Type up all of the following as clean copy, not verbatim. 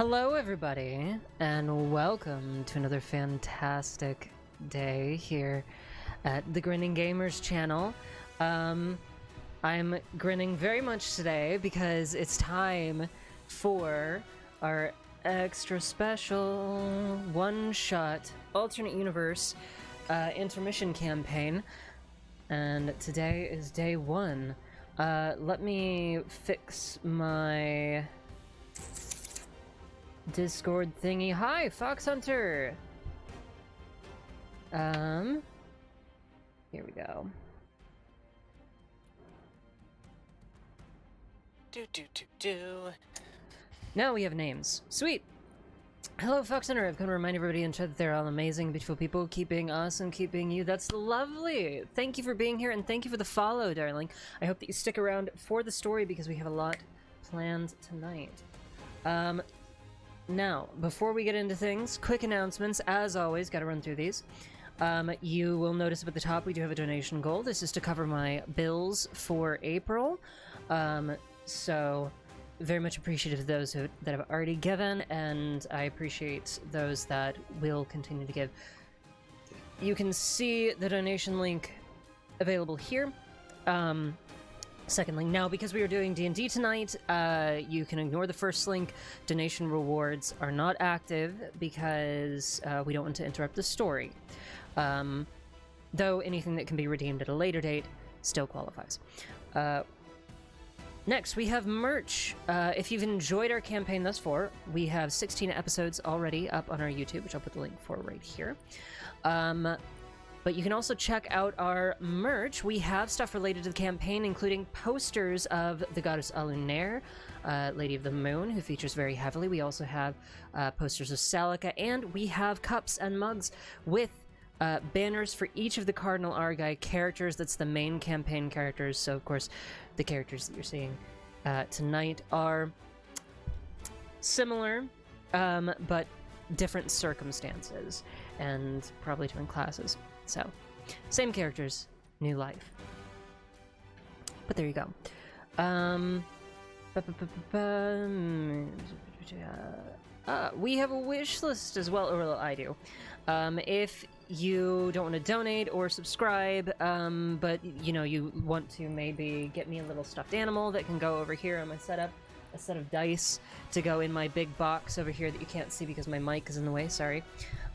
Hello everybody, and welcome to another fantastic day here at the Grinning Gamers channel. I'm grinning very much today because it's time for our extra special one-shot alternate universe intermission campaign, and today is day one. Let me fix my Discord thingy. Hi, Fox Hunter! Here we go. Now we have names. Sweet! Hello, Fox Hunter. I've come to remind everybody in chat that they're all amazing, beautiful people, keeping us and keeping you. That's lovely! Thank you for being here, and thank you for the follow, darling. I hope that you stick around for the story because we have a lot planned tonight. Now, before we get into things, quick announcements. As always, gotta run through these. You will notice up at the top we do have a donation goal. This is to cover my bills for April. So, very much appreciative of those that have already given, and I appreciate those that will continue to give. You can see the donation link available here. Second link. Now, because we are doing D&D tonight, you can ignore the first link. Donation rewards are not active because we don't want to interrupt the story. Though anything that can be redeemed at a later date still qualifies. Next, we have merch. If you've enjoyed our campaign thus far, we have 16 episodes already up on our YouTube, which I'll put the link for right here. But you can also check out our merch. We have stuff related to the campaign, including posters of the goddess Alunair, Lady of the Moon, who features very heavily. We also have posters of Celica, and we have cups and mugs with banners for each of the Cardinal Argai characters. That's the main campaign characters. So, of course, the characters that you're seeing tonight are similar, but different circumstances, and probably different classes. So, same characters, new life. But there you go. We have a wish list as well, or well, I do. If you don't want to donate or subscribe, but you know, you want to maybe get me a little stuffed animal that can go over here on my setup, a set of dice to go in my big box over here that you can't see because my mic is in the way, sorry,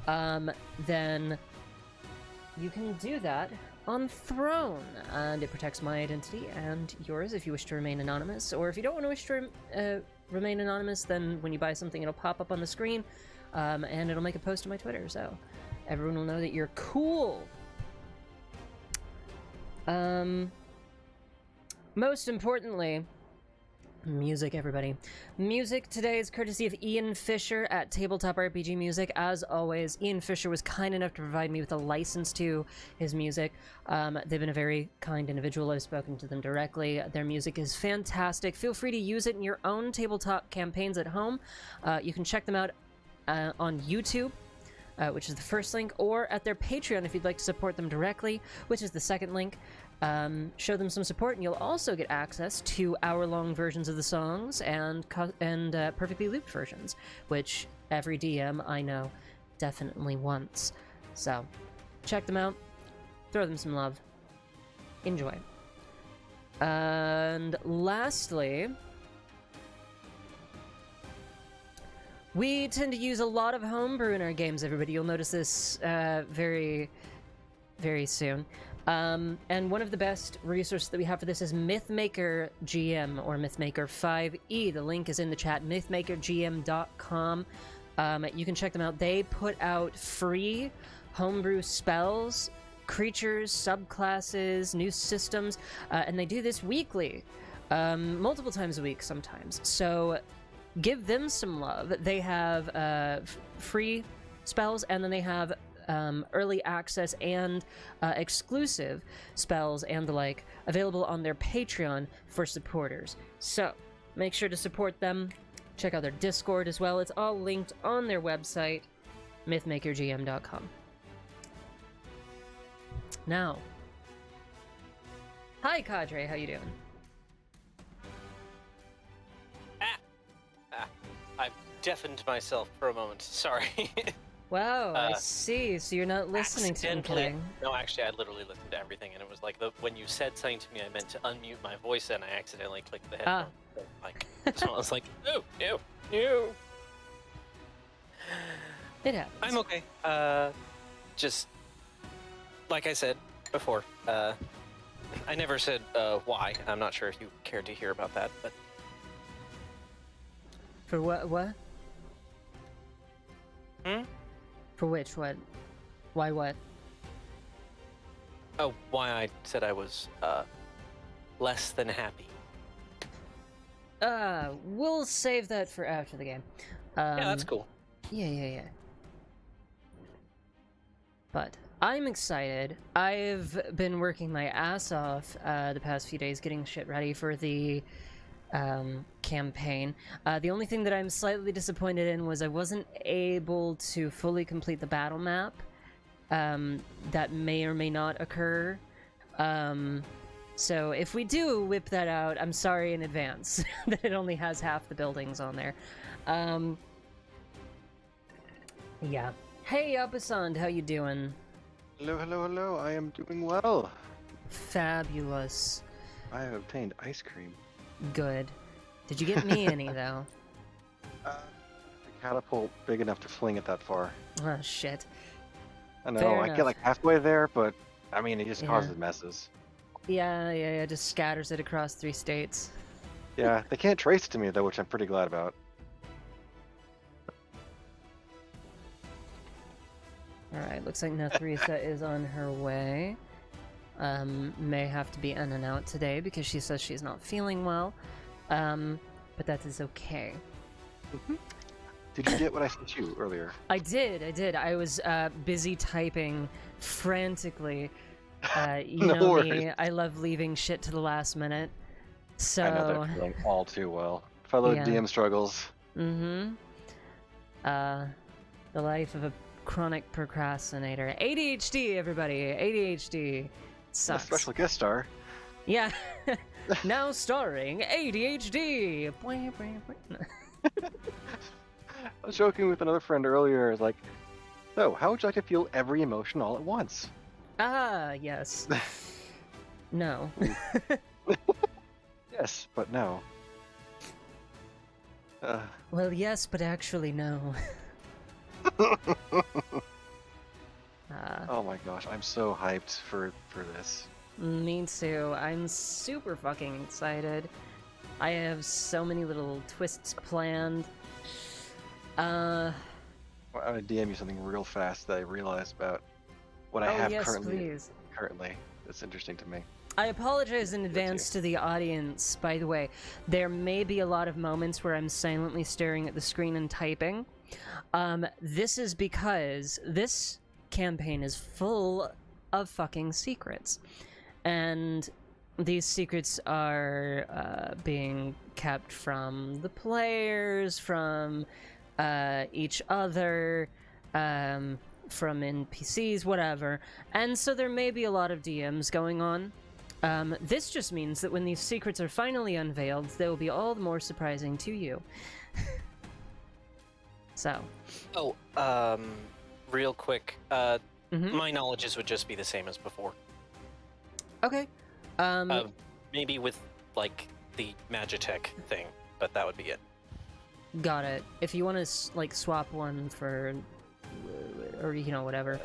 then you can do that on Throne, and it protects my identity and yours if you wish to remain anonymous. Or if you don't want to wish to remain anonymous, then when you buy something, it'll pop up on the screen, and it'll make a post on my Twitter, so everyone will know that you're cool. Most importantly, music, everybody. Music today is courtesy of Ian Fisher at Tabletop RPG Music. As always, Ian Fisher was kind enough to provide me with a license to his music. They've been a very kind individual. I've spoken to them directly. Their music is fantastic. Feel free to use it in your own tabletop campaigns at home. You can check them out on YouTube, which is the first link, or at their Patreon if you'd like to support them directly, which is the second link. Show them some support, and you'll also get access to hour-long versions of the songs and perfectly looped versions, which every DM I know definitely wants. So, check them out, throw them some love, enjoy. And lastly, we tend to use a lot of homebrew in our games, everybody. You'll notice this very, very soon. And one of the best resources that we have for this is Mythmaker GM, or Mythmaker 5e. The link is in the chat, mythmakergm.com. You can check them out. They put out free homebrew spells, creatures, subclasses, new systems, and they do this weekly, multiple times a week sometimes. So give them some love. They have free spells, and then they have early access and exclusive spells and the like available on their Patreon for supporters. So make sure to support them. Check out their Discord as well. It's all linked on their website, mythmakergm.com. Now, hi Cadre, how you doing? deafened myself for a moment. Sorry. Wow, I see. So you're not listening to me. Kidding. No, actually, I literally listened to everything, and it was like when you said something to me, I meant to unmute my voice, and I accidentally clicked the headphone. So I was like, no. It happens. I'm okay. Just like I said before, I never said why. I'm not sure if you cared to hear about that, but for what? For which? What? Why what? Oh, why I said I was less than happy. We'll save that for after the game. Yeah, that's cool. Yeah. But I'm excited. I've been working my ass off the past few days getting shit ready for the campaign. The only thing that I'm slightly disappointed in was I wasn't able to fully complete the battle map. That may or may not occur. So if we do whip that out, I'm sorry in advance that it only has half the buildings on there. Yeah. Hey, Abasand, how you doing? Hello. I am doing well. Fabulous. I have obtained ice cream. Good. Did you get me any, though? The catapult big enough to fling it that far. Oh, shit. I know, Fair I enough. get like halfway there, but I mean, it just causes messes. Yeah, just scatters it across 3 states. Yeah, they can't trace it to me, though, which I'm pretty glad about. Alright, looks like Netheresa is on her way. May have to be in and out today because she says she's not feeling well. But that is okay. Did you get what I sent you earlier? I did. I was busy typing frantically. You No know worries. me, I love leaving shit to the last minute. So... I know that feeling all too well. Fellow Yeah. DM struggles. The life of a chronic procrastinator. ADHD, everybody. ADHD. A Sucks. special guest star. Yeah. Now starring ADHD. I was joking with another friend earlier. I was like, so, how would you like to feel every emotion all at once? Ah, yes. No. Yes, but no. Well, yes, but actually no. Oh my gosh, I'm so hyped for this. Me too. I'm super fucking excited. I have so many little twists planned. I'm gonna DM you something real fast that I realized about what I have yes, currently. please. Currently, that's interesting to me. I apologize in advance to the audience, by the way. There may be a lot of moments where I'm silently staring at the screen and typing. This is because this campaign is full of fucking secrets. And these secrets are being kept from the players, from each other, from NPCs, whatever. And so there may be a lot of DMs going on. This just means that when these secrets are finally unveiled, they will be all the more surprising to you. So. Oh, real quick, my knowledges would just be the same as before. Okay. Maybe with, like, the Magitech thing, but that would be it. Got it. If you want to, like, swap one for... or, you know, whatever.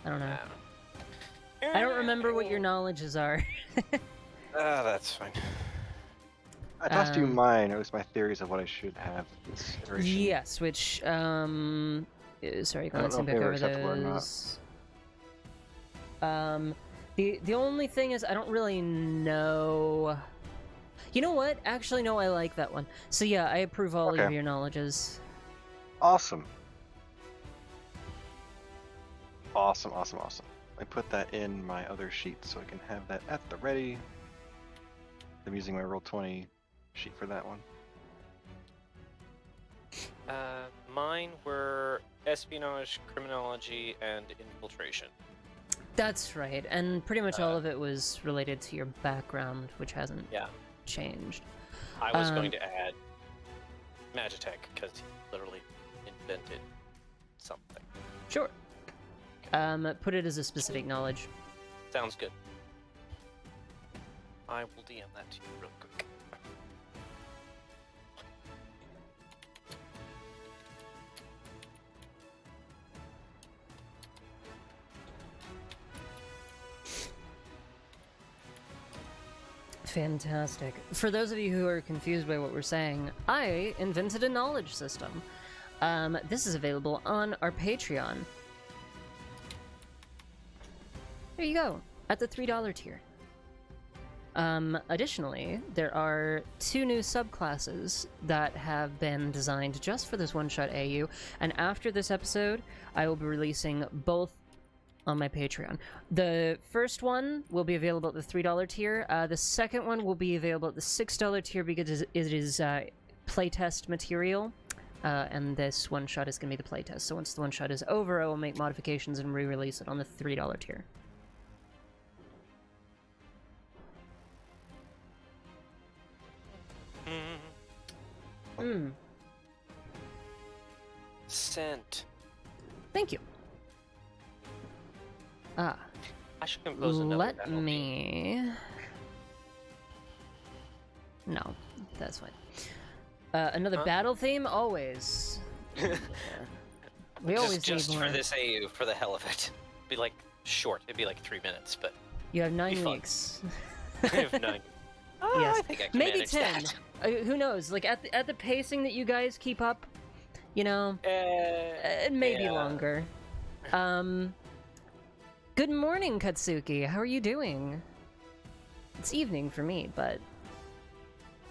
I don't know. I don't remember what your knowledges are. That's fine. I tossed you mine. It was my theories of what I should have this iteration. Yes, which, sorry, I don't glancing know if back they were over acceptable or not. those. The only thing is, I don't really know... You know what? Actually, no, I like that one. So yeah, I approve all of your knowledges. Awesome. Awesome. I put that in my other sheet so I can have that at the ready. I'm using my Roll20 sheet for that one. Mine were espionage, criminology, and infiltration. That's right, and pretty much all of it was related to your background, which hasn't changed. I was going to add Magitech, because literally invented something. Sure. Put it as a specific knowledge. Sounds good. I will DM that to you real quick. Fantastic. For those of you who are confused by what we're saying, I invented a knowledge system. This is available on our Patreon. There you go, at the $3 tier. Additionally, there are 2 new subclasses that have been designed just for this one-shot AU, and after this episode, I will be releasing both on my Patreon. The first one will be available at the $3 tier. The second one will be available at the $6 tier because it is playtest material, and this one-shot is going to be the playtest. So once the one-shot is over, I will make modifications and re-release it on the $3 tier. Sent. Thank you. I should compose another Let battle theme. me... No, that's fine. Another battle theme? Always. We always just need more. for this AU, for the hell of it. It'd be like short. It'd be like 3 minutes, but You have 9 be fun. weeks. I have 9. Yes. I think I can Maybe manage 10. that. Who knows? Like, at the pacing that you guys keep up, you know, it may be yeah. longer. Good morning, Katsuki. How are you doing? It's evening for me, but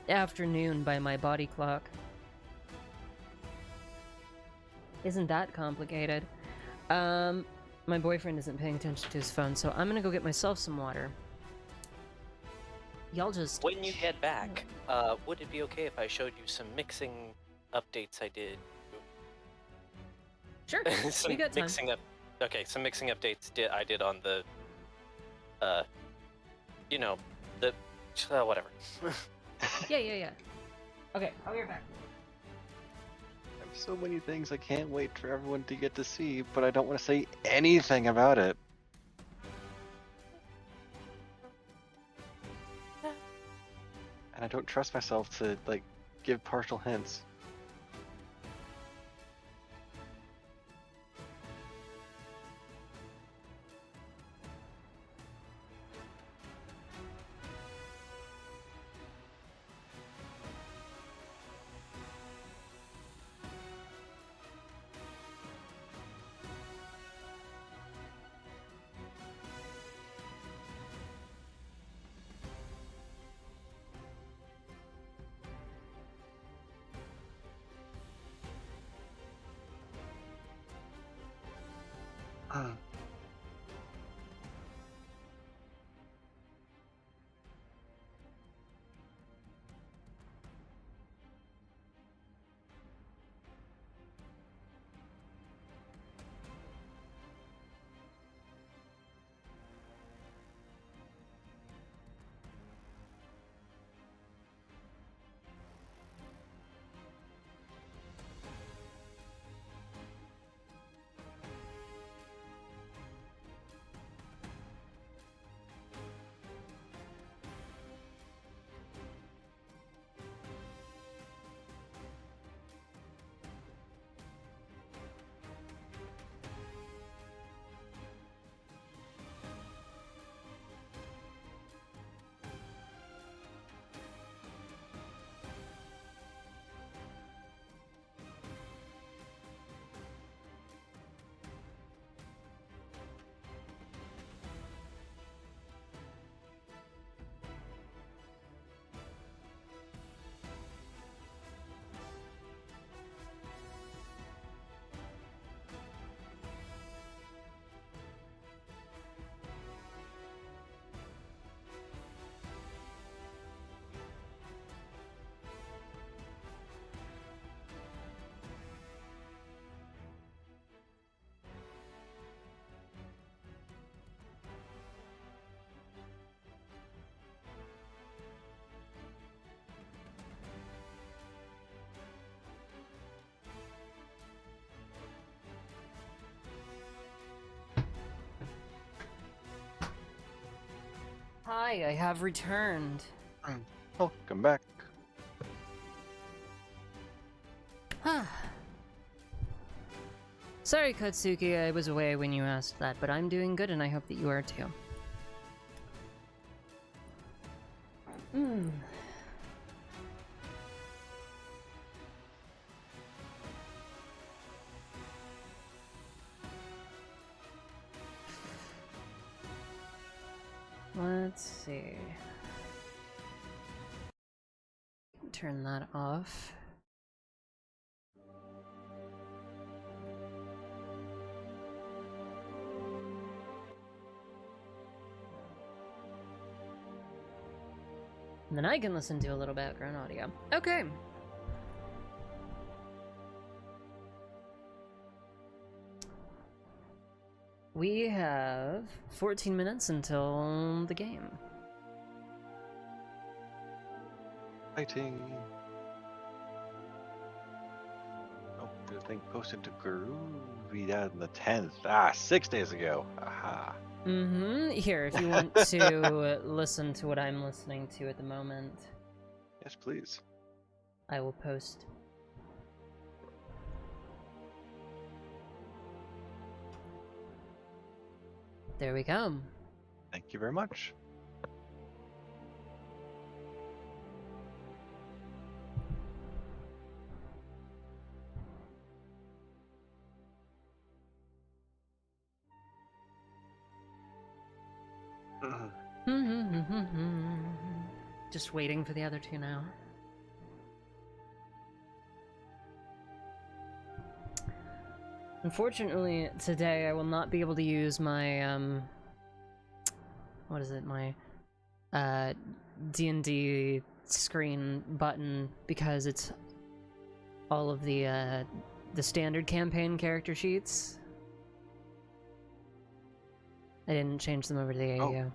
afternoon by my body clock. Isn't that complicated? My boyfriend isn't paying attention to his phone, so I'm gonna go get myself some water. Y'all just... When you get back, would it be okay if I showed you some mixing updates I did? Sure, Some we got time. Okay, some mixing updates I did on the, you know, the, whatever. Yeah. Okay, I'll be right back. There's so many things I can't wait for everyone to get to see, but I don't want to say anything about it. And I don't trust myself to, like, give partial hints. Hi, I have returned. Welcome back. Sorry, Katsuki, I was away when you asked that, but I'm doing good and I hope that you are too. Let's see. Turn that off. And then I can listen to a little background audio. Okay. We have 14 minutes until the game. Fighting. Oh, good thing posted to Groovy on the 10th. 6 days ago. Aha. Here, if you want to listen to what I'm listening to at the moment, Yes, please. I will post. There we go. Thank you very much. Just waiting for the other two now. Unfortunately, today I will not be able to use my, what is it, my, D&D screen button because it's all of the standard campaign character sheets. I didn't change them over to the AEO.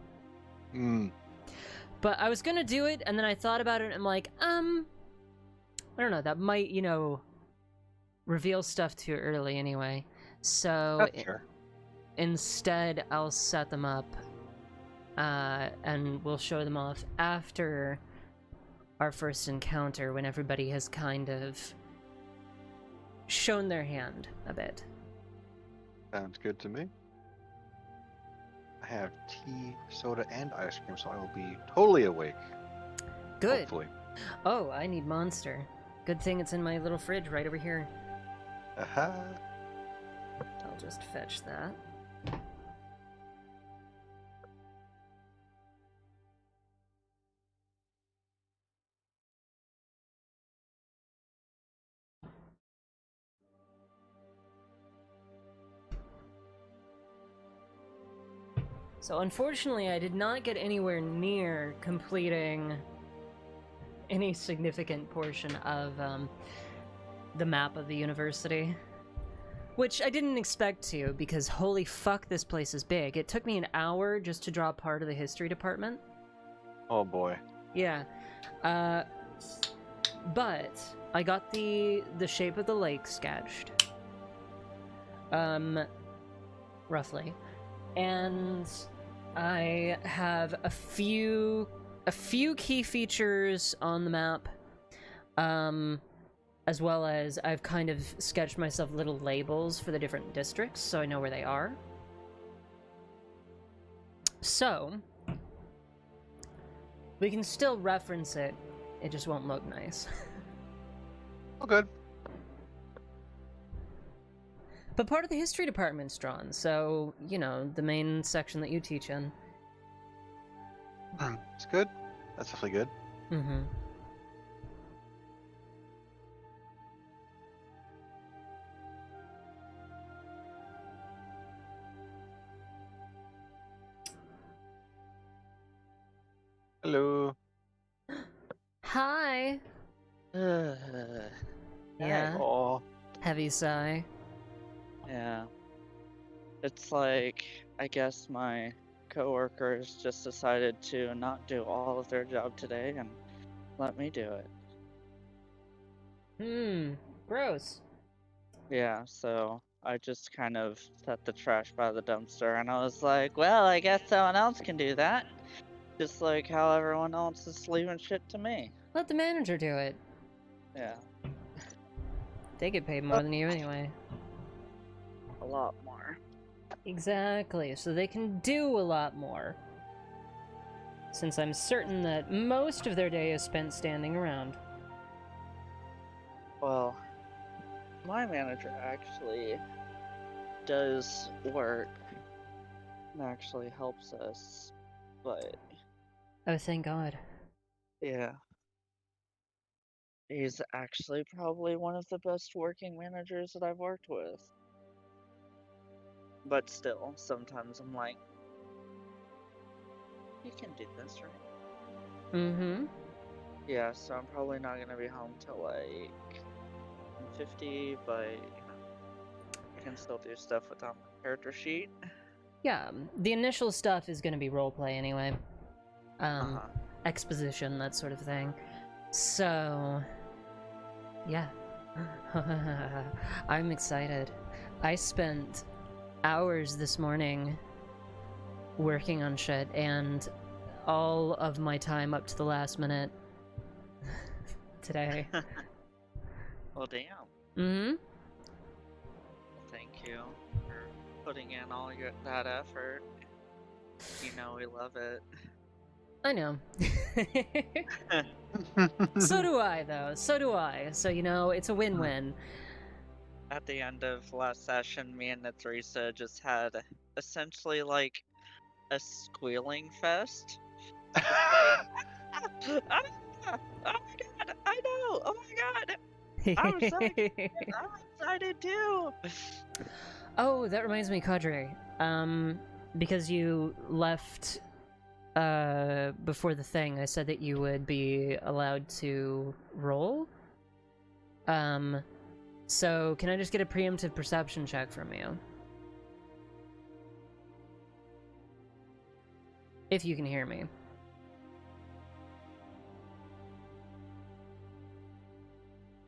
But I was gonna do it, and then I thought about it, and I'm like, I don't know, that might, you know, reveal stuff too early anyway. So Sure. instead, I'll set them up, and we'll show them off after our first encounter, when everybody has kind of shown their hand a bit. Sounds good to me. I have tea, soda, and ice cream, so I will be totally awake. Good. Hopefully. Oh, I need Monster. Good thing it's in my little fridge right over here. Aha. I'll just fetch that. So unfortunately, I did not get anywhere near completing any significant portion of the map of the university. Which I didn't expect to, because holy fuck, this place is big. It took me an hour just to draw part of the history department. Oh boy. Yeah. But I got the shape of the lake sketched. Roughly. And I have a few key features on the map, as well as I've kind of sketched myself little labels for the different districts so I know where they are. So we can still reference it, it just won't look nice. Oh, good. But part of the history department's drawn, so, you know, the main section that you teach in. It's good. That's definitely good. Mm-hmm. Hello. Hi! Yeah? Oh. Heavy sigh. Yeah. It's like, I guess my coworkers just decided to not do all of their job today and let me do it. Gross. Yeah, so I just kind of set the trash by the dumpster and I was like, well, I guess someone else can do that. Just like how everyone else is leaving shit to me. Let the manager do it. Yeah, They get paid more than you anyway. a lot more. Exactly, so they can do a lot more. Since I'm certain that most of their day is spent standing around. Well, my manager actually does work and actually helps us, but Oh, thank God. yeah. He's actually probably one of the best working managers that I've worked with. But still, sometimes I'm like, you can do this, right? Mm-hmm. Yeah, so I'm probably not gonna be home till like 50, but you know, I can still do stuff without my character sheet. Yeah, the initial stuff is going to be roleplay anyway. Uh-huh. Exposition, that sort of thing. So, yeah. I'm excited. I spent hours this morning working on shit, and all of my time up to the last minute today. Well, damn. Mm-hmm. Thank you for putting in all that effort. You know we love it. I know. So do I, though. So do I. So, you know, it's a win-win. At the end of last session, me and Nathrisa just had essentially like a squealing fest. Ah! Oh my god! I know! Oh my god! I'm so excited! I'm excited too! Oh, that reminds me, Cadre. Because you left before the thing, I said that you would be allowed to roll. So can I just get a preemptive perception check from you? If you can hear me.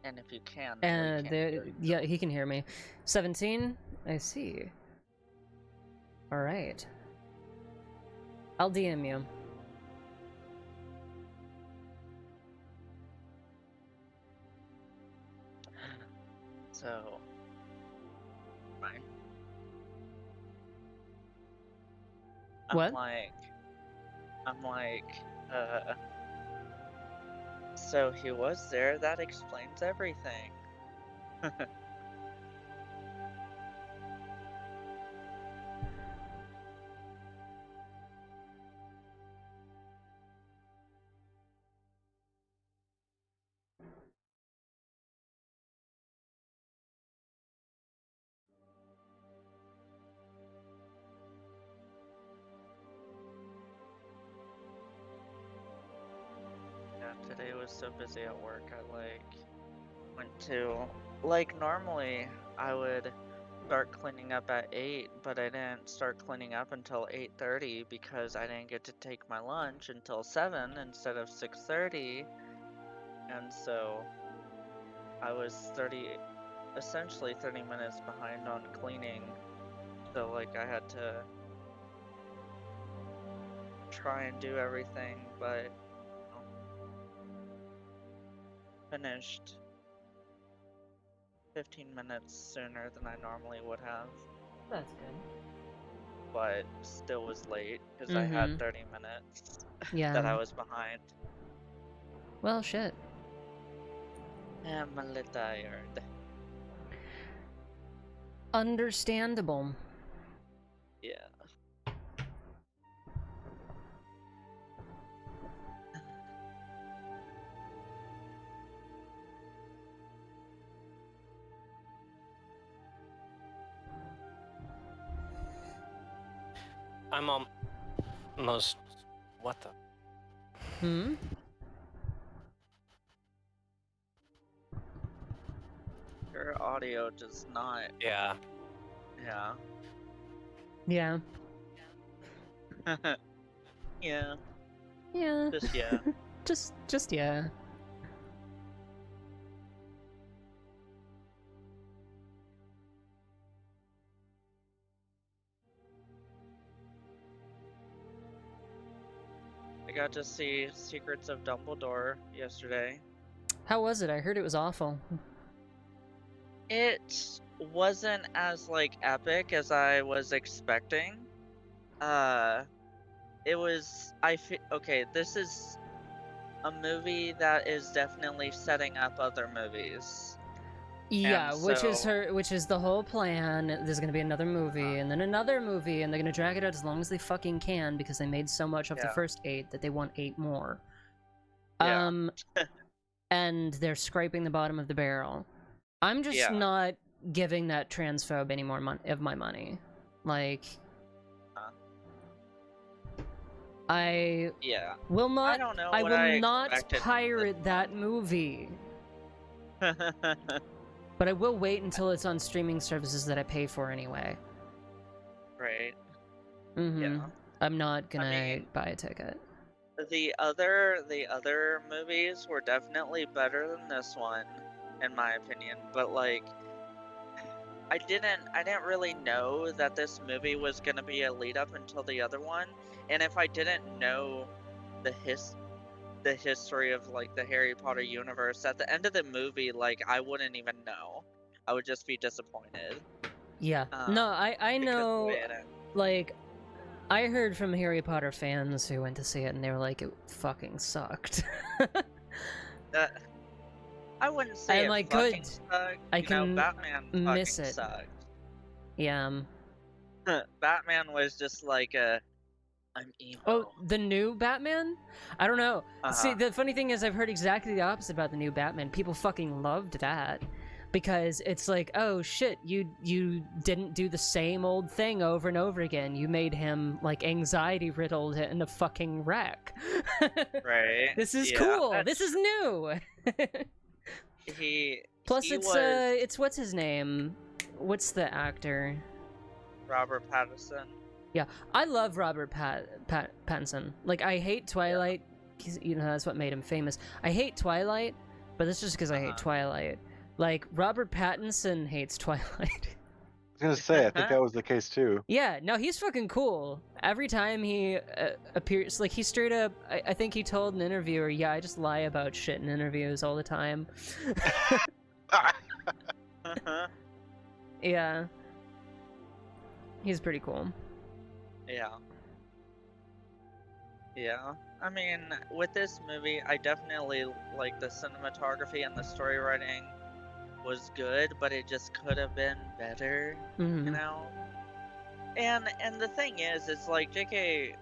And if you can, we can't hear you. Yeah, he can hear me. 17? I see. Alright. I'll DM you. So, right. What? I'm like, so he was there, that explains everything. Yeah, today was so busy at work, I went to, normally I would start cleaning up at 8, but I didn't start cleaning up until 8:30 because I didn't get to take my lunch until 7 instead of 6:30. And so I was essentially 30 minutes behind on cleaning. So I had to try and do everything, but finished 15 minutes sooner than I normally would have. That's good. But still was late because I had 30 minutes that I was behind. Well, shit. I'm a little tired. Understandable. Yeah. I'm almost. What the? Hmm? Your audio does not. Yeah. Yeah. Yeah. Yeah. Yeah. Just yeah. just yeah. I got to see Secrets of Dumbledore yesterday. How was it? I heard it was awful. It wasn't as like epic as I was expecting. It was. Okay. This is a movie that is definitely setting up other movies. Yeah, And which is so- which is the whole plan. There's gonna be another movie, and then another movie, and they're gonna drag it out as long as they fucking can because they made so much off the Yeah. first 8 that they want 8 more. Yeah. And they're scraping the bottom of the barrel. I'm just Yeah. not giving that transphobe any more of my money. Like, I Yeah. will not. I don't know. I what will not expected from pirate that movie. this. But I will wait until it's on streaming services that I pay for anyway. Right. Mm-hmm. Yeah. I'm not gonna mean- buy a ticket. The other movies were definitely better than this one, in my opinion. But like, I didn't really know that this movie was gonna be a lead up until the other one. And if I didn't know the history of like the Harry Potter universe, at the end of the movie, like I wouldn't even know. I would just be disappointed. Yeah. No, I because of the know. way it ended. Like, I heard from Harry Potter fans who went to see it, and they were like, "It fucking sucked." I wouldn't say I'm it like, fucking good. sucked. I You know, can Batman miss fucking it. sucked. Yeah. Batman was just like I'm emo. Oh, the new Batman? I don't know. See, Uh-huh. the funny thing is, I've heard exactly the opposite about the new Batman. People fucking loved that. Because it's like, oh shit, you didn't do the same old thing over and over again. You made him, like, anxiety-riddled and a fucking wreck. Right. This is Yeah, cool. that's- This is new. Plus, he it's was it's what's his name? What's the actor? Robert Pattinson. Yeah, I love Robert Pattinson. Like, I hate Twilight. He's, you know, that's what made him famous. I hate Twilight, but that's just because I hate Twilight. Like, Robert Pattinson hates Twilight. I was gonna say, I think that was the case too. Yeah, no, he's fucking cool. Every time he appears, like, he straight up, I think he told an interviewer, yeah, I just lie about shit in interviews all the time. Yeah. He's pretty cool. Yeah. Yeah. I mean, with this movie, I definitely like the cinematography and the story writing was good, but it just could have been better, Mhm. you know? And the thing is, it's like J.K.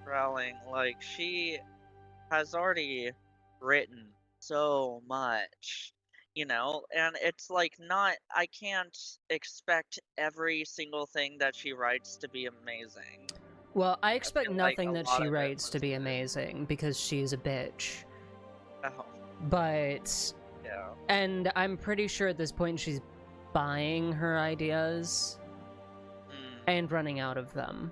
Rowling, like, she has already written so much, you know? And it's like I can't expect every single thing that she writes to be amazing. Well, I expect feel like nothing a that lot she of it writes to was be good. amazing because she's a bitch. Oh, But, yeah. and I'm pretty sure at this point she's buying her ideas Mm. and running out of them.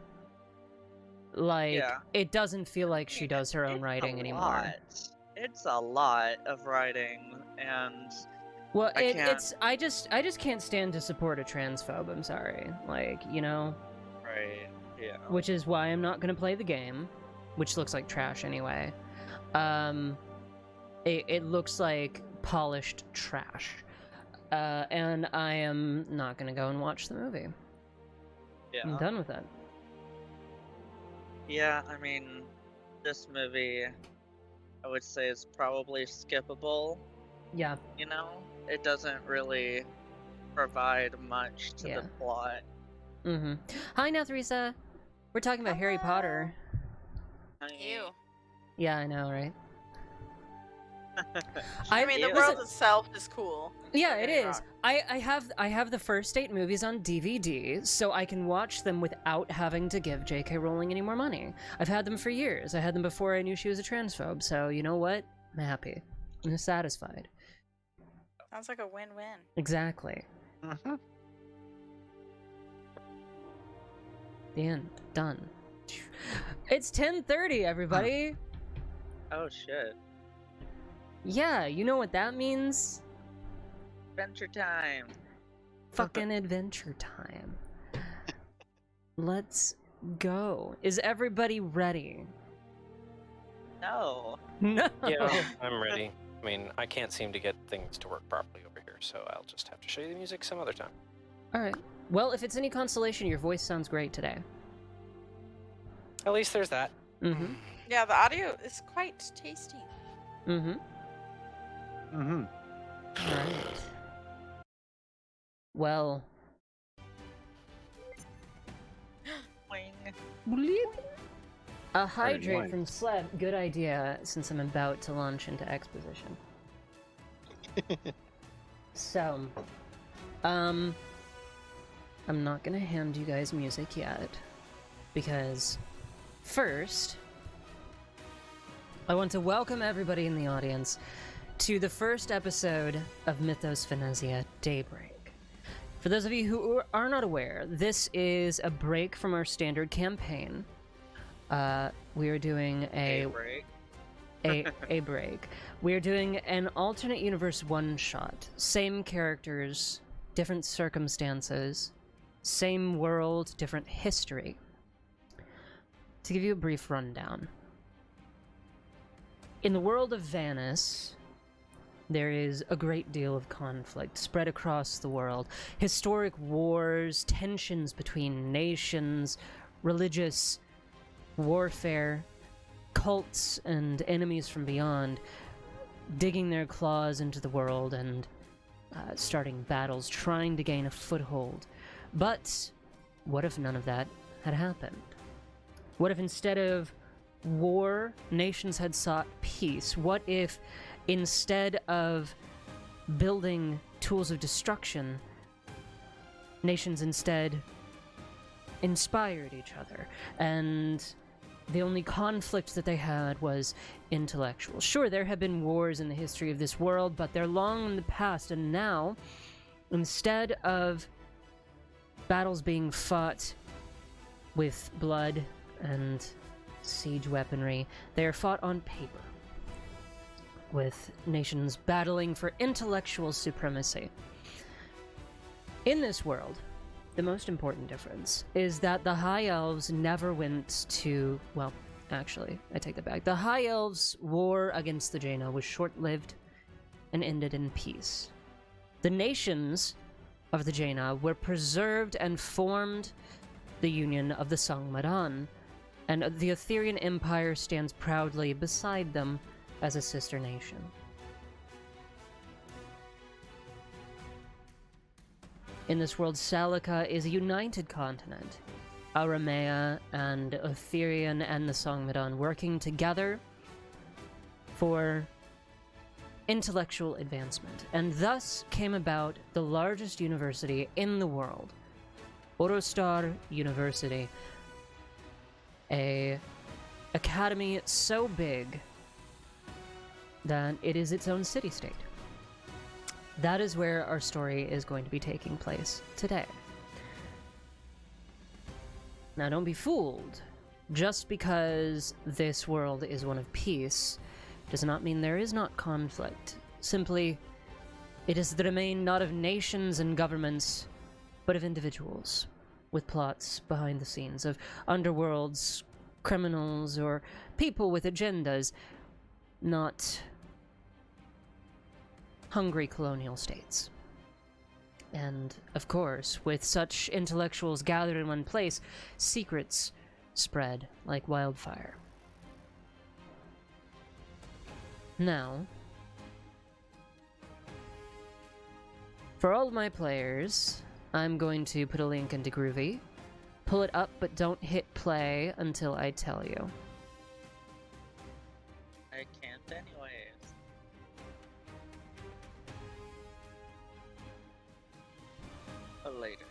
Like, Yeah. it doesn't feel like she does her own It's writing a anymore. lot. It's a lot of writing, and Well, I can't- it's I just can't stand to support a transphobe. I'm sorry, like, you know, right, yeah. which is why I'm not gonna play the game, which looks like trash anyway. It looks like polished trash, and I am not gonna go and watch the movie. I'm Yeah. done with it. Yeah, I mean, this movie, I would say, is probably skippable. Yeah. You know, it doesn't really provide much to Yeah. the plot. Mm-hmm. Hi, Nathrisa. We're talking about Harry Hello. Potter. I mean, Ew. Yeah, I know, right? I mean, the Ew. world itself is cool. Yeah, Don't it get me is. wrong. I have the first 8 movies on DVD, so I can watch them without having to give J.K. Rowling any more money. I've had them for years. I had them before I knew she was a transphobe, so you know what? I'm happy. I'm satisfied. Sounds like a win-win. Exactly. Mhm. The end. Done. It's 10:30, everybody. Oh shit. Yeah, you know what that means? Adventure time. Fucking adventure time. Let's go. Is everybody ready? no. No. Yeah, I'm ready. I mean, I can't seem to get things to work properly over here, so I'll just have to show you the music some other time. All right. Well, if it's any consolation, your voice sounds great today. At least there's that. Mm-hmm. Yeah, the audio is quite tasty. Mm-hmm. Mm-hmm. All right. Well. Wing. A hydrate wine. from Sleb. Good idea, since I'm about to launch into exposition. So, I'm not gonna hand you guys music yet, because first, I want to welcome everybody in the audience to the first episode of Mythos Vanesia Daybreak. For those of you who are not aware, this is a break from our standard campaign. We are doing a break. We are doing an alternate universe one-shot. Same characters, different circumstances, same world, different history. To give you a brief rundown. In the world of Vanis, there is a great deal of conflict spread across the world. Historic wars, tensions between nations, religious warfare, cults and enemies from beyond digging their claws into the world and starting battles, trying to gain a foothold. But what if none of that had happened? What if instead of war, nations had sought peace? What if instead of building tools of destruction, nations instead inspired each other, and the only conflict that they had was intellectual? Sure, there have been wars in the history of this world, but they're long in the past, and now, instead of battles being fought with blood and siege weaponry, they are fought on paper, with nations battling for intellectual supremacy. In this world, the most important difference is that the High Elves never went to... Well, actually, I take that back. The High Elves' war against the Jaina was short-lived and ended in peace. The nations of the Jaina were preserved and formed the Union of the Sangmadan, and the Aetherian Empire stands proudly beside them as a sister nation. In this world, Salika is a united continent. Aramea and Aetherian and the Sangmadan working together for intellectual advancement, and thus came about the largest university in the world, Orostar University, a academy so big that it is its own city-state. That is where our story is going to be taking place today. Now, don't be fooled. Just because this world is one of peace does not mean there is not conflict. Simply, it is the domain not of nations and governments, but of individuals, with plots behind the scenes, of underworlds, criminals, or people with agendas, not hungry colonial states. And, of course, with such intellectuals gathered in one place, secrets spread like wildfire. Now, for all of my players, I'm going to put a link into Groovy. Pull it up, but don't hit play until I tell you. I can't anyways. But later.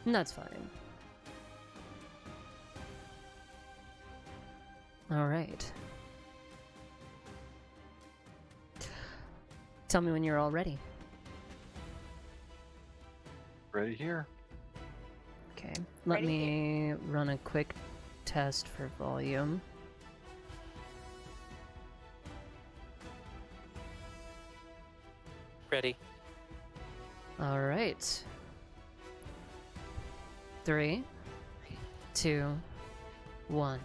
And that's fine. Alright. Tell me when you're all ready. Ready here. Okay, let Ready. me run a quick test for volume. Ready. Alright. 3, 2, 1.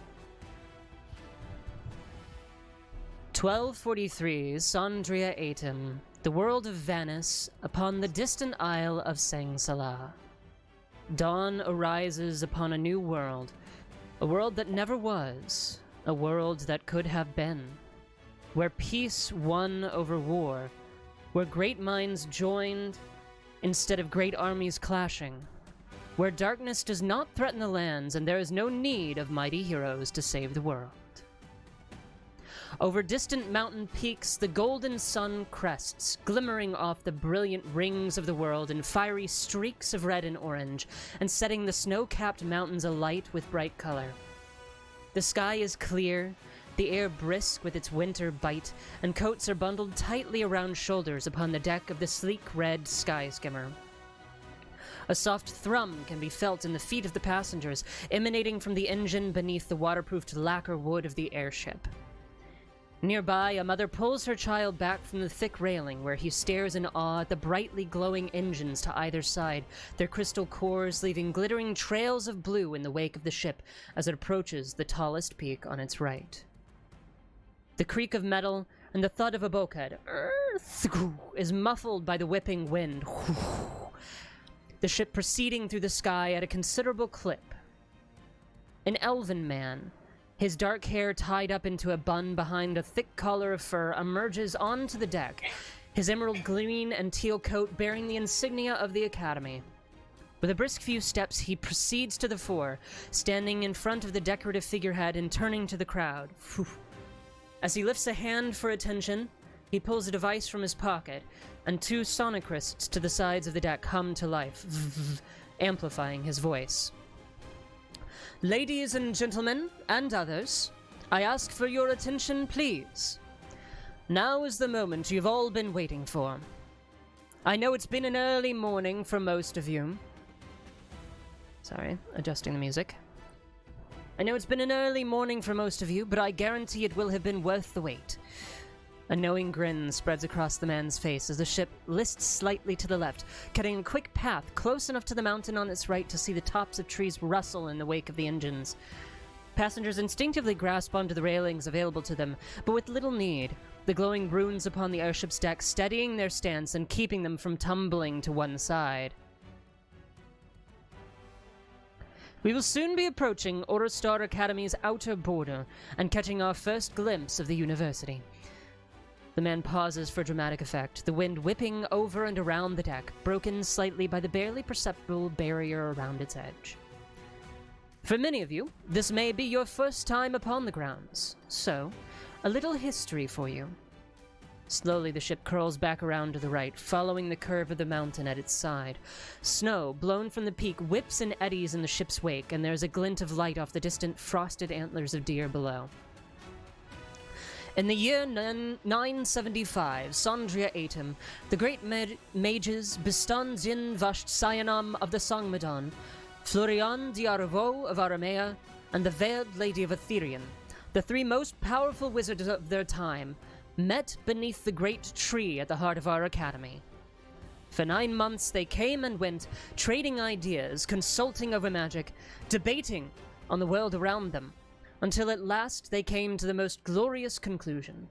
1243, Sandria Aetem, the world of Vanis, upon the distant isle of Sangsala. Dawn arises upon a new world, a world that never was, a world that could have been, where peace won over war, where great minds joined instead of great armies clashing, where darkness does not threaten the lands and there is no need of mighty heroes to save the world. Over distant mountain peaks, the golden sun crests, glimmering off the brilliant rings of the world in fiery streaks of red and orange, and setting the snow-capped mountains alight with bright color. The sky is clear, the air brisk with its winter bite, and coats are bundled tightly around shoulders upon the deck of the sleek red sky skimmer. A soft thrum can be felt in the feet of the passengers, emanating from the engine beneath the waterproofed lacquer wood of the airship. Nearby, a mother pulls her child back from the thick railing, where he stares in awe at the brightly glowing engines to either side, their crystal cores leaving glittering trails of blue in the wake of the ship as it approaches the tallest peak on its right. The creak of metal and the thud of a bulkhead is muffled by the whipping wind, the ship proceeding through the sky at a considerable clip. An elven man, his dark hair tied up into a bun behind a thick collar of fur, emerges onto the deck, his emerald green and teal coat bearing the insignia of the Academy. With a brisk few steps, he proceeds to the fore, standing in front of the decorative figurehead and turning to the crowd. As he lifts a hand for attention, he pulls a device from his pocket, and two sonicrysts to the sides of the deck hum to life, amplifying his voice. Ladies and gentlemen, and others, I ask for your attention, please. Now is the moment you've all been waiting for. I know it's been an early morning for most of you. Sorry, adjusting the music. I know it's been an early morning for most of you, but I guarantee it will have been worth the wait. A knowing grin spreads across the man's face as the ship lists slightly to the left, cutting a quick path close enough to the mountain on its right to see the tops of trees rustle in the wake of the engines. Passengers instinctively grasp onto the railings available to them, but with little need, the glowing runes upon the airship's deck steadying their stance and keeping them from tumbling to one side. We will soon be approaching Orostar Academy's outer border and catching our first glimpse of the university. The man pauses for dramatic effect, the wind whipping over and around the deck, broken slightly by the barely perceptible barrier around its edge. For many of you, this may be your first time upon the grounds, so a little history for you. Slowly the ship curls back around to the right, following the curve of the mountain at its side. Snow, blown from the peak, whips and eddies in the ship's wake, and there's a glint of light off the distant frosted antlers of deer below. In the year 975, Sandria Aetem, the great mages Bistan Zin Vasht Sayanam of the Sangmadan, Florian Diarvo of Aramea, and the Veiled Lady of Aetherion, the three most powerful wizards of their time, met beneath the great tree at the heart of our academy. For 9 months they came and went, trading ideas, consulting over magic, debating on the world around them, until at last they came to the most glorious conclusion,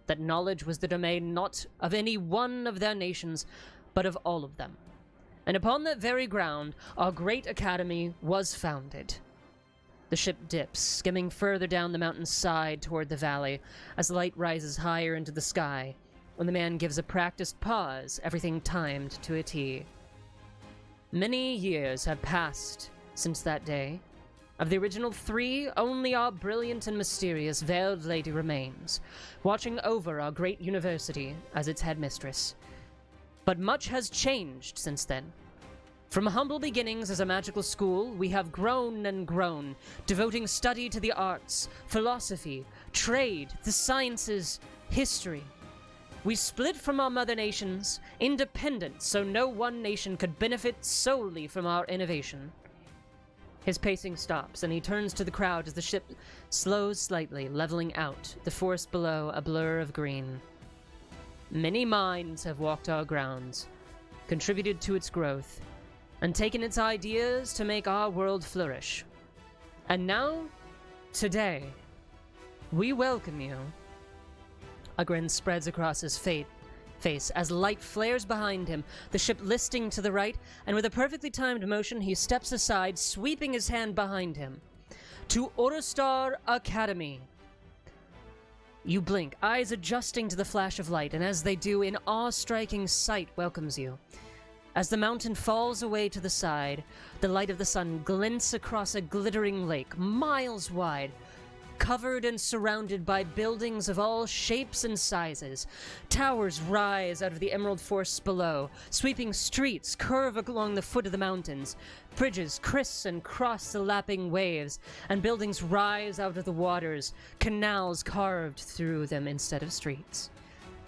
that knowledge was the domain not of any one of their nations, but of all of them. And upon that very ground, our great academy was founded. The ship dips, skimming further down the mountain's side toward the valley, as light rises higher into the sky, when the man gives a practiced pause, everything timed to a T. Many years have passed since that day. Of the original 3, only our brilliant and mysterious Veiled Lady remains, watching over our great university as its headmistress. But much has changed since then. From humble beginnings as a magical school, we have grown and grown, devoting study to the arts, philosophy, trade, the sciences, history. We split from our mother nations, independent so no one nation could benefit solely from our innovation. His pacing stops, and he turns to the crowd as the ship slows slightly, leveling out, the forest below a blur of green. Many minds have walked our grounds, contributed to its growth, and taken its ideas to make our world flourish. And now, today, we welcome you A grin spreads across his face as light flares behind him, the ship listing to the right, and with a perfectly timed motion, he steps aside, sweeping his hand behind him. To Orostar Academy. You blink, eyes adjusting to the flash of light, and as they do, an awe-striking sight welcomes you. As the mountain falls away to the side, the light of the sun glints across a glittering lake, miles wide, covered and surrounded by buildings of all shapes and sizes. Towers rise out of the emerald forests below. Sweeping streets curve along the foot of the mountains. Bridges criss and cross the lapping waves, and buildings rise out of the waters, canals carved through them instead of streets.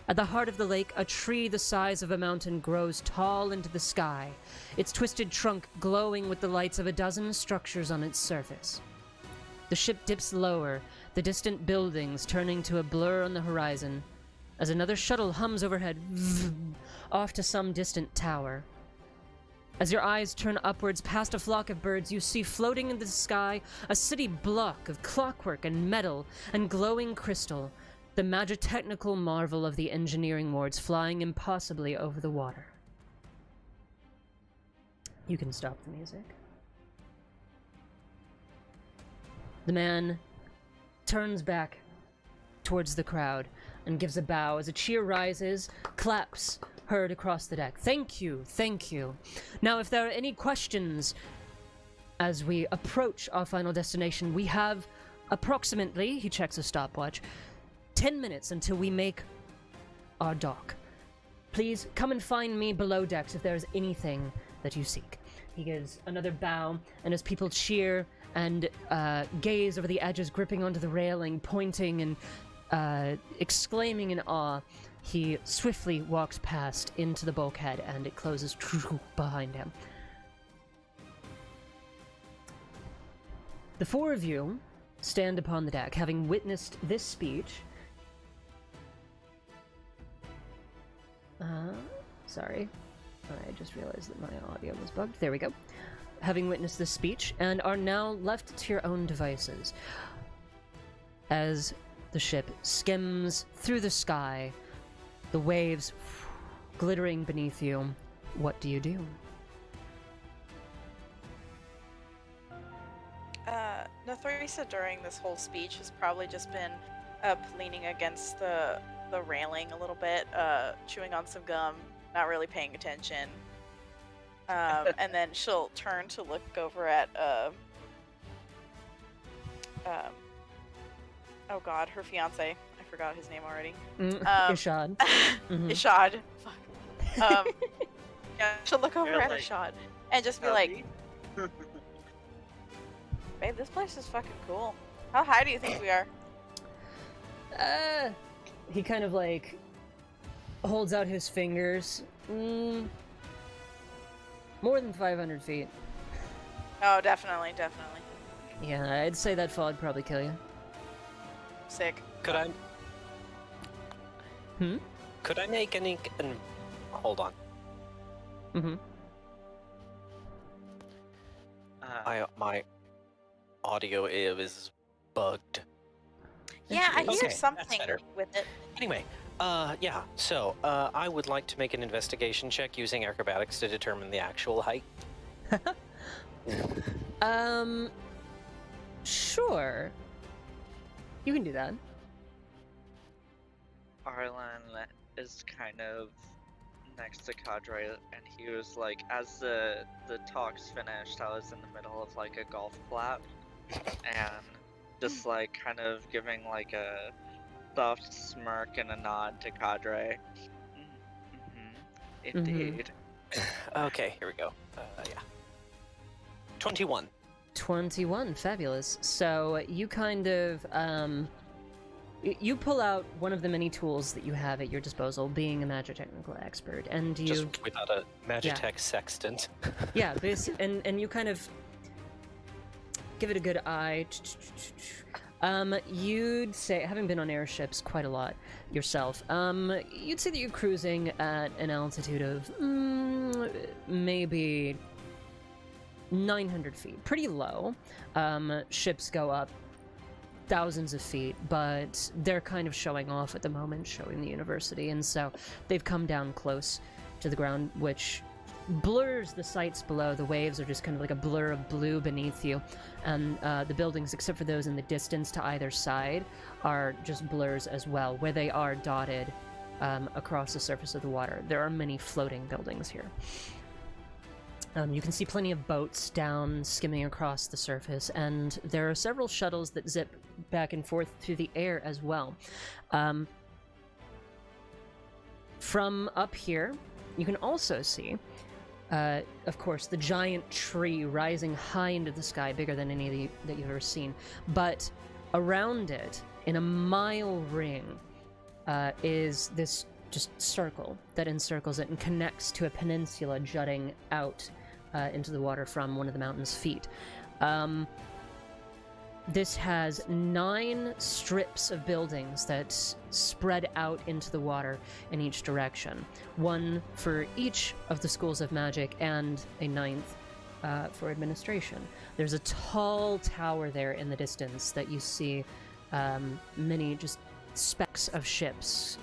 At the heart of the lake, a tree the size of a mountain grows tall into the sky, its twisted trunk glowing with the lights of a dozen structures on its surface. The ship dips lower, the distant buildings turning to a blur on the horizon, as another shuttle hums overhead, off to some distant tower. As your eyes turn upwards past a flock of birds, you see floating in the sky a city block of clockwork and metal and glowing crystal, the magitechnical marvel of the engineering wards flying impossibly over the water. You can stop the music. The man turns back towards the crowd and gives a bow as a cheer rises, claps heard across the deck. Thank you, thank you. Now, if there are any questions as we approach our final destination, we have approximately, he checks a stopwatch, 10 minutes until we make our dock. Please come and find me below decks if there is anything that you seek. He gives another bow, and as people cheer and gaze over the edges, gripping onto the railing, pointing and exclaiming in awe, he swiftly walks past into the bulkhead, and it closes behind him. The four of you stand upon the deck, having witnessed this speech. Sorry. I just realized that my audio was bugged. There we go. Having witnessed this speech, and are now left to your own devices. As the ship skims through the sky, the waves glittering beneath you, what do you do? Nethrisa during this whole speech has probably just been leaning against the railing a little bit, chewing on some gum, not really paying attention. And then she'll turn to look over at oh god, her fiance. I forgot his name already. Ishad. Mm-hmm. Ishad. Fuck. Yeah, she'll look over at Ishad and just be like, babe, this place is fucking cool. How high do you think we are? He kind of like holds out his fingers. More than 500 feet. Oh, definitely. Yeah, I'd say that fall would probably kill you. Sick. Could I? Could I make any? Hold on. Mm-hmm. My audio is bugged. Yeah, I hear Okay, something that's better. with it. Anyway, yeah. So, I would like to make an investigation check using acrobatics to determine the actual height. Sure. You can do that. Arlen is kind of next to Cadre, and he was like, as the talks finished, I was in the middle of like a golf clap, and just like kind of giving like a soft smirk and a nod to Cadre. Indeed. Okay, here we go. Yeah. 21. 21, fabulous. So you kind of you pull out one of the many tools that you have at your disposal, being a magitechnical expert, and you Just without a Magitech sextant. yeah, and you kind of give it a good eye. You'd say, having been on airships quite a lot yourself, you'd say that you're cruising at an altitude of maybe 900 feet. Pretty low. Ships go up thousands of feet, but they're kind of showing off at the moment, showing the university, and so they've come down close to the ground, which blurs the sights below. The waves are just kind of like a blur of blue beneath you, and the buildings, except for those in the distance to either side, are just blurs as well, where they are dotted across the surface of the water. There are many floating buildings here. You can see plenty of boats down, skimming across the surface, and there are several shuttles that zip back and forth through the air as well. From up here, you can also see, of course, the giant tree rising high into the sky, bigger than any that you've ever seen. But around it, in a mile ring, is this just circle that encircles it and connects to a peninsula jutting out into the water from one of the mountain's feet. This has 9 strips of buildings that spread out into the water in each direction. One for each of the schools of magic and a 9th for administration. There's a tall tower there in the distance that you see many just specks of ships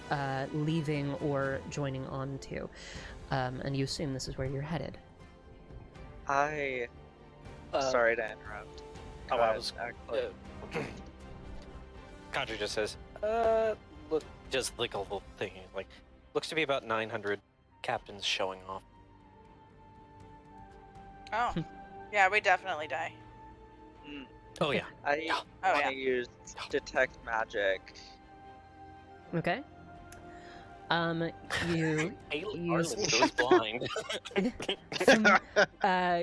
leaving or joining onto. And you assume this is where you're headed. Sorry to interrupt. I was Kadri just says, look, just like a little thing, like, looks to be about 900 captains showing off. Oh, yeah, we definitely die. Oh yeah. I want to use detect magic. Okay. You use goes blind.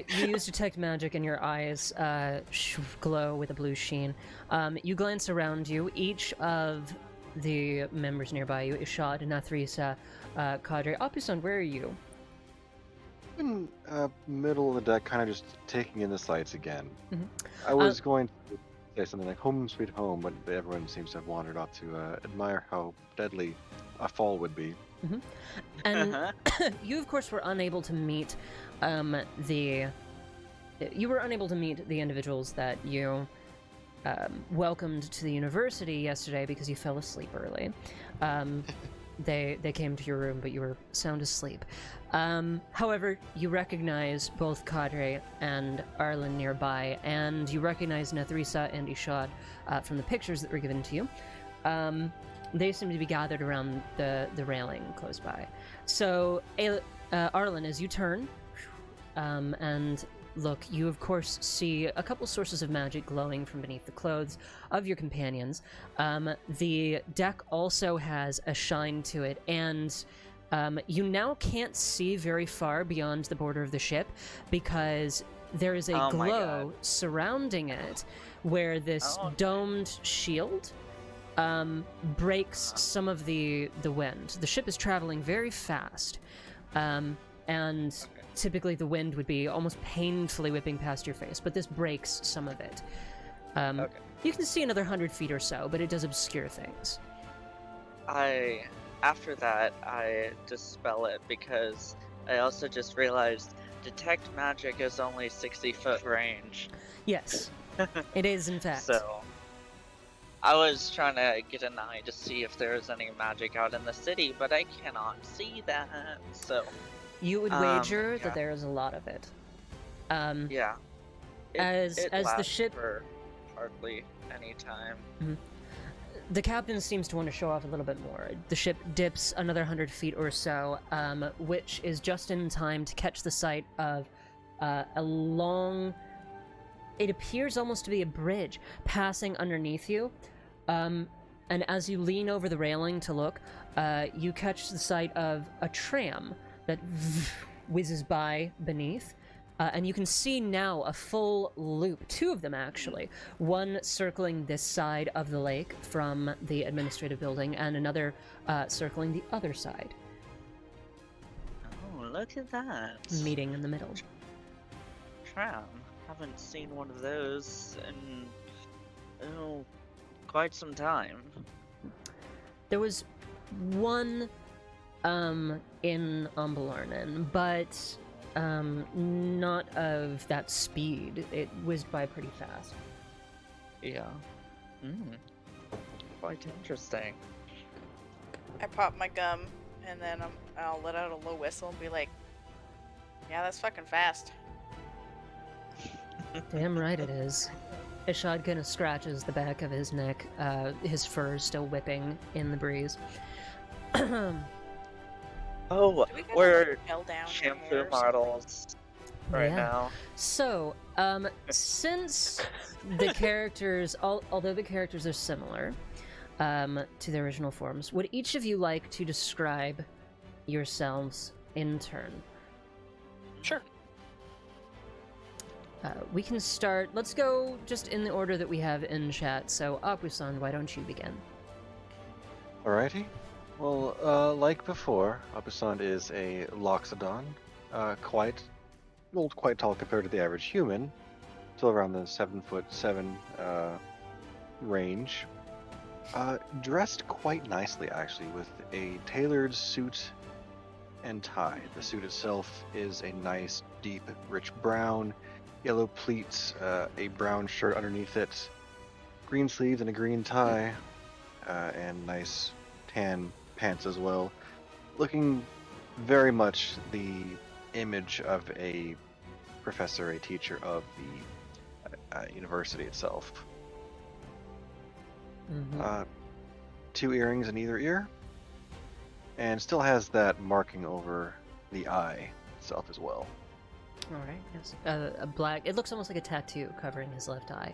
you use detect magic, and your eyes glow with a blue sheen. You glance around you. Each of the members nearby you, Ishad, Nathrisa, Kadri. Apusan, where are you? In middle of the deck, kind of just taking in the sights again. Mhm. I was going to say something like "Home Sweet Home," but everyone seems to have wandered off to admire how deadly a fall would be. And you, of course, were unable to meet the individuals that you welcomed to the university yesterday because you fell asleep early. They came to your room, but you were sound asleep. However, you recognize both Kadri and Arlen nearby, and you recognize Nathrisa and Ishad from the pictures that were given to you. They seem to be gathered around the railing close by. So, Arlen, as you turn and look, you of course see a couple sources of magic glowing from beneath the clothes of your companions. The deck also has a shine to it, and you now can't see very far beyond the border of the ship because there is a glow surrounding it where this domed shield breaks some of the wind. The ship is traveling very fast, and typically the wind would be almost painfully whipping past your face, but this breaks some of it. You can see another 100 feet or so, but it does obscure things. After that, I dispel it because I also just realized detect magic is only 60-foot range. Yes, it is in fact. So I was trying to get an eye to see if there's any magic out in the city, but I cannot see that. So you would wager that there is a lot of it. Yeah. As the ship for hardly any time. The captain seems to want to show off a little bit more. The ship dips another 100 feet or so, which is just in time to catch the sight of a long... It appears almost to be a bridge passing underneath you. And as you lean over the railing to look, you catch the sight of a tram that whizzes by beneath. And you can see now a full loop, 2 of them actually, one circling this side of the lake from the administrative building and another circling the other side. Oh, look at that. Meeting in the middle. Tram. Haven't seen one of those in quite some time. There was one in Umbelarnen, but not of that speed. It whizzed by pretty fast. Yeah. Quite interesting. I pop my gum, and then I'll let out a low whistle and be like, "Yeah, that's fucking fast." Damn right it is. Ishad kind of scratches the back of his neck, his fur still whipping in the breeze. Oh, Do we get we're gel down your shampoo hair or something? models right Yeah. now. So, since the characters, although the characters are similar to their original forms, would each of you like to describe yourselves in turn? Sure. We can start. Let's go just in the order that we have in chat. So, Apusan, why don't you begin? Alrighty. Well, like before, Abusand is a Loxodon, quite tall compared to the average human, still around the 7'7" range. Dressed quite nicely, actually, with a tailored suit and tie. The suit itself is a nice, deep, rich brown, yellow pleats, a brown shirt underneath it, green sleeves and a green tie, and nice tan pants as well. Looking very much the image of a professor, a teacher of the university itself. Mm-hmm. 2 earrings in either ear, and still has that marking over the eye itself as well. All right. Yes. A black. It looks almost like a tattoo covering his left eye.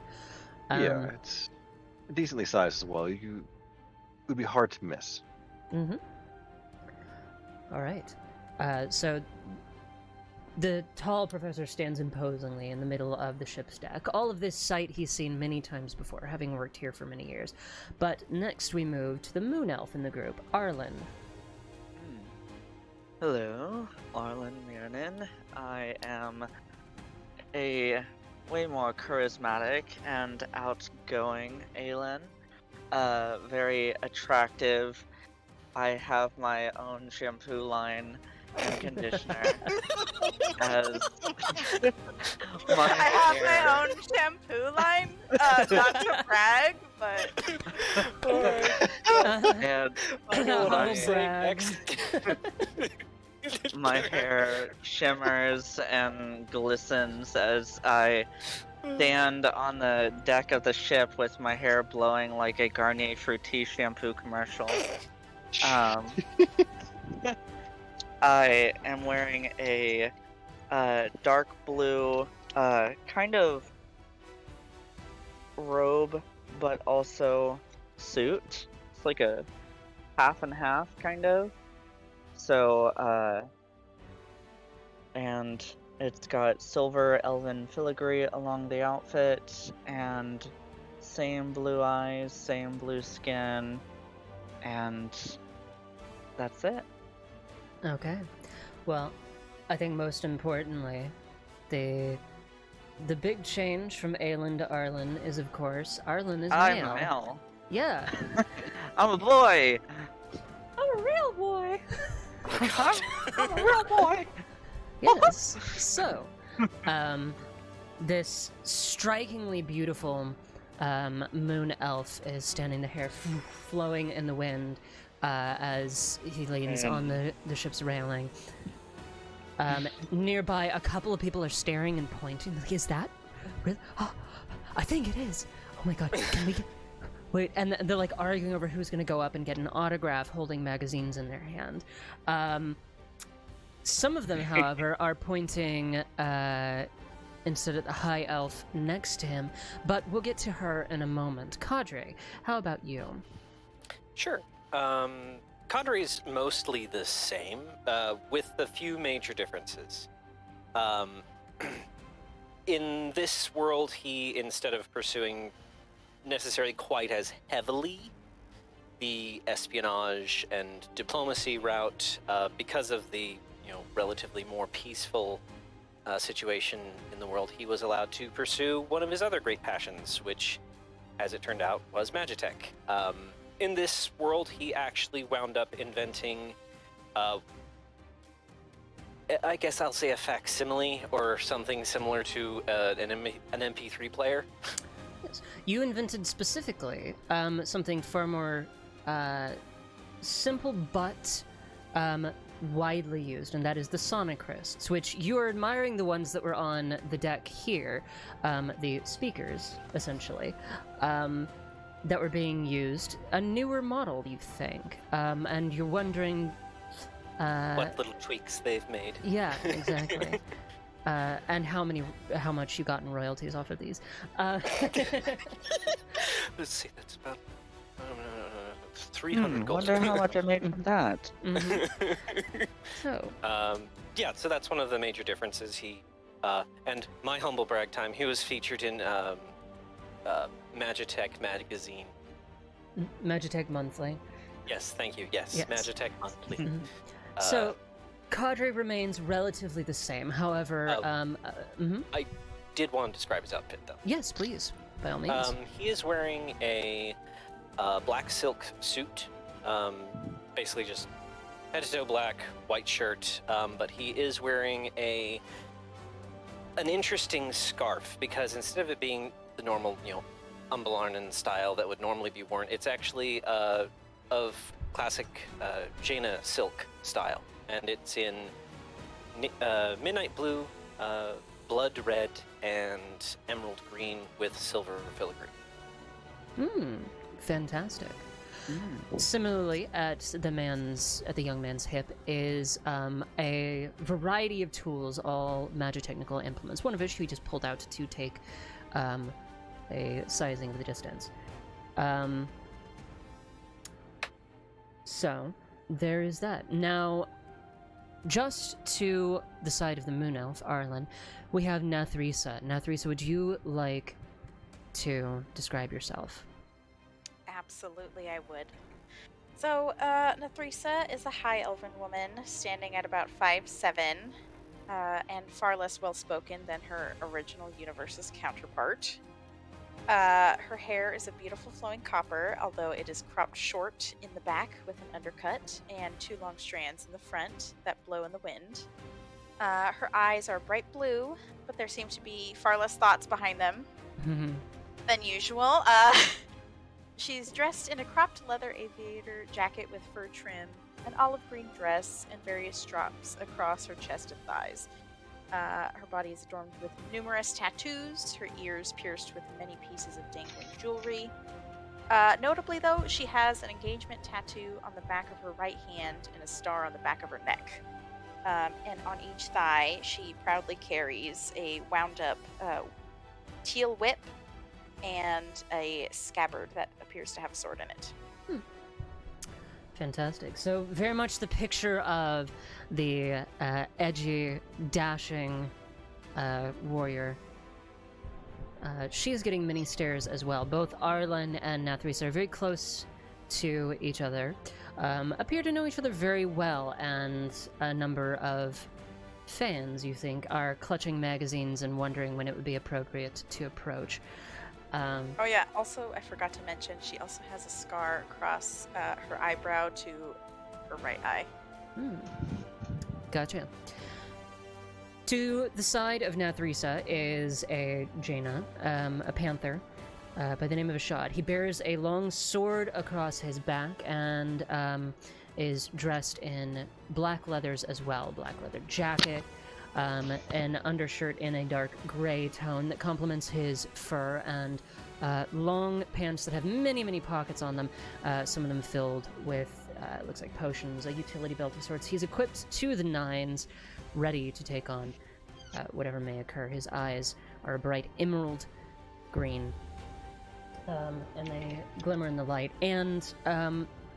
Yeah, it's decently sized as well. It would be hard to miss. Mm-hmm. All right. So the tall professor stands imposingly in the middle of the ship's deck. All of this sight he's seen many times before, having worked here for many years. But next we move to the moon elf in the group, Arlen. Hello, Arlen Mirnin. I am a way more charismatic and outgoing Aelin. Very attractive. I have my own shampoo line and conditioner. As I have my own shampoo line. Not to brag, but and Humble brag. my hair shimmers and glistens as I stand on the deck of the ship with my hair blowing like a Garnier Fructis shampoo commercial. I am wearing a dark blue kind of robe, but also suit. It's like a half and half, kind of. So, and it's got silver elven filigree along the outfit, and same blue eyes, same blue skin, and that's it. Okay. Well, I think most importantly, the big change from Aelin to Arlen is, of course, Arlen is I'm male. a male. Yeah. I'm a boy. I'm a real boy. I'm a real boy. Yes. So, this strikingly beautiful moon elf is standing, the hair flowing in the wind as he leans on the ship's railing. Nearby, a couple of people are staring and pointing. Like, is that really? Oh, I think it is. Oh my god! Can we get? Wait, and they're like arguing over who's going to go up and get an autograph, holding magazines in their hand. Some of them, however, are pointing instead at the high elf next to him. But we'll get to her in a moment. Cadre, how about you? Sure. Cadre is mostly the same, with a few major differences. In this world, he, instead of pursuing necessarily quite as heavily the espionage and diplomacy route, because of the relatively more peaceful situation in the world, he was allowed to pursue one of his other great passions, which, as it turned out, was Magitech. In this world, he actually wound up inventing, I guess I'll say a facsimile or something similar to an MP3 player. Yes. You invented specifically something far more simple but widely used, and that is the sonic crysts, which you are admiring the ones that were on the deck here, the speakers, essentially, that were being used. A newer model, you think, and you're wondering... what little tweaks they've made. Yeah, exactly. And how much you got in royalties off of these. Let's see, that's about 300 gold. Wonder how much I made from that. Mm-hmm. So. Yeah, so that's one of the major differences. He, and my humble brag time, he was featured in Magitech magazine. Magitech Monthly. Yes, thank you. Yes. Magitech Monthly. Mm-hmm. So, cadre remains relatively the same. However, I did want to describe his outfit, though. Yes, please, by all means. He is wearing a black silk suit, basically just head to toe black, white shirt, but he is wearing an interesting scarf, because instead of it being the normal, Umbelarnen style that would normally be worn, it's actually of classic Jaina silk style, and it's in midnight blue, blood red, and emerald green with silver filigree. Fantastic. Similarly, at the young man's hip is a variety of tools, all magitechnical implements. One of which he just pulled out to take a sizing of the distance. So there is that. Now, just to the side of the moon elf, Arlen, we have Nathrisa. Nathrisa, would you like to describe yourself? Absolutely, I would. So, Nathrisa is a high elven woman, standing at about 5'7", and far less well-spoken than her original universe's counterpart. Her hair is a beautiful flowing copper, although it is cropped short in the back with an undercut, and 2 long strands in the front that blow in the wind. Her eyes are bright blue, but there seem to be far less thoughts behind them than usual. She's dressed in a cropped leather aviator jacket with fur trim, an olive green dress, and various straps across her chest and thighs. Her body is adorned with numerous tattoos, her ears pierced with many pieces of dangling jewelry. Notably, though, she has an engagement tattoo on the back of her right hand and a star on the back of her neck. And on each thigh, she proudly carries a wound-up teal whip and a scabbard that appears to have a sword in it. Fantastic. So very much the picture of the edgy, dashing warrior. She is getting many stares as well. Both Arlen and Nathrisa are very close to each other, appear to know each other very well, and a number of fans, you think, are clutching magazines and wondering when it would be appropriate to approach. Oh yeah, also I forgot to mention, she also has a scar across her eyebrow to her right eye. Gotcha. To the side of Nathrisa is a Jaina, a panther, by the name of Ashad. He bears a long sword across his back and is dressed in black leathers as well. Black leather jacket, an undershirt in a dark gray tone that complements his fur, and long pants that have many, many pockets on them, some of them filled with, looks like potions, a utility belt of sorts. He's equipped to the nines, ready to take on whatever may occur. His eyes are a bright emerald green, and they glimmer in the light. And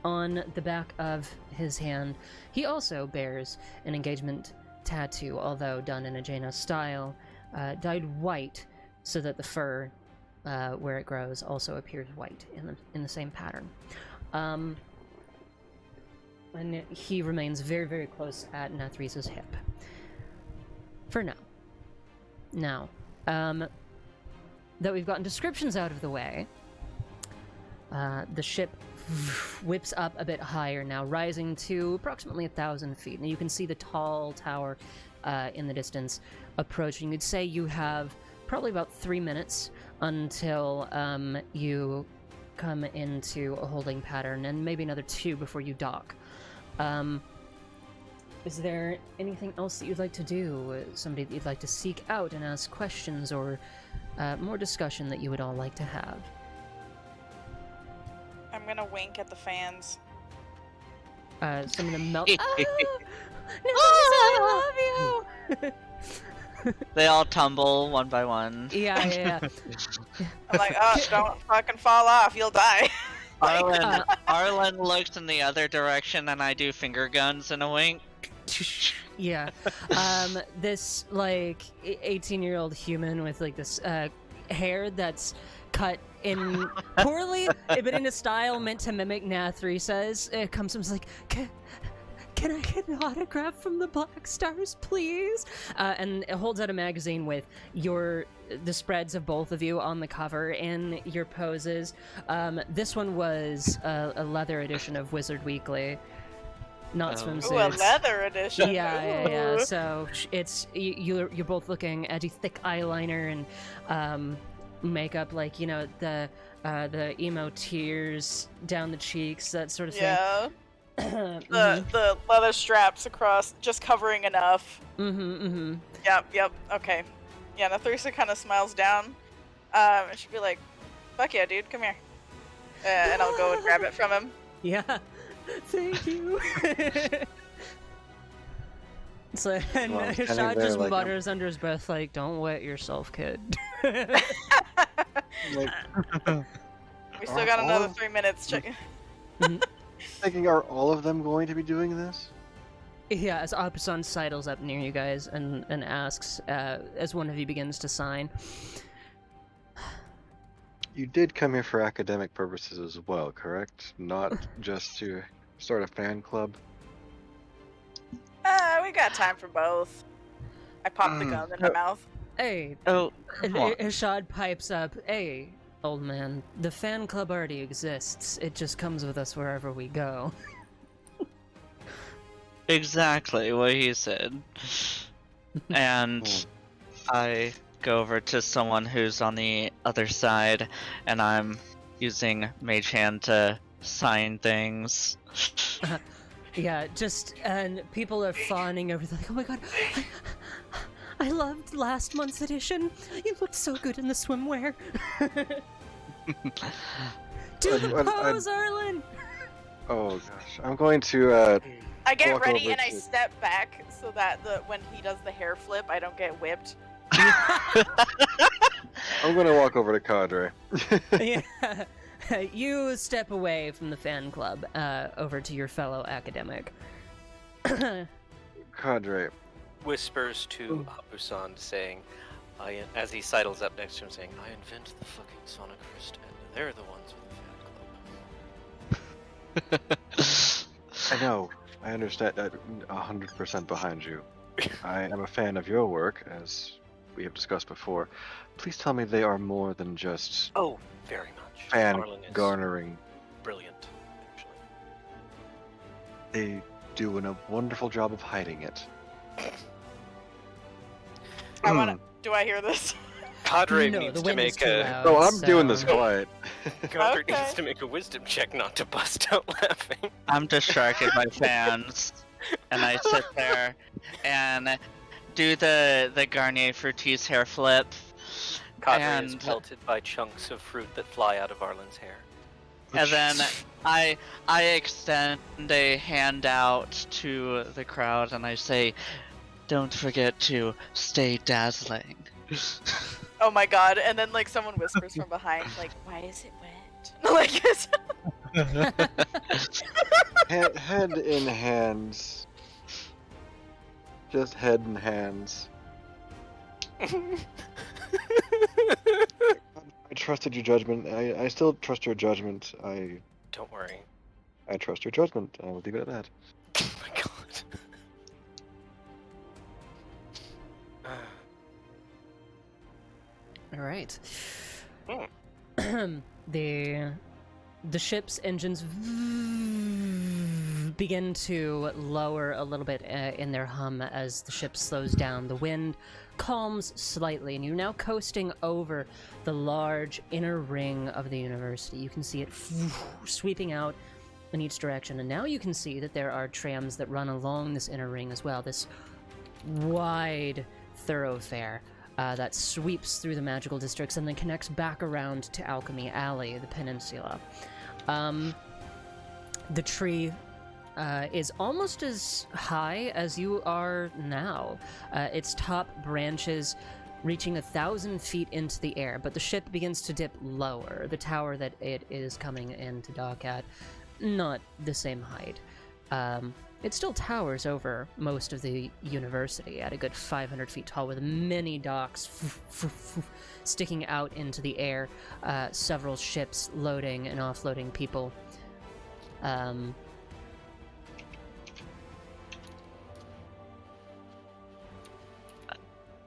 on the back of his hand, he also bears an engagement tattoo, although done in a Jaina style, dyed white so that the fur where it grows also appears white in the same pattern. And he remains very, very close at Nathrisa's hip for now. Now, that we've gotten descriptions out of the way, the ship whips up a bit higher now, rising to approximately 1,000 feet. Now you can see the tall tower in the distance approaching. You'd say you have probably about 3 minutes until you come into a holding pattern, and maybe another 2 before you dock. Is there anything else that you'd like to do? Somebody that you'd like to seek out and ask questions, or more discussion that you would all like to have? I'm gonna wink at the fans. Some of them melt. I love you! They all tumble one by one. Yeah. I'm like, oh, don't fucking fall off, you'll die. Arlen looks in the other direction, and I do finger guns and a wink. Yeah. This, like, 18-year-old human with, like, this hair that's cut in poorly, but in a style meant to mimic Nathrisa's, comes and is like, can I get an autograph from the Black Stars, please? And it holds out a magazine with the spreads of both of you on the cover and your poses. This one was a leather edition of Wizard Weekly, not swimsuits. Ooh, a leather edition. Yeah. So it's you're both looking at a thick eyeliner and makeup, like, you know, the emo tears down the cheeks, that sort of thing. Yeah. The leather straps across, just covering enough. Yep, okay. Yeah, Nathrisa kind of smiles down, and she'd be like, fuck yeah, dude, come here. And I'll go and grab it from him. Yeah, thank you. So, and Shad just mutters under his breath, like, don't wet yourself, kid. Like, We still got another 3 minutes. thinking, are all of them going to be doing this? Yeah, as Apusan sidles up near you guys and asks, as one of you begins to sign. You did come here for academic purposes as well, correct? Not just to start a fan club? We got time for both. I pop the gum in my mouth. Hey, Oh, come on. Ishad pipes up, hey, old man, the fan club already exists. It just comes with us wherever we go. Exactly what he said. And I go over to someone who's on the other side, and I'm using Mage Hand to sign things. Yeah, and people are fawning over like, oh my god, I loved last month's edition. You looked so good in the swimwear. Do the pose, Arlen! Oh gosh, I'm going to I get walk ready over and I to- step back so that when he does the hair flip, I don't get whipped. I'm going to walk over to Cadre. Yeah. You step away from the fan club, over to your fellow academic. Cadre, Whispers to Apusan, saying, as he sidles up next to him, saying, I invent the fucking Sonic First, and they're the ones with the fan club. I know, I understand, 100% behind you. I am a fan of your work, as we have discussed before. Please tell me they are more than just Oh, very much. fan Arlen is garnering. brilliant, actually. They do a wonderful job of hiding it. I wanna. Do I hear this? Cadre No, needs the to wind is make too a loud, No, I'm so- doing this quiet. Cadre Okay. needs to make a wisdom check not to bust out laughing. I'm distracted by fans, and I sit there and do the Garnier Fructis hair flip. Cadre is And- pelted by chunks of fruit that fly out of Arlen's hair. And then I extend a hand out to the crowd and I say, don't forget to stay dazzling. Oh my god! And then like someone whispers from behind, like, "Why is it wet?" Like, it's... Head in hands. Just head in hands. I trusted your judgment. I still trust your judgment. Don't worry. I trust your judgment. I will leave it at that. Oh my god. All right. Hmm. The ship's engines begin to lower a little bit in their hum as the ship slows down. The wind calms slightly, and you're now coasting over the large inner ring of the university. You can see it sweeping out in each direction, and now you can see that there are trams that run along this inner ring as well, this wide thoroughfare that sweeps through the magical districts and then connects back around to Alchemy Alley, the peninsula. The tree is almost as high as you are now. Its top branches reaching 1,000 feet into the air, but the ship begins to dip lower. The tower that it is coming into dock at, not the same height. It still towers over most of the university at a good 500 feet tall, with many docks sticking out into the air, several ships loading and offloading people.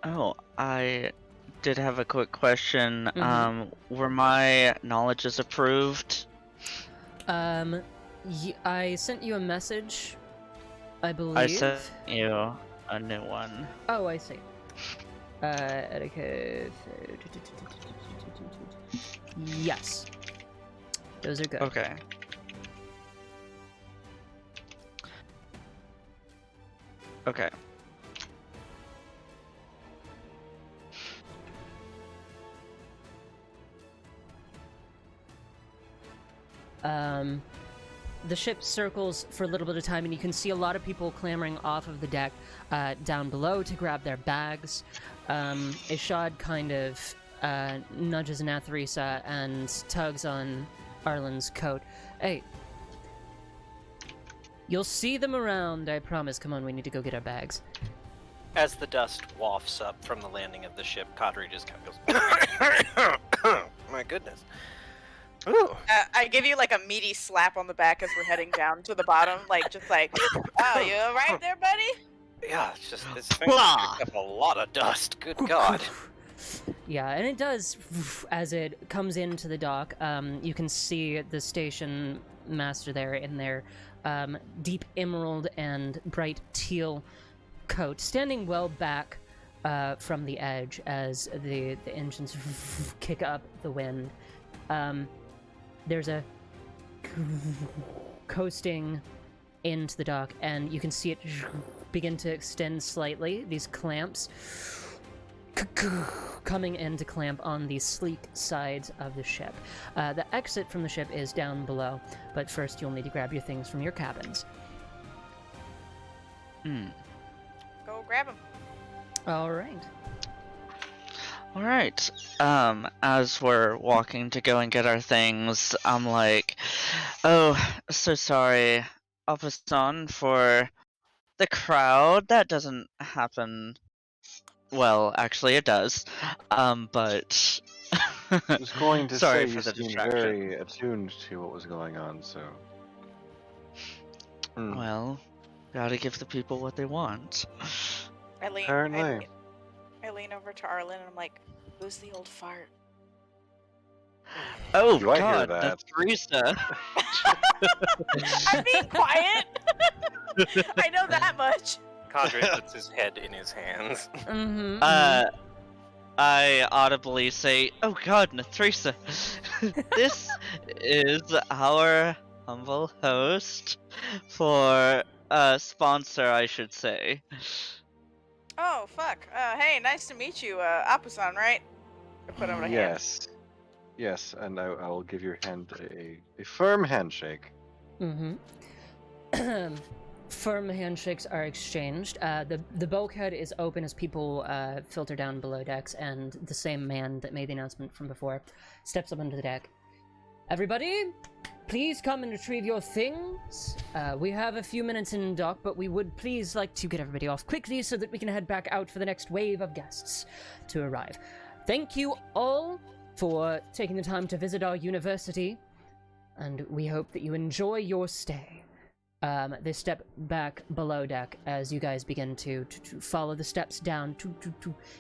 Oh, I did have a quick question. Were my knowledges approved? I sent you a message, I believe. I sent you a new one. Oh, I see. Etiquette. Yes. Those are good. Okay. Okay. The ship circles for a little bit of time, and you can see a lot of people clambering off of the deck down below to grab their bags. Ishad kind of nudges Natharisa and tugs on Arlen's coat. Hey, you'll see them around, I promise. Come on, we need to go get our bags. As the dust wafts up from the landing of the ship, Kadri just kind of goes, my goodness. Ooh. I give you like a meaty slap on the back as we're heading down to the bottom, just like, oh, you all right there, buddy? Yeah, it's picked up a lot of dust. Good God. Yeah, and it does, as it comes into the dock, you can see the station master there in their deep emerald and bright teal coat, standing well back from the edge as the engines kick up the wind. There's a coasting into the dock, and you can see it begin to extend slightly, these clamps coming in to clamp on the sleek sides of the ship. The exit from the ship is down below, but first you'll need to grab your things from your cabins. Go grab them. All right. Alright, as we're walking to go and get our things, I'm like, oh, so sorry, Opposon, for the crowd. That doesn't happen. Well, actually it does, but... I was going to sorry say for you the seemed distraction. very attuned to what was going on, so... Well, gotta give the people what they want. I lean over to Arlen and I'm like, who's the old fart? Oh Do I hear god, that? that's Teresa. I'm being quiet! I know that much. Kadri puts his head in his hands. I audibly say, oh god, Nathrisa, this is our humble host for sponsor, I should say. Oh, fuck. Hey, nice to meet you, Opposon, right? I put out a hand. Yes, and I will give your hand a firm handshake. Firm handshakes are exchanged. The bulkhead is open as people filter down below decks, and the same man that made the announcement from before steps up onto the deck. Everybody, please come and retrieve your things. We have a few minutes in dock, but we would please like to get everybody off quickly so that we can head back out for the next wave of guests to arrive. Thank you all for taking the time to visit our university, and we hope that you enjoy your stay. They step back below deck as you guys begin to follow the steps down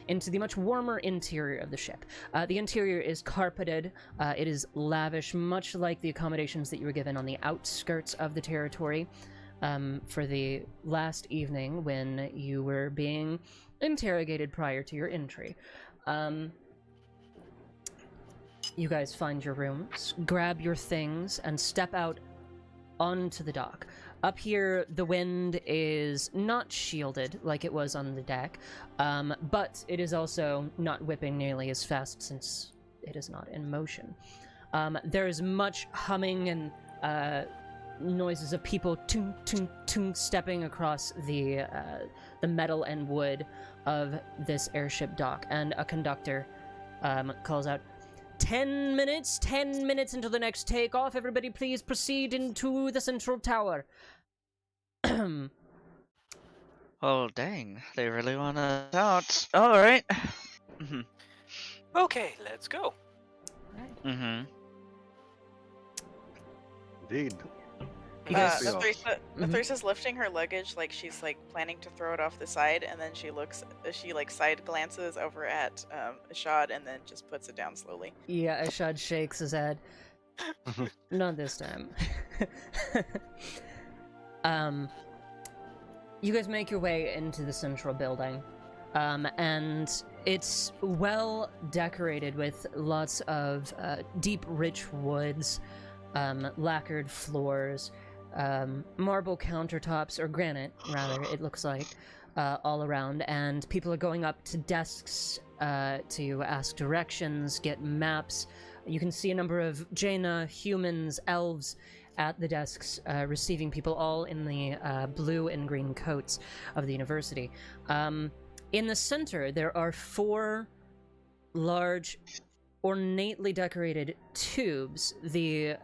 into the much warmer interior of the ship. The interior is carpeted. It is lavish, much like the accommodations that you were given on the outskirts of the territory. for the last evening when you were being interrogated prior to your entry. You guys find your rooms, grab your things, and step out onto the dock. Up here, the wind is not shielded like it was on the deck, but it is also not whipping nearly as fast since it is not in motion. There is much humming and noises of people tung, tung, tung, stepping across the metal and wood of this airship dock, and a conductor calls out, 10 minutes until the next takeoff. Everybody please proceed into the central tower. Oh, dang. They really want us out. Alright. Okay, let's go. Mm-hmm. Indeed. You guys- Nathrisa's lifting her luggage like she's like planning to throw it off the side, and then she side glances over at Ashad and then just puts it down slowly. Yeah, Ashad shakes his head. Not this time. You guys make your way into the central building, and it's well decorated with lots of deep, rich woods, lacquered floors, marble countertops, or granite, rather, it looks like, all around, and people are going up to desks to ask directions, get maps. You can see a number of Jaina, humans, elves at the desks, receiving people, all in the blue and green coats of the university. In the center, there are 4 large, ornately decorated tubes, the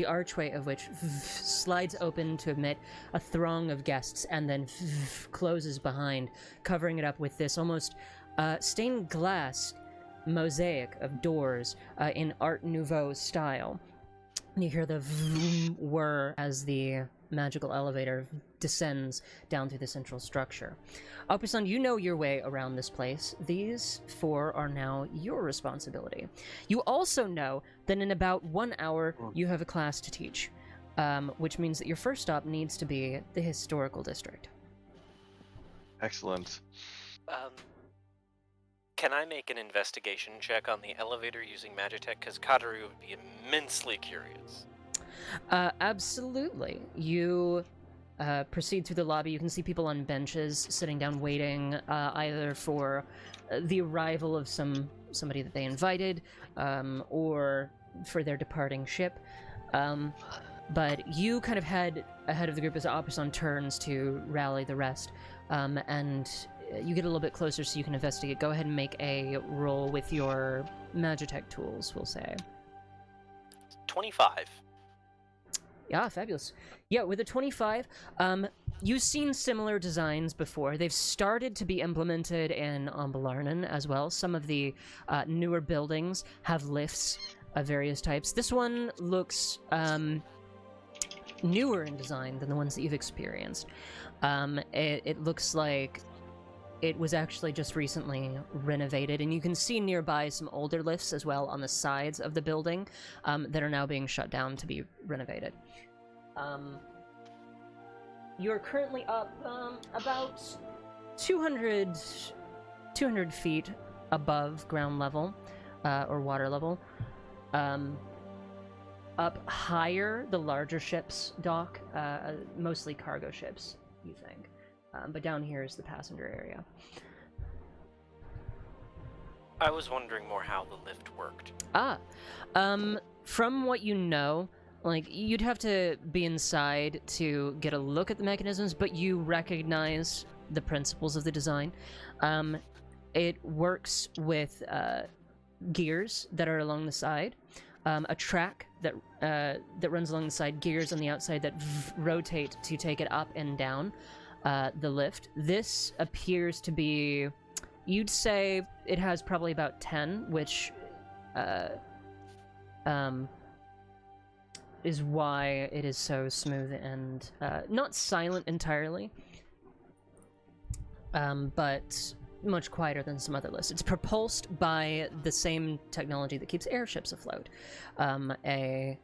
archway of which slides open to admit a throng of guests and then closes behind, covering it up with this almost stained glass mosaic of doors in Art Nouveau style. You hear the whir as the magical elevator descends down through the central structure. Alperson, you know your way around this place. These 4 are now your responsibility. You also know that in about 1 hour you have a class to teach, which means that your first stop needs to be the historical district. Excellent. Can I make an investigation check on the elevator using Magitech? Because Kataru would be immensely curious. Absolutely. You proceed through the lobby. You can see people on benches sitting down waiting either for the arrival of somebody that they invited or for their departing ship. But you kind of head ahead of the group as Alperson turns to rally the rest, and you get a little bit closer so you can investigate. Go ahead and make a roll with your Magitech tools, we'll say. 25. Yeah, fabulous. Yeah, with a 25, you've seen similar designs before. They've started to be implemented in Ambalarnen as well. Some of the newer buildings have lifts of various types. This one looks newer in design than the ones that you've experienced. It looks like it was actually just recently renovated, and you can see nearby some older lifts as well on the sides of the building that are now being shut down to be renovated. You're currently up about 200 feet above ground level, or water level. Up higher, the larger ships dock, mostly cargo ships, you think. But down here is the passenger area. I was wondering more how the lift worked. From what you know, like, you'd have to be inside to get a look at the mechanisms, but you recognize the principles of the design. It works with gears that are along the side, a track that runs along the side, gears on the outside that rotate to take it up and down the lift. This appears to be, you'd say it has probably about 10, which is why it is so smooth and not silent entirely, but much quieter than some other lists. It's propulsed by the same technology that keeps airships afloat, a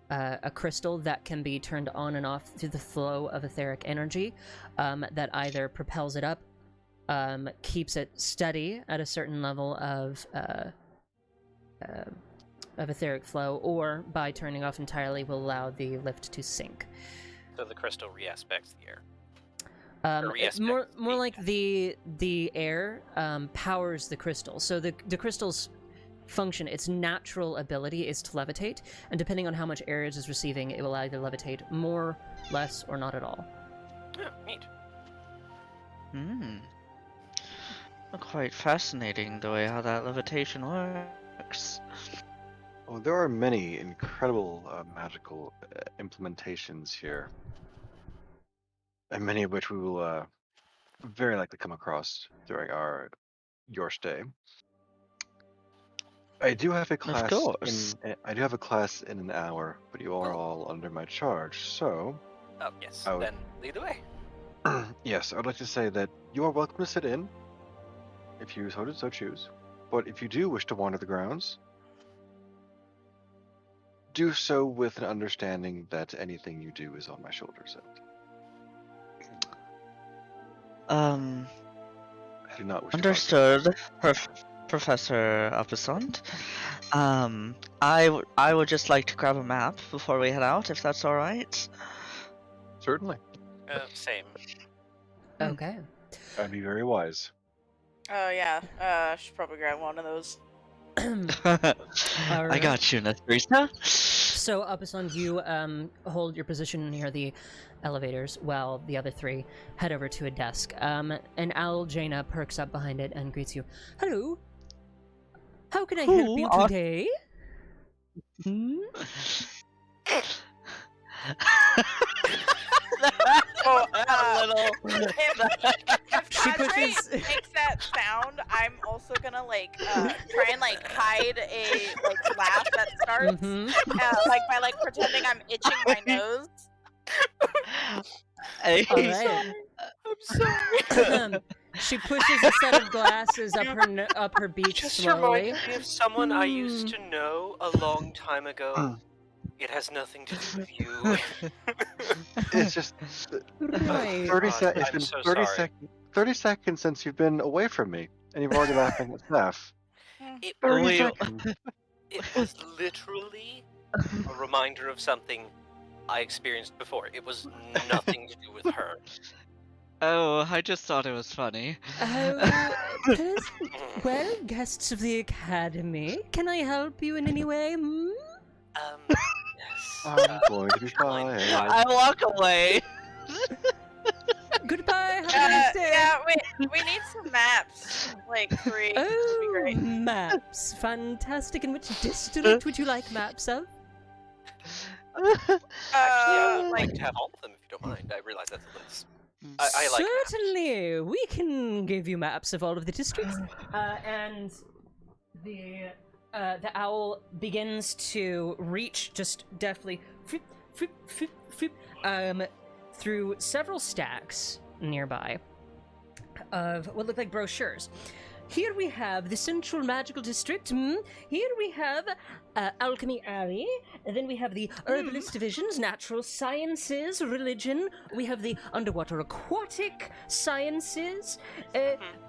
a crystal that can be turned on and off through the flow of etheric energy, that either propels it up, keeps it steady at a certain level of etheric flow, or by turning off entirely will allow the lift to sink. So the crystal re-aspects the air. It's more like the air powers the crystal. So the crystal's function, its natural ability is to levitate, and depending on how much air it is receiving, it will either levitate more, less, or not at all. Yeah, neat. Quite fascinating the way how that levitation works. Oh, there are many incredible magical implementations here, and many of which we will very likely come across during your stay. I do have a class. I do have a class in an hour, but you are all under my charge, so. Oh yes. I would- Then lead the way. Yes, I would like to say that you are welcome to sit in, if you so choose. But if you do wish to wander the grounds, do so with an understanding that anything you do is on my shoulders. I do not wish to Understood, Professor Apasant. I would just like to grab a map before we head out, if that's all right. Certainly. Same. Okay. I'd be very wise. Oh yeah, I should probably grab one of those. I got you, Nathrisa. So, Apasan, you hold your position near the elevators while the other three head over to a desk. And Al Jaina perks up behind it and greets you. Hello. How can I help you today? Oh, if She Padre pushes- makes that sound, I'm also gonna try and hide a laugh that starts by pretending I'm itching my nose. All right. I'm sorry. She pushes a set of glasses up her beak Just slowly. reminded me of someone I used to know a long time ago. It has nothing to do with you. It's just Right. 30 God, seconds. It's I'm been so 30 sorry. seconds. 30 seconds since you've been away from me, and you've already laughing at staff. It 30 Wait. seconds. was literally a reminder of something I experienced before. It was nothing to do with her. Oh, I just thought it was funny. Well, guests of the Academy, can I help you in any way? Yes. I'm going to be fine. I walk away. Goodbye, have a nice day. Yeah, we need some maps, 3. Would be Oh, great. maps. Fantastic. In which district would you like maps of? Actually, I would like like to have all of them if you don't mind. I realize that's a list. I like maps. Certainly. We can give you maps of all of the districts. And the owl begins to reach just deftly through several stacks nearby of what look like brochures. Here we have the Central Magical District. Here we have Alchemy Alley. And then we have the Herbalist Divisions, Natural Sciences, Religion. We have the Underwater Aquatic Sciences.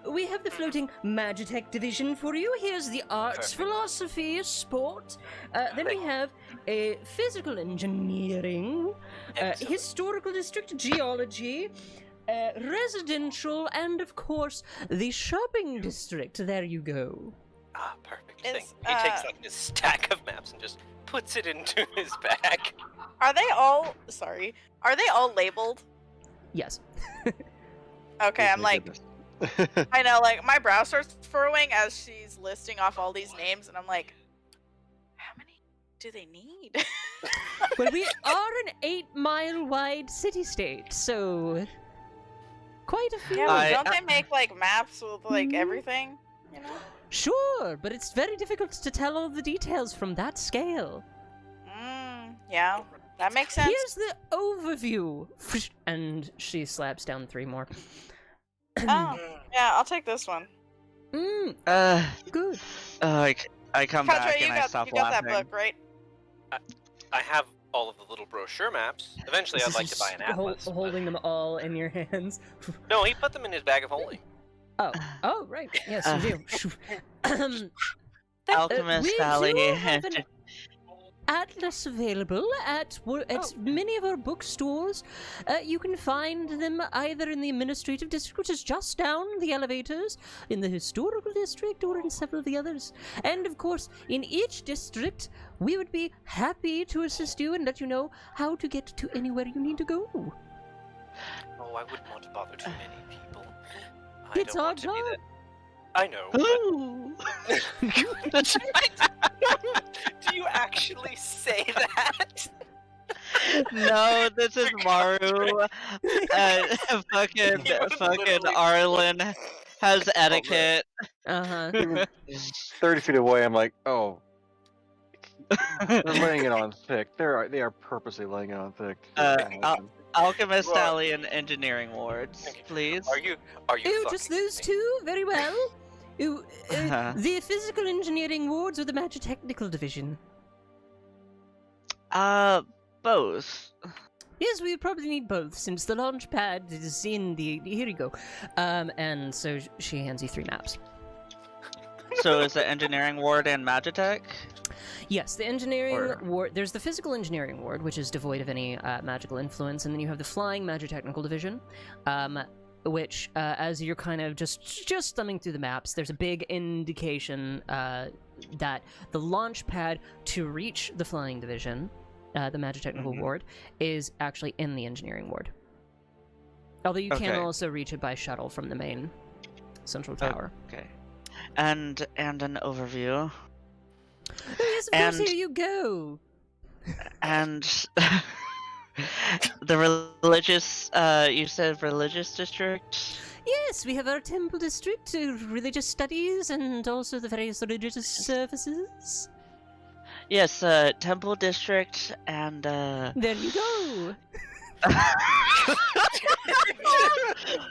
We have the Floating Magitech Division for you. Here's the Arts, Philosophy, Sport. Then we have Physical Engineering, Historical District, Geology, residential, and of course the shopping district. There you go. Ah, perfect. Is, Thing. He takes a stack of maps and just puts it into his bag. Are they all labeled? Yes. Okay, I'm My goodness. I know, my brow starts furrowing as she's listing off all these names, and I'm like, how many do they need? Well, we are an 8-mile wide city-state, so quite a few. Yeah, but don't they make maps with everything? You know? Sure, but it's very difficult to tell all the details from that scale. Yeah, that makes sense. Here's the overview. And she slaps down 3 more. Oh, yeah, I'll take this one. Good. I come back Padre, and I stop you got that laughing. book, right? I have all of the little brochure maps. Eventually, This I'd is like to buy an just atlas. holding them all in your hands. No, he put them in his bag of holding. Oh, right. Yes, you do. Alchemist we Valley. do have an atlas available at many of our bookstores. You can find them either in the administrative district, which is just down the elevators, in the historical district, or in several of the others. And of course, in each district, we would be happy to assist you and let you know how to get to anywhere you need to go. Oh, I wouldn't want to bother too many people. It's don't our want to be job. that. I know. Ooh. Do you actually say that? No, this is Maru. Fucking Arlen has etiquette. Uh-huh. 30 feet away, I'm like, oh. They're laying it on thick. They are purposely laying it on thick. Alchemist Right. Alley and Engineering Wards, please. Are you Oh, just fucking those kidding me? two? Very well. Ooh, Uh-huh. The physical engineering wards or the magitechnical division? Both. Yes, we probably need both, since the launch pad is in the... Here you go. And so she hands you 3 maps. So is it Engineering Ward and Magitech? Yes, the engineering Or- ward... There's the physical engineering ward, which is devoid of any magical influence, and then you have the flying magitechnical division, which, as you're kind of just thumbing through the maps, there's a big indication that the launch pad to reach the flying division, the magitechnical ward, is actually in the engineering ward. Although you can Okay. also reach it by shuttle from the main central tower. Okay. And an overview. Oh, yes, of course, And- here you go! And the religious, you said religious district? Yes, we have our temple district, religious studies, and also the various religious services. Yes, temple district and, There you go!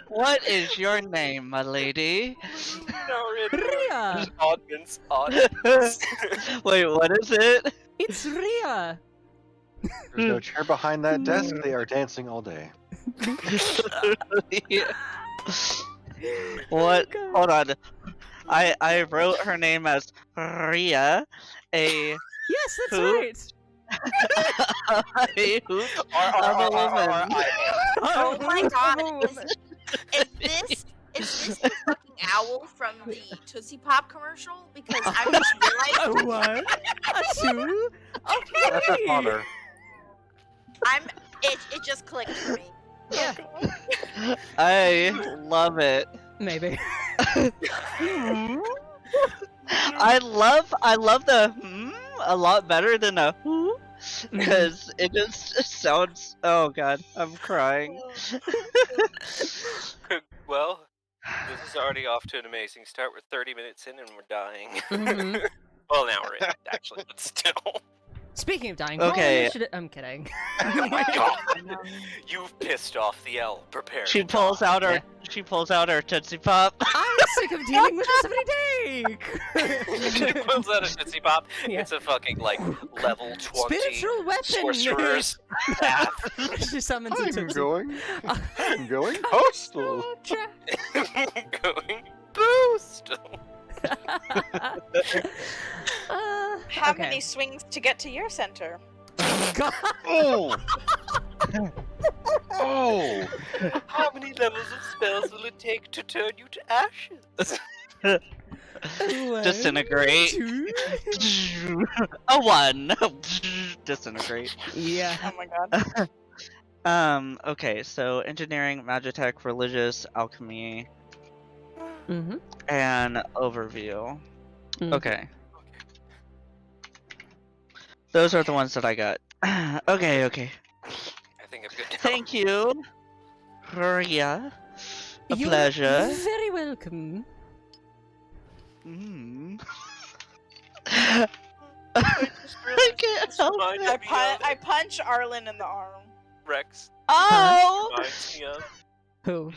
What is your name, my lady? Ria! Audience. Wait, what is it? It's Ria! There's no chair behind that desk. They are dancing all day. What? Hold on. I wrote her name as Ria, a Yes, that's Who? right! a hoot of a woman. Oh my god, Oh, is this the fucking owl from the Tootsie Pop commercial? Because I just realized A one, a two, a That's her three! father. it just clicked for me. Yeah, I love it. maybe. I love the a lot better than a because it just sounds. Oh god, I'm crying. Well, this is already off to an amazing start. We're 30 minutes in and we're dying. Mhm. Well, now we're in, actually, but still. Speaking of dying, Okay. I'm kidding. Oh my god. You've pissed off the L. Prepare She to pulls die. out her Tootsie Pop. I'm sick of dealing with this every day! She pulls out a Tootsie Pop. Yeah. It's a fucking, like, level 20 Spiritual weapon! sorcerer's path. She summons a I'm Tootsie. going. I'm going postal. Going boost. How okay. many swings to get to your center? God. Oh. Oh. How many levels of spells will it take to turn you to ashes? Disintegrate. 2. A 1. Disintegrate. Yeah. Oh my god. Okay, so engineering, magitech, religious, alchemy, Mm-hmm. and overview. Mhm. Okay. Those are the ones that I got. Okay. I think I'm good now. Thank you, Ria. A You're pleasure. very welcome. Mm. I just I realized can't this help reminds it. me I of punch Arlen in the arm. Rex. Oh! Reminds me of Who?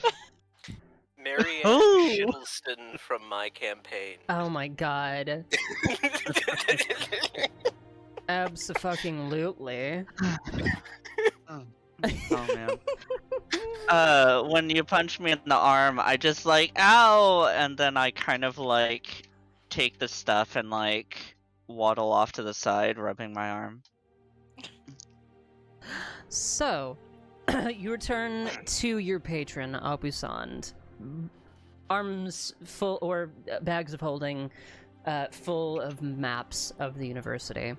Marianne Ooh. Shiddleston from my campaign. Oh my god. Abso-fucking-lutely. Oh man. When you punch me in the arm, I just like, ow, and then I kind of like take the stuff and like waddle off to the side, rubbing my arm. So, you return to your patron, Abusand. Arms full, or bags of holding, full of maps of the university.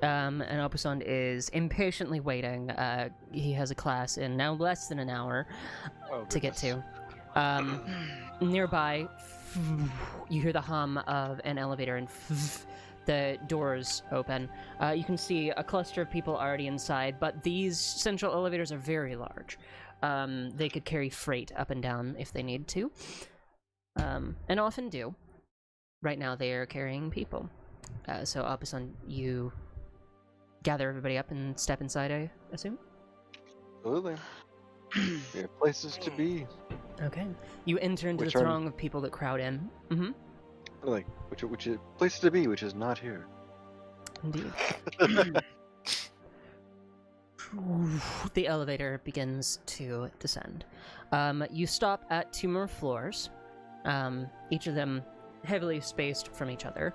And Abusand is impatiently waiting. He has a class in now less than an hour to get to. Nearby, you hear the hum of an elevator and the doors open. You can see a cluster of people already inside, but these central elevators are very large. They could carry freight up and down if they need to, and often do. Right now they are carrying people. So Abusand, you gather everybody up and step inside, I assume? Absolutely. We have places to be. Okay. You enter into Which the are- throng of people that crowd in. Mm-hmm. Like, which is places to be, which is not here. Indeed. The elevator begins to descend. You stop at 2 more floors, each of them heavily spaced from each other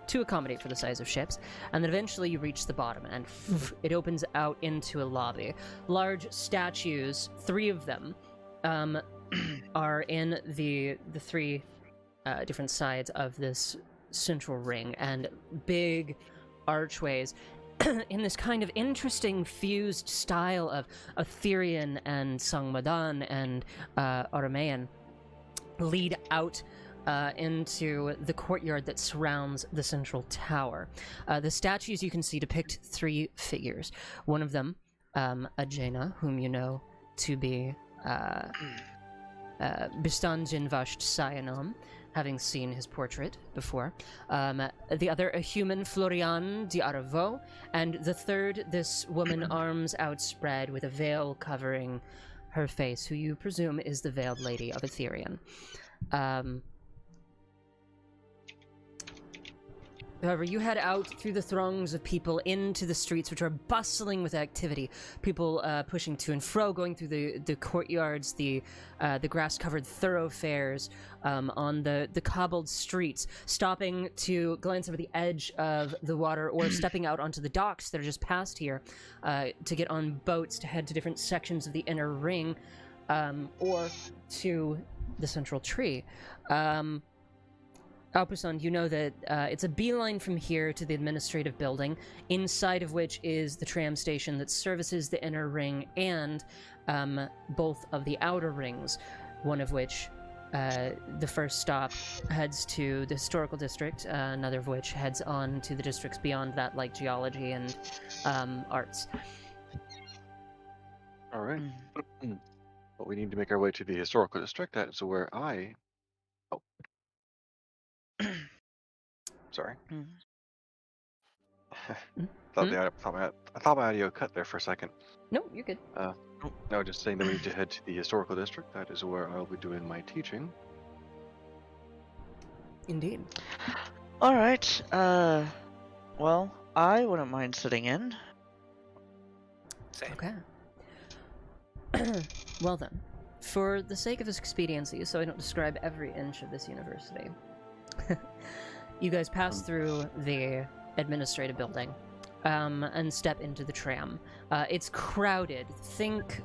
to accommodate for the size of ships, and then eventually you reach the bottom, and it opens out into a lobby. Large statues, 3 of them, are in the 3 different sides of this central ring, and big archways in this kind of interesting fused style of Arthurian and Sangmadan and Aramaean lead out into the courtyard that surrounds the central tower. The statues you can see depict 3 figures. One of them, Ajena, whom you know to be Bistanjin Vasht Sayanam, having seen his portrait before. The other, a human, Florian de Aravo, and the third, this woman, arms outspread with a veil covering her face, who you presume is the Veiled Lady of Ethereum. However, you head out through the throngs of people into the streets, which are bustling with activity. People pushing to and fro, going through the courtyards, the grass-covered thoroughfares, on the cobbled streets, stopping to glance over the edge of the water, or stepping out onto the docks that are just past here to get on boats to head to different sections of the inner ring, or to the central tree. Abusand, you know that it's a beeline from here to the administrative building, inside of which is the tram station that services the inner ring and both of the outer rings, one of which, the first stop, heads to the historical district, another of which heads on to the districts beyond that, like geology and arts. All right. But we need to make our way to the historical district. That is where I... Oh. Sorry. I thought my audio cut there for a second. No, you're good. No, just saying that we need to head to the historical district. That is where I'll be doing my teaching. Indeed. All right. Well, I wouldn't mind sitting in. Same. Okay. Well then, for the sake of this expediency, so I don't describe every inch of this university, you guys pass through the administrative building and step into the tram. It's crowded. Think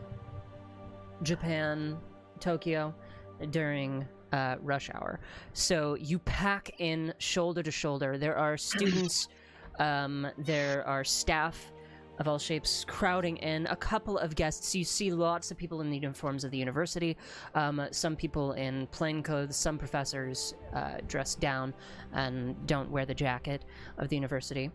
Japan, Tokyo during rush hour. So you pack in shoulder to shoulder. There are students, there are staff of all shapes crowding in, a couple of guests. You see lots of people in the uniforms of the university, some people in plain clothes, some professors dressed down and don't wear the jacket of the university.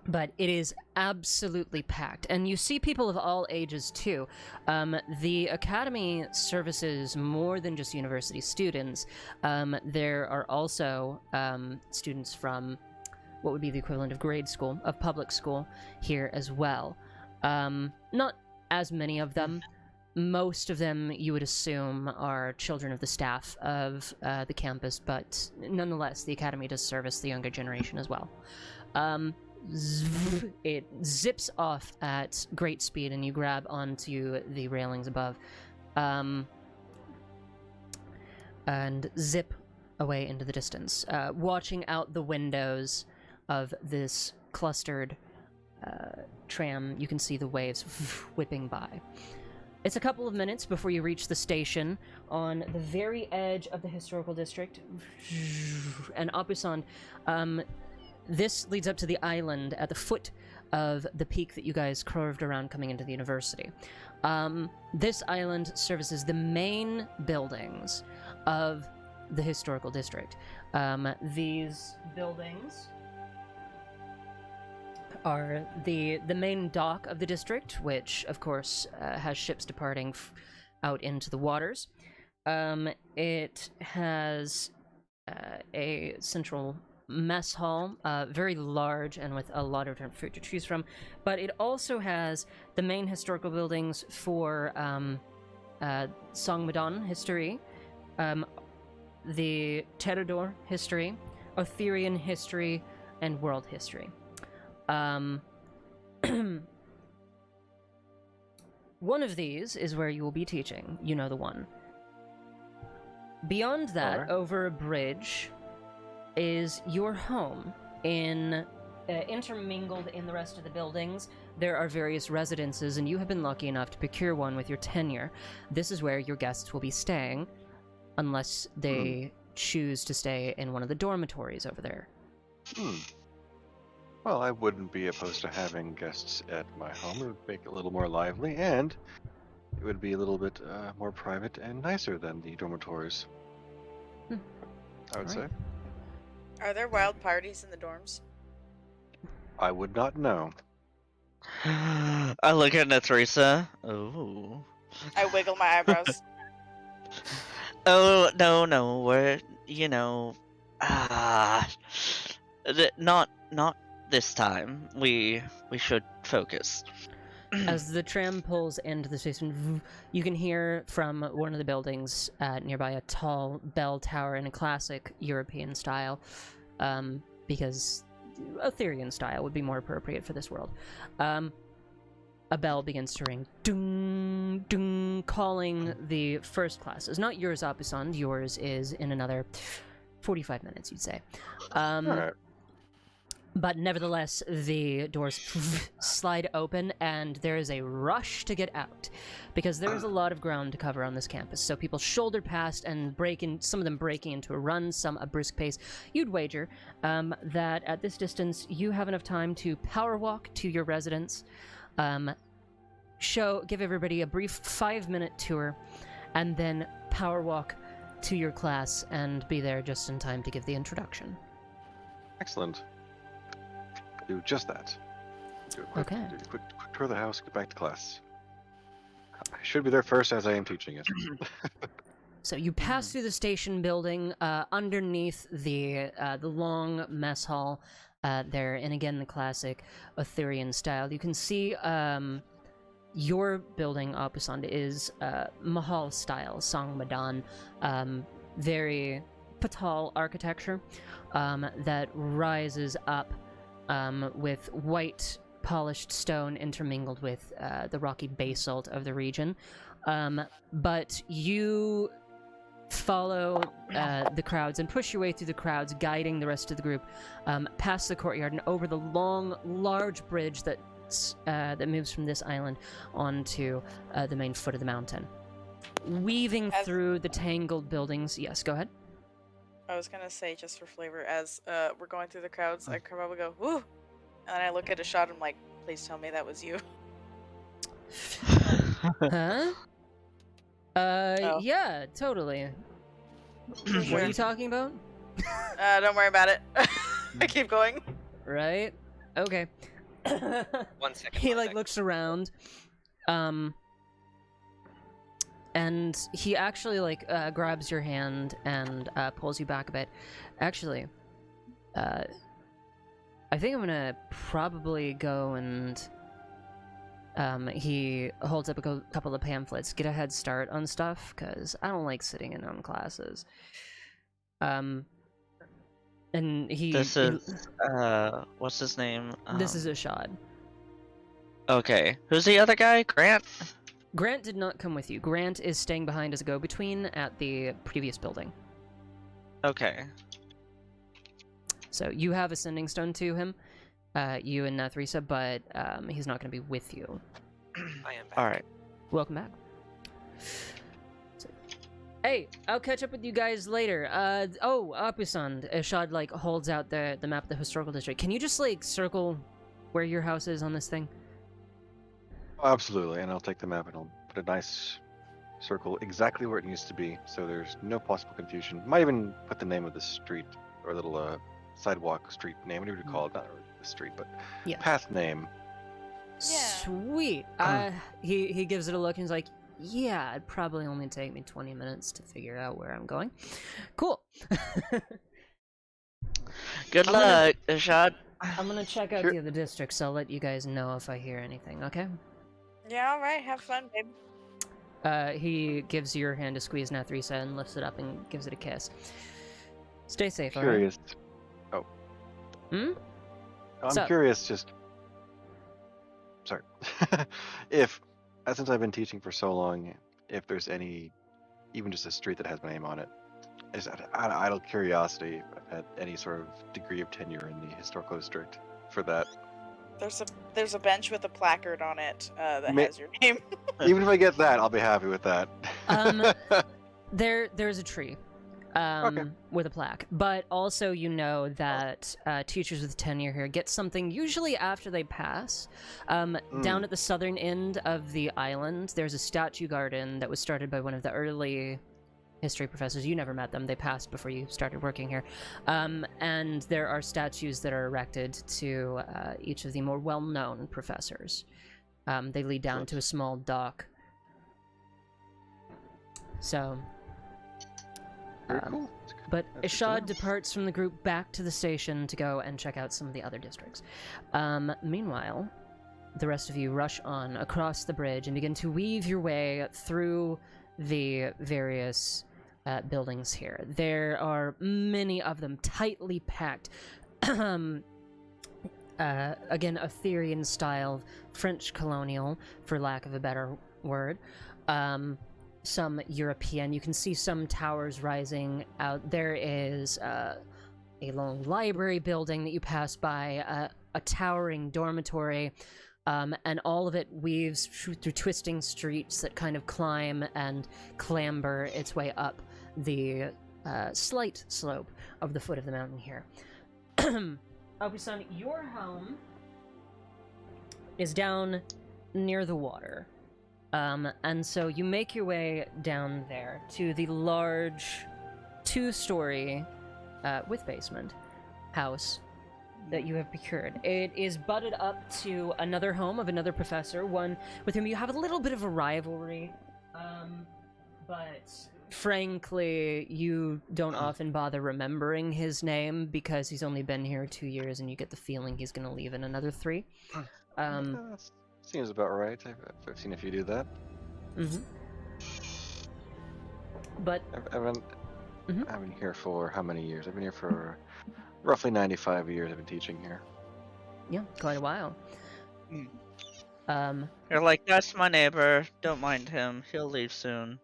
But it is absolutely packed, and you see people of all ages too. The academy services more than just university students. There are also students from what would be the equivalent of grade school, of public school here as well. Not as many of them, most of them, you would assume, are children of the staff of the campus, but nonetheless, the Academy does service the younger generation as well. It zips off at great speed, and you grab onto the railings above, and zip away into the distance, watching out the windows of this clustered tram. You can see the waves whipping by. It's a couple of minutes before you reach the station on the very edge of the historical district. And Opusand, this leads up to the island at the foot of the peak that you guys curved around coming into the university. This island services the main buildings of the historical district. These buildings are the main dock of the district, which, of course, has ships departing out into the waters. It has a central mess hall, very large and with a lot of different food to choose from, but it also has the main historical buildings for Songmadon history, the Terador history, Otherian history, and world history. One of these is where you will be teaching. You know the one. Beyond that, Alright. over a bridge, is your home. Intermingled in the rest of the buildings, there are various residences, and you have been lucky enough to procure one with your tenure. This is where your guests will be staying, unless they choose to stay in one of the dormitories over there. Well, I wouldn't be opposed to having guests at my home. It would make it a little more lively, and it would be a little bit more private and nicer than the dormitories. I would say. Are there wild parties in the dorms? I would not know. I look at Nethrisa. Oh. I wiggle my eyebrows. Oh, no, we're, not this time. We should focus. As the tram pulls into the station, you can hear from one of the buildings nearby a tall bell tower in a classic European style, because Otherian style would be more appropriate for this world. A bell begins to ring, dung, dung, calling the first classes. Not yours, Opusand. Yours is in another 45 minutes, you'd say. Alright. But nevertheless, the doors slide open, and there is a rush to get out, because there is a lot of ground to cover on this campus. So people shoulder past and break in, some of them breaking into a run, some a brisk pace. You'd wager that at this distance, you have enough time to power walk to your residence, give everybody a brief 5-minute tour, and then power walk to your class and be there just in time to give the introduction. Excellent. Do just that. Do a quick, Okay. do a quick tour of the house, get back to class. I should be there first as I am teaching it. So you pass through the station building, underneath the long mess hall there, and again the classic Otherian style. You can see your building, Opusand, is Mahal style, Songmadon, very Patal architecture that rises up with white polished stone intermingled with the rocky basalt of the region. But you follow the crowds and push your way through the crowds, guiding the rest of the group past the courtyard and over the long, large bridge that moves from this island onto the main foot of the mountain. Weaving through the tangled buildings. Yes, go ahead. I was gonna say, just for flavor, as we're going through the crowds, I could probably go, woo! And I look at a shot and I'm like, please tell me that was you. Huh? Oh. Yeah, totally. What are you talking about? Don't worry about it. I keep going. Right? Okay. 1 second. He, Monday. looks around, and he actually, grabs your hand and, pulls you back a bit. Actually, I think I'm gonna probably go and He holds up a couple of pamphlets. Get a head start on stuff, because I don't like sitting in on classes. And This is what's his name? This is Ashad. Okay. Who's the other guy? Grant? Grant did not come with you. Grant is staying behind as a go-between at the previous building. Okay. So you have a sending stone to him, you and Nathrisa, but he's not going to be with you. I am back. All right. Welcome back. So, hey, I'll catch up with you guys later. Apusan, Ashad holds out the map of the historical district. Can you just circle where your house is on this thing? Oh, absolutely, and I'll take the map and I'll put a nice circle exactly where it needs to be, so there's no possible confusion. Might even put the name of the street or little sidewalk street name, whatever you call it, not the street, but Yeah. path name. Yeah. Sweet. He gives it a look and he's like, yeah, it'd probably only take me 20 minutes to figure out where I'm going. Cool. Good luck, Ashad. I'm gonna check out Sure. the other districts. I'll let you guys know if I hear anything, okay? Yeah, all right. Have fun, babe. He gives your hand to squeeze Nathrisa and lifts it up and gives it a kiss. Stay safe, alright? Curious. Hmm? I'm So- curious, just sorry, if since I've been teaching for so long, if there's any, even just a street that has my name on it, is out of idle curiosity, if I've had any sort of degree of tenure in the historical district for that. There's a bench with a placard on it that Ma- has your name. Even if I get that, I'll be happy with that. There's a tree. With a plaque. But also you know that teachers with tenure here get something usually after they pass. Down at the southern end of the island, there's a statue garden that was started by one of the early history professors. You never met them. They passed before you started working here. And there are statues that are erected to each of the more well-known professors. They lead down to a small dock. So... Very cool. But That's good to Ashad know. departs from the group back to the station to go and check out some of the other districts. Meanwhile, the rest of you rush on across the bridge and begin to weave your way through the various buildings here. There are many of them tightly packed. Again, Arthurian style, French colonial, for lack of a better word. Some European. You can see some towers rising out. There is a long library building that you pass by, a towering dormitory, and all of it weaves through twisting streets that kind of climb and clamber its way up the slight slope of the foot of the mountain here. Abusan, your home is down near the water. And so you make your way down there to the large 2-story, with basement, house that you have procured. It is butted up to another home of another professor, one with whom you have a little bit of a rivalry, but frankly, you don't often bother remembering his name because he's only been here 2 years and you get the feeling he's going to leave in another 3. Seems about right. I've seen a few do that. Mm-hmm. But I've been here for how many years? I've been here for roughly 95 years. I've been teaching here. yeah, quite a while. You're like, that's my neighbor. Don't mind him. He'll leave soon.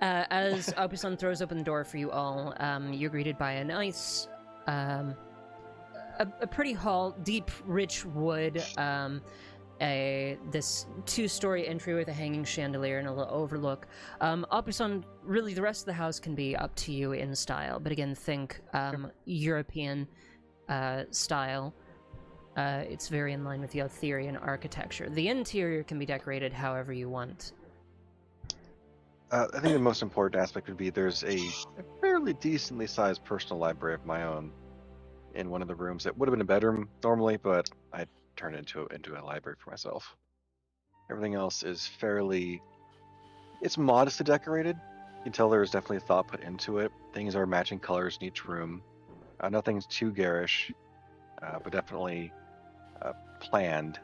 As Abusan throws open the door for you all, you're greeted by a nice, a pretty hall, deep, rich wood, this 2-story entry with a hanging chandelier and a little overlook. Abusan, really the rest of the house can be up to you in style, but again, think European style. It's very in line with the Arthurian architecture. The interior can be decorated however you want. I think the most important aspect would be there's a fairly decently sized personal library of my own in one of the rooms. It would have been a bedroom normally, but I turned it into a library for myself. Everything else is it's modestly decorated. You can tell there's definitely thought put into it. Things are matching colors in each room. Nothing's too garish, but definitely planned,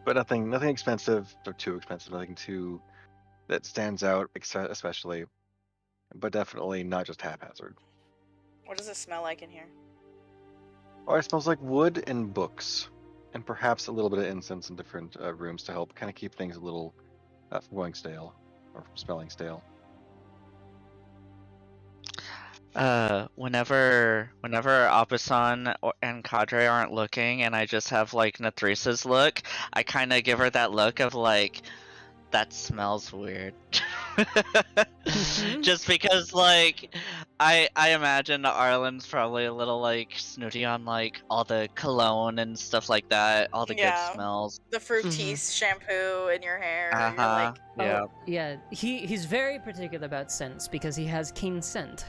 but nothing expensive or too expensive. Nothing too that stands out, especially, but definitely not just haphazard. What does it smell like in here? Or it smells like wood and books, and perhaps a little bit of incense in different rooms to help kind of keep things a little from going stale or from smelling stale. Whenever Apasan and Cadre aren't looking, and I just have like Nathrisa's look, I kind of give her that look of like, that smells weird. Just because, like, I imagine Arlen's probably a little like snooty on like all the cologne and stuff like that, all the good smells. The Fructis shampoo in your hair. You're like, yeah. Oh, yeah. He's very particular about scents because he has keen scent.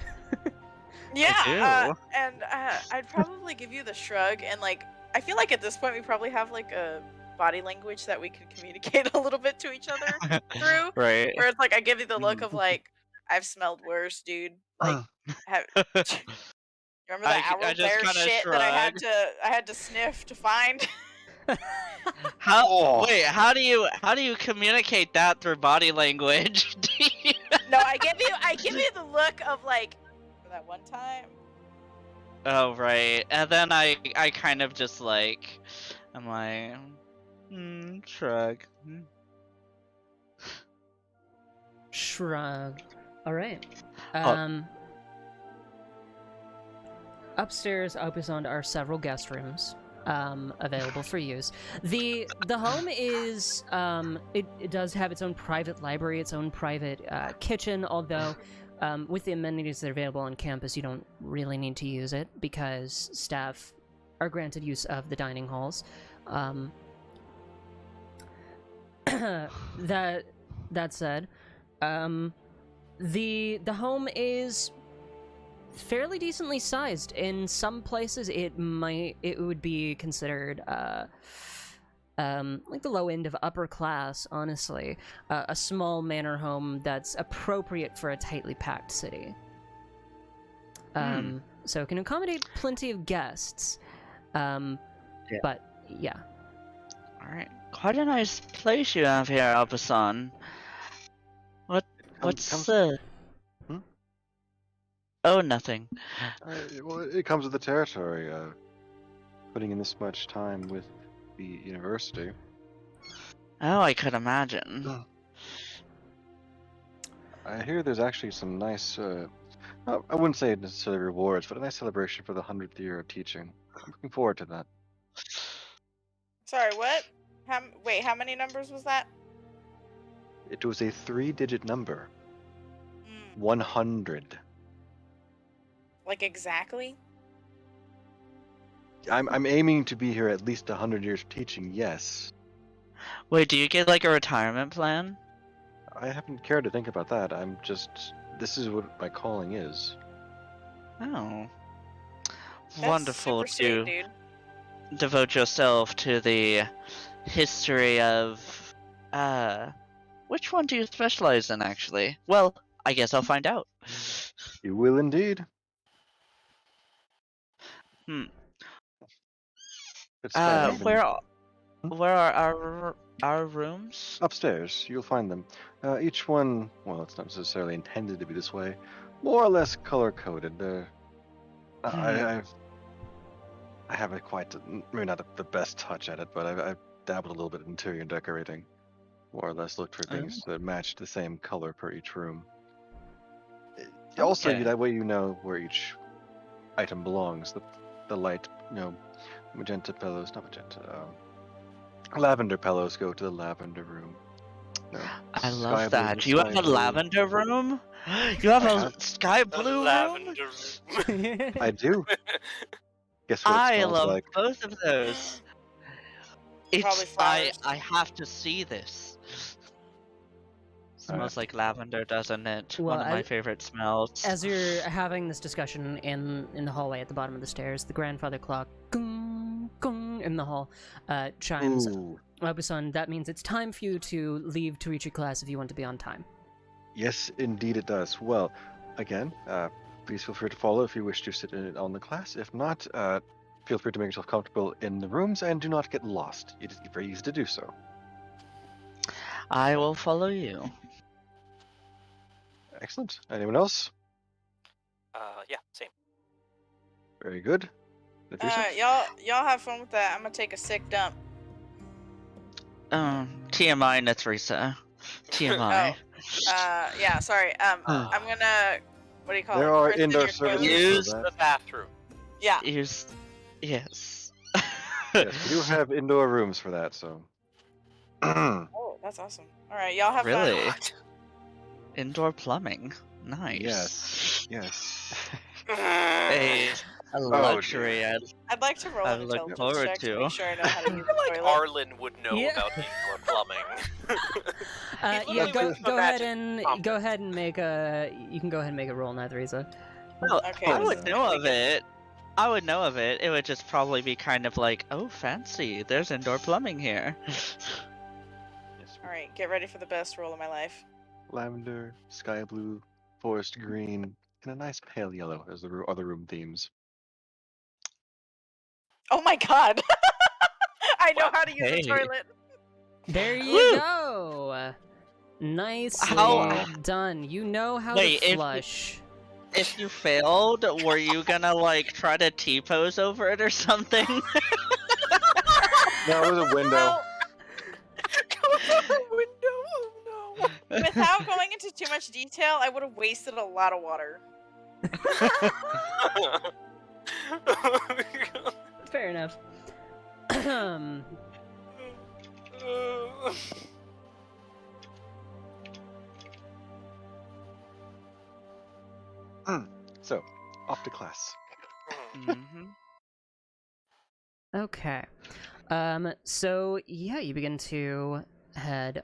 yeah, and I'd probably give you the shrug, and like, I feel like at this point we probably have like a body language that we could communicate a little bit to each other through. Right. Where it's like I give you the look of like, I've smelled worse, dude. Like, remember the owl bear shit that I had to sniff to find? How do you communicate that through body language? No, I give you the look of like, for that one time. Oh right, and then I kind of just like, I'm like, shrug. Shrug. All right. Upstairs, Opusond, are several guest rooms available for use. The home is it does have its own private library, its own private kitchen, although with the amenities that are available on campus, you don't really need to use it because staff are granted use of the dining halls. That said, the home is fairly decently sized. In some places, it would be considered like the low end of upper class. Honestly, a small manor home that's appropriate for a tightly packed city. So it can accommodate plenty of guests. But yeah. All right, quite a nice place you have here, Alpasan. What's the? Oh, nothing. Well, it comes with the territory. Putting in this much time with the university. Oh, I could imagine. I hear there's actually some nice, I wouldn't say necessarily rewards, but a nice celebration for the 100th year of teaching. I'm looking forward to that. Sorry, what? Wait, how many numbers was that? It was a 3-digit number. 100. Like exactly? I'm aiming to be here at least 100 years of teaching, yes. Wait, do you get like a retirement plan? I haven't cared to think about that. This is what my calling is. Oh. That's Wonderful super sweet, to dude. devote yourself to the history of, which one do you specialize in, actually? Well, I guess I'll find out. You will indeed. Where are our rooms? Upstairs, you'll find them. Each one, well, it's not necessarily intended to be this way. More or less color-coded. I haven't quite, maybe not the best touch at it, but I've dabbled a little bit in interior decorating. More or less looked for things that matched the same color per each room. Also, that way you know where each item belongs. The light, magenta pillows, not magenta, lavender pillows go to the lavender room. I love that. You have a lavender room? You have a sky blue room? I do. Guess what I it smells love like? both of those. Probably flowers. I have to see this. Smells like lavender, doesn't it? Well, One of my favorite smells. As you're having this discussion in the hallway at the bottom of the stairs, the grandfather clock, gong, gong, in the hall, chimes. Obusan, that means it's time for you to leave to reach your class if you want to be on time. Yes, indeed it does. Well, again, please feel free to follow if you wish to sit in on the class. If not, feel free to make yourself comfortable in the rooms and do not get lost. It is very easy to do so. I will follow you. Excellent. Anyone else? Yeah, same. Very good. Nafisa? Y'all have fun with that. I'm gonna take a sick dump. TMI, Nethrisa. TMI. Yeah, sorry. I'm gonna, what do you call it? There are Rest in indoor your services clothes. Use for The that. bathroom. Yeah. Yes. Yes. Yes, we do have indoor rooms for that, so. Oh, that's awesome. All right, y'all have Really? fun. Indoor plumbing. Nice. Yes. A luxury I'd like to roll I an look intelligence forward check to to. make sure I know how to use I the feel like toilet. Arlen would know Yeah. about indoor plumbing. Yeah, He literally went to go a ahead magic and conference. make a. You can go ahead and make a roll, Nethrisa. Well, Okay, I this would is know really of good. it. I would know of it. It would just probably be kind of like, oh, fancy. There's indoor plumbing here. Yes. All right, get ready for the best roll of my life. Lavender, sky blue, forest green, and a nice pale yellow as the other room themes. Oh my god! I know Wow. how to use Hey. a toilet. There you Woo! go. Nicely How- done. You know how Wait, to if you- flush. If you failed, were you gonna like try to T-pose over it or something? No, it was a window. Well, Go out the window. Oh no. without going into too much detail, I would have wasted a lot of water. Fair enough. So, off to class. Mhm. Okay. So yeah, you begin to head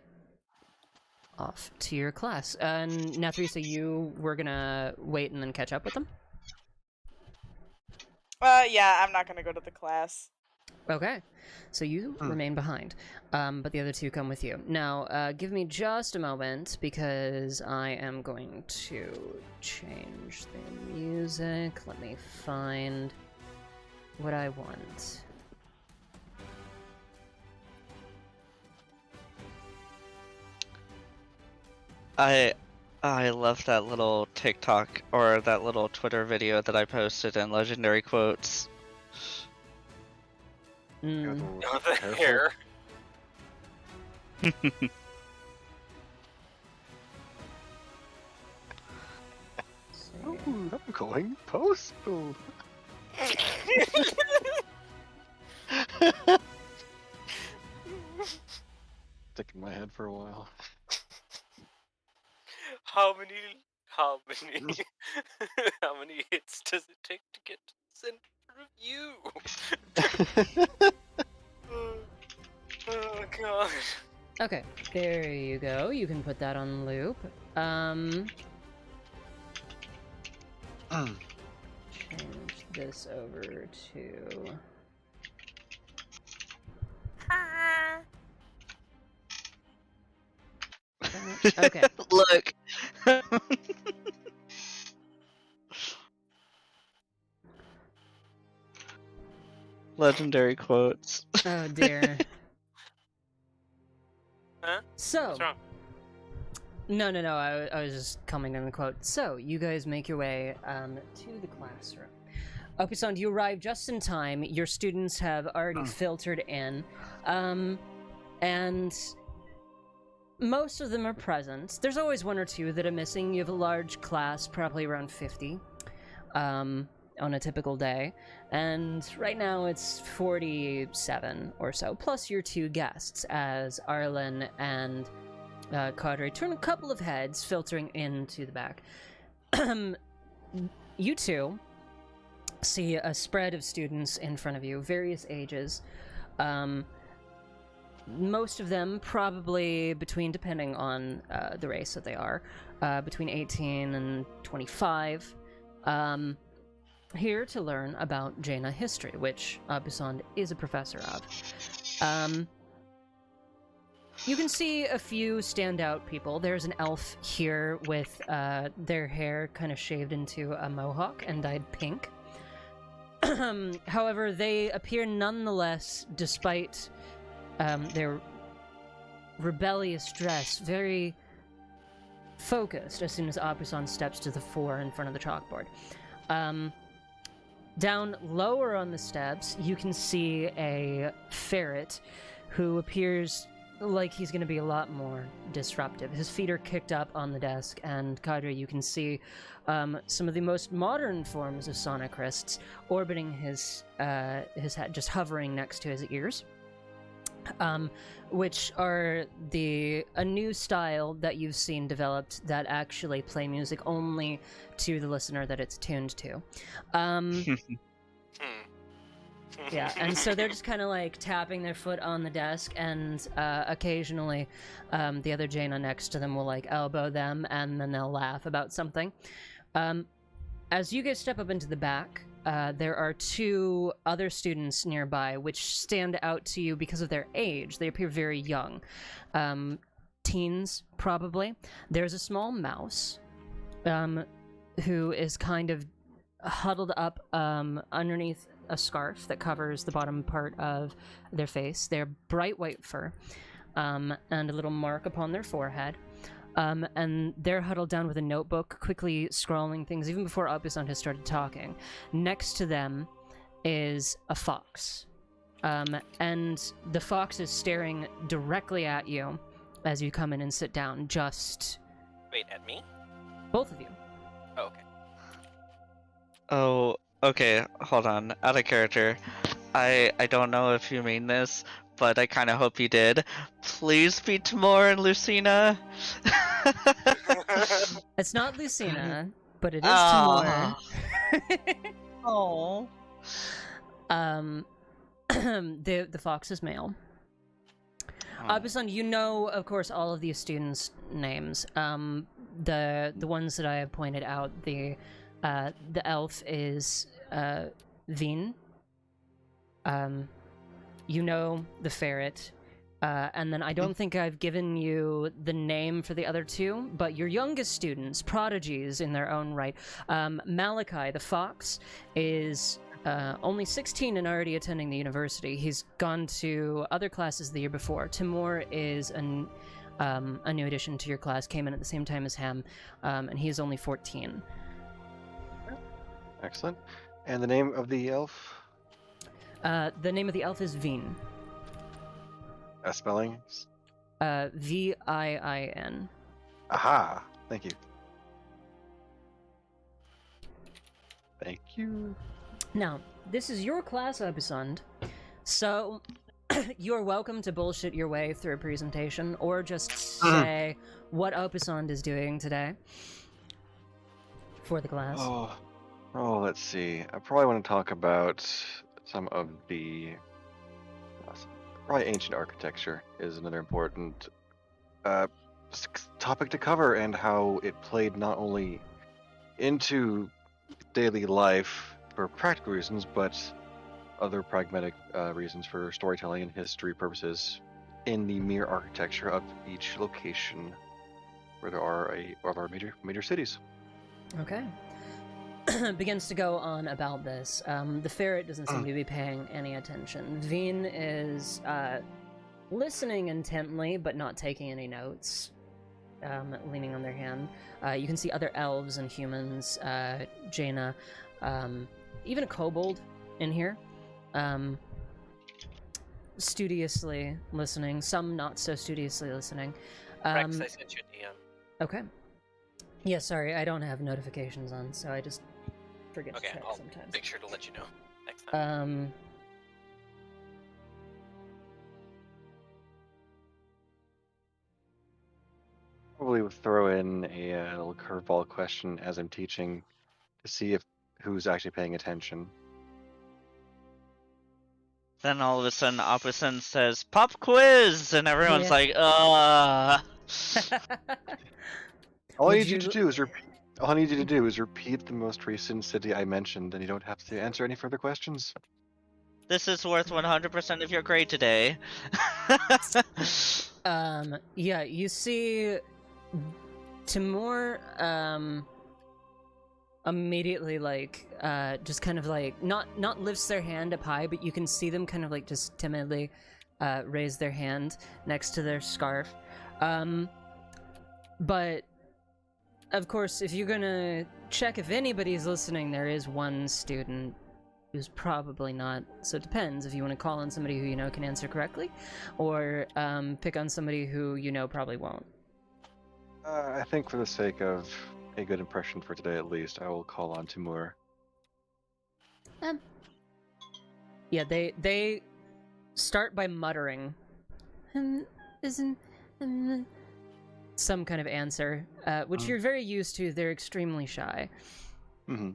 off to your class. And Nethrisa, you were gonna wait and then catch up with them? Yeah, I'm not gonna go to the class. Okay. So you remain behind. But the other two come with you. Now, give me just a moment because I am going to change the music. Let me find what I want. I love that little TikTok or that little Twitter video that I posted in Legendary Quotes. Mm. The hair. Ooh, I'm going postal. Sticking my head for a while. How many how many hits does it take to get to the center of you? Oh god. Okay, there you go. You can put that on loop. Change this over to... Okay. Look. Legendary Quotes. Oh dear. Huh? So... What's wrong? No. I was just commenting on the quote. So, you guys make your way to the classroom. Okusan, you arrive just in time. Your students have already filtered in. And most of them are present. There's always one or two that are missing. You have a large class, probably around 50, on a typical day. And right now it's 47 or so, plus your two guests, as Arlen and Cadre turn a couple of heads, filtering into the back. You two see a spread of students in front of you, various ages. Most of them probably between, depending on the race that they are, between 18 and 25. Here to learn about Jaina history, which Abusand is a professor of. You can see a few standout people. There's an elf here with their hair kind of shaved into a mohawk and dyed pink. However, they appear nonetheless, despite their rebellious dress, very focused as soon as Abusan steps to the fore in front of the chalkboard. Down lower on the steps, you can see a ferret who appears like he's going to be a lot more disruptive. His feet are kicked up on the desk, and Kadri, you can see some of the most modern forms of sonic wrists orbiting his head, just hovering next to his ears. Which are a new style that you've seen developed that actually play music only to the listener that it's tuned to. Yeah, and so they're just kind of like tapping their foot on the desk, and occasionally the other Jaina next to them will like elbow them, and then they'll laugh about something. As you guys step up into the back, there are two other students nearby which stand out to you because of their age. They appear very young. Teens, probably. There's a small mouse who is kind of huddled up underneath a scarf that covers the bottom part of their face. They're bright white fur and a little mark upon their forehead. And they're huddled down with a notebook, quickly scrolling things, even before Abusan has started talking. Next to them is a fox. And the fox is staring directly at you as you come in and sit down, just... Wait, at me? Both of you. Oh, okay. Oh, okay, hold on. Out of character. I don't know if you mean this, but I kind of hope you did. Please be Timur and Lucina. It's not Lucina, but it is Aw. Timur. Oh. The fox is male. Abusan, you know, of course, all of these students' names. The ones that I have pointed out, the elf is Vin. You know the ferret. And then I don't think I've given you the name for the other two, but your youngest students, prodigies in their own right. Malachi, the fox, is only 16 and already attending the university. He's gone to other classes the year before. Timur is a new addition to your class, came in at the same time as Ham, and he is only 14. Excellent. And the name of the elf? The name of the elf is Vin. Spelling? Viin. Aha! Thank you. Thank you. Now, this is your class, Abusand, so you're welcome to bullshit your way through a presentation, or just say what Opusand is doing today for the class. Oh, let's see. I probably want to talk about some of the... Probably ancient architecture is another important topic to cover, and how it played not only into daily life for practical reasons, but other pragmatic reasons for storytelling and history purposes in the mere architecture of each location where there are of our major cities. Okay. Begins to go on about this. The ferret doesn't seem to be paying any attention. Vin is listening intently, but not taking any notes, leaning on their hand. You can see other elves and humans, Jaina, even a kobold in here, studiously listening, some not so studiously listening. Rex, I sent you a DM. Okay. Yeah, sorry, I don't have notifications on, so I just forget to check I'll sometimes. make sure to let you know next time. Probably would throw in a little curveball question as I'm teaching to see if who's actually paying attention. Then all of a sudden, Opusand says, "Pop quiz!" And everyone's Yeah. like, All I Would need you you- to do is repeat. All I need you to do is repeat the most recent city I mentioned, and you don't have to answer any further questions. This is worth 100% of your grade today. Yeah, you see Timur, immediately like just kind of like not lifts their hand up high, but you can see them kind of like just timidly raise their hand next to their scarf. But of course, if you're gonna check if anybody's listening, there is one student who's probably not, so it depends if you want to call on somebody who you know can answer correctly, or pick on somebody who you know probably won't. I think for the sake of a good impression for today at least, I will call on Timur. Yeah, they start by muttering, isn't some kind of answer, which you're very used to. They're extremely shy. Mm-hmm.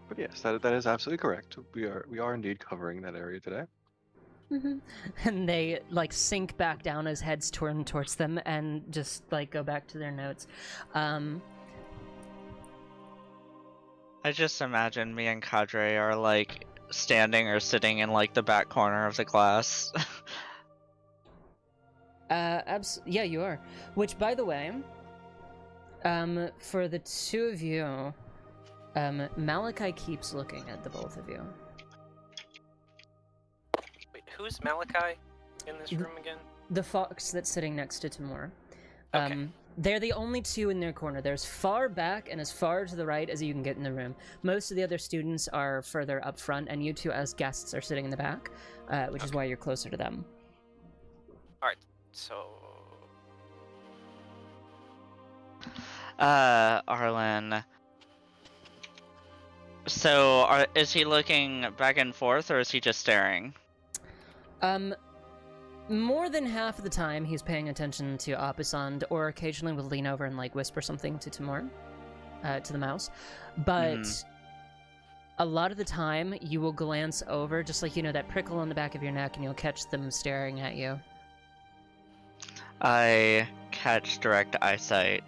But yes, that is absolutely correct. We are indeed covering that area today. Mm-hmm. And they like sink back down as heads turn towards them and just like go back to their notes. I just imagine me and Cadre are like standing or sitting in like the back corner of the class. Yeah, you are. Which, by the way, for the two of you, Malachi keeps looking at the both of you. Wait, who's Malachi in this room again? The fox that's sitting next to Timur. Okay. They're the only two in their corner. They're as far back and as far to the right as you can get in the room. Most of the other students are further up front, and you two as guests are sitting in the back, which is why you're closer to them. Alright, so... Arlen. So, is he looking back and forth, or is he just staring? More than half of the time, he's paying attention to Opposand, or occasionally will lean over and like whisper something to Timur, to the mouse. But a lot of the time, you will glance over, just like, you know, that prickle on the back of your neck, and you'll catch them staring at you. I catch direct eyesight.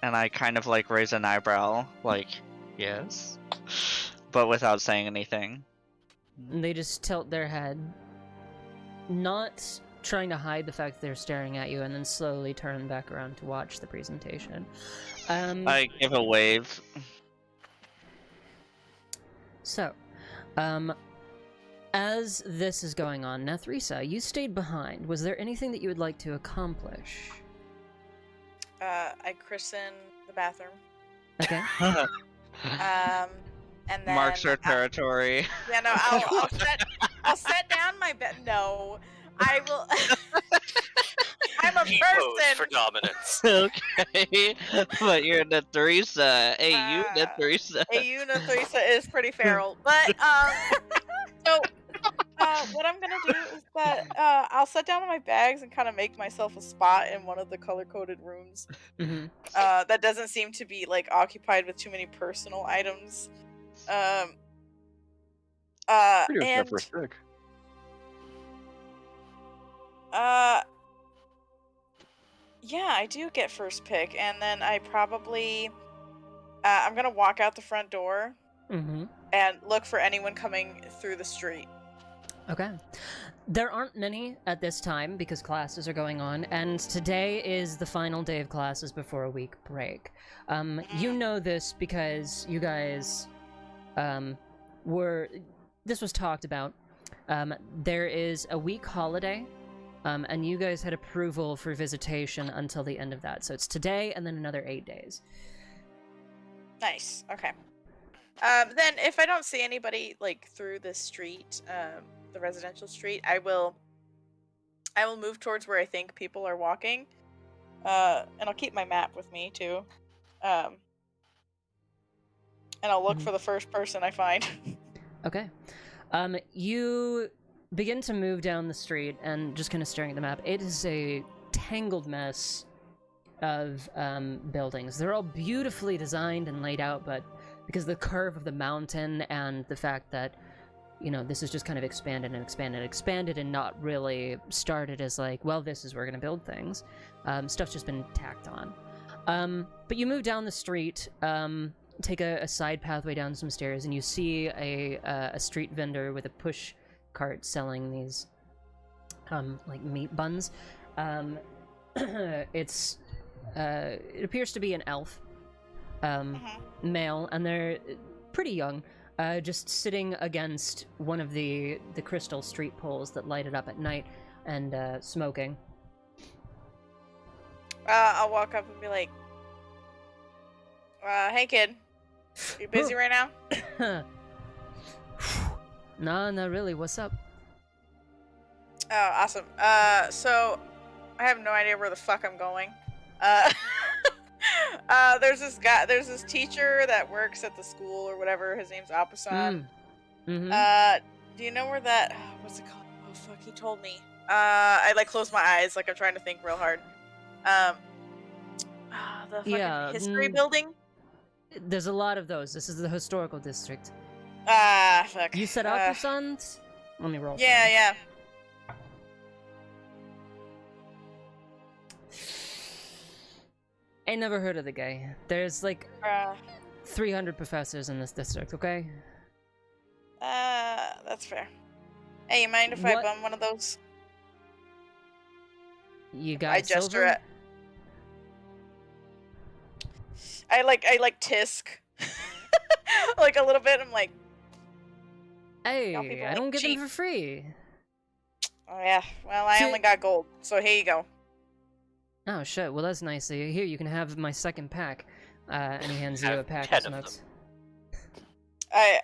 And I kind of like raise an eyebrow, like, yes? But without saying anything. And they just tilt their head, not trying to hide the fact that they're staring at you, and then slowly turn back around to watch the presentation. I give a wave. So, as this is going on, Nethrisa, you stayed behind. Was there anything that you would like to accomplish? I christen the bathroom. Okay. And then Marks our territory. Yeah, no, I'll set down my bed. No, I will. I'm a He votes person. for dominance. Okay, but you're Nethrisa. Hey, you Nethrisa. Hey, Nethrisa is pretty feral, but so what I'm gonna do is that I'll set down my bags and kind of make myself a spot in one of the color-coded rooms. Mm-hmm. That doesn't seem to be like occupied with too many personal items. Pretty much And first pick. yeah, I do get first pick, and then I probably I'm gonna walk out the front door Mm-hmm. and look for anyone coming through the street. Okay. There aren't many at this time because classes are going on, and today is the final day of classes before a week break. You know this because you guys this was talked about. There is a week holiday, and you guys had approval for visitation until the end of that. So it's today and then another 8 days. Nice. Okay. Then if I don't see anybody like through the street, the residential street, I will move towards where I think people are walking. And I'll keep my map with me too. And I'll look for the first person I find. Okay. You begin to move down the street and just kind of staring at the map. It is a tangled mess of buildings. They're all beautifully designed and laid out, but because of the curve of the mountain and the fact that, you know, this is just kind of expanded and expanded and expanded and not really started as like, well, this is where we're going to build things. Stuff's just been tacked on. But you move down the street, take a side pathway down some stairs, and you see a street vendor with a push cart selling these like meat buns. It appears to be an elf. male, and they're pretty young, just sitting against one of the crystal street poles that light it up at night and smoking. I'll walk up and be like, hey kid, you busy right now? No, not really. What's up? Oh, awesome. So I have no idea where the fuck I'm going. There's this teacher that works at the school or whatever. His name's Apasan. Do you know where that? What's it called? Oh fuck, he told me. I like close my eyes, like I'm trying to think real hard. The fucking history building. There's a lot of those. This is the historical district. Fuck. You said Apasan? Let me roll. Yeah. I never heard of the guy. There's like 300 professors in this district, okay? That's fair. Hey, you mind if I bum one of those? You got I gesture silver? at. I like tisk. Like a little bit. I'm like, Hey, people I like don't get cheap. them for free. oh yeah. Well, I only got gold, so here you go. Oh shit, well that's nice. Here, you can have my second pack. And he hands you Have a pack 10 of of smokes.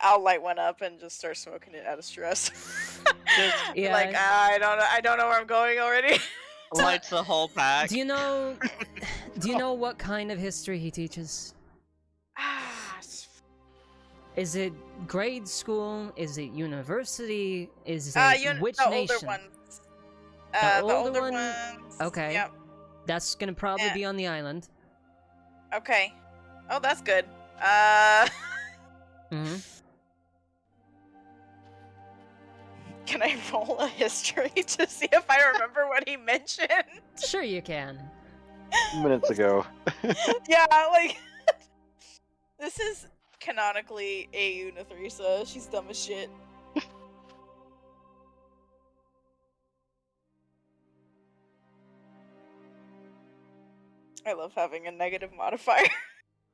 I'll light one up and just start smoking it out of stress. Yeah. Like I don't know where I'm going already. Lights the whole pack. Do you know what kind of history he teaches? Is it grade school? Is it university? Is it which the nation? older ones. The The older older one? ones. Okay. Yep. That's gonna probably Yeah. be on the island. Okay. Oh, that's good. Mm-hmm. Can I roll a history to see if I remember what he mentioned? Sure you can. Minutes ago. Yeah, like this is canonically a Unithrisa. She's dumb as shit. I love having a negative modifier.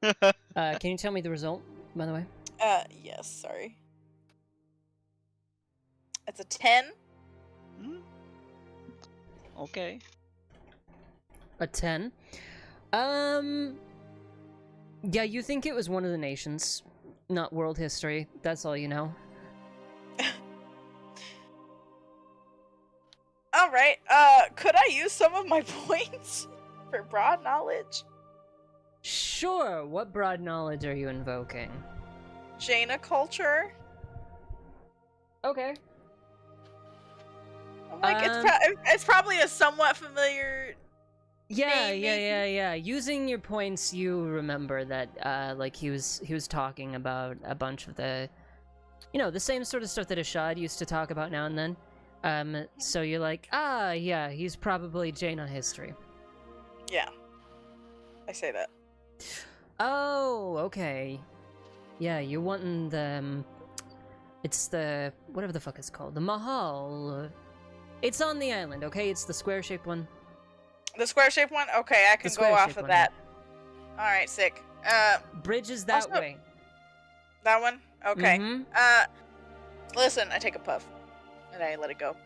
Can you tell me the result, by the way? Yes, sorry. It's a 10. Okay. A 10. Yeah, you think it was one of the nations, not world history. That's all you know. Alright, could I use some of my points for broad knowledge? Sure, what broad knowledge are you invoking? Jaina culture? Okay. I'm like, it's probably a somewhat familiar. Yeah. maybe. Using your points, you remember that, like, he was talking about a bunch of the, the same sort of stuff that Ashad used to talk about now and then. So you're like, yeah, he's probably Jaina history. Yeah. I say that. Oh, okay. Yeah, you're wanting the, it's the, whatever the fuck it's called, the Mahal. It's on the island, okay? It's the square-shaped one. The square-shaped one? Okay, I can go off of that. Alright, sick. Bridge is that also- way. That one? Okay. Mhm. Listen, I take a puff. And I let it go.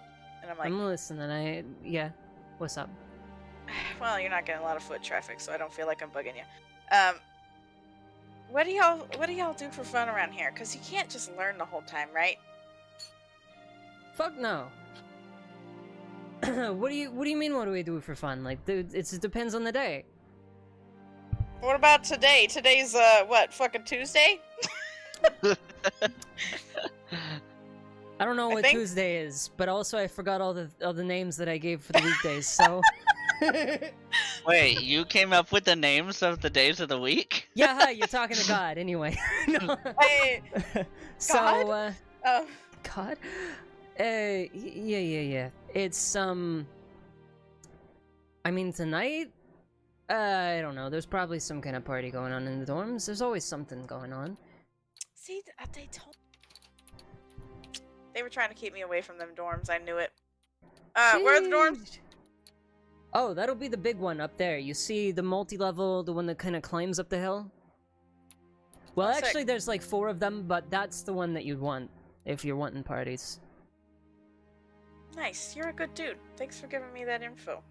And I'm like, I'm listening, yeah. What's up? well, you're not getting a lot of foot traffic, so I don't feel like I'm bugging you. What do y'all do for fun around here? Because you can't just learn the whole time, right? Fuck no. What do you mean what do we do for fun? Like, dude, it depends on the day. What about today? Today's, what, fucking Tuesday? I don't know I what think- Tuesday is, but also I forgot all the names that I gave for the weekdays, so... Wait, you came up with the names of the days of the week? Yeah, hi, you're talking to God, anyway. No. Hey, So, God? God? Yeah. It's, I mean, tonight? I don't know, there's probably some kind of party going on in the dorms. There's always something going on. see, they told They were trying to keep me away from them dorms, I knew it. Where are the dorms? Jeez. Oh, that'll be the big one up there. You see the multi-level, the one that kind of climbs up the hill? Well, Sick. actually, there's like 4 of them, but that's the one that you'd want if you're wanting parties. Nice. You're a good dude. Thanks for giving me that info.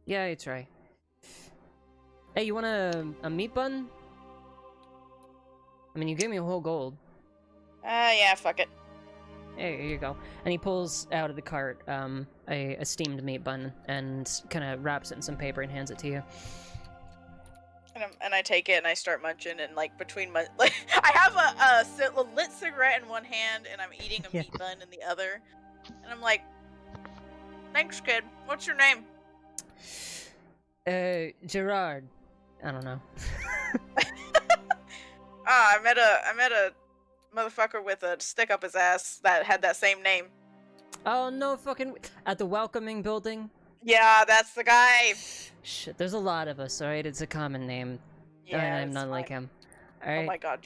Yeah, I try. Hey, you want a meat bun? I mean, you gave me a whole gold. Yeah, fuck it. Hey, here you go. And he pulls out of the cart a steamed meat bun and kind of wraps it in some paper and hands it to you. And I take it and I start munching and like between my like I have a lit cigarette in one hand and I'm eating a Yeah. meat bun in the other, and I'm like, "Thanks, kid. What's your name?" Gerard. I don't know. I met a motherfucker with a stick up his ass that had that same name. Oh, no fucking... At the welcoming building? Yeah, that's the guy. Shit, there's a lot of us, alright? It's a common name. Yeah, and I'm it's not like fine. him. Oh Alright? my god,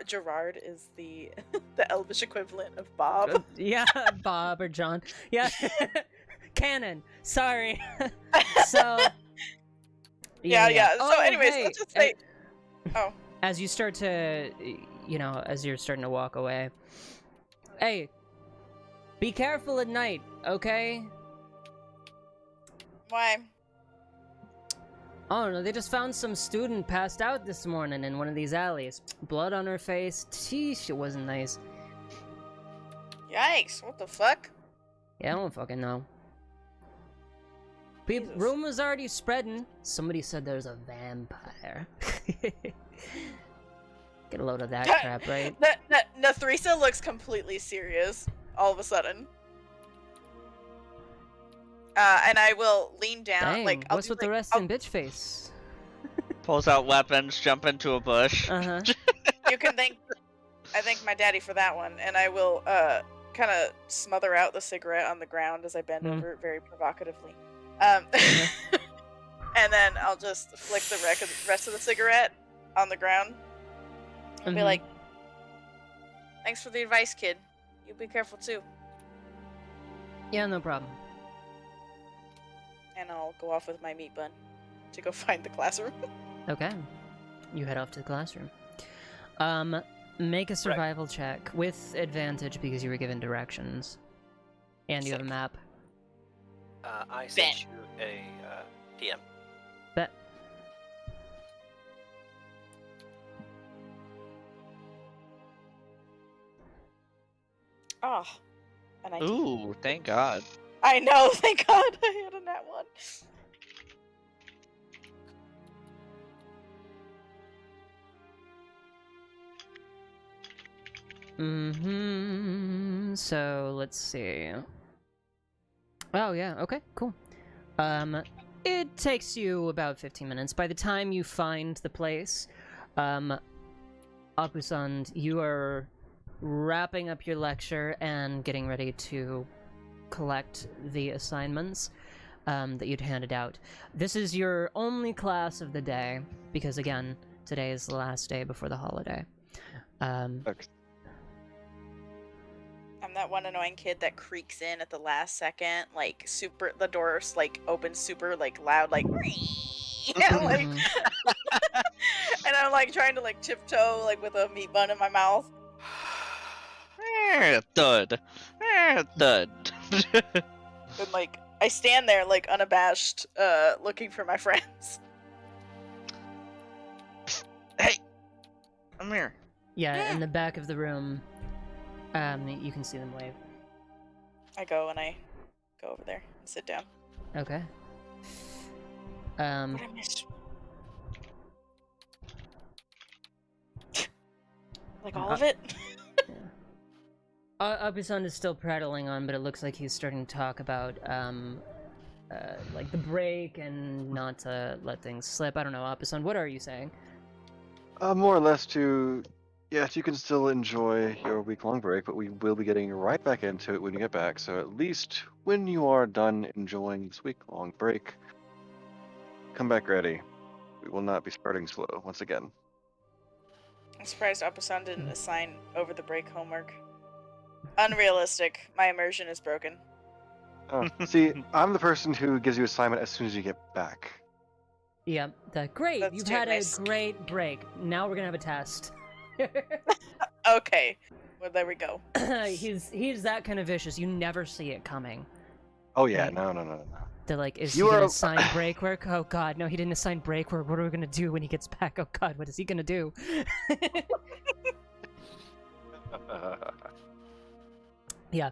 Gerard is the the Elvish equivalent of Bob. Yeah, Bob or John. Yeah. Canon. Sorry. So... Yeah. So, Oh, anyways, hey, let's just say. Oh. As you start to, as you're starting to walk away. Hey, be careful at night, okay? Why? Oh no, they just found some student passed out this morning in one of these alleys. Blood on her face. Sheesh, it wasn't nice. Yikes! What the fuck? Yeah, I don't fucking know. Jesus. Rumors already spreading. Somebody said there's a vampire. Get a load of that crap, right? Nathrisa looks completely serious all of a sudden. And I will lean down, Dang, like, I'll what's do, with the like, rest in bitch face? Pulls out weapons, jump into a bush. Uh-huh. You can thank, I thank my daddy for that one, and I will, kind of smother out the cigarette on the ground as I bend Mhm. over very provocatively. And then I'll just flick the rest of the cigarette on the ground and be Mhm. like, "Thanks for the advice, kid. You be careful too." Yeah, no problem. And I'll go off with my meat bun to go find the classroom. Okay. You head off to the classroom. Make a survival check with advantage because you were given directions. And you have a Sick. map. I sent you a PM. Bet. Oh, and I Ooh, thank God. I know, thank God I had a nat one. So, let's see. Oh, yeah, okay, cool. It takes you about 15 minutes. By the time you find the place, Akusand, you are wrapping up your lecture and getting ready to collect the assignments that you'd handed out. This is your only class of the day, because again, today is the last day before the holiday. Okay. I'm that one annoying kid that creaks in at the last second, like the doors like open super like loud, like, and, like Mhm. and I'm like trying to like tiptoe like with a meat bun in my mouth. Thud. Thud. And like I stand there like unabashed, looking for my friends. Hey! Come here. Yeah, in the back of the room, you can see them wave. I go and I go over there and sit down. Okay. What I missed? Like all of it? Abisan is still prattling on, but it looks like he's starting to talk about, like the break and not to let things slip. I don't know, Abisan, what are you saying? More or less to, yes, you can still enjoy your week-long break, but we will be getting right back into it when you get back. So at least when you are done enjoying this week-long break, come back ready. We will not be starting slow once again. I'm surprised Apasan didn't assign over the break homework. Unrealistic. My immersion is broken. Oh, see, I'm the person who gives you assignment as soon as you get back. Yeah, great, That's you've too had nice. a great break. Now we're gonna have a test. Okay. Well, there we go. he's that kind of vicious. You never see it coming. Oh yeah, Right. no. They're like, is You he gonna are- assign break work? Oh god, no, he didn't assign break work. What are we gonna do when he gets back? Oh god, what is he gonna do? Yeah.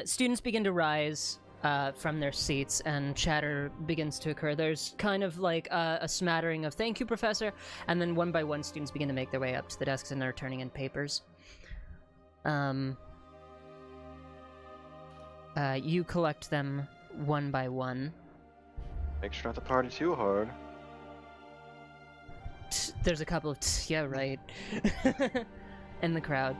Students begin to rise from their seats, and chatter begins to occur. There's kind of like a smattering of "Thank you, Professor," and then one by one, students begin to make their way up to the desks, and they're turning in papers. You collect them one by one. Make sure not to party too hard. There's a couple of yeah, right, in the crowd.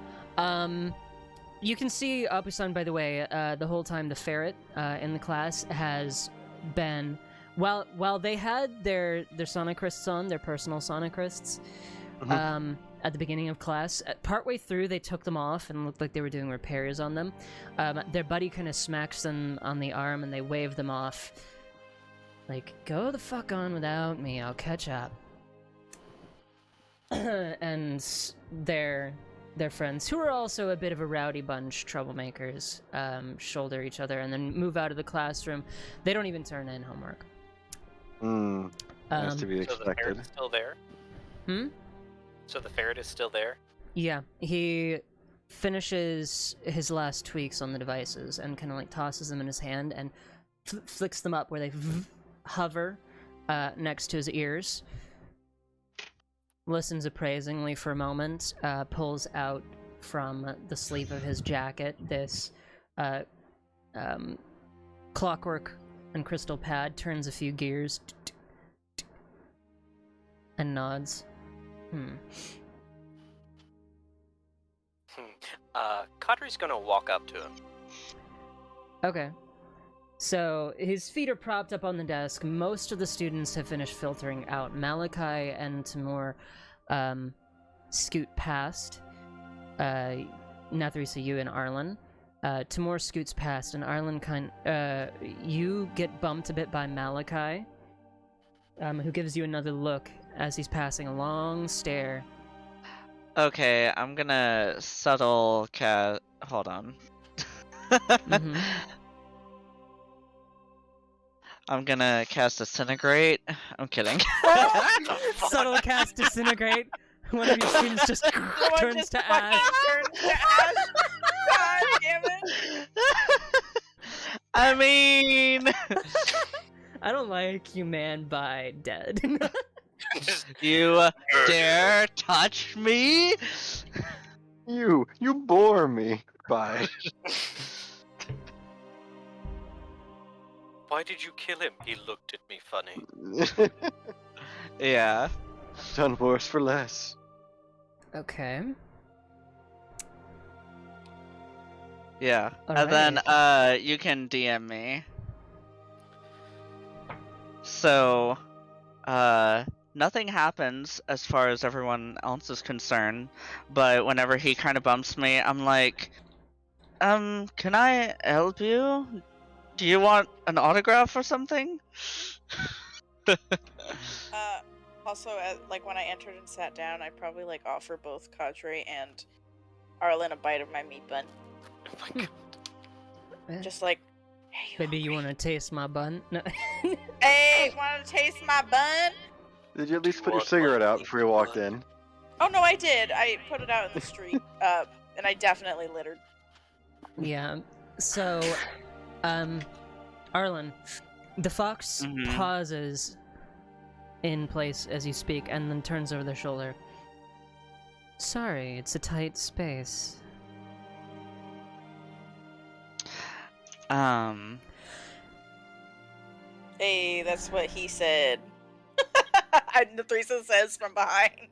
You can see Apusan, by the way, the whole time the ferret in the class has been, while they had their sonicrysts on, their personal sonicrysts, at the beginning of class, partway through they took them off and looked like they were doing repairs on them. Their buddy kind of smacks them on the arm and they wave them off. Like, go the fuck on without me, I'll catch up. And their friends, who are also a bit of a rowdy bunch, troublemakers, shoulder each other and then move out of the classroom. They don't even turn in homework. Nice to be So the ferret expected. is still there? So the ferret is still there? Yeah, he finishes his last tweaks on the devices and kind of like tosses them in his hand and flicks them up where they hover next to his ears. Listens appraisingly for a moment, pulls out from the sleeve of his jacket this clockwork and crystal pad, turns a few gears, and nods. Kadri's gonna walk up to him. Okay. So his feet are propped up on the desk. Most of the students have finished filtering out. Malachi and Timur scoot past. Nathrisa, you and Arlen. Timur scoots past, and Arlen you get bumped a bit by Malachi, who gives you another look as he's passing a long stare. Okay, I'm gonna subtle cat. Hold on. I'm gonna cast Disintegrate. I'm kidding. Subtle cast Disintegrate. One of your students just turns to ash. God damn it! I mean, I don't like you, man, by dead. you dare touch me? You bore me. Bye. Why did you kill him? He looked at me funny. Yeah. Done worse for less. Okay. Yeah. And then you can DM me. So nothing happens as far as everyone else is concerned, but whenever he kind of bumps me, I'm like, can I help you? Do you want an autograph or something? Also, like when I entered and sat down, I probably like offer both Kadri and Arlen a bite of my meat bun. Oh my god. Just like, hey, Maybe you want to taste my bun? No. Hey, want to taste my bun? Did you at least put your cigarette out before you walked in? Oh no, I did. I put it out in the street, and I definitely littered. Yeah. So, Arlen, the fox pauses in place as you speak and then turns over their shoulder. Sorry, it's a tight space. Hey, that's what he said. And Nathrisa says from behind.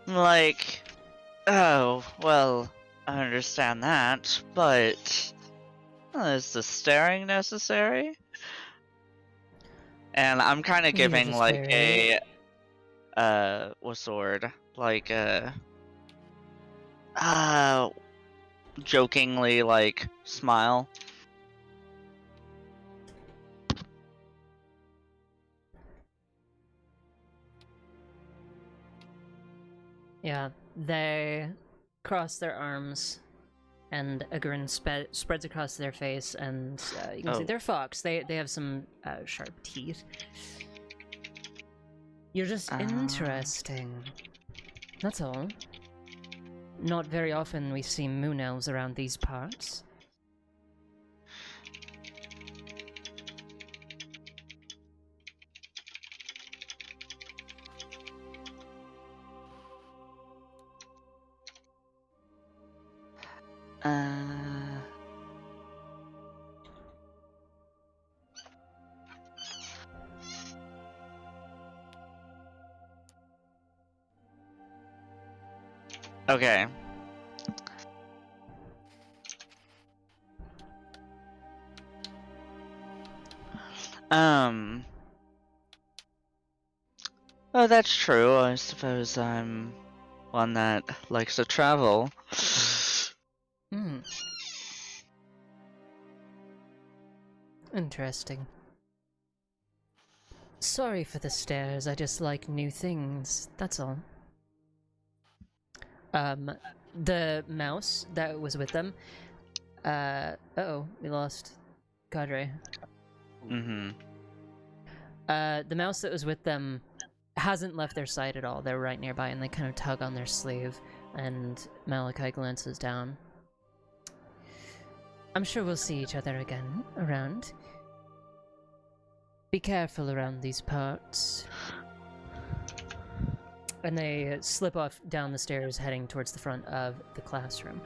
Like, oh, well, I understand that, but is the staring necessary? And I'm kind of giving just like staring. what's the word? Like jokingly like smile. Yeah, they cross their arms, and a grin spreads across their face, and you can see Oh. they're fox. They have some sharp teeth. You're just interesting. That's all. Not very often we see moon elves around these parts. Okay. Oh, that's true. I suppose I'm one that likes to travel. Hmm. Interesting. Sorry for the stares, I just like new things, that's all. The mouse that was with them, uh-oh, we lost Cadre. Mm-hmm. The mouse that was with them hasn't left their side at all. They're right nearby, and they kind of tug on their sleeve, and Malachi glances down. I'm sure we'll see each other again around. Be careful around these parts. And they slip off down the stairs, heading towards the front of the classroom.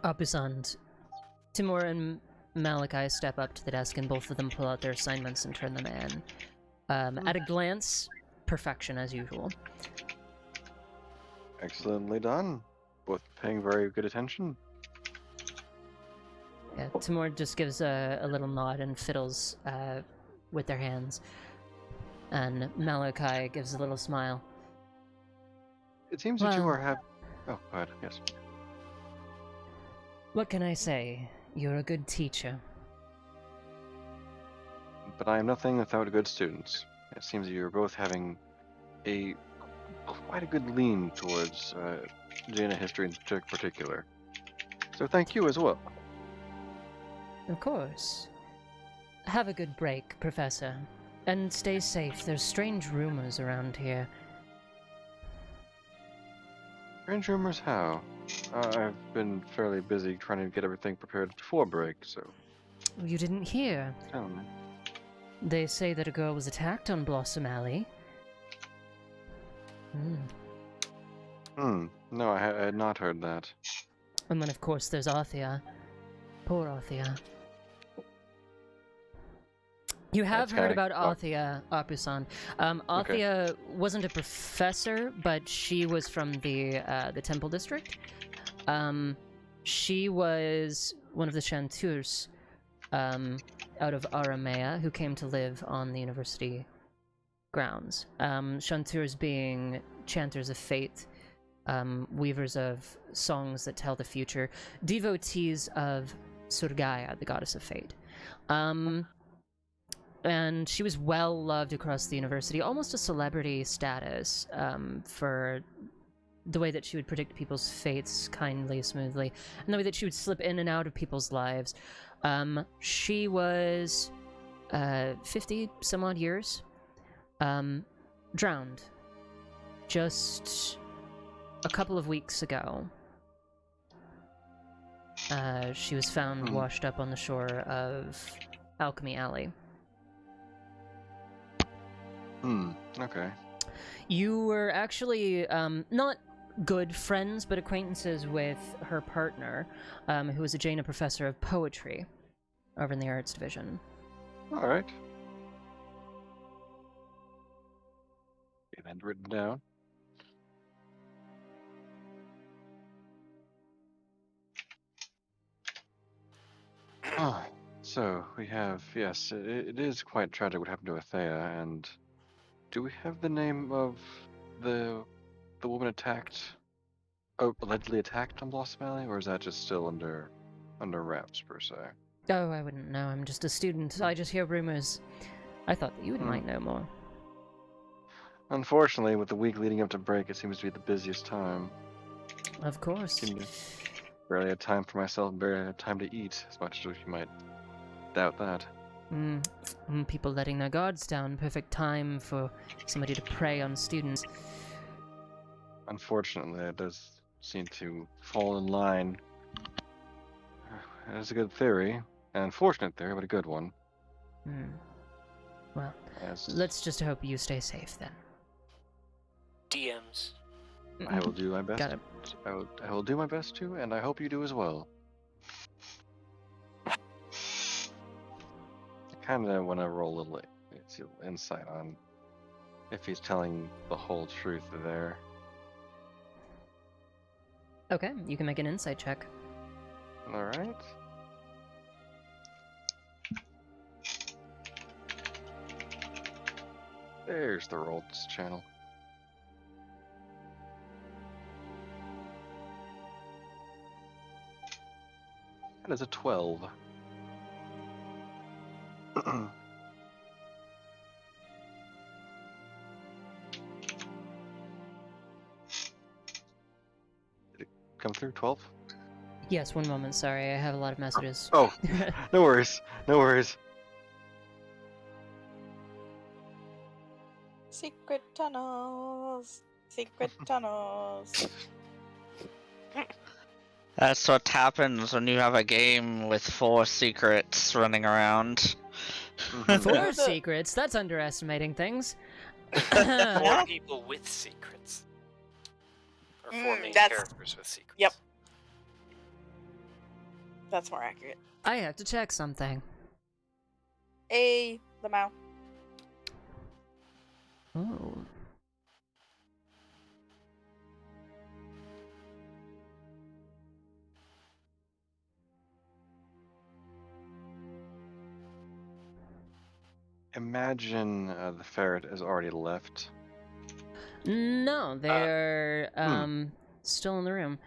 Opusand, Timur and Malachi step up to the desk, and both of them pull out their assignments and turn them in. At a glance, perfection as usual. Excellently done. Both paying very good attention. Yeah, Timur just gives a little nod and fiddles with their hands. And Malachi gives a little smile. It seems that you Well- are Oh, go ahead. Yes. What can I say? You're a good teacher. But I am nothing without good students. It seems that you're both having quite a good lean towards Jaina history in particular. So thank you as well. Of course. Have a good break, Professor. And stay safe. There's strange rumors around here. Strange rumors how? I've been fairly busy trying to get everything prepared before break, so You didn't hear. tell me. They say that a girl was attacked on Blossom Alley. No, I had not heard that. And then, of course, there's Arthea. Poor Arthea. You have That's heard kinda- about Arthea, Apusan. Arthea wasn't a professor, but she was from the Temple District. She was one of the Chanteurs out of Aramea who came to live on the university grounds. Chanteurs being chanters of fate, weavers of songs that tell the future, devotees of Surgaya, the goddess of fate. And she was well loved across the university, almost a celebrity status, for the way that she would predict people's fates kindly, smoothly, and the way that she would slip in and out of people's lives. She was 50 some odd years, drowned just a couple of weeks ago. She was found washed up on the shore of Alchemy Alley. Okay. You were actually not good friends, but acquaintances with her partner, who was a Jaina professor of poetry over in the arts division. Alright. Get that written down. Ah, so we have, yes, it is quite tragic what happened to Athea, and do we have the name of the woman attacked, allegedly attacked on Blossom Alley, or is that just still under wraps per se? Oh, I wouldn't know. I'm just a student. I just hear rumors. I thought that you might know more. Unfortunately, with the week leading up to break, it seems to be the busiest time. Of course. Seem to barely have time for myself, barely have time to eat, as much as you might doubt that. People letting their guards down. Perfect time for somebody to prey on students. Unfortunately, it does seem to fall in line. It's a good theory, an unfortunate theory, but a good one. Well, As let's just hope you stay safe then. DMs. I will do my best. Got it. I will do my best to, and I hope you do as well. I kind of want to roll a little insight on if he's telling the whole truth there. Okay, you can make an insight check. All right. There's the rolls channel. That is a 12. Did it come through? 12? Yes, one moment, sorry, I have a lot of messages. Oh, no worries. No worries. Secret tunnels. Secret tunnels. That's what happens when you have a game with 4 secrets running around. Four secrets? That's underestimating things. 4 people with secrets. Or 4 main that's- characters with secrets. Yep. That's more accurate. I have to check something. A Lamau. Oh. Imagine the ferret has already left. No, they're still in the room.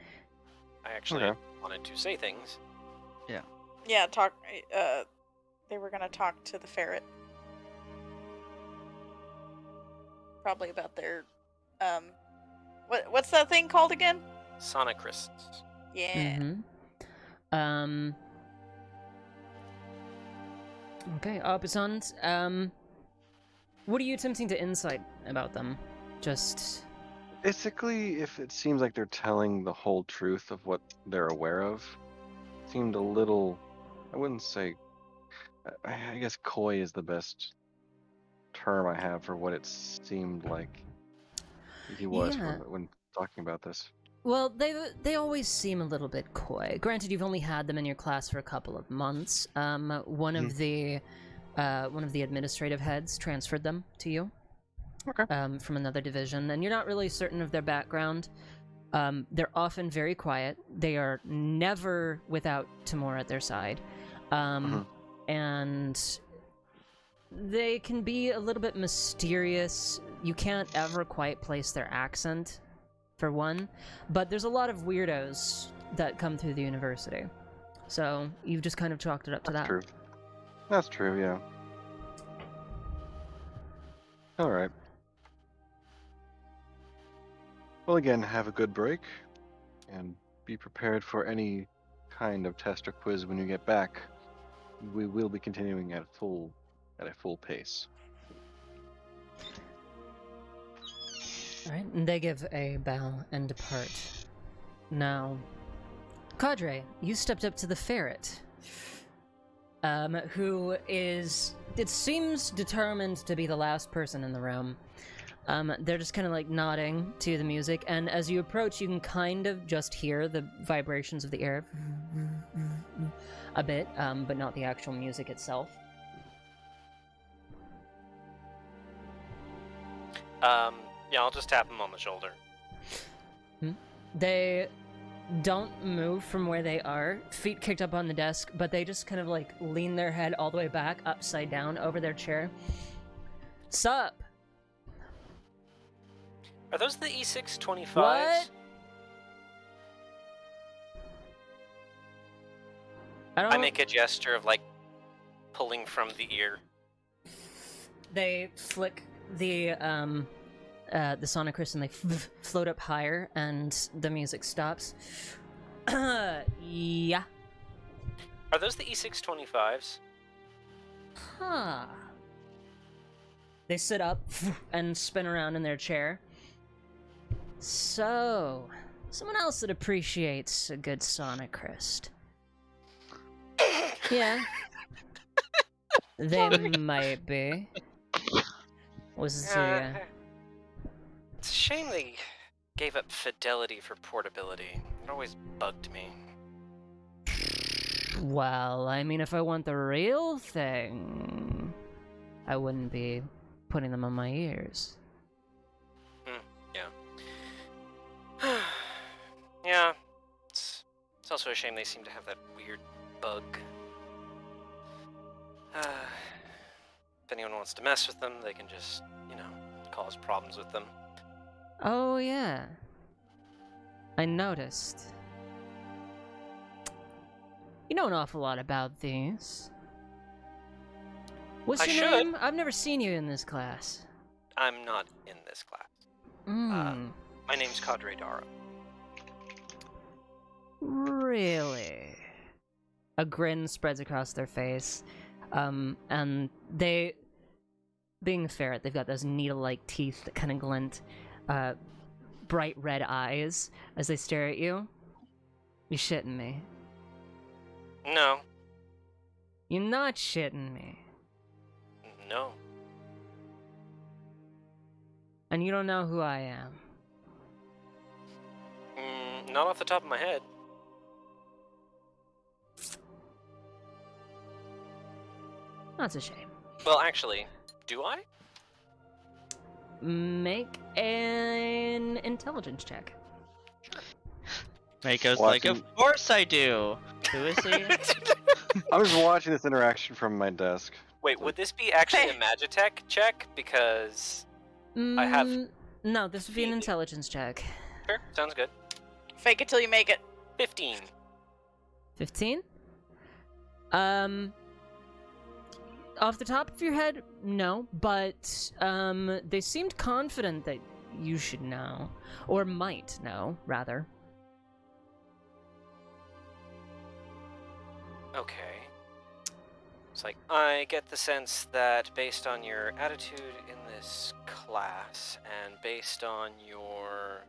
I actually Okay. wanted to say things. Yeah, talk. They were gonna talk to the ferret. Probably about their, what's that thing called again? Sonocrists. Yeah. Mm-hmm. Okay, Opposant, what are you attempting to insight about them? Just... Basically, if it seems like they're telling the whole truth of what they're aware of, seemed a little, I wouldn't say, I guess coy is the best term I have for what it seemed like he was Yeah. when talking about this. Well, they always seem a little bit coy. Granted, you've only had them in your class for a couple of months. One of the administrative heads transferred them to you. Okay. From another division, and you're not really certain of their background. They're often very quiet. They are never without Timur at their side. And they can be a little bit mysterious. You can't ever quite place their accent, for one. But there's a lot of weirdos that come through the university. So you've just kind of chalked it up to that. True. That's true, yeah. Alright. Well, again, have a good break, and be prepared for any kind of test or quiz when you get back. We will be continuing at a full pace. Alright, and they give a bow and depart. Now, Cadre, you stepped up to the ferret, who is, it seems, determined to be the last person in the room. They're just kind of like nodding to the music, and as you approach, you can kind of just hear the vibrations of the air a bit, but not the actual music itself. Yeah, I'll just tap him on the shoulder. They don't move from where they are, feet kicked up on the desk, but they just kind of like lean their head all the way back, upside down, over their chair. Sup? Are those the E625s? What? I make a gesture of like pulling from the ear. They flick the the sonic crystal, and they float up higher, and the music stops. Yeah. Are those the E625s? Huh. They sit up and spin around in their chair. So, someone else that appreciates a good sonic crystal. Yeah. They might be. Was It's a shame they gave up fidelity for portability. It always bugged me. Well, I mean, if I want the real thing, I wouldn't be putting them on my ears. Yeah. Yeah. It's also a shame they seem to have that weird bug. If anyone wants to mess with them, they can just, cause problems with them. Oh, yeah. I noticed. You know an awful lot about these. What's I your should. name? I've never seen you in this class. I'm not in this class. My name's Cadre Dara. Really? A grin spreads across their face. And they, being a ferret, they've got those needle-like teeth that kind of glint, bright red eyes as they stare at you. You shitting me? No. You're not shitting me. No. And you don't know who I am. Not off the top of my head. That's a shame. Well, actually, do I? Make an intelligence check. Mako's Watching- like, of course I do. Who is he? I'm just watching this interaction from my desk. Wait, would this be actually a Magitech check? Because I have... No, this would be an intelligence check. Sure, sounds good. Fake it till you make it. 15. 15? Off the top of your head, no, but they seemed confident that you should know, or might know, rather. Okay. It's like, I get the sense that based on your attitude in this class, and based on your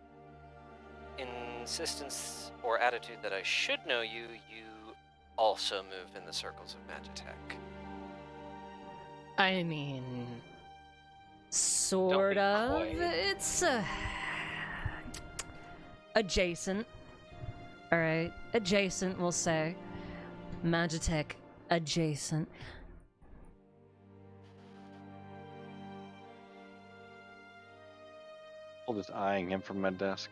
insistence or attitude that I should know you, you also move in the circles of Magitech. I mean, sort be of. coy. It's adjacent. All right, adjacent, we'll say. Magitech adjacent. I'm just eyeing him from my desk.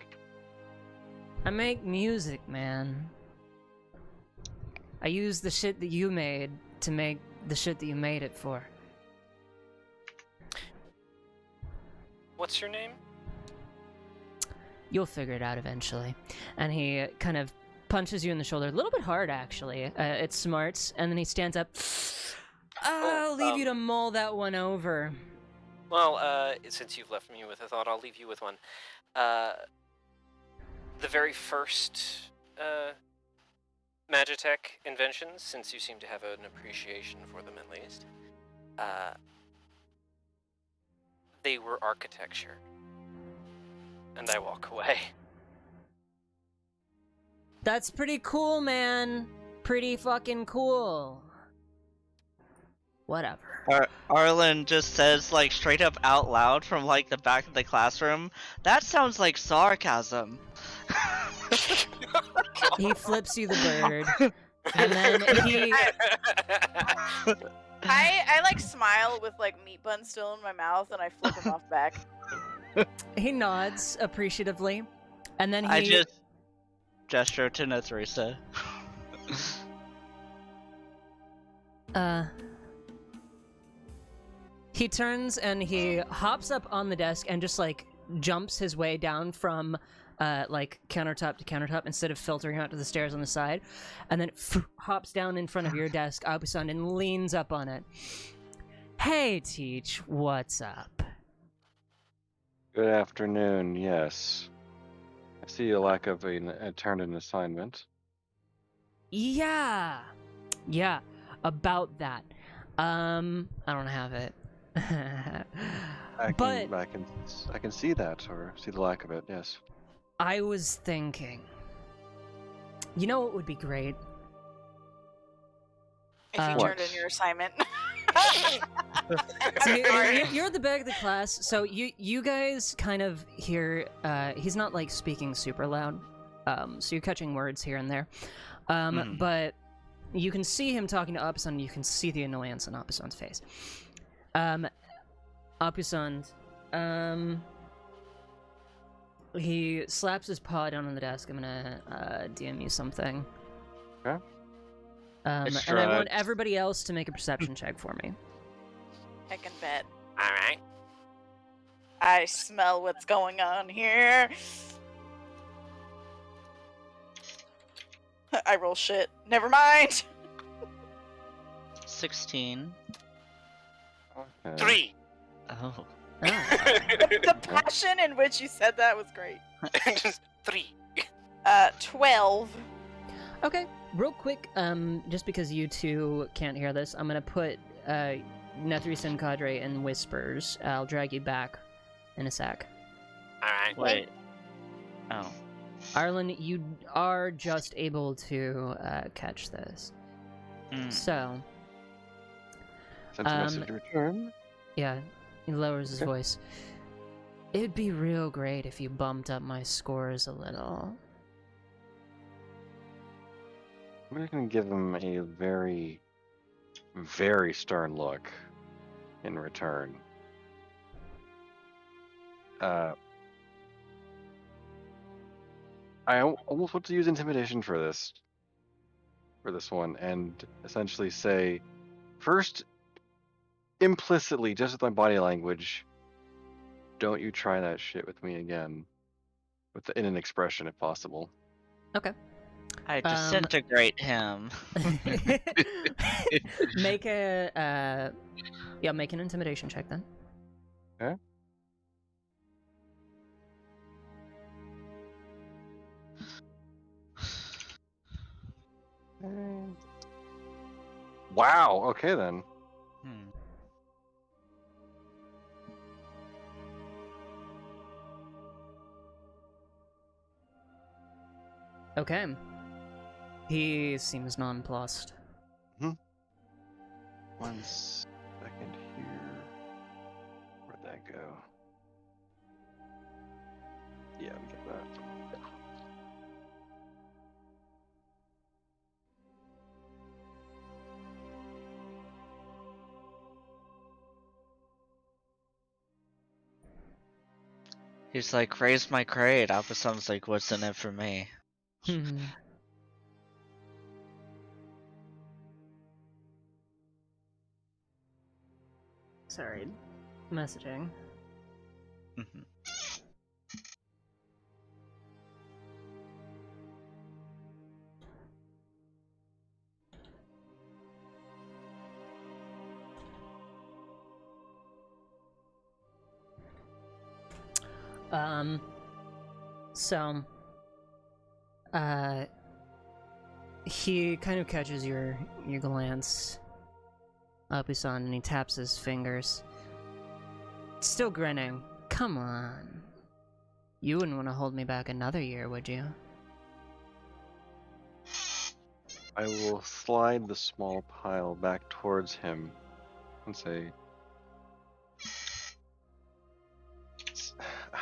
I make music, man. I use the shit that you made to make the shit that you made it for. What's your name? You'll figure it out eventually. And he kind of punches you in the shoulder, a little bit hard, actually. It smarts, and then he stands up. I'll leave you to mull that one over. Well, since you've left me with a thought, I'll leave you with one. The very first Magitech inventions, since you seem to have an appreciation for them at least, they were architecture. And I walk away. That's pretty cool, man. Pretty fucking cool. Whatever. Arlen just says, like, straight up out loud from, like, the back of the classroom, that sounds like sarcasm. He flips you the bird. And then he... I like smile with like meat bun still in my mouth, and I flip him off back. He nods appreciatively. And then he... I just gesture to Netheresa. He turns and he hops up on the desk and just like jumps his way down from like countertop to countertop instead of filtering out to the stairs on the side, and then hops down in front of your desk, Abusan, and leans up on it. Hey, Teach, what's up? Good afternoon, yes. I see a lack of a turned in assignment. Yeah. Yeah. About that. I don't have it. But I can see that, or see the lack of it, yes. I was thinking, you know what would be great? If you What? turned in your assignment. So you're at the back of the class, so you guys kind of hear, he's not like speaking super loud, so you're catching words here and there, but you can see him talking to Opusund, you can see the annoyance on Opusund's face. Opusund, he slaps his paw down on the desk. I'm gonna DM you something. Okay. And I want everybody else to make a perception check for me. I can bet. All right. I smell what's going on here. I roll shit. Never mind. 16. Okay. 3. Oh. The passion in which you said that was great. Just 3. 12. Okay, real quick, just because you two can't hear this, I'm gonna put Nethri and Cadre in whispers. I'll drag you back in a sec. All right. Wait. Oh. Arlen, you are just able to catch this. So, Sent a message to return. yeah, he lowers his voice. It'd be real great if you bumped up my scores a little. I'm just gonna give him a very, very stern look in return. I almost want to use intimidation for this one, and essentially say, first, implicitly, just with my body language, don't you try that shit with me again, in an expression if possible. Okay. I disintegrate him. Make make an intimidation check then. Okay. Wow. Okay then. Okay. He seems nonplussed. 1 second here. Where'd that go? Yeah, we get that. He's like, raise my grade. Opusum's like, what's in it for me? Sorry. Messaging. So, he kind of catches your glance, Apusan, and he taps his fingers. Still grinning. Come on. You wouldn't want to hold me back another year, would you? I will slide the small pile back towards him and say,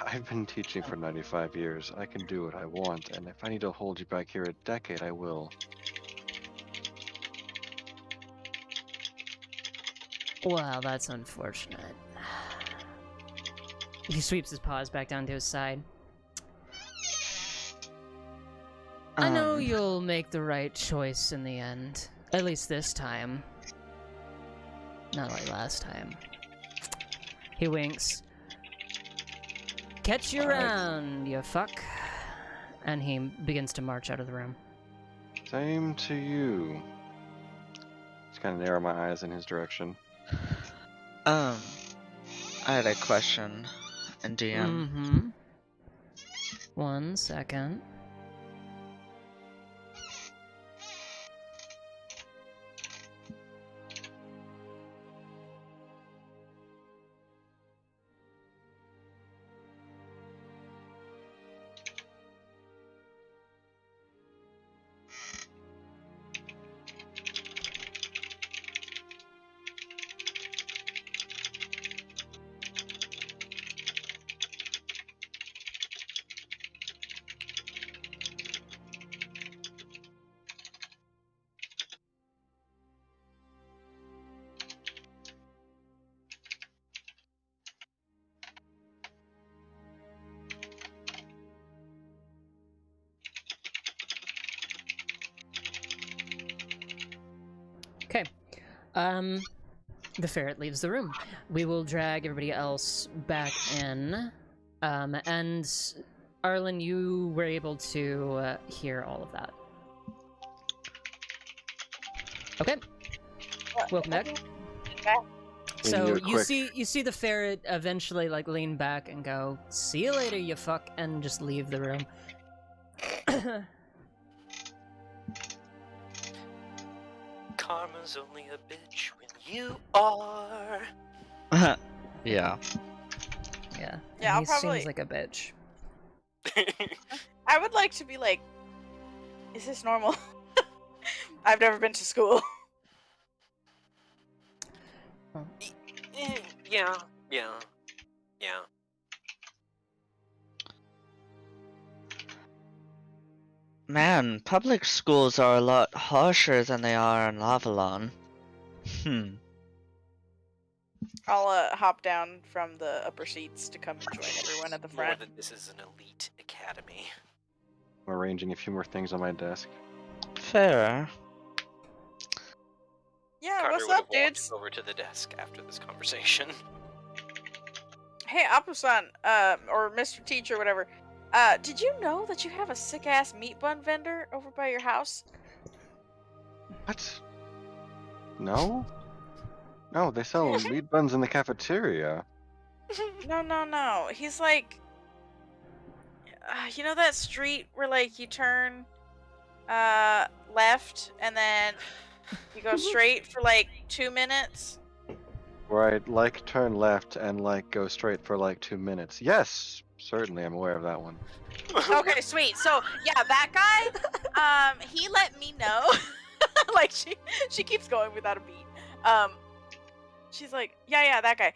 I've been teaching for 95 years. I can do what I want, and if I need to hold you back here a decade, I will. Well, that's unfortunate. He sweeps his paws back down to his side. I know you'll make the right choice in the end. At least this time. Not like last time. He winks. Catch you around, you fuck. And he begins to march out of the room. Same to you. Just kind of narrow my eyes in his direction. I had a question. and DM. Mm-hmm. 1 second. Okay. The ferret leaves the room. We will drag everybody else back in. And Arlen, you were able to hear all of that. Okay. Welcome back. So you see the ferret eventually like lean back and go, "See you later, you fuck," and just leave the room. Karma's only a bitch when you are. Yeah. Yeah. Yeah, I'll he probably- seems like a bitch. I would like to be like, is this normal? I've never been to school. Yeah. Man, public schools are a lot harsher than they are in Avalon. I'll hop down from the upper seats to come join everyone at the More front. than this is an elite academy. I'm arranging a few more things on my desk. Fair. Yeah, Carter what's would have up, walked dudes? over to the desk after this conversation. Hey, Apu-san, or Mr. Teacher, whatever. Did you know that you have a sick-ass meat bun vendor over by your house? What? No? No, they sell meat buns in the cafeteria. No. He's like, you know that street where like you turn left and then you go straight for like 2 minutes? Right, like turn left and like go straight for like 2 minutes. Yes, certainly I'm aware of that one. Okay, sweet. So yeah, that guy, he let me know. Like she keeps going without a beat. She's like, yeah, that guy.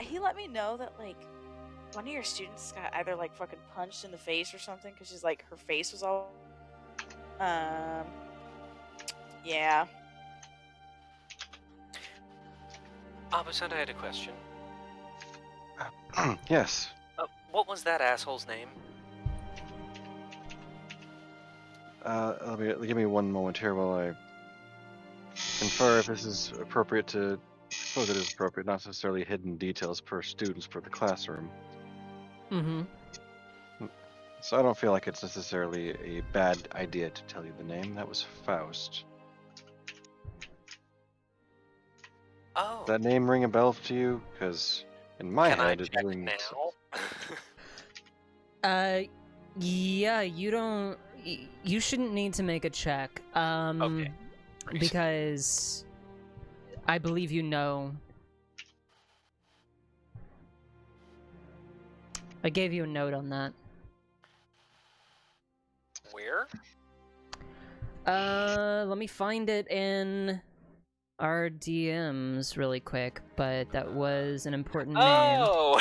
He let me know that like one of your students got either like fucking punched in the face or something because she's like her face was all. Yeah. Abu-san, I had a question. Yes. What was that asshole's name? Give me one moment here while I confer if this is appropriate to. I suppose it is appropriate, not necessarily hidden details per students per the classroom. Mm-hmm. So I don't feel like it's necessarily a bad idea to tell you the name. That was Faust. Oh. Does that name ring a bell to you? Because in my Can I head it check rings. now? Yeah, you don't. You shouldn't need to make a check. Okay. Because I believe you know. I gave you a note on that. Where? Let me find it in our DMs really quick, but that was an important name. Oh!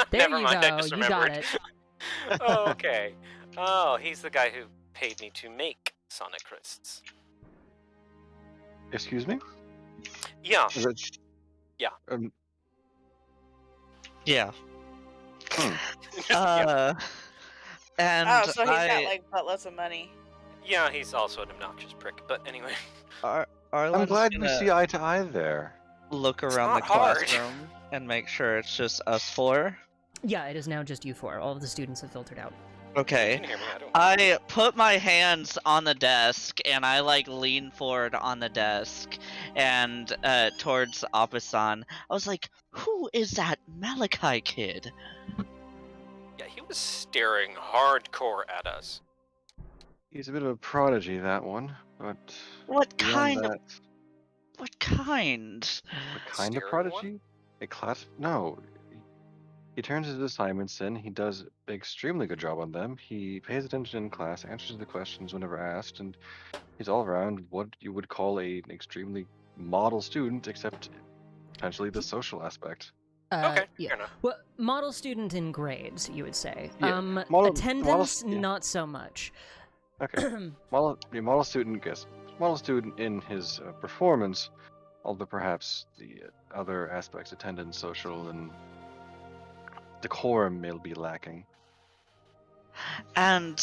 There Never you mind, go. I just You got remembered. it. Oh, okay. Oh, he's the guy who paid me to make Sonic Crysts. Excuse me? Yeah. Is it... Yeah. Yeah. Yeah. And Oh, so he's got I, like lots of money. Yeah, he's also an obnoxious prick, but anyway. I'm Arlen's glad we gonna see eye to eye there. look around the not hard. classroom and make sure it's just us four. Yeah, it is now just you four. All of the students have filtered out. You Okay. can hear me, I don't I put my hands on the desk and I like lean forward on the desk and towards Apasan. I was like, who is that Malachi kid? Yeah, he was staring hardcore at us. He's a bit of a prodigy, that one, but What beyond kind of that, what kind? what kind of Staring one? prodigy? A class? No. He turns his assignments in. He does an extremely good job on them. He pays attention in class, answers the questions whenever asked, and he's all around what you would call an extremely model student, except potentially the social aspect. Okay, Yeah. fair enough. Well, model student in grades, you would say. Yeah, model- Attendance, yeah. not so much. Okay. Model student, guess. Model student in his performance, although perhaps the other aspects, attendance, social, and decorum may be lacking. And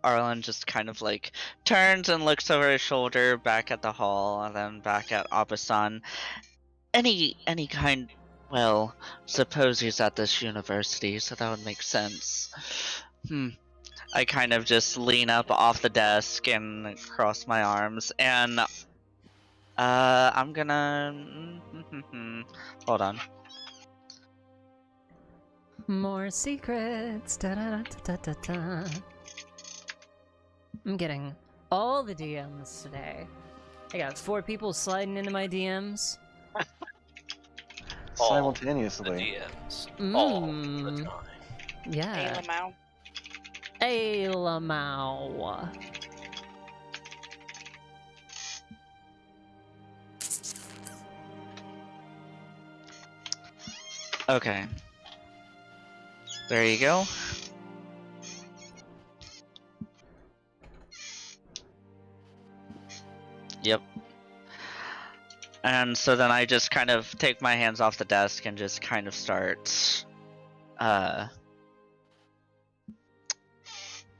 Arlen just kind of like turns and looks over his shoulder back at the hall and then back at Apasan. Any kind, well, suppose he's at this university, so that would make sense. I kind of just lean up off the desk and cross my arms, and I'm gonna hold on. More secrets. Da, da, da, da, da, da. I'm getting all the DMs today. I got 4 people sliding into my DMs. All Simultaneously. The DMs. All the Mm. time. Yeah. Hey, Lamau. Hey, Lamau. Okay. There you go. Yep. And so then I just kind of take my hands off the desk and just kind of start, I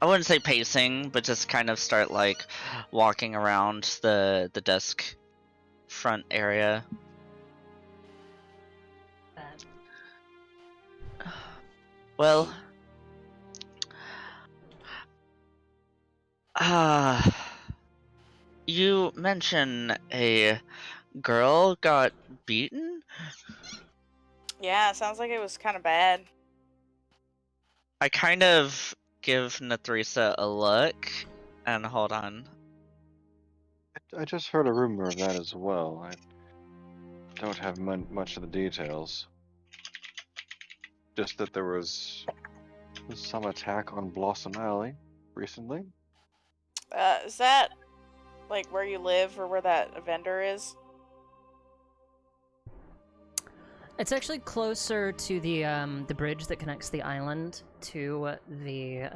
wouldn't say pacing, but just kind of start like walking around the desk front area. Well, you mention a girl got beaten? Yeah, it sounds like it was kind of bad. I kind of give Nathrisa a look, and hold on. I just heard a rumor of that as well. I don't have much of the details. Just that there was some attack on Blossom Alley recently. Is that like where you live or where that vendor is? It's actually closer to the bridge that connects the island to the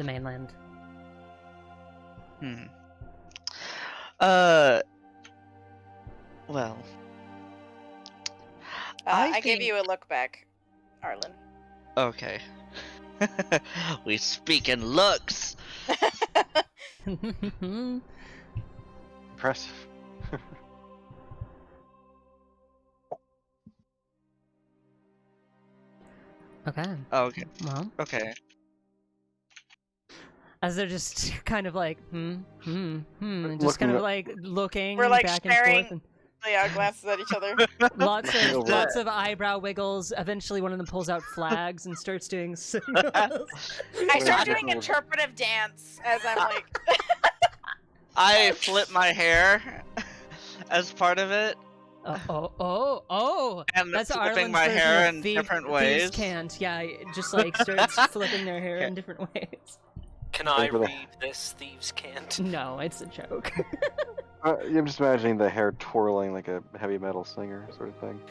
mainland. Well. I gave you a look back, Arlen. Okay. We speak in looks! Impressive. Okay. Okay. Well, Okay. as they're just kind of like, and just Looking kind of up- like looking We're, like, back staring- and forth. Yeah, glances at each other. Lots of eyebrow wiggles. Eventually, one of them pulls out flags and starts doing signals. I start doing interpretive dance as I'm like. I flip my hair as part of it, Oh! and That's flipping Arlen's my version hair of in Thieves different ways. Can't. Yeah, it just like starts flipping their hair in different ways. Can I for the- read this Thieves Can't? No, it's a joke. I'm just imagining the hair twirling like a heavy metal singer sort of thing.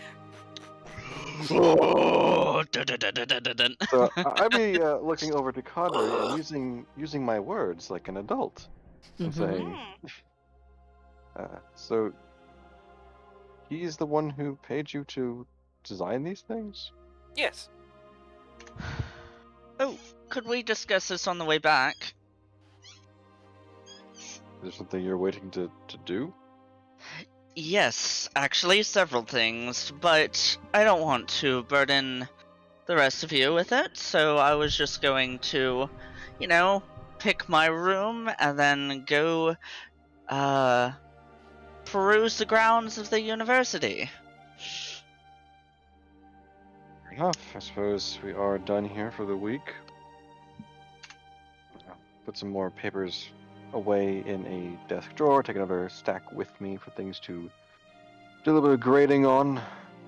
Oh, dun-dun-dun-dun-dun-dun. So I'd be looking over to Kadri and using my words like an adult and Mhm. saying, so he's the one who paid you to design these things? Yes. Oh, could we discuss this on the way back? Is there something you're waiting to do? Yes, actually, several things, but I don't want to burden the rest of you with it, so I was just going to, pick my room and then go peruse the grounds of the university. Fair enough. I suppose we are done here for the week. I'll put some more papers away in a desk drawer. Take another stack with me for things to do a little bit of grading on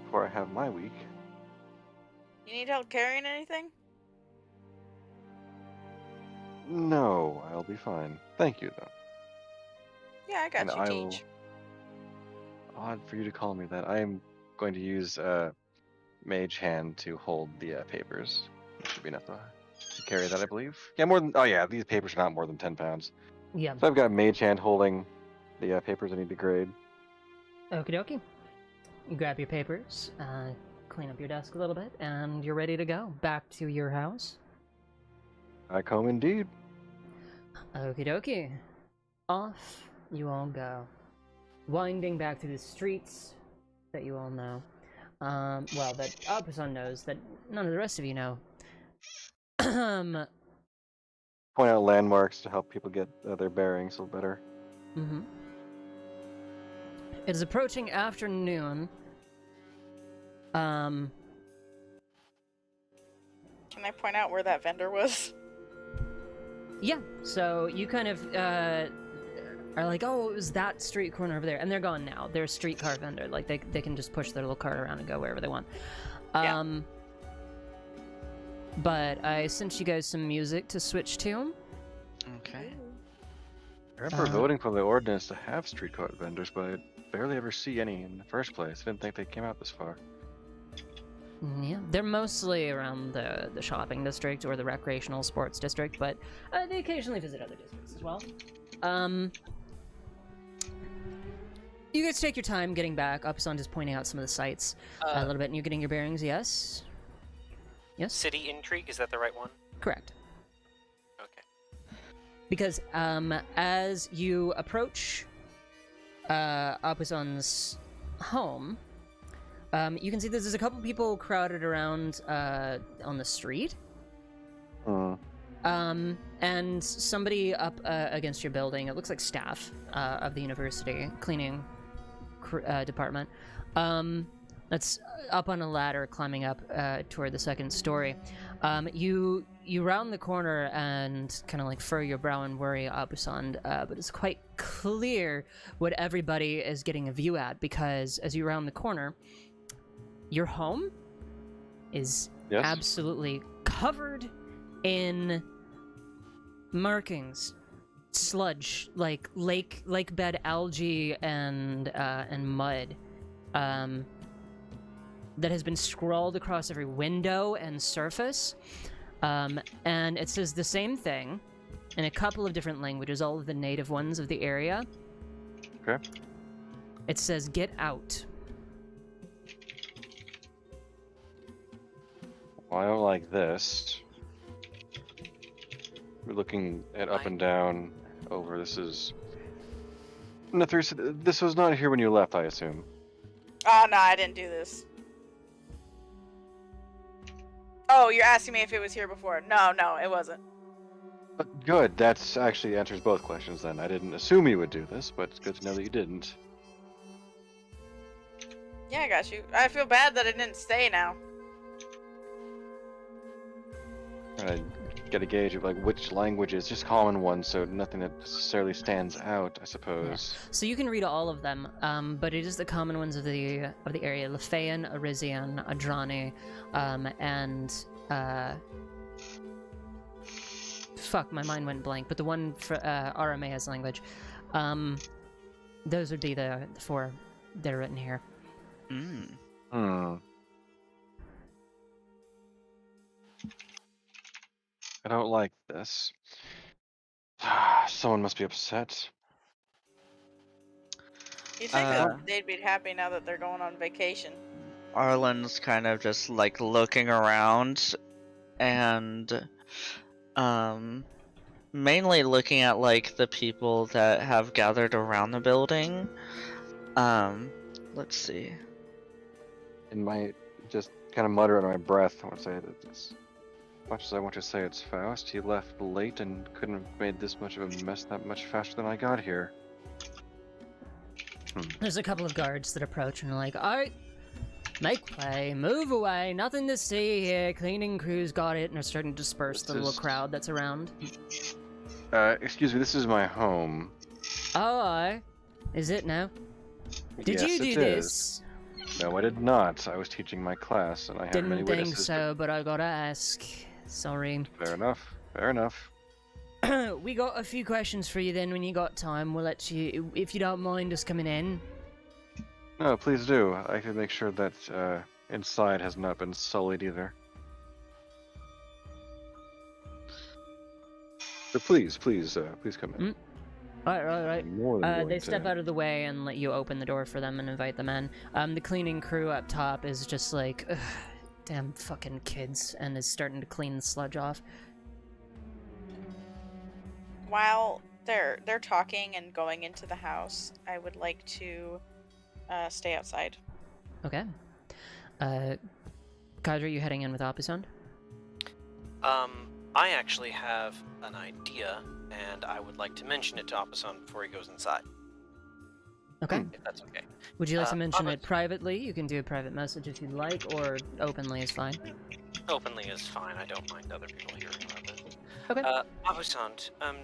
before I have my week. You need help carrying anything? No, I'll be fine. Thank you, though. Yeah, I got And you, I will- Teach. Odd for you to call me that. I am going to use Mage Hand to hold the papers. That should be enough to carry that, I believe. Yeah, more than. Oh yeah, these papers are not more than 10 pounds. Yeah. So I've got Mage Hand holding the papers I need to grade. Okie dokie. You grab your papers, clean up your desk a little bit, and you're ready to go. Back to your house. I come indeed. Okie dokie. Off you all go. Winding back through the streets that you all know. Well, that Apusan knows, that none of the rest of you know. Point out landmarks to help people get their bearings a little better. Mm-hmm. It is approaching afternoon. Can I point out where that vendor was? Yeah, so you kind of, are like, oh, it was that street corner over there. And they're gone now. They're a streetcar vendor. Like, they can just push their little cart around and go wherever they want. Yeah. But I sent you guys some music to switch to. Okay. I remember voting for the ordinance to have streetcar vendors, but I barely ever see any in the first place. I didn't think they came out this far. Yeah, they're mostly around the shopping district or the recreational sports district, but they occasionally visit other districts as well. You guys take your time getting back. Upson just pointing out some of the sites a little bit, and you're getting your bearings, yes? Yes? City Intrigue, is that the right one? Correct. Okay. Because as you approach Apuson's home, you can see there's a couple people crowded around on the street. And somebody up against your building, it looks like staff of the university, cleaning department, that's up on a ladder climbing up toward the second story. You round the corner and kind of like furrow your brow and worry, Abusan, but it's quite clear what everybody is getting a view at, because as you round the corner, your home is absolutely covered in markings, sludge, like lake bed algae and mud, that has been scrawled across every window and surface, and it says the same thing in a couple of different languages, all of the native ones of the area. Okay. It says, "Get out." Well, I don't like this. We're looking at up and down, over. This is... This was not here when you left, I assume. Oh, no, I didn't do this. Oh, you're asking me if it was here before. No, it wasn't. Good, that's actually answers both questions then. I didn't assume you would do this, but it's good to know that you didn't. Yeah, I got you. I feel bad that I didn't stay now. I get a gauge of like which languages, just common ones, so nothing that necessarily stands out, I suppose. Yeah. So you can read all of them, but it is the common ones of the area: Lephaean, Arisian, Adrani, and fuck, my mind went blank. But the one for Aramaeus language, those would be the four that are written here. I don't like this. Someone must be upset. You'd think that they'd be happy now that they're going on vacation. Arlen's kind of just like looking around and mainly looking at like the people that have gathered around the building. Let's see. In my just kind of mutter under my breath, I want to say that it's Much as I want to say it's fast, he left late and couldn't have made this much of a mess that much faster than I got here. There's a couple of guards that approach and are like, alright, make way, move away, nothing to see here, cleaning crew's got it, and are starting to disperse the little crowd that's around. Excuse me, this is my home. Oh, aye. Is it now? Did Yes, you do it this? is. No, I did not. I was teaching my class, and I have many Didn't witnesses. think so, but I gotta ask. Sorry. Fair enough. Fair enough. We got a few questions for you then when you got time. We'll let you, if you don't mind us coming in. No, please do. I can make sure that inside has not been sullied either. So please come in. Right. More than willing They to. step out of the way and let you open the door for them and invite them in. The cleaning crew up top is just like, ugh, damn fucking kids, and is starting to clean the sludge off. While they're talking and going into the house, I would like to stay outside. Okay. Kaidra, are you heading in with Opusand? I actually have an idea, and I would like to mention it to Appason before he goes inside. Okay. If that's okay. Would you like to mention Appa- it privately? You can do a private message if you'd like, or openly is fine. Openly is fine. I don't mind other people hearing about it. Okay. Appason,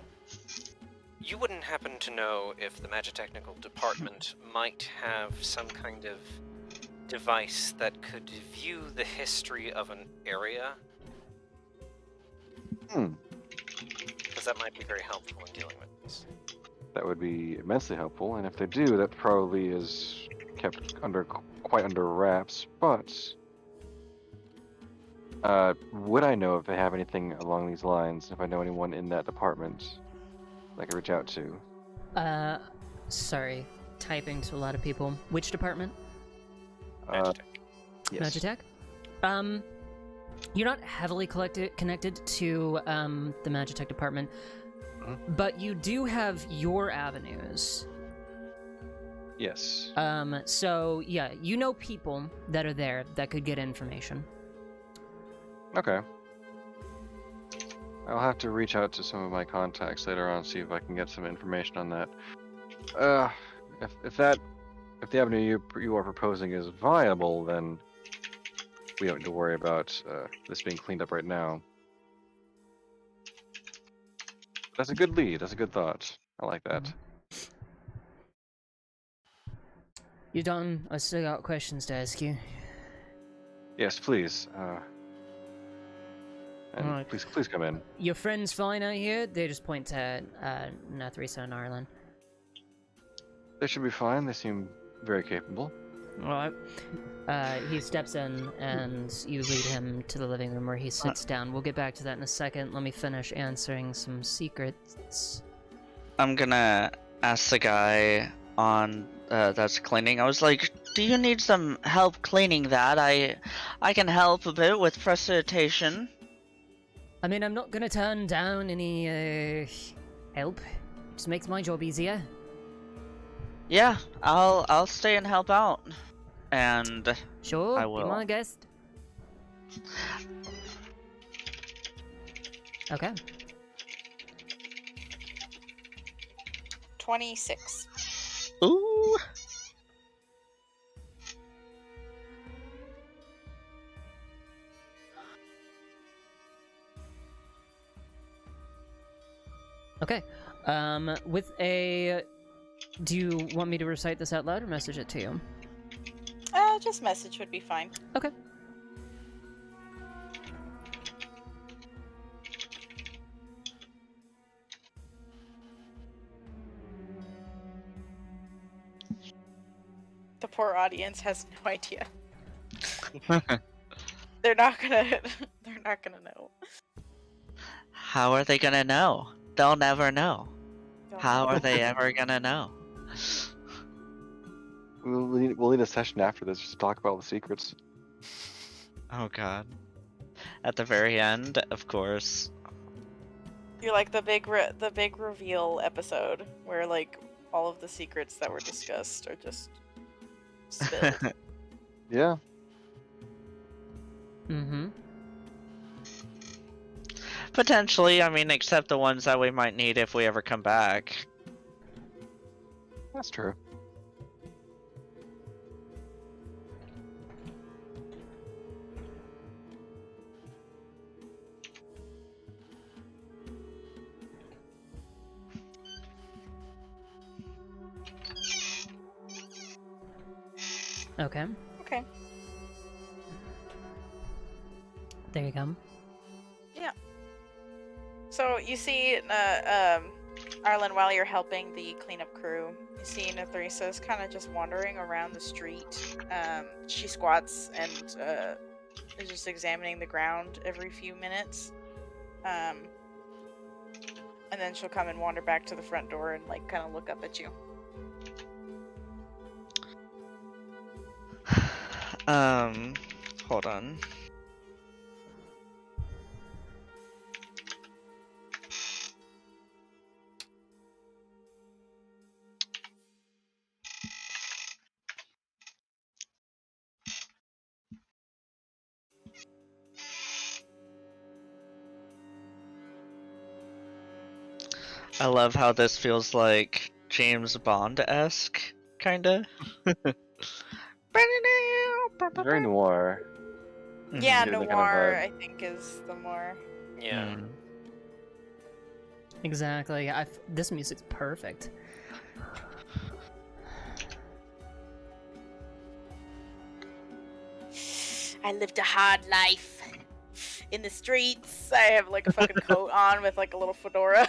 you wouldn't happen to know if the Magitechnical Department might have some kind of device that could view the history of an area? Because that might be very helpful in dealing with this. That would be immensely helpful, and if they do, that probably is kept quite under wraps. But would I know if they have anything along these lines? If I know anyone in that department that I could reach out to? Sorry, typing to a lot of people. Which department? Magitech. Yes. Magitech? You're not heavily connected to the Magitech department, but you do have your avenues. Yes. So yeah, you know people that are there that could get information. Okay. I'll have to reach out to some of my contacts later on, see if I can get some information on that. If the avenue you are proposing is viable, then we don't need to worry about this being cleaned up right now. That's a good lead. That's a good thought. I like that. You done? I still got questions to ask you. Yes, please. And Alright. please come in. Your friends fine out here? They just point to Nathrisa and Ireland. They should be fine. They seem very capable. Alright. He steps in and you lead him to the living room where he sits down. We'll get back to that in a second. Let me finish answering some secrets. I'm gonna ask the guy on that's cleaning. I was like, "Do you need some help cleaning that? I can help a bit with precipitation." I mean, I'm not gonna turn down any help. Just makes my job easier. Yeah, I'll stay and help out. And Sure, I will. be my guest. Okay. 26. ooh, Okay. With a... Do you want me to recite this out loud or message it to you? Just message would be fine. Okay. The poor audience has no idea. They're not gonna know. how are they gonna know? They'll never know. Don't How know. are they ever gonna know? We'll need a session after this just to talk about all the secrets. Oh god. At the very end, of course. You're like the big reveal episode where like all of the secrets that were discussed are just spilled. Yeah. Mm-hmm. Potentially, I mean, except the ones that we might need if we ever come back. That's true. Okay. Okay. There you go. So you see, Arlen, while you're helping the cleanup crew, you see Nathrisa's kind of just wandering around the street. She squats and is just examining the ground every few minutes. And then she'll come and wander back to the front door and like kind of look up at you. Hold on. I love how this feels like James Bond-esque, kinda. Very noir. Yeah, Getting the kind of noir, vibe. I think, is the more. Yeah. Exactly. This music's perfect. I lived a hard life in the streets. I have like a fucking coat on with like a little fedora.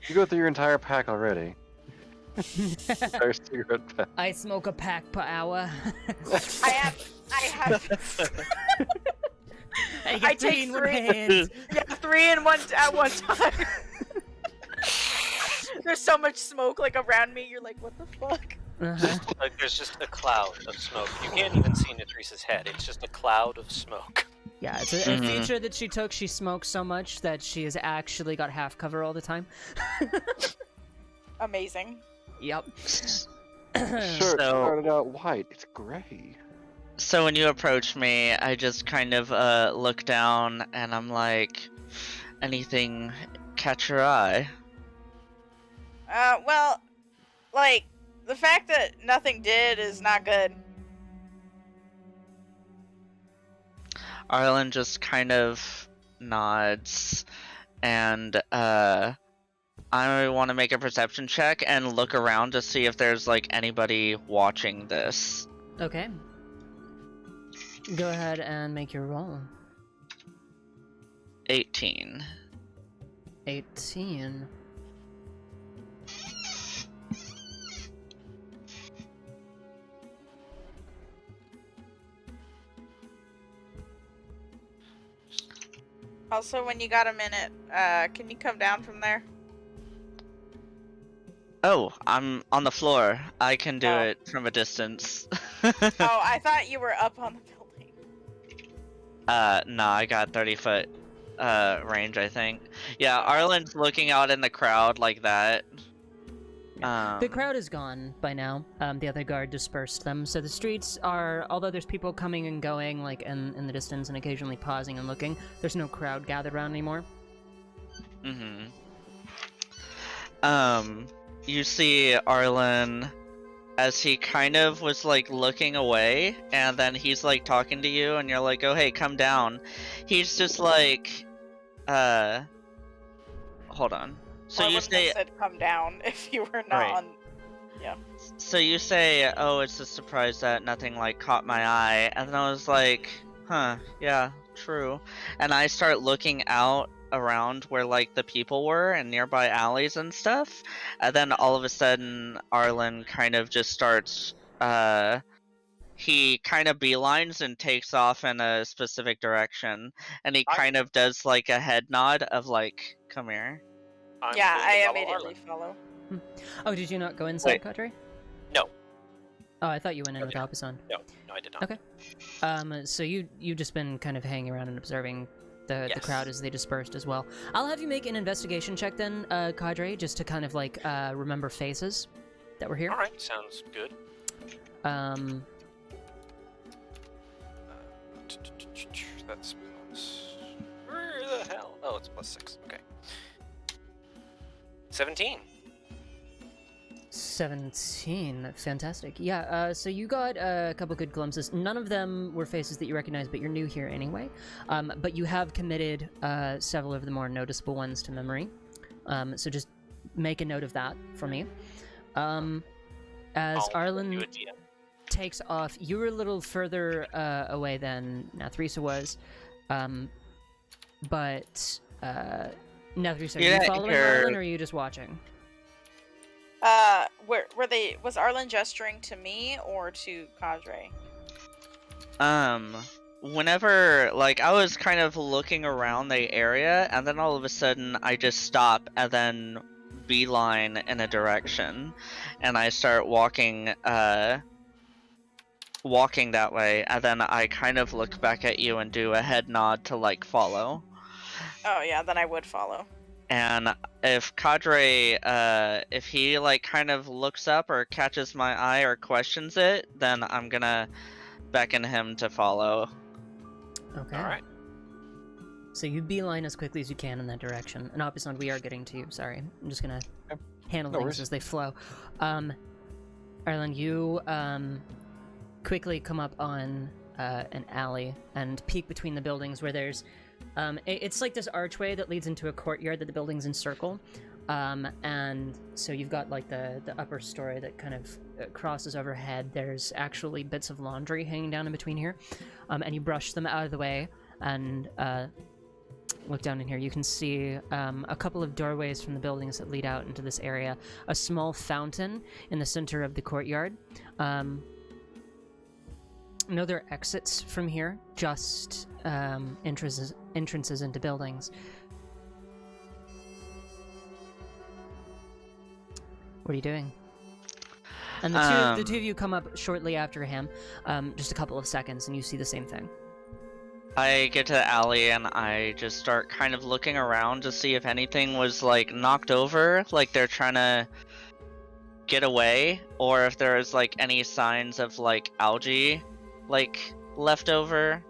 You go through your entire pack already. Entire cigarette pack. I smoke a pack per hour. I have. I get I three take in one three. hand. Yeah, 3 in one at one time. There's so much smoke like around me. You're like, what the fuck? Uh-huh. Like there's just a cloud of smoke. You can't even see Natrice's head. It's just a cloud of smoke. Yeah, it's a feature that she took. She smokes so much that she has actually got half cover all the time. Amazing. Yep. Sure, it started out white. It's gray. So when you approach me, I just kind of look down and I'm like, anything catch your eye? Well, like, the fact that nothing did is not good. Arlen just kind of nods, and I want to make a perception check and look around to see if there's like anybody watching this. Okay. Go ahead and make your roll. 18. 18. Also, when you got a minute, can you come down from there? Oh, I'm on the floor. I can do Oh. it from a distance. Oh, I thought you were up on the building. No, I got 30-foot range, I think. Yeah, Arlen's looking out in the crowd like that. The crowd is gone by now. The other guard dispersed them, so the streets are, although there's people coming and going, like in the distance and occasionally pausing and looking, there's no crowd gathered around anymore. You see Arlen as he kind of was like looking away, and then he's like talking to you, and you're like, oh hey, come down. He's just like, hold on. So you say, have said come down if you were not Right. on. Yeah. so you say, oh, it's a surprise that nothing like caught my eye, and then I was like, huh, yeah, true. And I start looking out around where like the people were and nearby alleys and stuff, and then all of a sudden Arlen kind of just starts he kind of beelines and takes off in a specific direction, and he kind of does like a head nod of like, come here. I'm Yeah, going to I follow immediately Arlen. follow. Oh, did you not go inside, Wait. Kadri? No. Oh, I thought you went in with Albus on. No, I did not. Okay. So you've just been kind of hanging around and observing the Yes. crowd as they dispersed as well. I'll have you make an investigation check then, Kadri, just to kind of like remember faces that were here. All right, sounds good. That's where the hell? Oh, it's +6. Okay. 17. 17. Fantastic. Yeah, so you got a couple good glimpses. None of them were faces that you recognize, but you're new here anyway. But you have committed several of the more noticeable ones to memory. So just make a note of that for me. As Arlen takes off, you were a little further away than Nathrisa was. But Nathrisa, are you following Arlen, or are you just watching? Was Arlen gesturing to me or to Cadre? Whenever, like, I was kind of looking around the area, and then all of a sudden I just stop and then beeline in a direction, and I start walking that way, and then I kind of look back at you and do a head nod to, like, follow. Oh yeah, then I would follow. And if Cadre, if he, like, kind of looks up or catches my eye or questions it, then I'm gonna beckon him to follow. Okay. Alright. So you beeline as quickly as you can in that direction. And Opusand, we are getting to you, sorry. I'm just gonna handle things as they flow. Arlen, you quickly come up on an alley and peek between the buildings where there's it's like this archway that leads into a courtyard that the buildings encircle, and so you've got like the upper story that kind of crosses overhead. There's actually bits of laundry hanging down in between here, and you brush them out of the way and look down in here. You can see a couple of doorways from the buildings that lead out into this area, a small fountain in the center of the courtyard. No other exits from here, just entrances into buildings. What are you doing? And the two of you come up shortly after him, just a couple of seconds, and you see the same thing. I get to the alley and I just start kind of looking around to see if anything was, like, knocked over, like they're trying to get away, or if there's, like, any signs of, like, algae, like, left over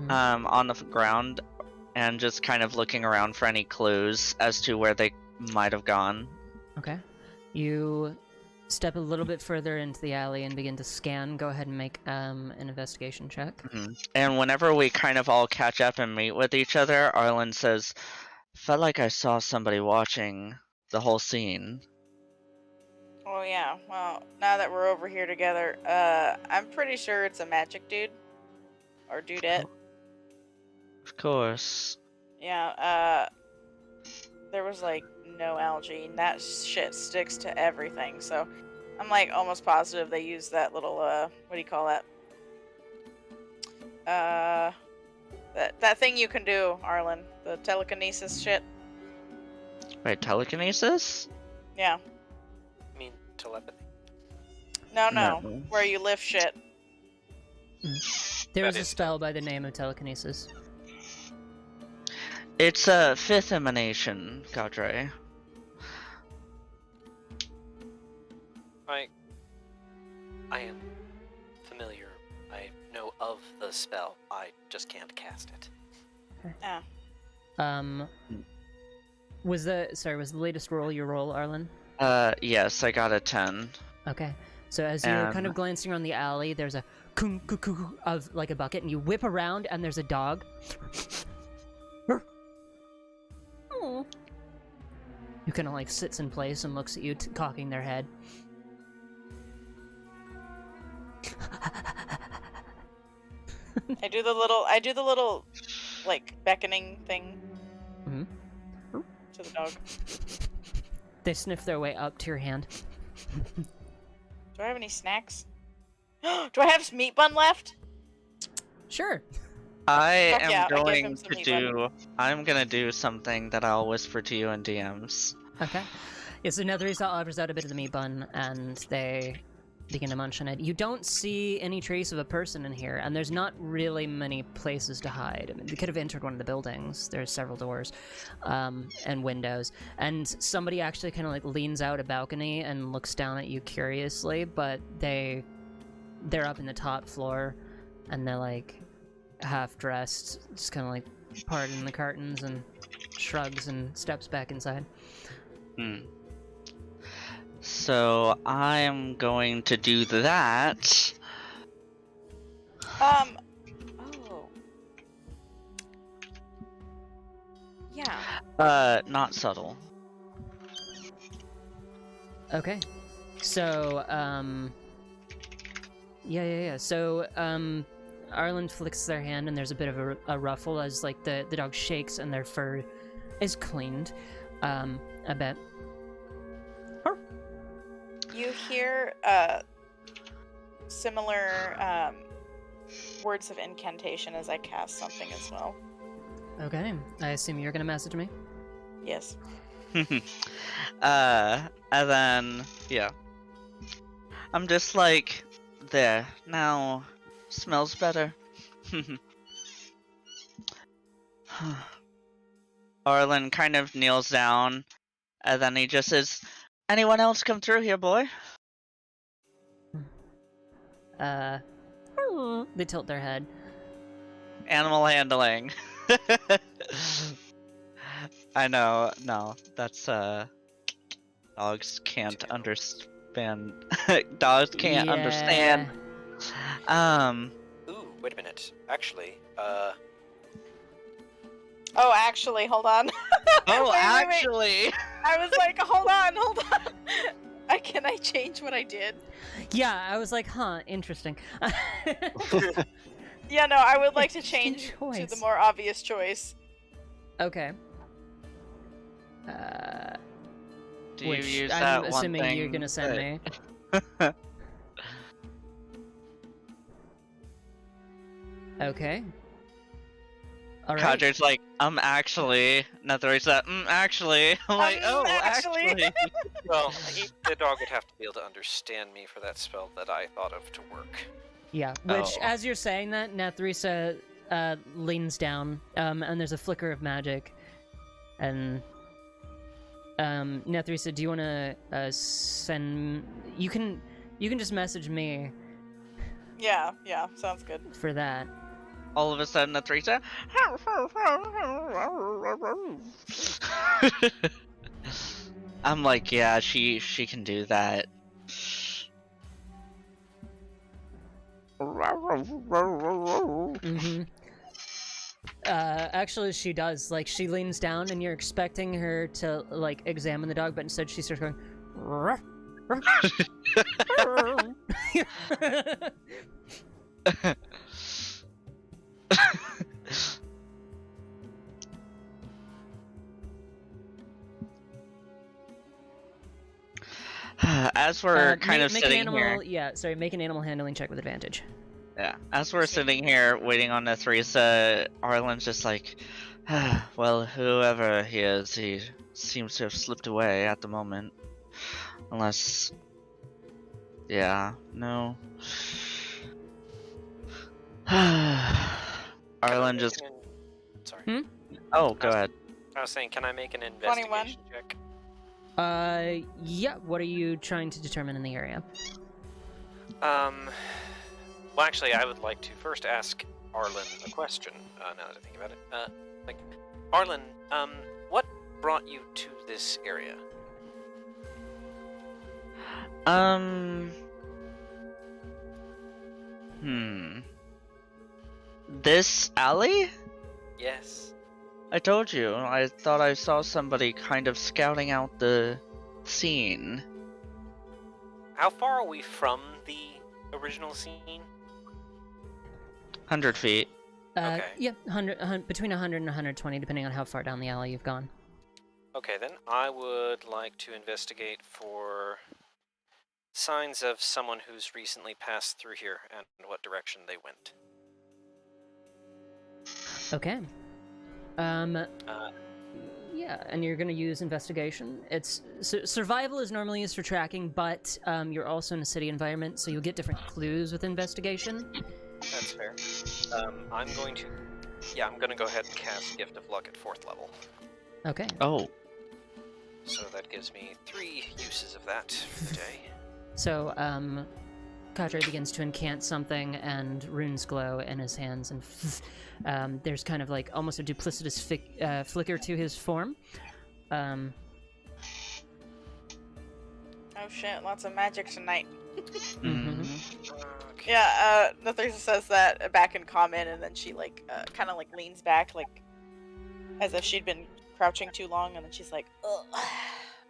on the ground, and just kind of looking around for any clues as to where they might have gone. Okay. You step a little bit further into the alley and begin to scan. Go ahead and make an investigation check. And whenever we kind of all catch up and meet with each other, Arlen says, "Felt like I saw somebody watching the whole scene." Oh yeah, well, now that we're over here together, I'm pretty sure it's a magic dude. Or dudette. Of course. Yeah, there was, like, no algae, and that shit sticks to everything, so I'm, like, almost positive they used that little, what do you call that? That thing you can do, Arlen. The telekinesis shit. Wait, telekinesis? Yeah. I mean, telepathy. No. Where you lift shit. There is a spell by the name of telekinesis. It's a fifth emanation, Cadre. I am familiar. I know of the spell. I just can't cast it. Ah. Was the latest roll your roll, Arlen? Yes, I got a 10. Okay. So as you're kind of glancing around the alley, there's a coo of like a bucket, and you whip around, and there's a dog. Who kind of like sits in place and looks at you, cocking their head. I do the little, like, beckoning thing to the dog. They sniff their way up to your hand. Do I have any snacks? Do I have meat bun left? Sure. I'm gonna do something that I'll whisper to you in DMs. Okay. Yeah, so Netheresa offers out a bit of the meat bun, and they begin to munch on it. You don't see any trace of a person in here, and there's not really many places to hide. I mean, they could have entered one of the buildings. There's several doors and windows, and somebody actually kind of like leans out a balcony and looks down at you curiously, but they're up in the top floor, and they're like half dressed, just kind of like parting the curtains and shrugs and steps back inside. So I'm going to do that. Oh. Yeah. Not subtle. Okay. So, yeah. So, Arlen flicks their hand, and there's a bit of a ruffle as, like, the dog shakes and their fur is cleaned, a bit. You hear, similar, words of incantation as I cast something as well. Okay. I assume you're gonna message me? Yes. And then, yeah. I'm just like, there, now, smells better. Arlen kind of kneels down, and then he just says, anyone else come through here, boy? They tilt their head. Animal handling. I know, no, that's, dogs can't understand. Dogs can't understand. Ooh, wait a minute. Actually, Oh, actually, hold on. Oh, Wait. actually! I was like, hold on. Can I change what I did? Yeah, I was like, huh, interesting. Yeah, no, I would like to change Interesting to the choice. more obvious choice. Okay. Do you Which use I'm that one assuming thing you're gonna send that- me. Okay. Alright. Cadre's like, actually. Netherese actually. I'm like, oh, actually. actually. well, the dog would have to be able to understand me for that spell that I thought of to work. Yeah, which, Oh. as you're saying that, Netheresa leans down, and there's a flicker of magic. And, Netheresa, do you want to send... You can just message me Yeah, sounds good. for that. All of a sudden, Netherese. I'm like, yeah, she can do that. Mm-hmm. Actually, she does. Like, she leans down, and you're expecting her to, like, examine the dog, but instead she starts going... "Ruff, ruff, ruff." As we're kind of make sitting an animal, here. Yeah, sorry, make an animal handling check with advantage. Yeah, as we're sitting here waiting on Netherese, Arlen's just like, well, whoever he is, he seems to have slipped away at the moment. Unless... Yeah, no. Arlen just... Sorry. Oh, go ahead. I was saying, can I make an investigation 21. check? Yeah, what are you trying to determine in the area? Well, actually, I would like to first ask Arlen a question, now that I think about it. Arlen, what brought you to this area? This alley? Yes. I told you, I thought I saw somebody kind of scouting out the scene. How far are we from the original scene? 100 feet. Okay. Yeah, between 100 and 120, depending on how far down the alley you've gone. Okay, then I would like to investigate for signs of someone who's recently passed through here and what direction they went. Okay. Yeah, and you're gonna use investigation. It's survival is normally used for tracking, but you're also in a city environment, so you'll get different clues with investigation. That's fair. I'm going to go ahead and cast Gift of Luck at 4th level. Okay. Oh. So that gives me 3 uses of that today. So, Kadre begins to incant something, and runes glow in his hands, and there's kind of like almost a duplicitous flicker to his form. Oh shit, lots of magic tonight. Mm-hmm. Okay. Yeah, Nathrisa says that back in comment, and then she like kind of like leans back, like as if she'd been crouching too long, and then she's like, ugh.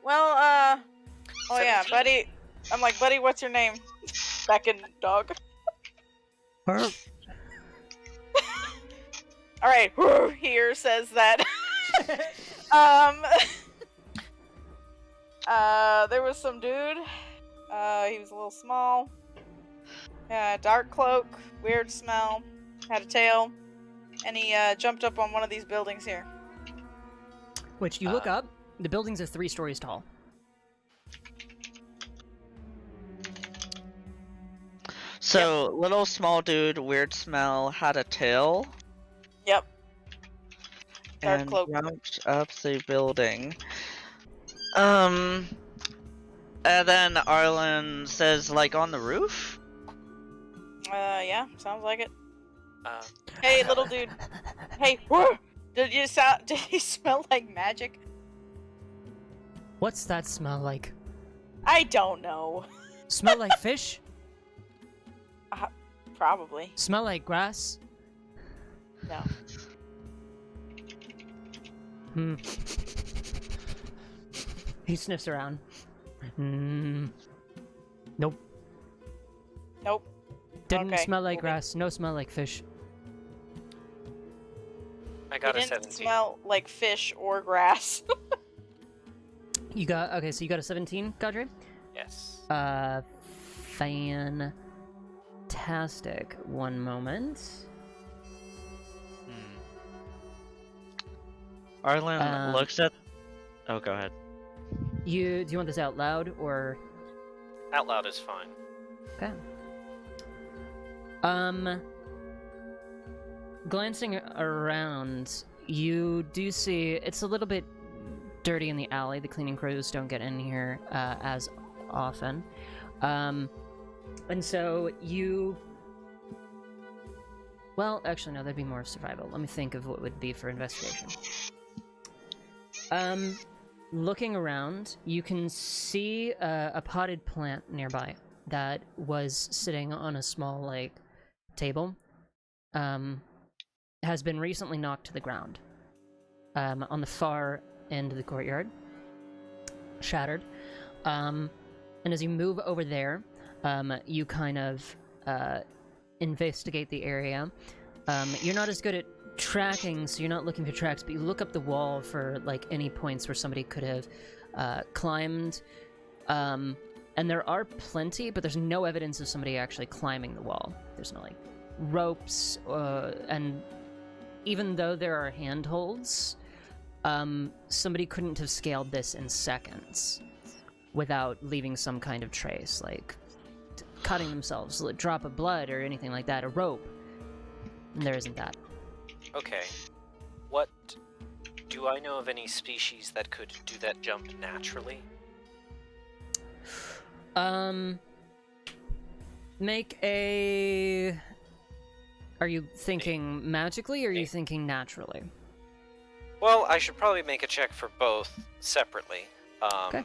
Well, oh yeah, 17. buddy. I'm like, buddy, what's your name? Back in dog. All right, here says that. There was some dude. He was a little small. Dark cloak, weird smell, had a tail, and he jumped up on one of these buildings here. Which you look up, the buildings are 3 stories tall. So, little small dude, weird smell, had a tail. Yep. Dark And cloak. jumped up the building. And then Arlen says, like, on the roof? Yeah, sounds like it. Uh, Hey, little dude. Hey, did he smell like magic? What's that smell like? I don't know. Smell like fish? Probably. Smell like grass? No. He sniffs around. Nope. Nope. Didn't Okay, smell like cool. grass. No smell like fish. I got It a didn't 17. smell like fish or grass. You got okay. So you got a 17, Kadre. Yes. Fantastic. One moment. Arlen looks at... Oh, go ahead. Do you want this out loud or? Out loud is fine. Okay. Glancing around, you do see it's a little bit dirty in the alley. The cleaning crews don't get in here as often. And so you... Well, actually, no, that'd be more of survival. Let me think of what would be for investigation. Looking around, you can see a potted plant nearby that was sitting on a small, like, table. Has been recently knocked to the ground. On the far end of the courtyard. Shattered. And as you move over there, you kind of investigate the area. You're not as good at tracking, so you're not looking for tracks, but you look up the wall for like any points where somebody could have climbed. And there are plenty, but there's no evidence of somebody actually climbing the wall. There's no like ropes, and even though there are handholds, somebody couldn't have scaled this in seconds without leaving some kind of trace, like cutting themselves, a drop of blood or anything like that, a rope. And there isn't that. Okay. What... Do I know of any species that could do that jump naturally? Make a... Are you thinking magically, or are you thinking naturally? Well, I should probably make a check for both separately. Okay.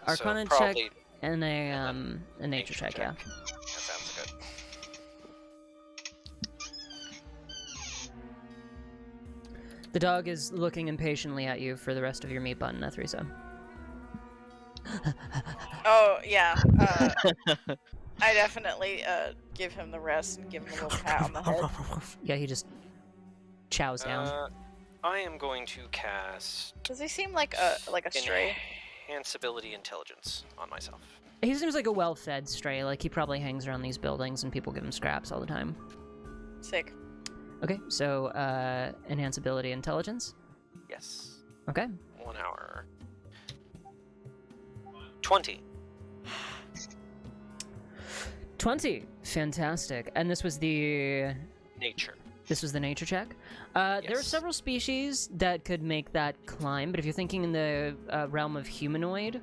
Arcana so check probably and a nature check, yeah. That sounds good. The dog is looking impatiently at you for the rest of your meat bun, Nathrisa. Oh, yeah. I definitely give him the rest and give him a little pat on the head. Yeah, he just chows down. I am going to cast Does he seem like a stray? Enhanceability Intelligence on myself. He seems like a well-fed stray. Like, he probably hangs around these buildings and people give him scraps all the time. Sick. Okay, so, enhanceability intelligence. Yes. Okay. 1 hour. 20. 20. Fantastic. And this was the... Nature. This was the nature check. There are Yes. several species that could make that climb, but if you're thinking in the realm of humanoid,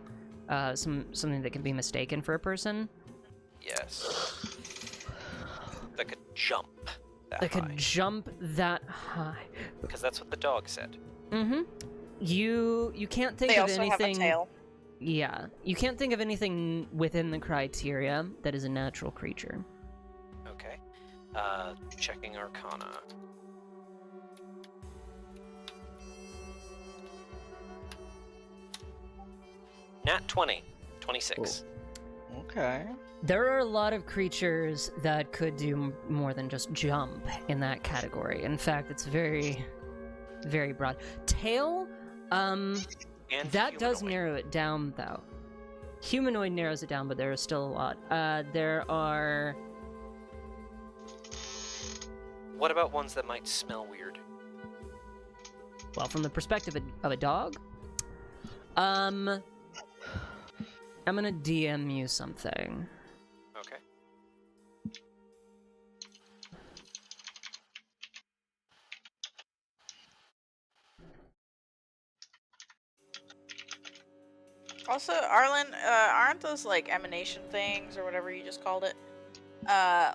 something that can be mistaken for a person, Yes. That could jump that That high. could jump that high. Because that's what the dog said. Mm-hmm. You can't think They of also anything. have a tail. Yeah, you can't think of anything within the criteria that is a natural creature. Okay. Checking Arcana. Nat 20. 26. Okay. There are a lot of creatures that could do more than just jump in that category. In fact, it's very, very broad. Tail, And that does humanoid. narrow it down, though. Humanoid narrows it down, but there are still a lot. There are... What about ones that might smell weird? Well, from the perspective of a dog, I'm gonna DM you something. Okay. Also, Arlen, aren't those like emanation things or whatever you just called it?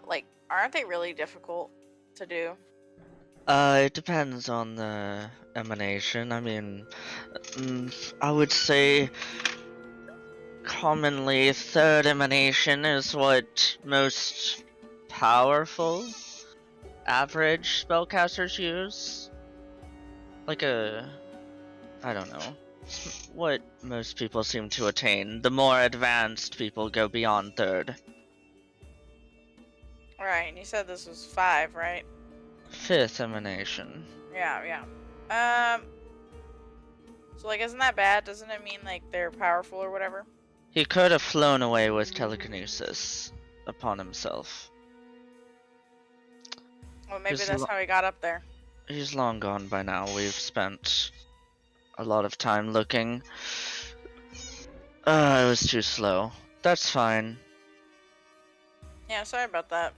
Like, aren't they really difficult to do? It depends on the emanation. I mean, I would say commonly third emanation is what most powerful average spellcasters use. Like I don't know, what most people seem to attain. The more advanced people go beyond third. Right, and you said this was 5, right? Fifth emanation. Yeah. So like, isn't that bad? Doesn't it mean like they're powerful or whatever? He could have flown away with telekinesis upon himself. Well, maybe Just that's lo- how he got up there. He's long gone by now. We've spent a lot of time looking. It was too slow. That's fine. Yeah, sorry about that.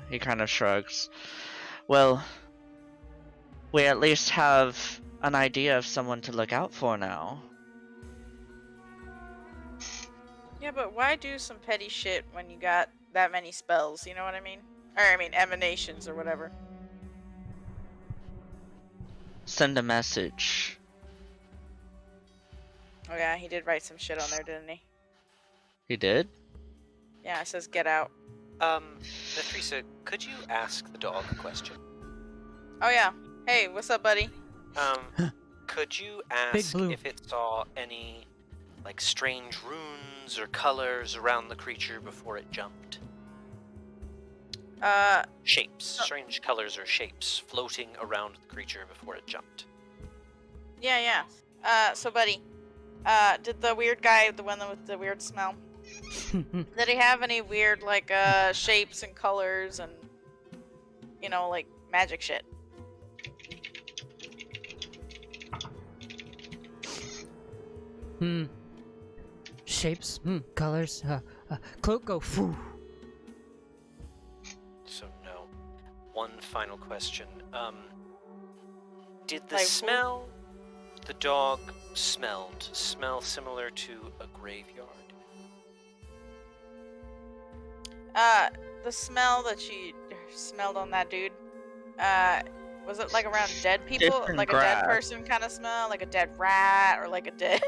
He kind of shrugs. Well, we at least have an idea of someone to look out for now. Yeah, but why do some petty shit when you got that many spells? You know what I mean? Or I mean emanations or whatever. Send a message. Oh yeah, he did write some shit on there, didn't he? He did? Yeah, it says get out. Nethrisa, could you ask the dog a question? Oh yeah. Hey, what's up, buddy? Could you Big ask blue. if it saw any, like, strange runes or colors around the creature before it jumped? Shapes. Strange colors or shapes floating around the creature before it jumped. Yeah. So buddy, did the weird guy, the one with the weird smell, did he have any weird, like, shapes and colors and, you know, like, magic shit? Shapes, colors, cloak go, phew. So no. One final question. Did the Like, smell the dog smell similar to a graveyard? The smell that you smelled on that dude, was it like around dead people? Different Like a grass. dead person kind of smell? Like a dead rat or like a dead...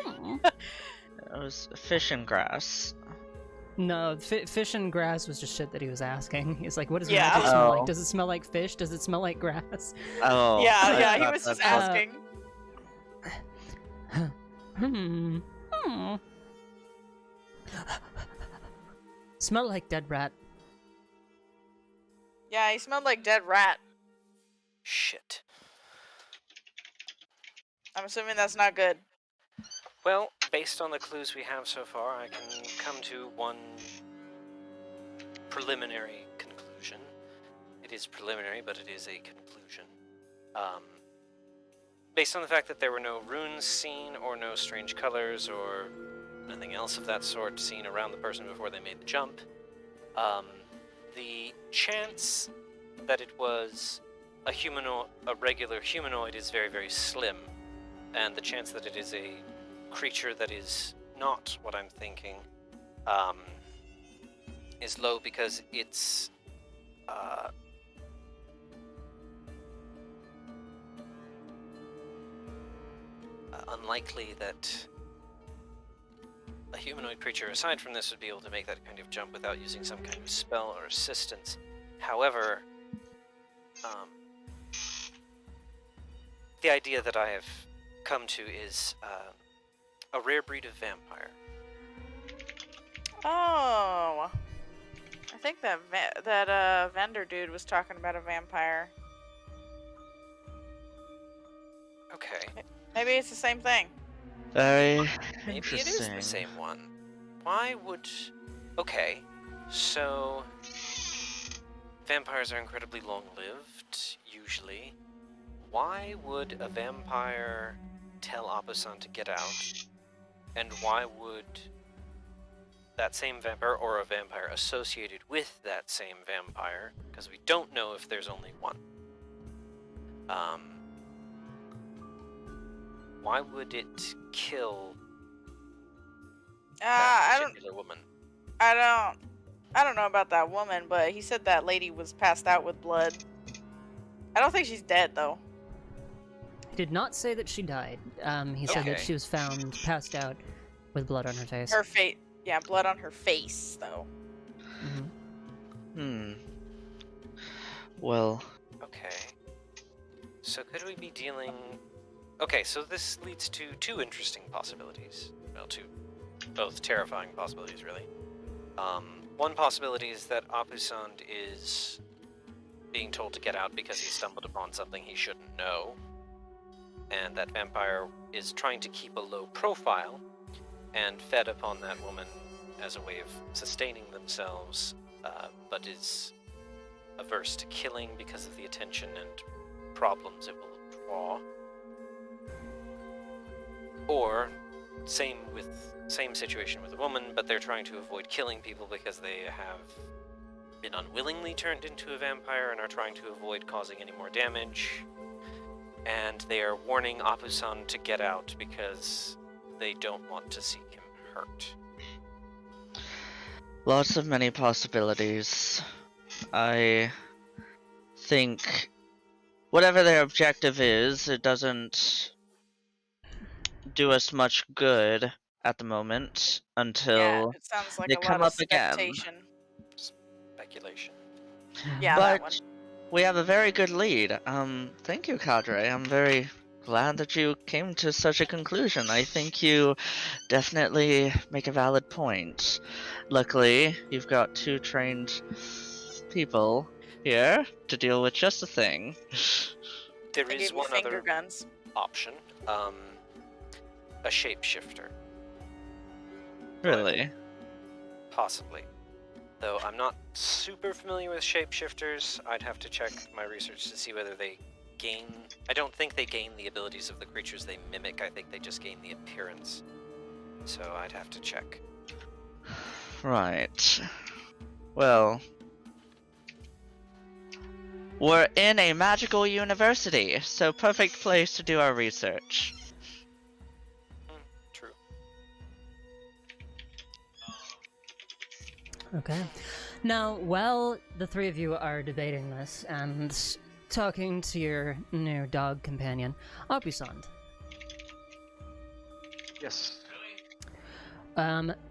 It was fish and grass. No, fish and grass was just shit that he was asking. He's like, what does Yeah. magic smell Oh. like? Does it smell like fish? Does it smell like grass? Oh. yeah, he thought was just that's asking. Smell like dead rat. Yeah, he smelled like dead rat. Shit. I'm assuming that's not good. Well, based on the clues we have so far, I can come to one preliminary conclusion. It is preliminary, but it is a conclusion. Based on the fact that there were no runes seen, or no strange colors, or nothing else of that sort seen around the person before they made the jump, the chance that it was a regular humanoid is very, very slim, and the chance that it is a creature that is not what I'm thinking is low because it's unlikely that a humanoid creature, aside from this, would be able to make that kind of jump without using some kind of spell or assistance. However, the idea that I have come to is a rare breed of vampire. Oh, I think that vendor dude was talking about a vampire. Okay. Maybe it's the same thing. Very Maybe it is interesting. the same one. Why would... Okay, so... Vampires are incredibly long-lived, usually. Why would a vampire tell Apusan to get out? And why would that same vampire, or a vampire associated with that same vampire, because we don't know if there's only one, why would it kill that I particular woman? don't know about that woman, but he said that lady was passed out with blood. I don't think she's dead though. He did not say that she died. He said that Okay. she was found passed out with blood on her face. Her face, yeah, blood on her face though. Mhm. Well, Okay. So could we be dealing... Okay, so this leads to two interesting possibilities. Well, two both terrifying possibilities, really. One possibility is that Apusand is being told to get out because he stumbled upon something he shouldn't know, and that vampire is trying to keep a low profile and fed upon that woman as a way of sustaining themselves, but is averse to killing because of the attention and problems it will draw. Or same situation with a woman, but they're trying to avoid killing people because they have been unwillingly turned into a vampire and are trying to avoid causing any more damage. And they are warning Apusan to get out because they don't want to see him hurt. lots of many possibilities. I think whatever their objective is, it doesn't do us much good at the moment until Yeah, it sounds like they a come lot of up again. expectation. Speculation. Yeah, that one. But we have a very good lead. Thank you, Cadre. I'm very glad that you came to such a conclusion. I think you definitely make a valid point. Luckily, you've got two trained people here to deal with just a thing. There They is gave you one finger other guns. option. A shapeshifter. Really? Possibly. Though I'm not super familiar with shapeshifters, I'd have to check my research to see whether they gain... I don't think they gain the abilities of the creatures they mimic, I think they just gain the appearance. So I'd have to check. Right. Well, we're in a magical university, so perfect place to do our research. True. Okay. Now, while the three of you are debating this and talking to your new dog companion, Apusand, Yes.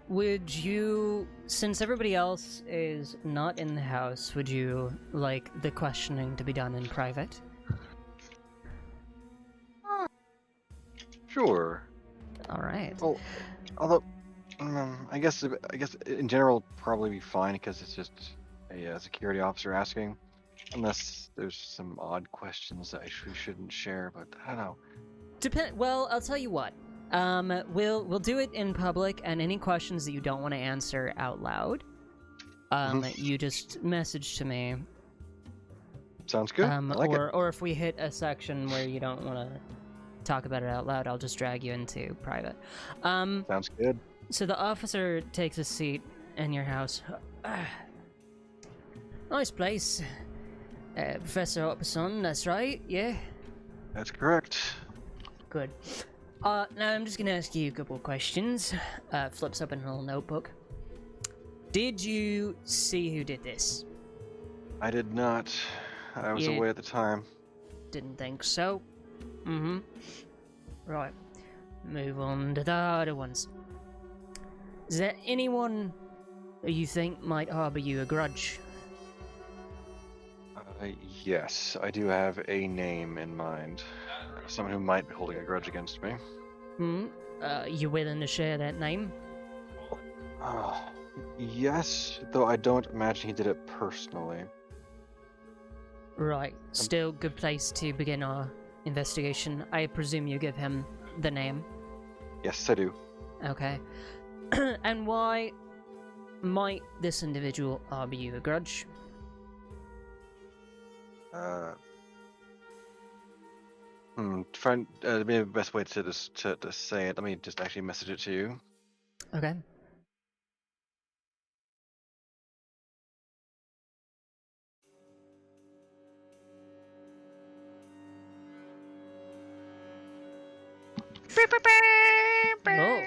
would you, since everybody else is not in the house, would you like the questioning to be done in private? Sure. All right. Well, although I guess in general probably be fine because it's just a security officer asking, unless there's some odd questions that I shouldn't share. But I don't know. Well, I'll tell you what. We'll do it in public, and any questions that you don't want to answer out loud, you just message to me. Sounds good. I like it. Or if we hit a section where you don't want to talk about it out loud, I'll just drag you into private. Sounds good. So the officer takes a seat in your house. Nice place. Professor Hopperson, that's right, yeah? That's correct. Good. Now I'm just gonna ask you a couple questions. Flips open a little notebook. Did you see who did this? I did not. I was You away at the time. didn't think so. Mm-hmm. Right. Move on to the harder ones. Is there anyone who you think might harbor you a grudge? Yes, I do have a name in mind. Someone who might be holding a grudge against me. You willing to share that name? Yes, though I don't imagine he did it personally. Right. Still good place to begin our investigation. I presume you give him the name. Yes, I do. Okay. And why might this individual harbor you a grudge? Maybe the best way to say it. Let me just actually message it to you. Okay. Oh.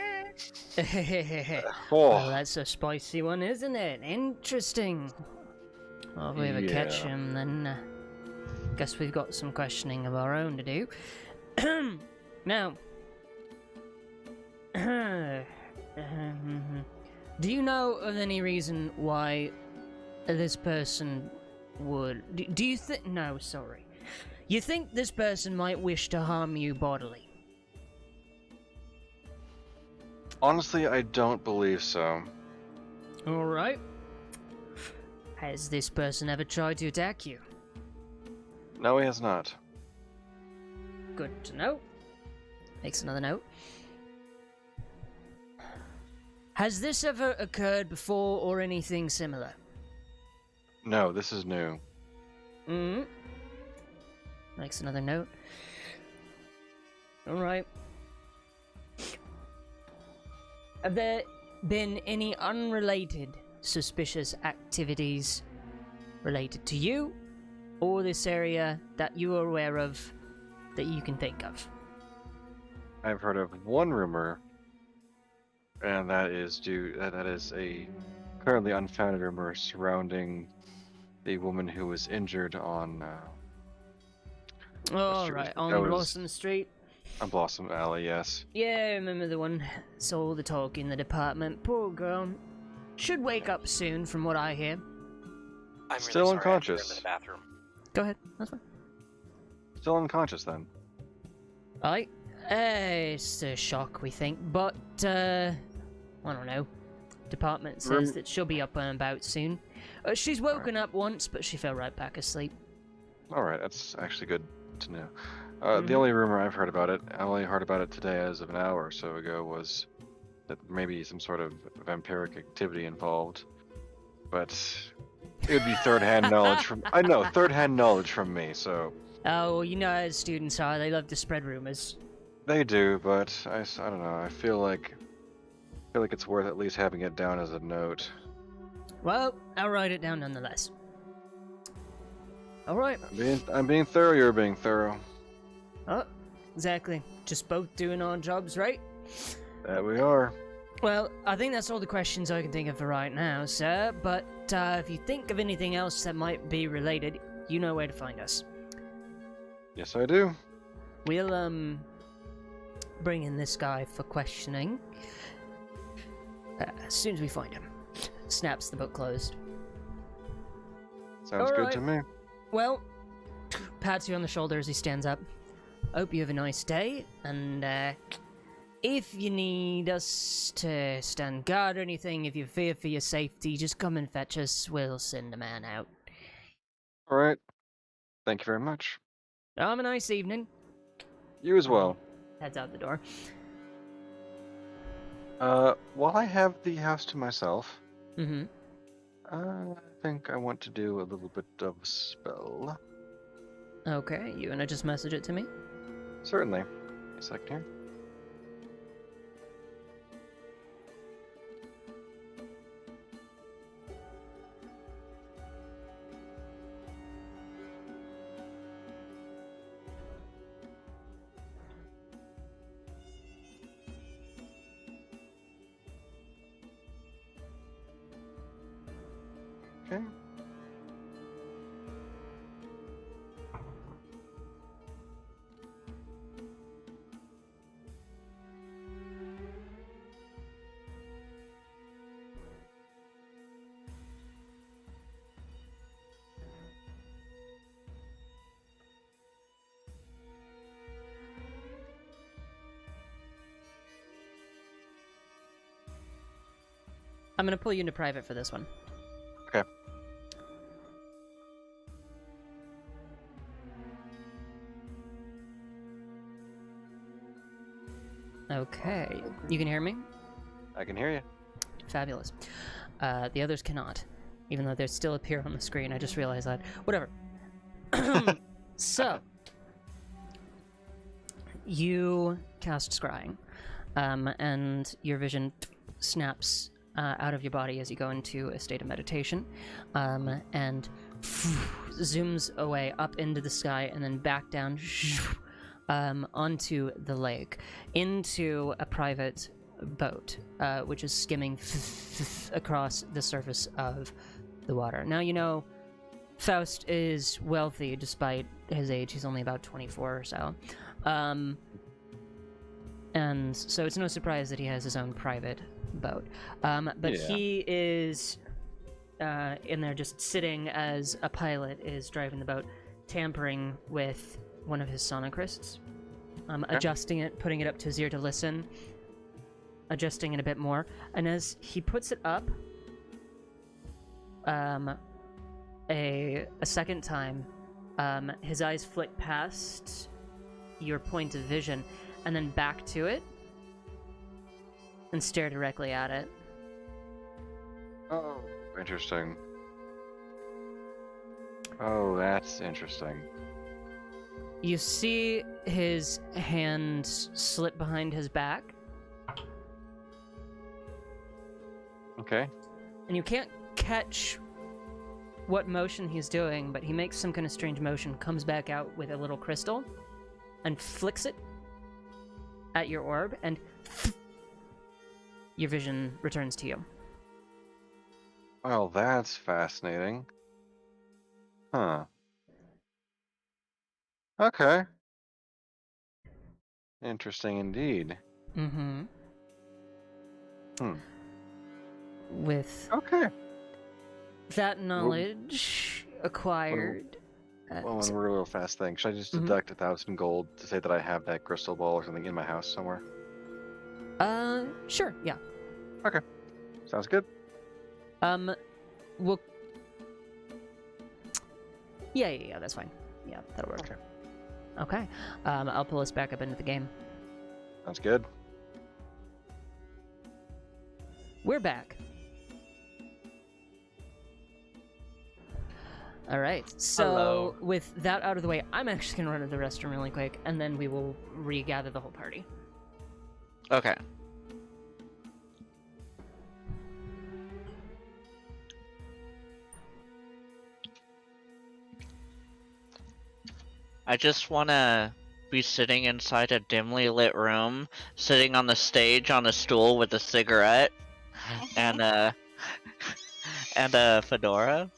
Well, that's a spicy one, isn't it? Interesting. Well, if we ever catch Yeah. him, then guess we've got some questioning of our own to do. Now, do you know of any reason why this person would... Do you think... No, sorry. You think this person might wish to harm you bodily? Honestly, I don't believe so. Alright. Has this person ever tried to attack you? No, he has not. Good to know. Makes another note. Has this ever occurred before or anything similar? No, this is new. Makes another note. Alright. Have there been any unrelated suspicious activities related to you or this area that you are aware of that you can think of? I've heard of one rumor, and that is a currently unfounded rumor surrounding the woman who was injured on. Right, on Blossom Street. On Blossom Alley, yes. Yeah, I remember the one. It's all the talk in the department. Poor girl. Should wake up soon, from what I hear. I'm Still really sorry, I have to unconscious. go to the bathroom. Go ahead, that's fine. Still unconscious then. Alright. It's a shock, we think, but, I don't know. Department says that she'll be up and about soon. She's woken up once, but she fell right back asleep. Alright, that's actually good to know. The only rumor I've heard about it, I only heard about it today as of an hour or so ago, was that maybe some sort of vampiric activity involved. But it would be third-hand knowledge from... I know, third-hand knowledge from me, so... Oh, well, you know how students are. They love to spread rumors. They do, but I don't know. I feel like it's worth at least having it down as a note. Well, I'll write it down nonetheless. Alright. I'm being thorough, you're being thorough. Oh, exactly. Just both doing our jobs, right? That we are. Well, I think that's all the questions I can think of for right now, sir. But if you think of anything else that might be related, you know where to find us. Yes, I do. We'll, bring in this guy for questioning. As soon as we find him. Snaps the book closed. Sounds good to me. Well, pats you on the shoulder as he stands up. Hope you have a nice day, and if you need us to stand guard or anything, if you fear for your safety, just come and fetch us. We'll send a man out. Alright. Thank you very much. Have a nice evening. You as well. Heads out the door. While I have the house to myself, Mm-hmm. I think I want to do a little bit of a spell. Okay, you wanna just message it to me? Certainly. A second here. Okay. I'm gonna pull you into private for this one. Okay. Okay. You can hear me? I can hear you. Fabulous. The others cannot, even though they still appear on the screen. I just realized that. Whatever. So, you cast Scrying, and your vision snaps out of your body as you go into a state of meditation, and zooms away up into the sky and then back down onto the lake, into a private boat, which is skimming across the surface of the water. Now, you know, Faust is wealthy despite his age. He's only about 24 or so. And so it's no surprise that he has his own private boat. But Yeah. he is in there just sitting as a pilot is driving the boat, tampering with one of his sonocrysts, adjusting it, putting it up to his ear to listen, adjusting it a bit more. And as he puts it up a second time, his eyes flick past your point of vision and then back to it and stare directly at it. Oh, interesting. Oh, that's interesting. You see his hand slip behind his back, Okay. and you can't catch what motion he's doing, but he makes some kind of strange motion, comes back out with a little crystal, and flicks it at your orb, and your vision returns to you. Well, that's fascinating. Huh. Okay. Interesting indeed. Mm-hmm. Hmm. With Okay. that knowledge acquired... Well, one real fast thing. Should I just Mhm. deduct 1,000 gold to say that I have that crystal ball or something in my house somewhere? Sure, yeah. Sounds good. Well... Yeah, that's fine. Yeah, that'll work. Okay. I'll pull us back up into the game. Sounds good. We're back. All right. So Hello. with that out of the way, I'm actually gonna run to the restroom really quick, and then we will regather the whole party. Okay. I just want to be sitting inside a dimly lit room, sitting on the stage on a stool with a cigarette and a fedora.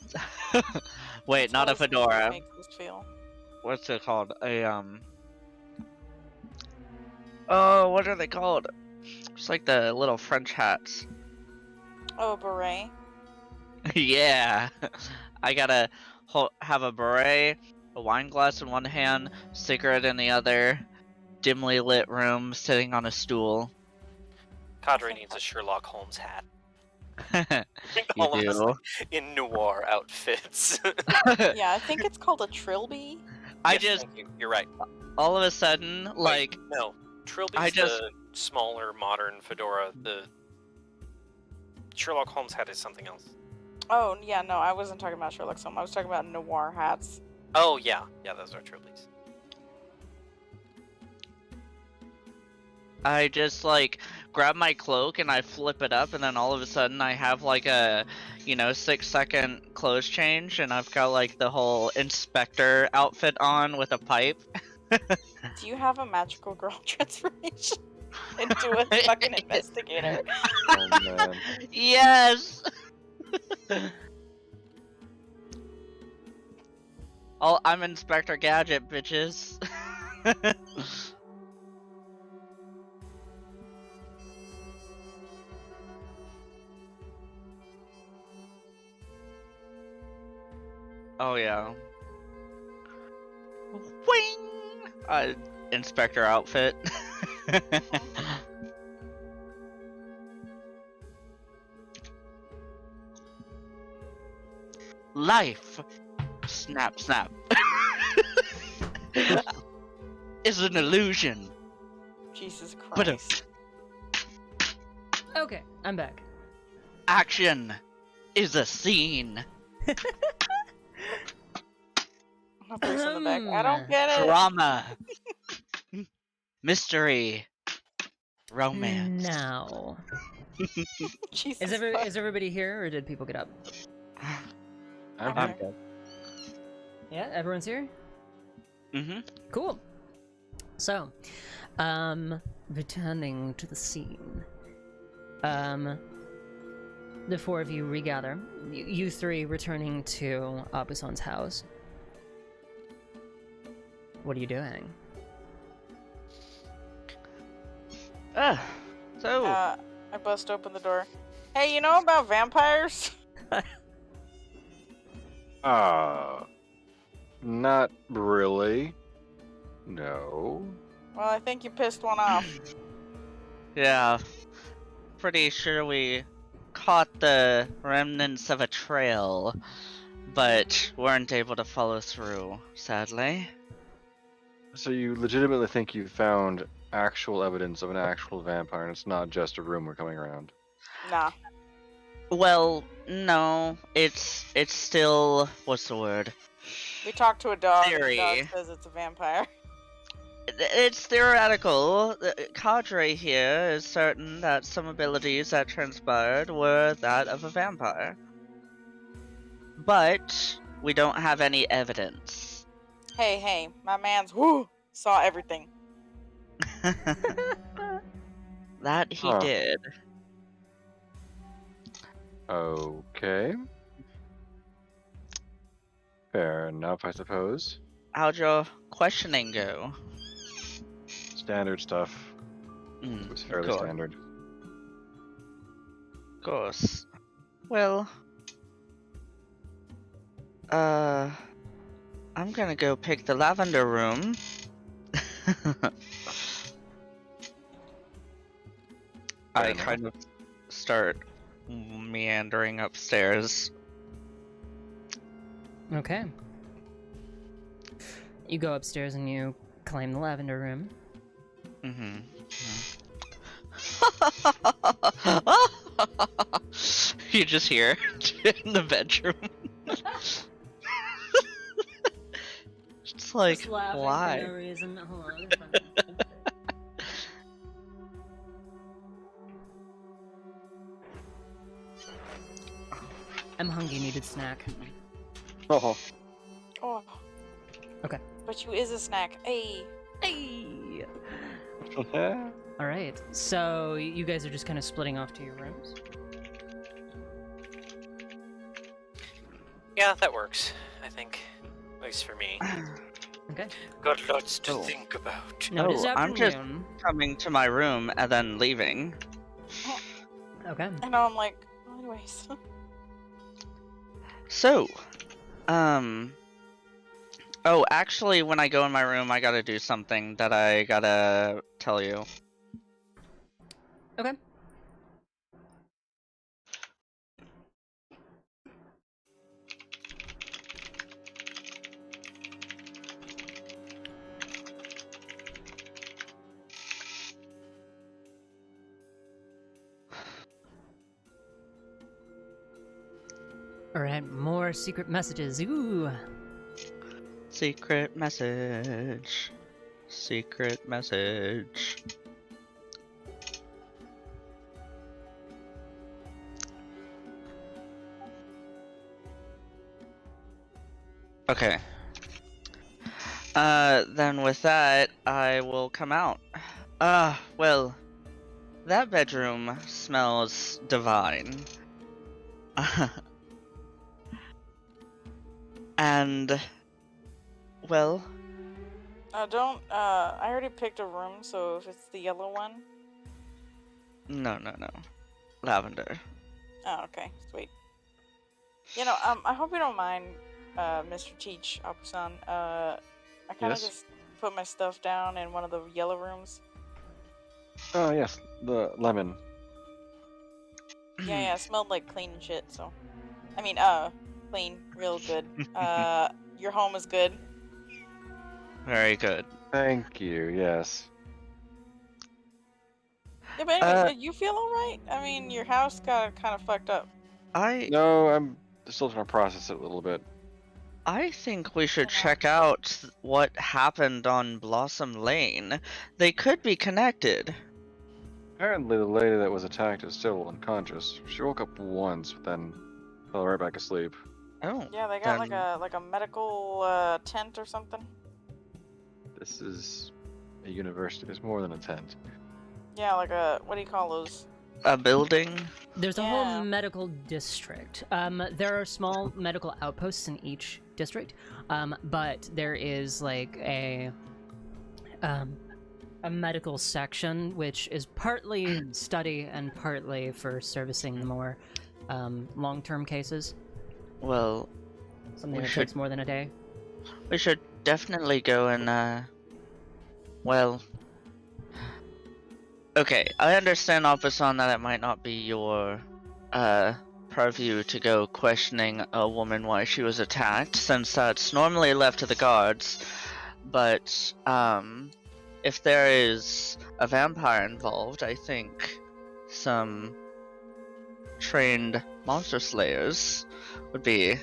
Wait, not a That's how music fedora. makes us feel. What's it called? Oh, what are they called? It's like the little French hats. Oh, beret. Yeah. I gotta have a beret, a wine glass in one hand, cigarette in the other, dimly lit room, sitting on a stool. Cadre needs a Sherlock Holmes hat. You All of us do. in noir outfits. Yeah, I think it's called a trilby. I Yes, just, thank you. You're right. all of a sudden, like, Wait, no, Trilby's I just- the smaller modern fedora. The Sherlock Holmes hat is something else. Oh, yeah, no, I wasn't talking about Sherlock Holmes. I was talking about noir hats. Oh yeah, those are Trilby's. I just, like, grab my cloak and I flip it up, and then all of a sudden I have, like, a, 6-second clothes change, and I've got, like, the whole inspector outfit on with a pipe. Do you have a magical girl transformation into a fucking investigator? Oh man. Yes! Oh, I'm Inspector Gadget, bitches. Oh yeah. Wing! Inspector outfit. Life! Snap, snap. Is an illusion. Jesus But Christ. Okay, I'm back. action is a scene. No face in the back. I don't get it. Drama. Mystery. Romance. Now, Jesus is Christ. everybody here, or did people get up? I'm I'm good. Yeah, everyone's here. Mm-hmm. Cool. So, returning to the scene. The four of you regather. You three returning to Abusan's house. What are you doing? So, I bust open the door. Hey, you know about vampires? Not really. No. Well, I think you pissed one off. yeah. Pretty sure we caught the remnants of a trail, but weren't able to follow through, sadly. So you legitimately think you found actual evidence of an actual vampire, and it's not just a rumor coming around? Nah. Well, no, it's still, what's the word? We talked to a dog, and the Theory. dog says it's a vampire. It's theoretical. The cadre here is certain that some abilities that transpired were that of a vampire. But we don't have any evidence. Hey, my man's saw everything. That he Huh. did. Okay. Fair enough, I suppose. How'd your questioning go? Standard stuff. It was fairly cool. standard. Of course. Well, I'm gonna go pick the lavender room. I enough. kind of start meandering upstairs. Okay. You go upstairs and you claim the lavender room. Mm-hmm. You just hear in the bedroom. It's like, Just laughing why? for no reason. Hold on. I'm hungry, needed snack. Oh. Oh. Okay. But you is a snack. Hey. Hey! Alright, so you guys are just kind of splitting off to your rooms? Yeah, that works, I think. At least for me. Okay. Got lots to Oh. think about. No, it is Oh, I'm just afternoon. coming to my room and then leaving. Okay. I know, I'm like, anyways. So, oh, actually, when I go in my room, I gotta do something that I gotta tell you. Okay. Alright, more secret messages. Ooh. Secret message. Secret message. Okay. Then with that, I will come out. Well, that bedroom smells divine. And Well, I already picked a room, so if it's the yellow one. no. Lavender. Oh, okay, sweet. I hope you don't mind, Mr. Teach Apusan. I kind of Yes? just put my stuff down in one of the yellow rooms. Oh, yes, the lemon. Yeah, it smelled like clean and shit, so. I mean, clean, real good. Your home is good. Very good. Thank you, yes. Yeah, but anyway, you feel alright? I mean, your house got kind of fucked up. No, I'm still trying to process it a little bit. I think we should check out what happened on Blossom Lane. They could be connected. Apparently the lady that was attacked is still unconscious. She woke up once, but then fell right back asleep. Oh. Yeah, they got then- like a medical tent or something. This is a university. There's more than a tent. Yeah, like a, what do you call those? A building? There's a Yeah. whole medical district. There are small medical outposts in each district, but there is like a medical section which is partly study and partly for servicing the more long-term cases. Well, Something We that should- takes more than a day. we should definitely go and, well... Okay, I understand, Opposon, that it might not be your, purview to go questioning a woman why she was attacked, since that's normally left to the guards, but, if there is a vampire involved, I think some trained monster slayers would be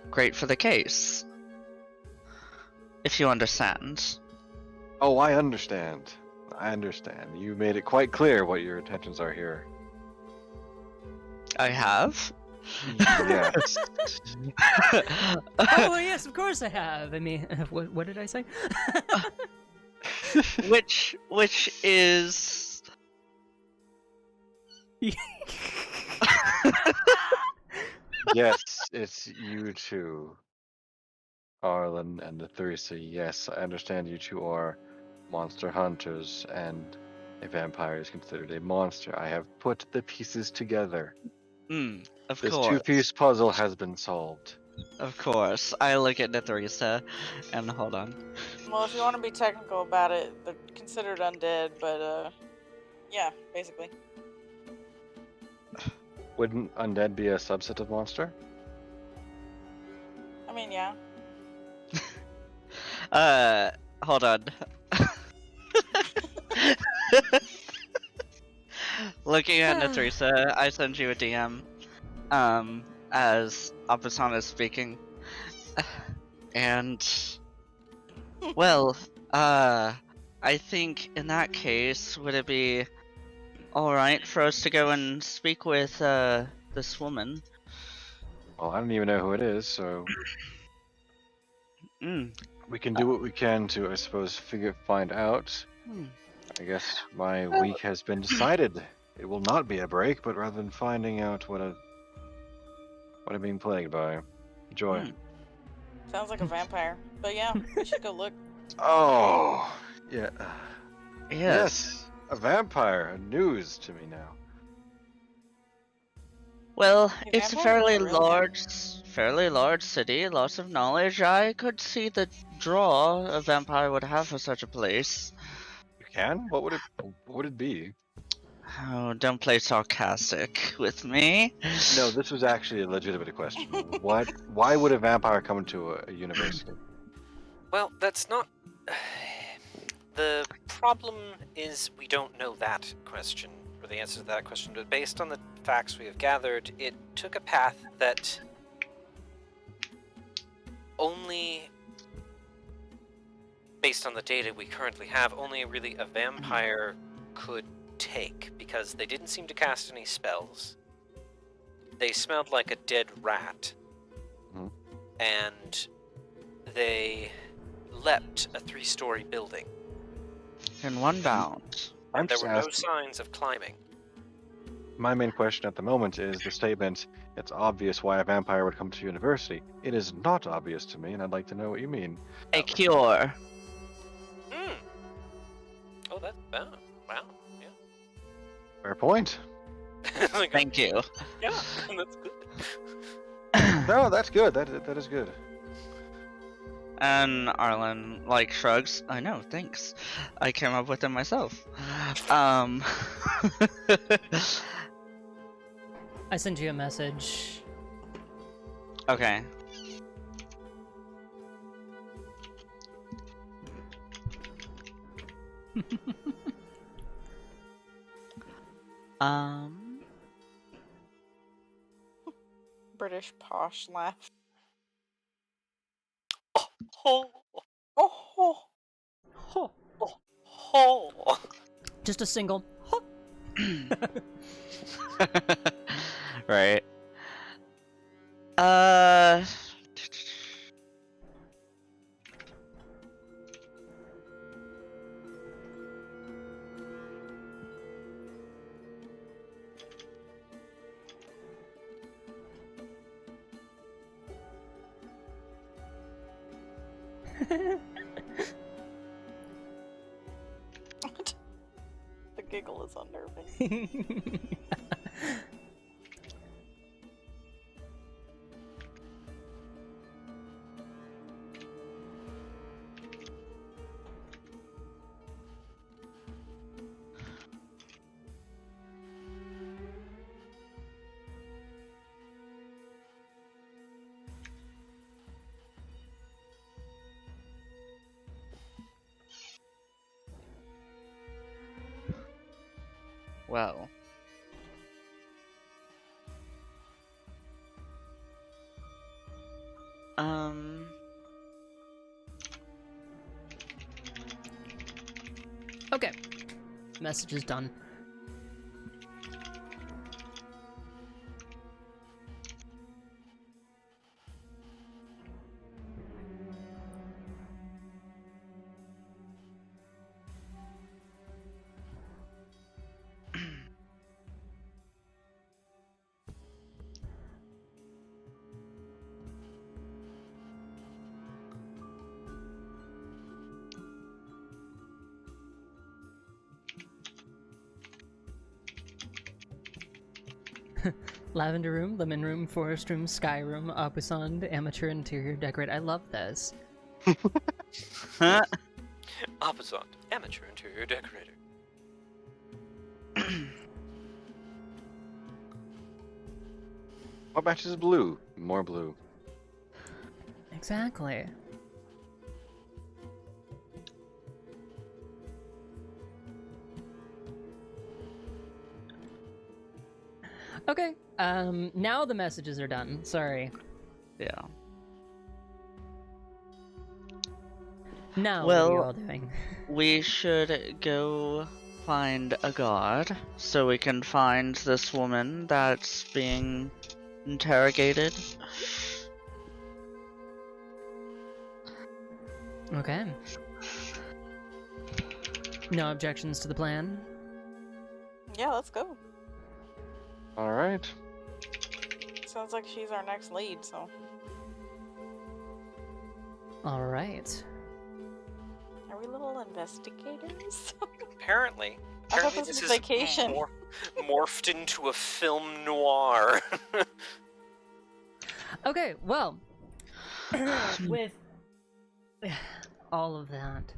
great for the case. If you understand. Oh, I understand. I understand. You made it quite clear what your intentions are here. I have? Yes. Oh yes, of course I have. I mean, what did I say? which is Yes, it's you two. Arlen and the Theresa. Yes, I understand you two are monster hunters, and a vampire is considered a monster. I have put the pieces together. of This course. two-piece puzzle has been solved. Of course. I look at Netheresa and hold on. Well, if you want to be technical about it, they're considered undead, but, yeah, basically. Wouldn't undead be a subset of monster? I mean, yeah. Hold on. Looking at Netheresa, I send you a DM, as Opposon is speaking. And, well, I think in that case, would it be alright for us to go and speak with, this woman? Well, I don't even know who it is, so we can do what we can to, I suppose, find out. I guess my week has been decided. It will not be a break, but rather than finding out what I'm being plagued by. Enjoy. Sounds like a vampire. But yeah, we should go look. Oh, yeah. Yes. A vampire. News to me now. Well, Hey, it's a vampires fairly are real large city, lots of knowledge. I could see the draw a vampire would have for such a place. You can? What would it be? Oh, don't play sarcastic with me. No, this was actually a legitimate question. Why would a vampire come into a university? Well, that's not. The problem is we don't know that question, or the answer to that question, but based on the facts we have gathered, it took a path that only, based on the data we currently have, only really a vampire could take, because they didn't seem to cast any spells. They smelled like a dead rat. Mhm. And they leapt a 3-story building. In one bound. And there were no asking- signs of climbing. My main question at the moment is the statement, it's obvious why a vampire would come to university. It is not obvious to me, and I'd like to know what you mean. A cure. Hmm. Oh, that's wow. Yeah. Fair point. Like, Thank you. Yeah, that's good. No, that's good. That is good. And Arlen shrugs. I know, thanks. I came up with it myself. I sent you a message. Okay. British posh laugh. Oh, Oh, Ho. oh. Just a single. Ho. Right. the giggle is unnerving. Well. Okay. Message is done. Lavender room, lemon room, forest room, sky room, opusand, amateur interior decorate. I love this. Opposite, amateur interior decorator. What matches blue? More blue. Exactly. Okay. Now the messages are done. Sorry. Yeah. Now Well, what are you all doing? We should go find a guard so we can find this woman that's being interrogated. Okay. No objections to the plan? Yeah, let's go. All right. Sounds like she's our next lead, so. All right. Are we little investigators? Apparently I thought this this is was vacation. morphed into a film noir. Okay, well, with all of that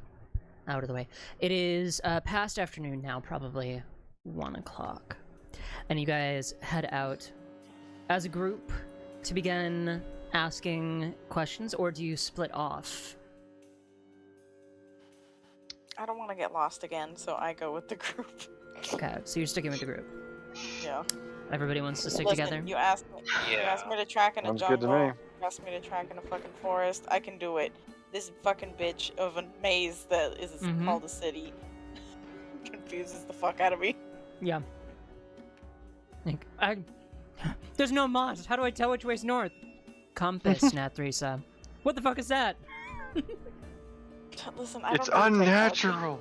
out of the way, it is past afternoon now, probably 1 o'clock. And you guys head out as a group to begin asking questions, or do you split off? I don't want to get lost again, so I go with the group. Okay, so you're sticking with the group. Yeah. Everybody wants to stick Listen, together? You asked me to track in a Sounds jungle. good to me. You asked me to track in a fucking forest. I can do it. This fucking bitch of a maze that is called a city confuses the fuck out of me. Yeah. There's no moss. How do I tell which way's north? Compass, Nathrisa. What the fuck is that? Listen, I It's don't know unnatural.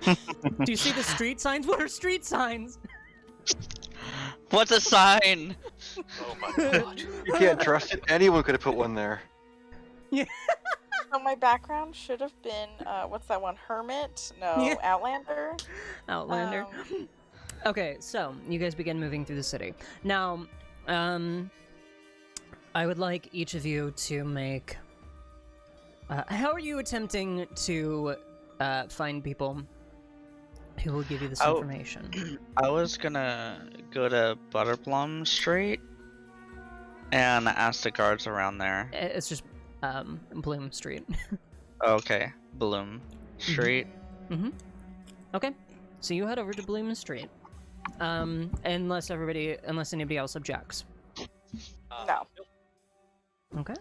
Do you see the street signs? What are street signs? What's a sign? Oh my god. You can't trust it. Anyone could have put one there. So my background should have been what's that one? Hermit? No, Yeah. Outlander. Outlander. Okay, so you guys begin moving through the city. Now, I would like each of you to make. How are you attempting to find people who will give you this information? I was gonna go to Butterplum Street and ask the guards around there. It's just Bloom Street. Okay, Bloom Street. Mm-hmm. Okay, so you head over to Bloom Street. Unless anybody else objects. No. Okay.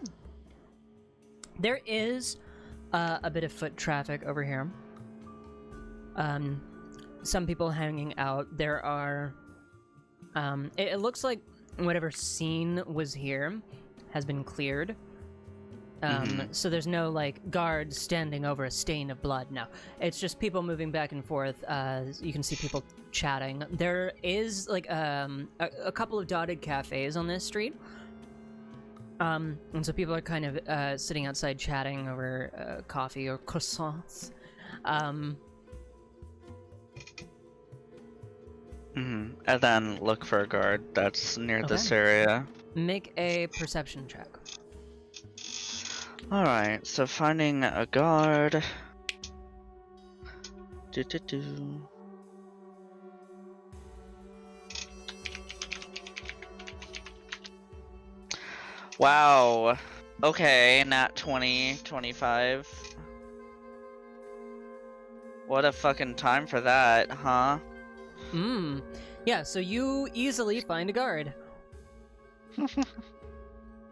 There is a bit of foot traffic over here. Some people hanging out. There are. It looks like whatever scene was here has been cleared. So there's no like guards standing over a stain of blood. No, it's just people moving back and forth. You can see people chatting. There is like a couple of dotted cafes on this street. And so people are kind of sitting outside chatting over coffee or croissants. And then look for a guard that's near this area. Make a perception check. Alright, so finding a guard. Wow. Okay, nat 20, 25. What a fucking time for that, huh? Yeah, so you easily find a guard.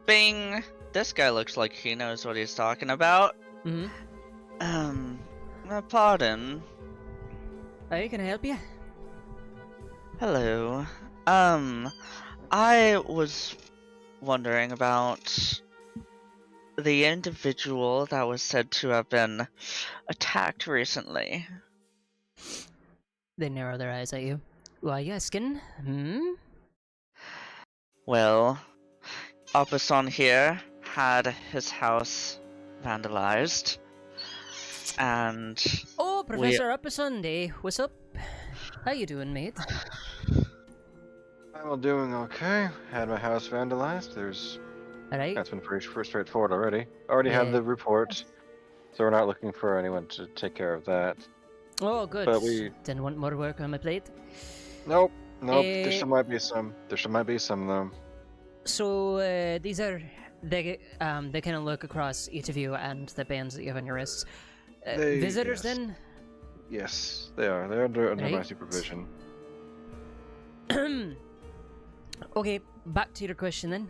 Bing! This guy looks like he knows what he's talking about. Pardon. Hey, can I help you? Hello. I was wondering about the individual that was said to have been attacked recently. They narrow their eyes at you. Why you asking? Well, Opposon here had his house vandalized, and Oh, Professor Uppersunday, what's up? How you doing, mate? I'm all doing okay. Had my house vandalized. Alright. That's been pretty straightforward already. Already had the report, so we're not looking for anyone to take care of that. Oh, good. But we Didn't want more work on my plate. Nope. There still might be some. There still might be some though. So these are they kind of look across each of you and the bands that you have on your wrists. Visitors, yes. then? Yes, they are. They're under my Right. supervision. Okay, back to your question then.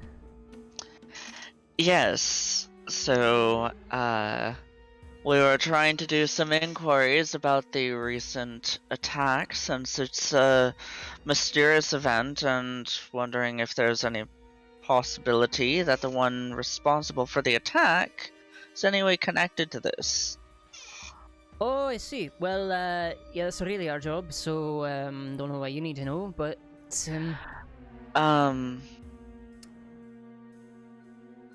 yes, so we were trying to do some inquiries about the recent attack, since it's a mysterious event, and wondering if there's any possibility that the one responsible for the attack is any way connected to this. Oh, I see. Well, yeah, that's really our job, so don't know what you need to know, but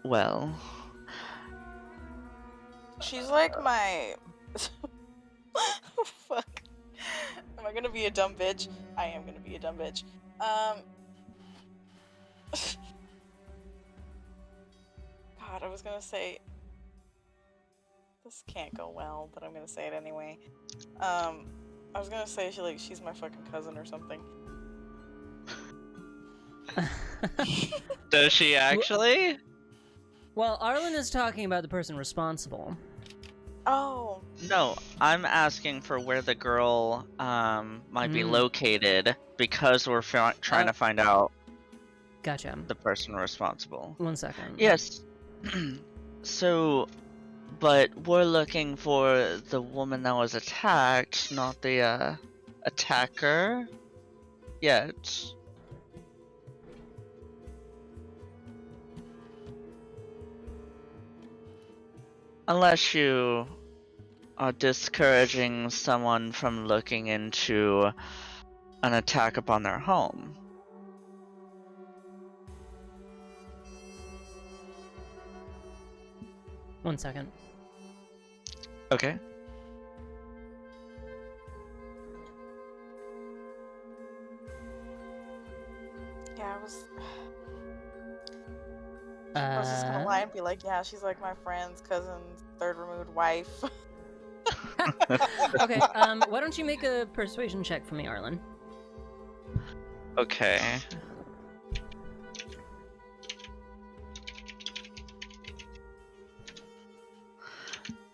well, She's like my. Fuck. Am I gonna be a dumb bitch? I am gonna be a dumb bitch. God, I was gonna say. This can't go well, but I'm gonna say it anyway. I was gonna say she's my fucking cousin or something. does she actually? Well, Arlen is talking about the person responsible. Oh. No, I'm asking for where the girl might be located, because we're trying to find out Gotcha. the person responsible. 1 second. Yes. So, but we're looking for the woman that was attacked, not the attacker yet. Unless you are discouraging someone from looking into an attack upon their home. 1 second. Okay. Yeah, I was just gonna lie and be like, yeah, she's like my friend's cousin's third removed wife. Okay, why don't you make a persuasion check for me, Arlen? Okay.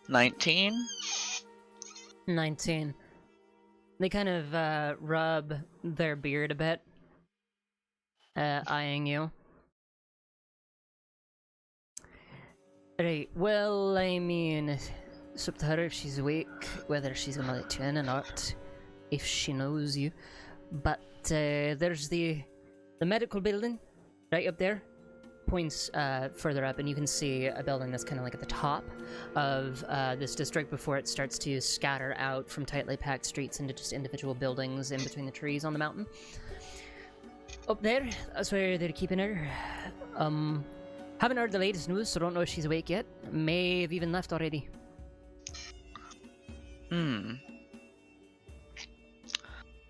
$19? 19. They kind of rub their beard a bit, eyeing you. Right, well, I mean, it's up to her if she's awake, whether she's gonna let you in or not, if she knows you. But there's the medical building right up there. Points further up, and you can see a building that's kind of like at the top of this district before it starts to scatter out from tightly packed streets into just individual buildings in between the trees on the mountain. Up there, that's where they're keeping her. Haven't heard the latest news, so don't know if she's awake yet. May have even left already.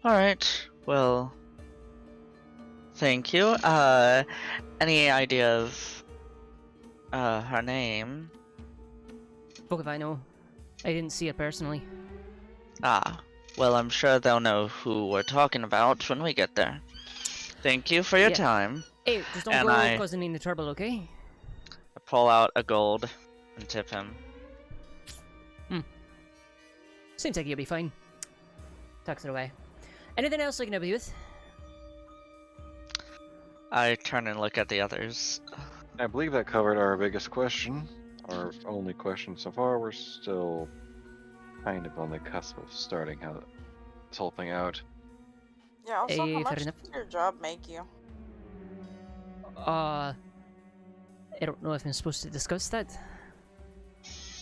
Alright, well... Thank you. Any idea of her name? Fuck if I know. I didn't see it personally. Ah, well, I'm sure they'll know who we're talking about when we get there. Thank you for your Yeah. time. Hey, just don't And go I- causing any trouble, okay? I pull out a gold and tip him. Seems like you'll be fine. Tucks it away. Anything else I can help you with? I turn and look at the others. I believe that covered our biggest question. Our only question so far. We're still kind of on the cusp of starting how this whole thing out. Yeah, also, how Fair much enough. does your job make you? I don't know if I'm supposed to discuss that.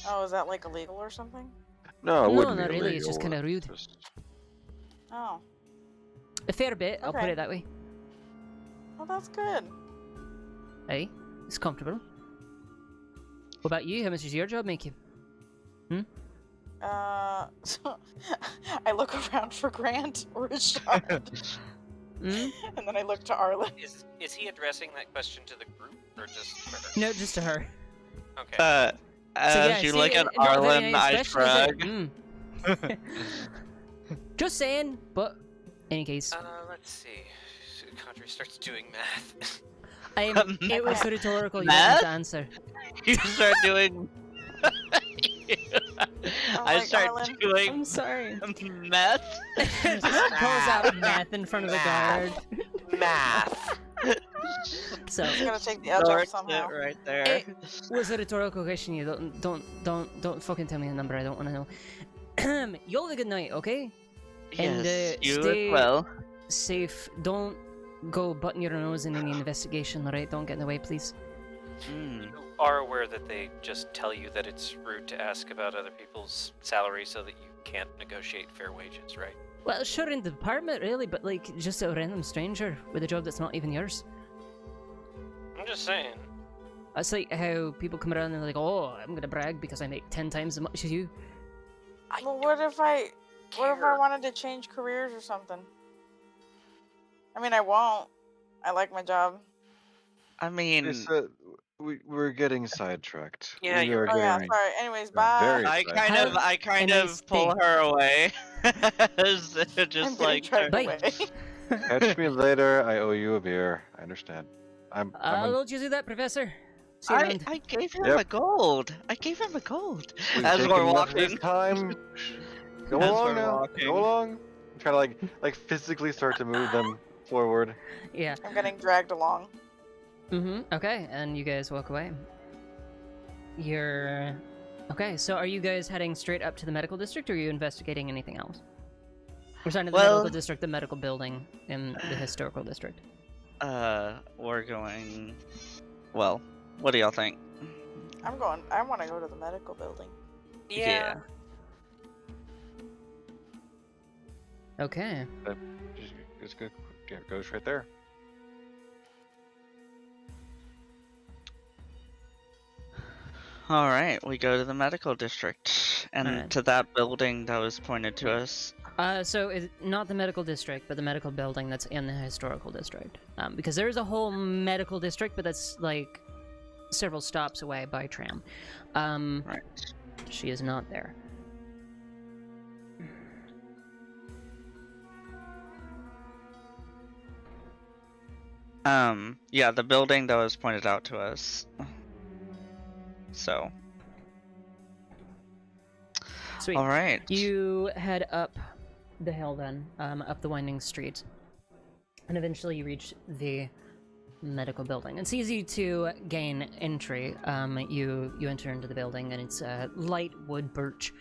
Oh, is that like illegal or something? No, it No, wouldn't be not really, it's just illegal, kinda rude. just- Oh, A fair bit, I'll put Okay. it that way. well, that's good. Hey, it's comfortable. What about you? How much does your job make you? So I look around for Grant or Rashad, Hmm? and then I look to Arlen. Is he addressing that question to the group or just for her? No, just to her. Okay. As you look at Arlen, I shrug. Just saying, but any case, Let's see. Cadre starts doing math. it was a rhetorical. You don't have Math? to answer. You start doing... I like, start Arlen, doing I'm sorry. meth. Just pulls out math in front of the guard. Math. So I'm gonna take the edge off Starts somehow. it right there. it was a rhetorical question. You don't fucking tell me a number. I don't want to know. You'll have a good night, okay? And, Yes, you stay- as well. Safe. Don't go button your nose in any investigation, alright? Don't get in the way, please. Mm. You are aware that they just tell you that it's rude to ask about other people's salary so that you can't negotiate fair wages, right? Well, sure, in the department, really, but like just a random stranger with a job that's not even yours. I'm just saying. That's like how people come around and they're like, "Oh, I'm gonna brag because I make 10 times as much as you." Well, what if I care. wanted to change careers or something? I mean, I won't. I like my job. I mean, we're getting sidetracked. Yeah, We you're are right. Oh yeah, getting- sorry. Anyways, very bye. I excited. kind of, I kind a of nice pull day. her away. Just I'm getting like, dragged Bye. away. Catch me later. I owe you a beer. I understand. I'm I'll let you do that, Professor. See you around. I gave him Yep. a gold. I gave him a gold. We've As taken we're enough of this walking. time. Go As along we're now. walking. Go along. I'm trying to like physically start to move them forward. Yeah. I'm getting dragged along. Okay, and you guys walk away. You're... Okay, so are you guys heading straight up to the medical district, or are you investigating anything else? We're starting at the Well- medical district, the medical building in the historical district. We're going. Well, what do y'all think? I'm going. I want to go to the medical building. Yeah. Okay. Just go. Yeah, it goes right there. All right, we go to the medical district and Alright. to that building that was pointed to us. So it's not the medical district, but the medical building that's in the historical district. Because there is a whole medical district, but that's like several stops away by tram. Right. She is not there. Yeah, the building that was pointed out to us. So. Sweet. All right. You head up the hill then, up the winding street, and eventually you reach the medical building. It's easy to gain entry. You enter into the building, and it's a light wood birch,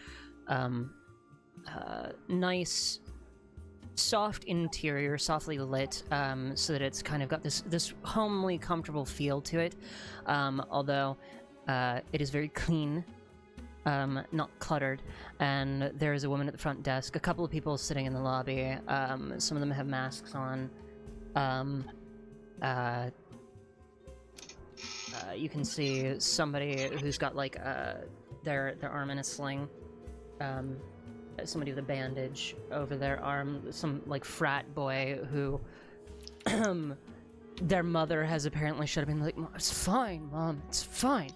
nice, soft interior, softly lit, so that it's kind of got this homely, comfortable feel to it. Although it is very clean. Not cluttered, and there is a woman at the front desk, a couple of people sitting in the lobby. Some of them have masks on. You can see somebody who's got like their arm in a sling. Somebody with a bandage over their arm. Some like frat boy who their mother has apparently should have been like, "It's fine, Mom. It's fine."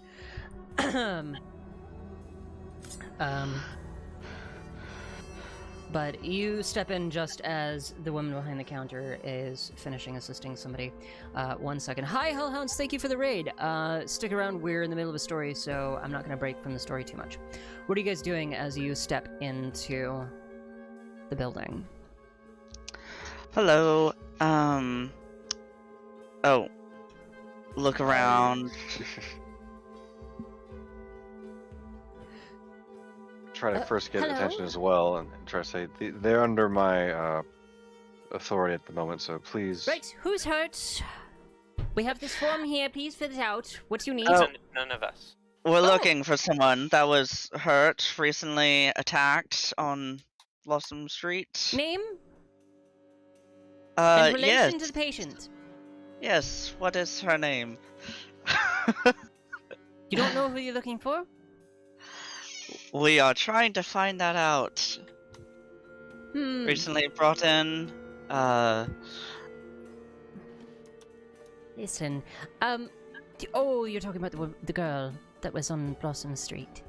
But you step in just as the woman behind the counter is finishing assisting somebody. 1 second. Hi, Hellhounds, thank you for the raid. Stick around, we're in the middle of a story, so I'm not going to break from the story too much. What are you guys doing as you step into the building? Hello. Oh. Look around. Try to first get hello? attention as well, and try to say they're under my authority at the moment. So please. Right, who's hurt? We have this form here, please fill it out. What do you need? Oh. None of us. We're looking for someone that was hurt, recently attacked on Blossom Street. Name? In relation yes. to the patient. Yes, what is her name? You don't know who you're looking for? We are trying to find that out. Recently brought in, Listen, oh, you're talking about the girl that was on Blossom Street.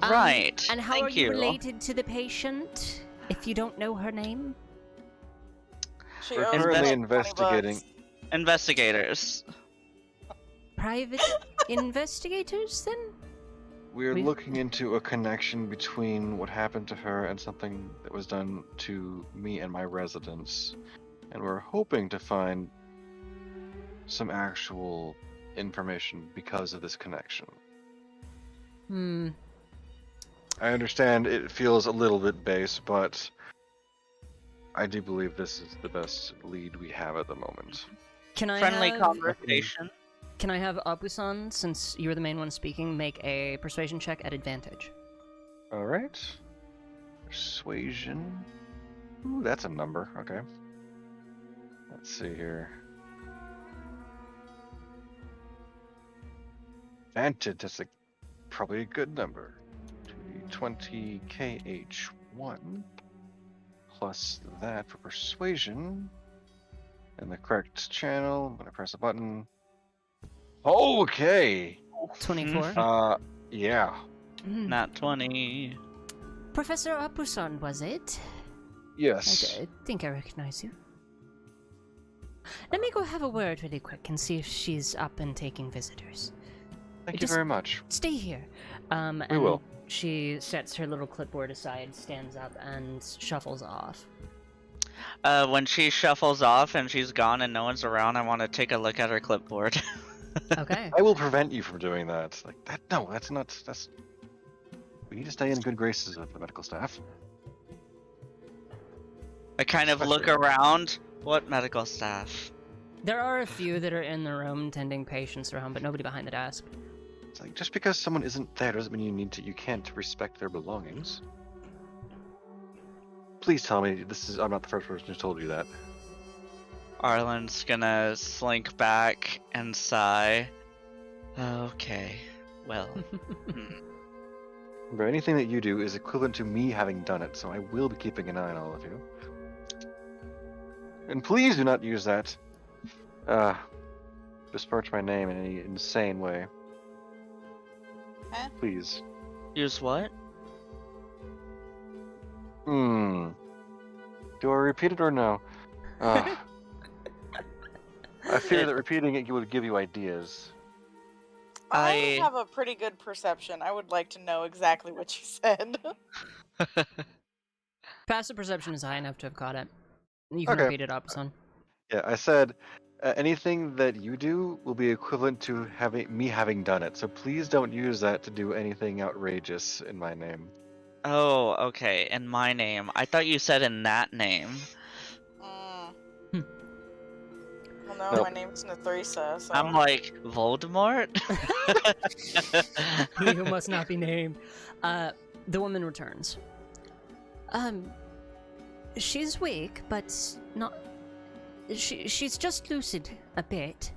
Right, And how thank are you you. related to the patient, if you don't know her name? She We're owes currently me investigating. 20 bucks. Investigators. Private investigators, then? We're We- looking into a connection between what happened to her and something that was done to me and my residents. And we're hoping to find some actual information because of this connection. I understand it feels a little bit base, but I do believe this is the best lead we have at the moment. Can I Friendly have... conversation. Can I have Apusan, since you're the main one speaking, make a persuasion check at advantage? Alright. Persuasion. Ooh, that's a number. Okay. Let's see here. Advantage, that's probably a good number. 20 KH1. Plus that for persuasion. In the correct channel. I'm gonna press a button. Okay! 24? Yeah. Not 20. Professor Apusan, was it? Yes. I think I recognize you. Let me go have a word really quick and see if she's up and taking visitors. Thank you just- very much. Stay here. And We will. She sets her little clipboard aside, stands up, and shuffles off. When she shuffles off and she's gone and no one's around, I want to take a look at her clipboard. Okay. I will prevent you from doing that. Like that? No, that's not. That's. We need to stay in good graces with the medical staff. I kind of look Especially- around. What medical staff? There are a few that are in the room tending patients around, but nobody behind the desk. It's like just because someone isn't there doesn't mean you need to. You can't respect their belongings. Please tell me this is. I'm not the first person who told you that. Arlen's gonna slink back and sigh. Okay. Well, But anything that you do is equivalent to me having done it, so I will be keeping an eye on all of you. And please do not use that. Besmirch my name in any insane way. Huh? Please. use what? Do I repeat it or no? I fear that repeating it would give you ideas. I I- have a pretty good perception. I would like to know exactly what you said. Passive perception is high enough to have caught it. You can Okay. repeat it, Opson. Yeah, I said anything that you do will be equivalent to me having done it. So please don't use that to do anything outrageous in my name. Oh, okay. In my name. I thought you said in that name. Well, no, Nope. my name's Nathrisa, so. I'm like, Voldemort? He who must not be named. The woman returns. She's weak, but not. She's just lucid a bit.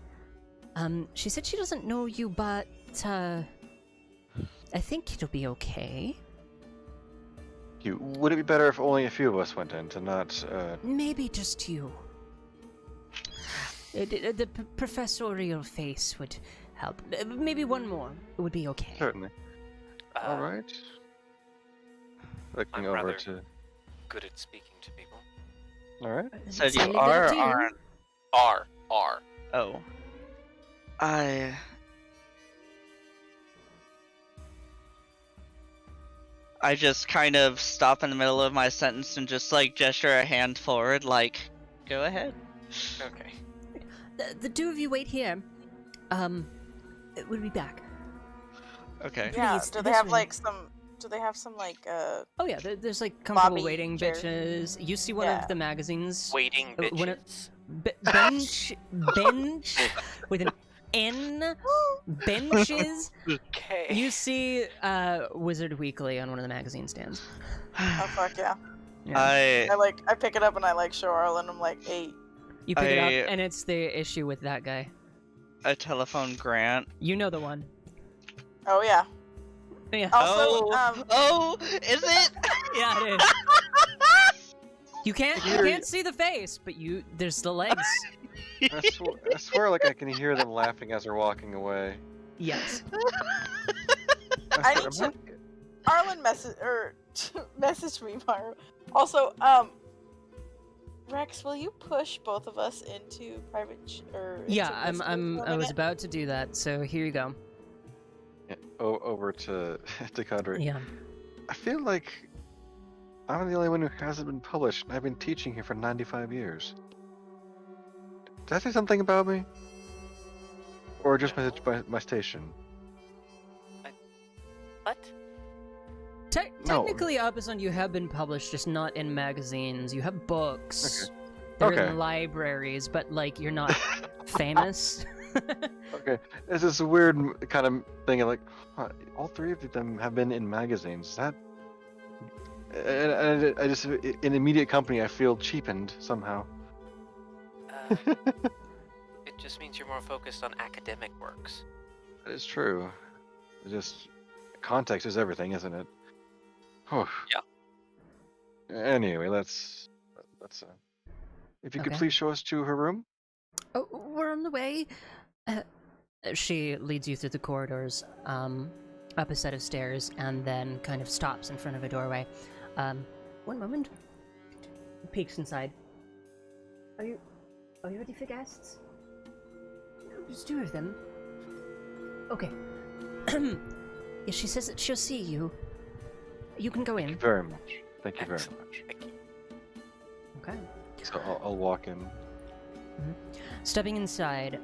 She said she doesn't know you, but I think it'll be okay. Would it be better if only a few of us went in to not? Maybe just you. The professorial face would help. Maybe one more would be okay. Certainly. All right. Looking I'm over rather to. good at speaking to people. All right. So It's you only are good or to you. aren't? R. Oh. I just kind of stop in the middle of my sentence and just like gesture a hand forward, like, go ahead. Okay. The two of you wait here. We'll be back. Okay. Yeah. Please, Do they this have way. like some? Do they have some like Oh yeah, there's like comfortable Lobby waiting chairs. bitches. You see one Yeah. of the magazines. Waiting When it- bitches. bench with an N. Benches. Okay. You see Wizard Weekly on one of the magazine stands. Oh fuck yeah! Yeah. I pick it up and I like show Arlen. I'm like, hey. You pick it I- up and it's the issue with that guy. I telephone Grant. You know the one. Oh yeah. Yeah. Also, Oh, is it? Yeah, it is. You can't see the face, but there's the legs. I swear, like I can hear them laughing as they're walking away. Yes. I swear, need to. Arlen message me, Myro. Also, Rex, will you push both of us into private Yeah, into I was about to do that, so here you go. Yeah, over to Kadri. Yeah. I feel like I'm the only one who hasn't been published, and I've been teaching here for 95 years. Did that say something about me? Or just my station? What? No. Technically, Opposite, you have been published, just not in magazines. You have books. Okay. They're Okay. in libraries, but like you're not famous. Okay, it's this weird kind of thing of like, huh, all three of them have been in magazines. Is that? And I just, in immediate company, I feel cheapened somehow. It just means you're more focused on academic works. That is true. It just context is everything, isn't it? Oh. Yeah. Anyway, let's. If you could Okay. please show us to her room. Oh, we're on the way. She leads you through the corridors, up a set of stairs, and then kind of stops in front of a doorway. One moment. Peeks inside. Are you ready for guests? There's two of them. Okay. Yeah, she says that she'll see you. You can go Thank you in. very much. Thank you very Excellent. much. Thank you. Okay. So I'll walk in. Stepping inside,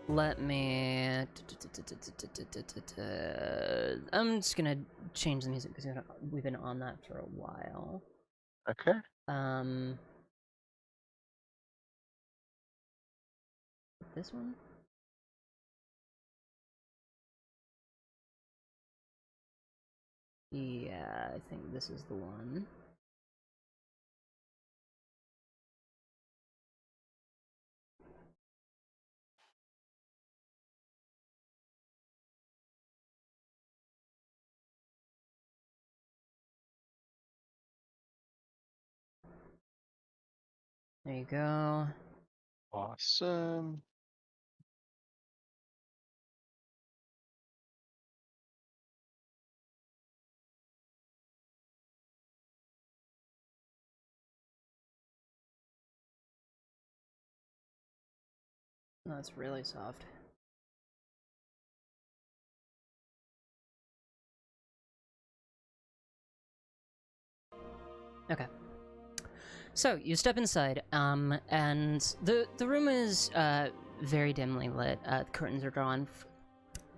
let me. I'm just gonna change the music because we've been on that for a while. Okay. This one? Yeah, I think this is the one. There you go. Awesome. That's really soft. Okay. So you step inside, and the room is very dimly lit. The curtains are drawn,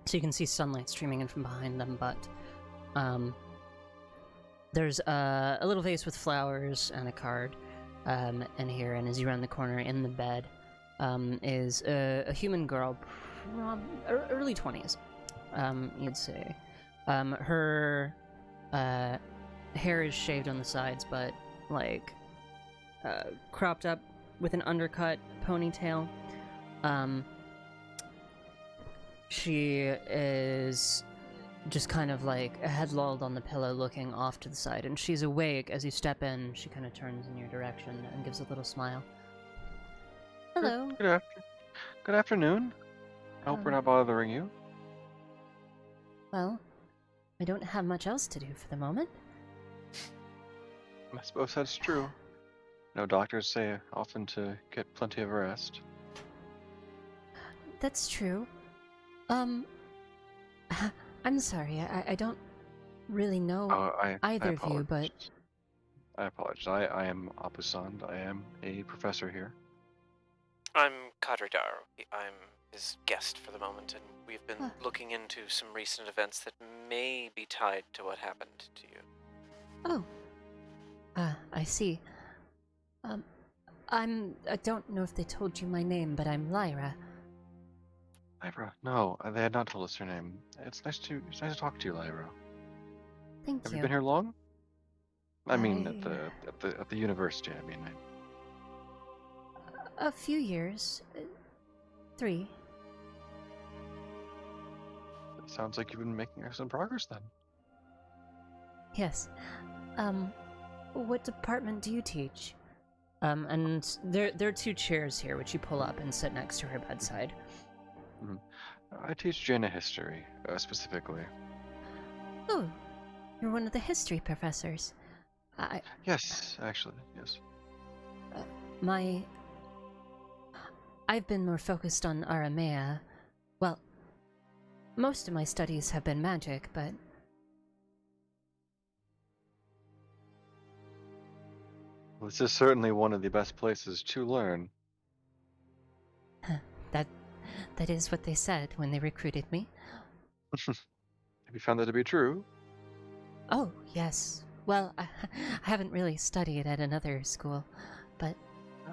so you can see sunlight streaming in from behind them. But there's a little vase with flowers and a card in here. And as you round the corner, in the bed is a human girl, early 20s, you'd say. Her hair is shaved on the sides, but like cropped up with an undercut ponytail. She is just kind of like head lolled on the pillow looking off to the side, and she's awake. As you step in, she kind of turns in your direction and gives a little smile. Hello. Good afternoon. I hope we're not bothering you. Well, I don't have much else to do for the moment. I suppose that's true. No, doctors say often to get plenty of rest. That's true. I'm sorry, I don't really know either of you, but... I apologize. I am Apusand. I am a professor here. I'm Kadridar. I'm his guest for the moment, and we've been looking into some recent events that may be tied to what happened to you. Oh. I see. I don't know if they told you my name, but I'm Lyra. Lyra? No, they had not told us her name. It's nice to talk to you, Lyra. Thank you. Have you been here long? I mean, at the university. I mean, a few years, 3. It sounds like you've been making excellent progress then. Yes. What department do you teach? And there are 2 chairs here, which you pull up and sit next to her bedside. Mm-hmm. I teach Jaina history, specifically. Oh, you're one of the history professors. Yes, actually, yes. I've been more focused on Aramea. Well, most of my studies have been magic, but... Well, this is certainly one of the best places to learn. That is what they said when they recruited me. Have you found that to be true? Oh, yes. Well, I haven't really studied at another school, but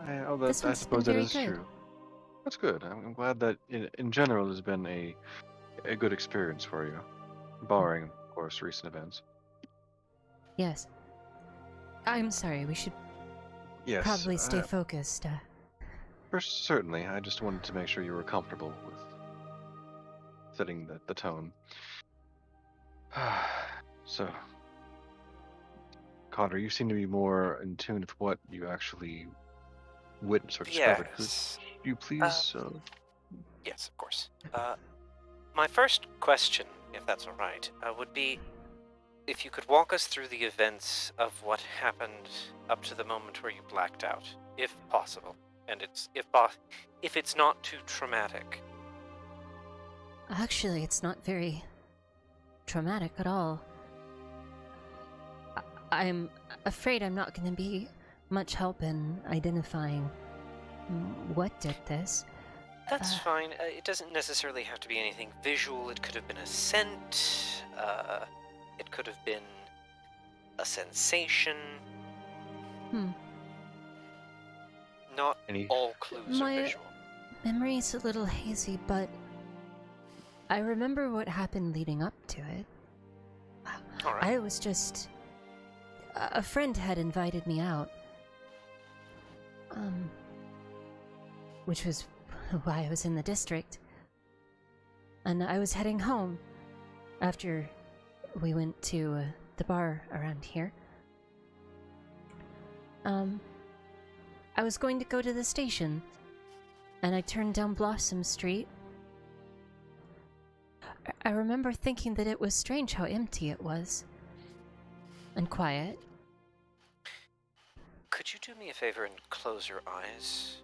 I suppose that is true. That's good. I'm glad that in general has been a good experience for you, barring, of course, recent events. Yes. I'm sorry, we should probably stay focused. Certainly, I just wanted to make sure you were comfortable with setting the tone. So, Connor, you seem to be more in tune with what you actually witnessed or discovered. Yes. Could you please? Yes, of course. My first question, if that's all right, would be if you could walk us through the events of what happened up to the moment where you blacked out, if possible, and if it's not too traumatic. Actually, it's not very traumatic at all. I'm afraid I'm not going to be much help in identifying what did this. That's fine. It doesn't necessarily have to be anything visual. It could have been a scent. It could have been a sensation. Not all clues are visual. My memory's a little hazy, but I remember what happened leading up to it. All right. I was just... A friend had invited me out. Which was why I was in the district. And I was heading home after we went to the bar around here. I was going to go to the station, and I turned down Blossom Street. I remember thinking that it was strange how empty it was. And quiet. Could you do me a favor and close your eyes?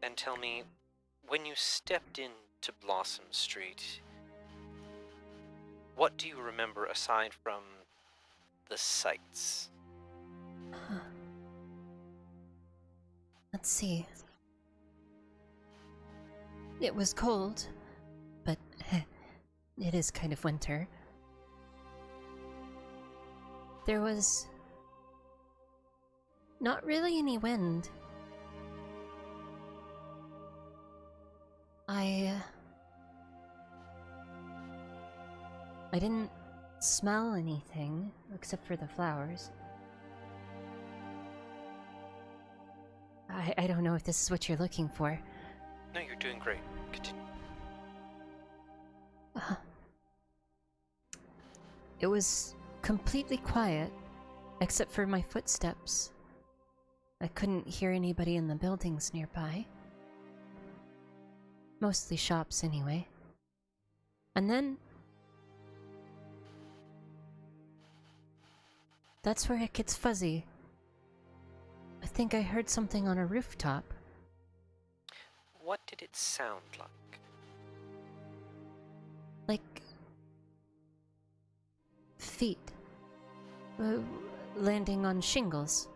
And tell me, when you stepped into Blossom Street, what do you remember aside from the sights? Huh. Let's see. It was cold, but it is kind of winter. There was not really any wind. I didn't smell anything except for the flowers. I don't know if this is what you're looking for. No, you're doing great. Continue. It was completely quiet, except for my footsteps. I couldn't hear anybody in the buildings nearby. Mostly shops, anyway. And then... that's where it gets fuzzy. I think I heard something on a rooftop. What did it sound like? Like... feet. Landing on shingles.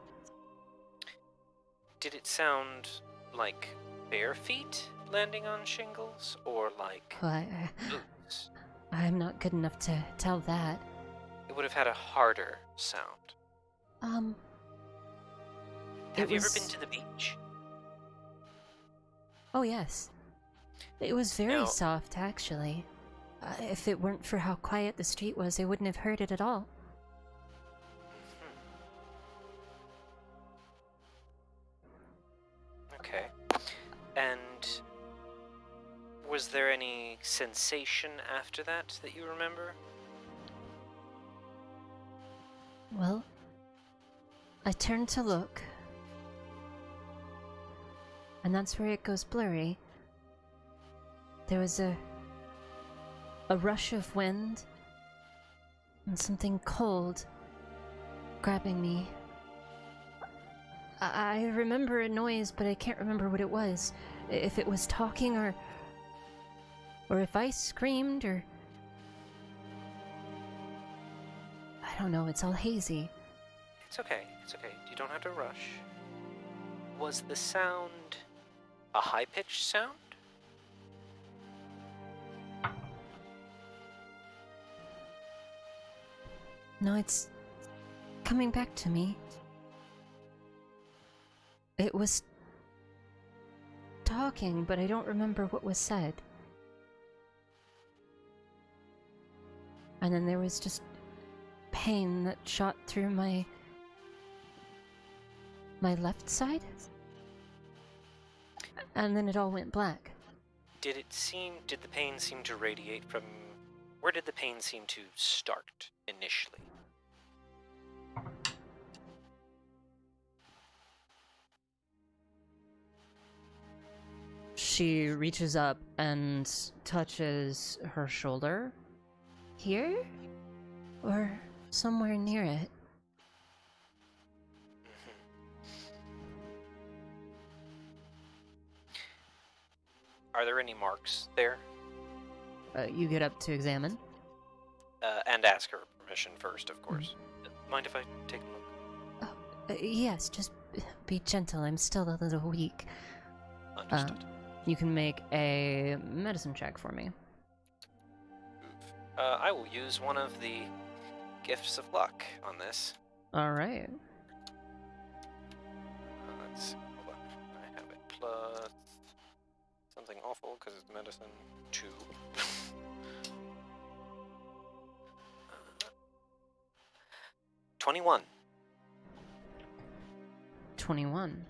Did it sound like bare feet landing on shingles, or like boots? I'm not good enough to tell that. It would have had a harder sound. Have you ever been to the beach? Oh, yes. It was very Now- soft, actually. If it weren't for how quiet the street was, I wouldn't have heard it at all. Okay. And was there any sensation after that you remember? Well, I turned to look. And that's where it goes blurry. There was a rush of wind and something cold grabbing me. I remember a noise, but I can't remember what it was. If it was talking or if I screamed or... I don't know, it's all hazy. It's okay, it's okay. You don't have to rush. Was the sound a high-pitched sound? No, it's coming back to me. It was talking, but I don't remember what was said. And then there was just pain that shot through my left side. And then it all went black. Did the pain seem to radiate from... where did the pain seem to start initially? She reaches up and touches her shoulder. Here? Or somewhere near it. Are there any marks there? You get up to examine. And ask her permission first, of course. Mind if I take a look? Yes, just be gentle. I'm still a little weak. Understood. You can make a medicine check for me. I will use one of the gifts of luck on this. All right. Let's see. Hold on. I have it plus something awful because it's medicine 2. 21. 21.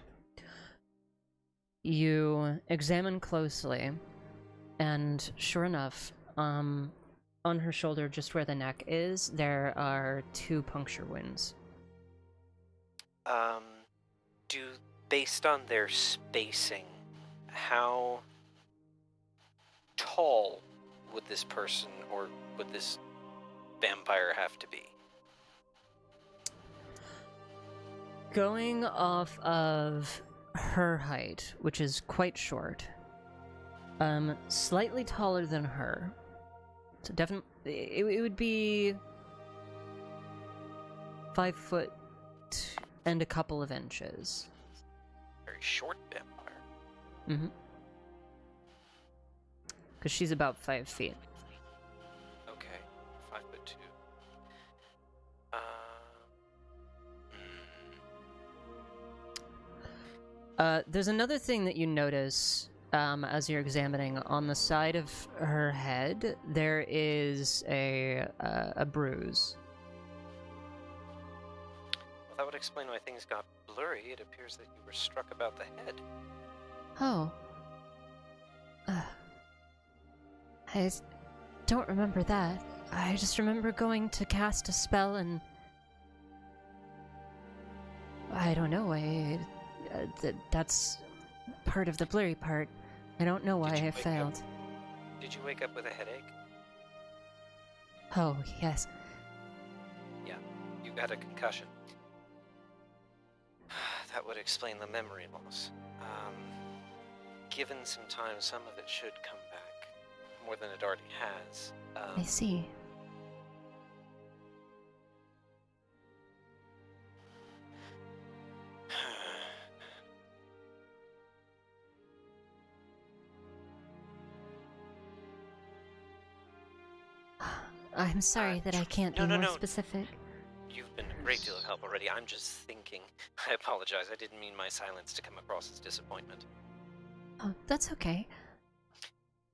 You examine closely, and sure enough, on her shoulder, just where the neck is, there are 2 puncture wounds. Do based on their spacing, how tall would this person or would this vampire have to be? Going off of her height, which is quite short, slightly taller than her. So definitely, it would be 5 foot and a couple of inches. Very short vampire. Mm-hmm. Because she's about 5 feet. Okay, 5'2". There's another thing that you notice as you're examining. On the side of her head, there is a bruise. Well, that would explain why things got blurry. It appears that you were struck about the head. Oh. I don't remember that. I just remember going to cast a spell and... I don't know, that's part of the blurry part. I don't know why I failed. Did you wake up with a headache? Oh, yes. Yeah, you had a concussion. That would explain the memory loss. Given some time, some of it should come back. More than it already has. I see. I'm sorry that I can't be more specific. You've been a great deal of help already. I'm just thinking. I apologize. I didn't mean my silence to come across as disappointment. Oh, that's okay.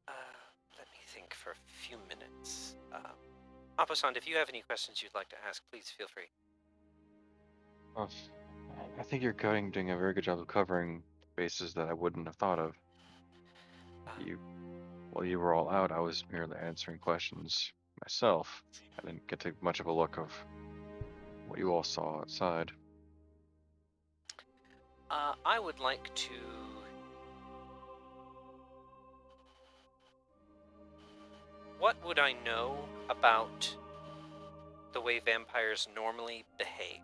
Let me think for a few minutes. Apo-san, if you have any questions you'd like to ask, please feel free. Oh, I think you're doing a very good job of covering bases that I wouldn't have thought of. While you were all out, I was merely answering questions myself. I didn't get to take much of a look of what you all saw outside. I would like to... What would I know about the way vampires normally behave?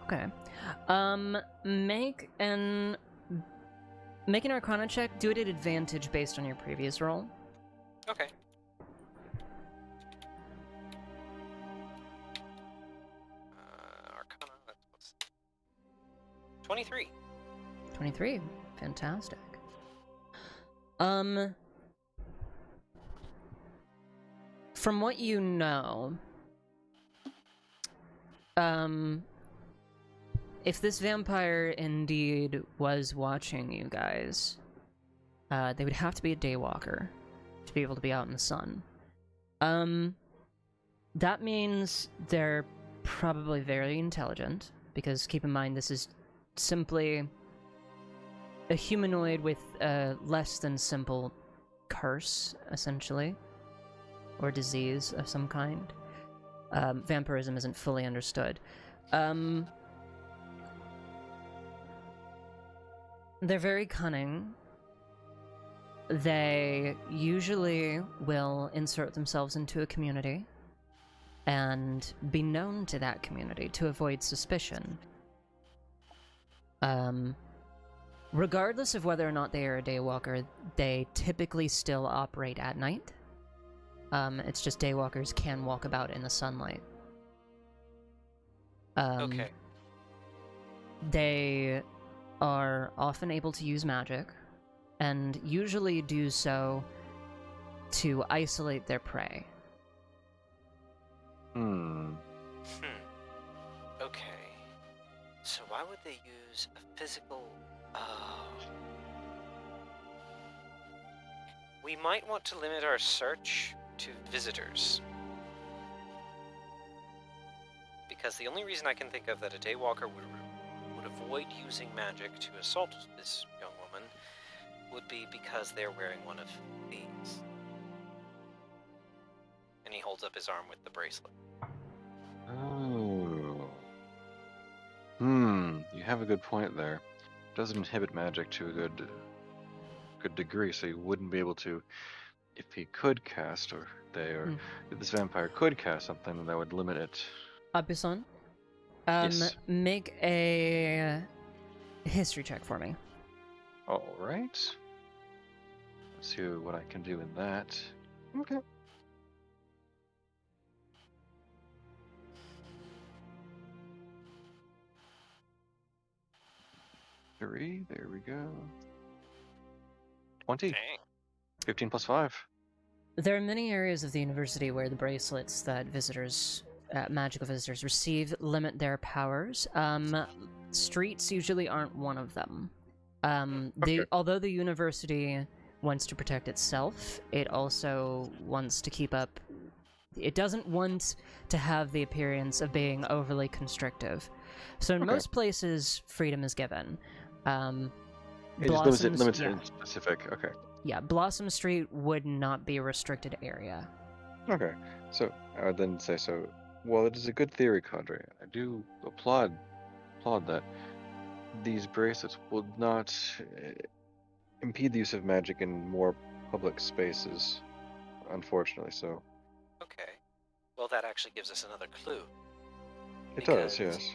Okay. Make an Arcana check. Do it at advantage based on your previous roll. Okay. Arcana, that's 23. 23. Fantastic. From what you know, if this vampire indeed was watching you guys, they would have to be a daywalker to be able to be out in the sun. That means they're probably very intelligent, because keep in mind this is simply a humanoid with a less than simple curse, essentially, or disease of some kind. Vampirism isn't fully understood. They're very cunning. They usually will insert themselves into a community and be known to that community to avoid suspicion. Regardless of whether or not they are a daywalker, they typically still operate at night. It's just daywalkers can walk about in the sunlight. Okay. They are often able to use magic, and usually do so to isolate their prey. Okay. So why would they use a physical... We might want to limit our search to visitors. Because the only reason I can think of that a daywalker would avoid using magic to assault this young woman would be because they're wearing one of these. And he holds up his arm with the bracelet. Oh. You have a good point there. It doesn't inhibit magic to a good degree, so you wouldn't be able to, if he could cast, or if this vampire could cast something, that would limit it. Abuson, Yes. make a history check for me. All right. Let's see what I can do in that. Okay. 3, there we go. 20. Dang. 15 plus 5. There are many areas of the university where the bracelets that magical visitors receive limit their powers. Streets usually aren't one of them. Okay. Although the university wants to protect itself, it also wants to keep up. It doesn't want to have the appearance of being overly constrictive. So in most places, freedom is given. It just limits it in specific. Okay. Yeah, Blossom Street would not be a restricted area. Okay. So I would then say so. Well, it is a good theory, Cadre. I do applaud that. These bracelets will not impede the use of magic in more public spaces, unfortunately. So. Okay. Well, that actually gives us another clue. It does, yes.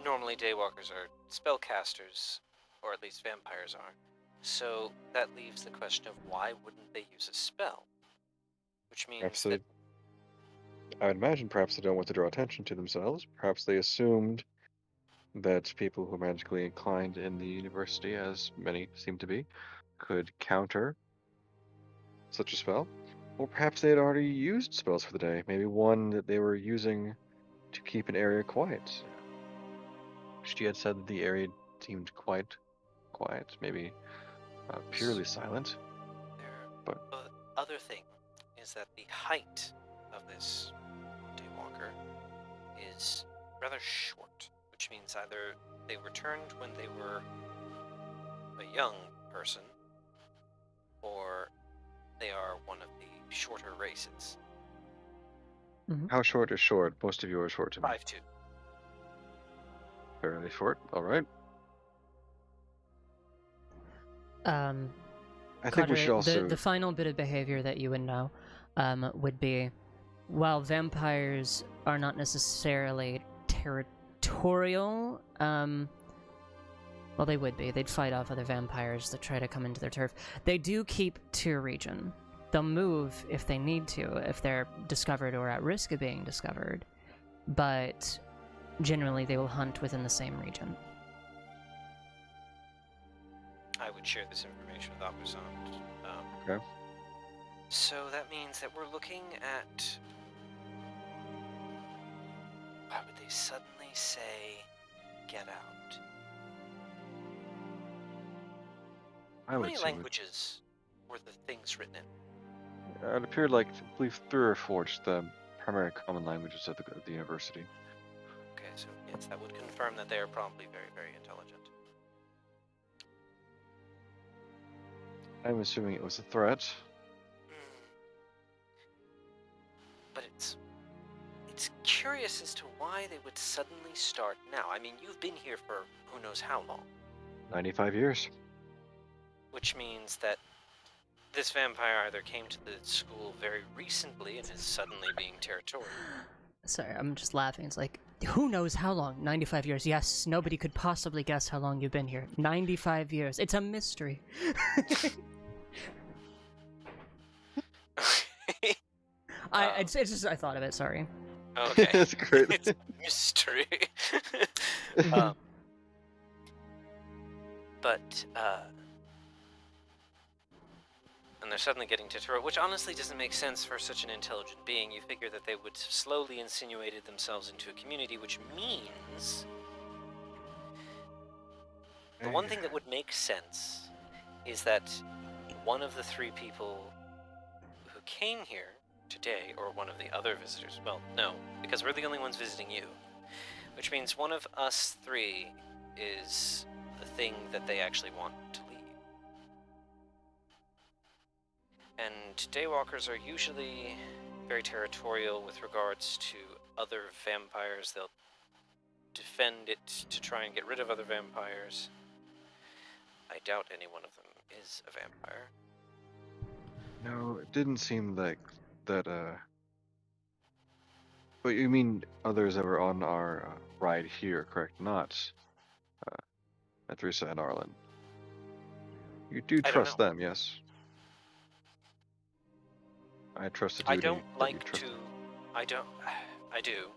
Normally, daywalkers are spellcasters, or at least vampires are. So that leaves the question of why wouldn't they use a spell? Which means that... I would imagine perhaps they don't want to draw attention to themselves. Perhaps they assumed that people who are magically inclined in the university, as many seem to be, could counter such a spell. Or perhaps they had already used spells for the day. Maybe one that they were using to keep an area quiet. She had said that the area seemed quite quiet, maybe purely silent. The other thing is that the height of this daywalker is rather short, which means either they returned when they were a young person, or they are one of the shorter races. Mm-hmm. How short is short? Most of you are short to me. 5'2". Fairly short. All right. I think we should also... The final bit of behavior that you would know would be, while vampires are not necessarily territorial, well, they would be. They'd fight off other vampires that try to come into their turf. They do keep to a region. They'll move if they need to, if they're discovered or at risk of being discovered, but generally they will hunt within the same region. I would share this information with Abuson. Okay. So that means that we're looking at... Why would they suddenly say, get out? How many languages were the things written in? It appeared like, I believe, 3 or 4, just the primary common languages of the university. Okay, so yes, that would confirm that they are probably very, very intelligent. I'm assuming it was a threat. But it's curious as to why they would suddenly start now. I mean, you've been here for who knows how long. 95 years. Which means that this vampire either came to the school very recently and is suddenly being territorial. Sorry, I'm just laughing. It's like, who knows how long? 95 years. Yes, nobody could possibly guess how long you've been here. 95 years. It's a mystery. It's just, I thought of it, sorry. Okay. That's great. It's a mystery. And they're suddenly getting territorial, which honestly doesn't make sense for such an intelligent being. You figure that they would have slowly insinuated themselves into a community, which means... The one thing that would make sense is that one of the 3 people who came here today, or one of the other visitors, well, no, because we're the only ones visiting you, which means one of us 3 is the thing that they actually want to leave. And daywalkers are usually very territorial with regards to other vampires. They'll defend it to try and get rid of other vampires. I doubt any one of them is a vampire. No, it didn't seem like that. But you mean others that were on our ride here, correct? Not Athrisa and Arlen. You do I don't trust know. them, yes? I trust the I duty don't that you like trust. to. I don't. I do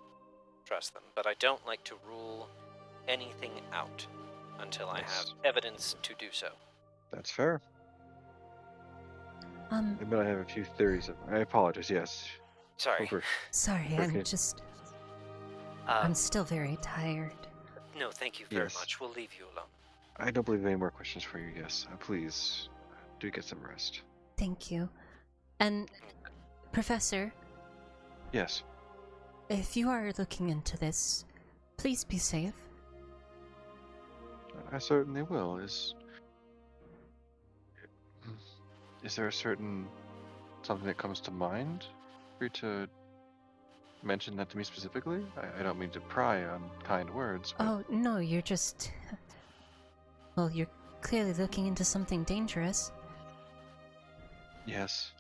trust them, but I don't like to rule anything out until I have Yes. evidence to do so. That's fair. But I have a few theories. I apologize. Yes. Sorry. Over. Sorry, Okay. I'm still very tired. No, thank you very Yes. much. We'll leave you alone. I don't believe any more questions for you. Yes. Please do get some rest. Thank you. And, Professor, Yes. if you are looking into this, please be safe. I certainly will. Is there a certain something that comes to mind for you to mention that to me specifically? I don't mean to pry on kind words, but Oh, no, you're just... Well, you're clearly looking into something dangerous. yes.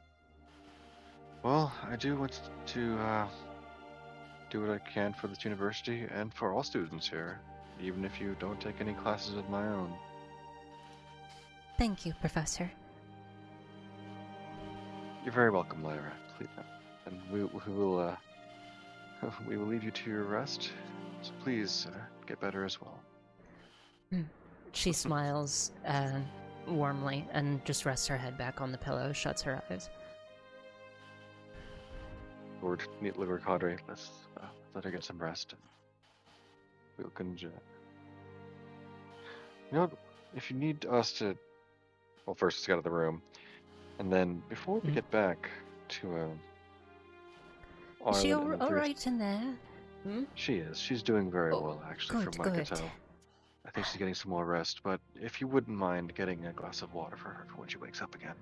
Well, I do want to do what I can for this university and for all students here, even if you don't take any classes of my own. Thank you, Professor. You're very welcome, Lyra. Please, and we will we will leave you to your rest. So please get better as well. She smiles warmly and just rests her head back on the pillow, shuts her eyes. Lord Cadre, let's let her get some rest. We'll conjure. You know, if you need us to, well, first let's get out of the room, and then before we get back to Is she Arlen and the all three- right in there? She is. She's doing very well, actually, good, from what I can good. tell. I think she's getting some more rest, but if you wouldn't mind getting a glass of water for her for when she wakes up again.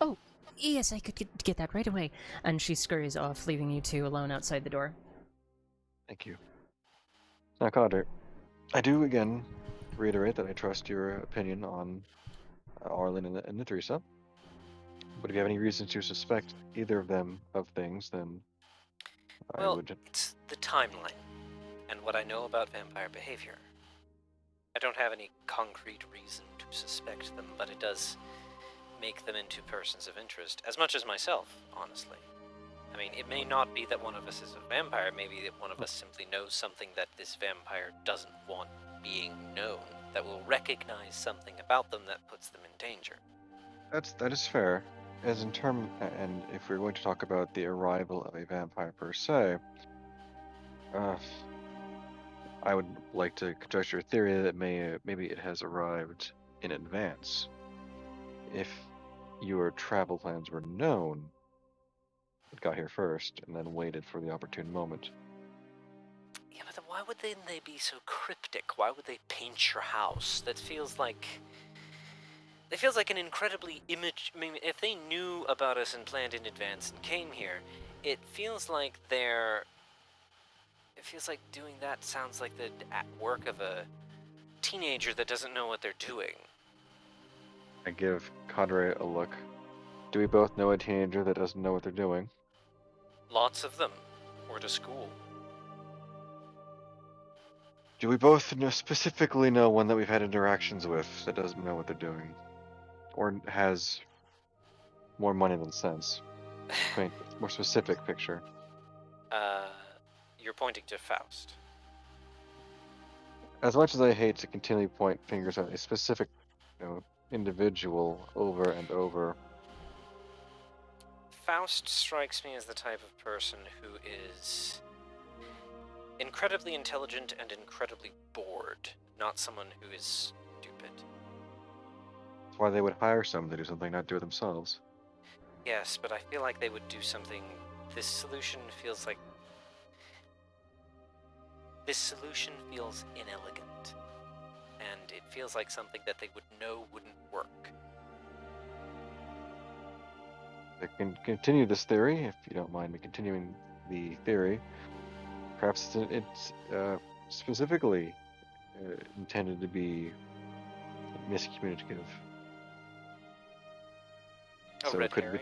Oh, yes, I could get that right away. And she scurries off, leaving you two alone outside the door. Thank you. Now, Connor, I do again reiterate that I trust your opinion on Arlen and Nathrisa. But if you have any reason to suspect either of them of things, then I Well, would. it's the timeline and what I know about vampire behavior. I don't have any concrete reason to suspect them, but it does make them into persons of interest, as much as myself, honestly. I mean, it may not be that one of us is a vampire, maybe that one of us simply knows something that this vampire doesn't want being known, that will recognize something about them that puts them in danger. That is fair. As in term, and if we're going to talk about the arrival of a vampire per se, I would like to conjecture a theory that maybe it has arrived in advance. If your travel plans were known, it got here first and then waited for the opportune moment. Yeah, but then why would they be so cryptic? Why would they paint your house? That feels like... It feels like an incredibly I mean, if they knew about us and planned in advance and came here, it feels like they're... It feels like doing that sounds like the work of a teenager that doesn't know what they're doing. I give Cadre a look. Do we both know a teenager that doesn't know what they're doing? Lots of them. Or to school. Do we both specifically know one that we've had interactions with that doesn't know what they're doing? Or has more money than sense? Paint a more specific picture. You're pointing to Faust. As much as I hate to continually point fingers at a specific, individual over and over, Faust strikes me as the type of person who is incredibly intelligent and incredibly bored, not someone who is stupid. that's why they would hire someone to do something, not do it themselves. Yes, but I feel like they would do something... This solution feels inelegant. And it feels like something that they would know wouldn't work. I can continue this theory, if you don't mind me continuing the theory. Perhaps it's specifically intended to be miscommunicative. A red it could herring?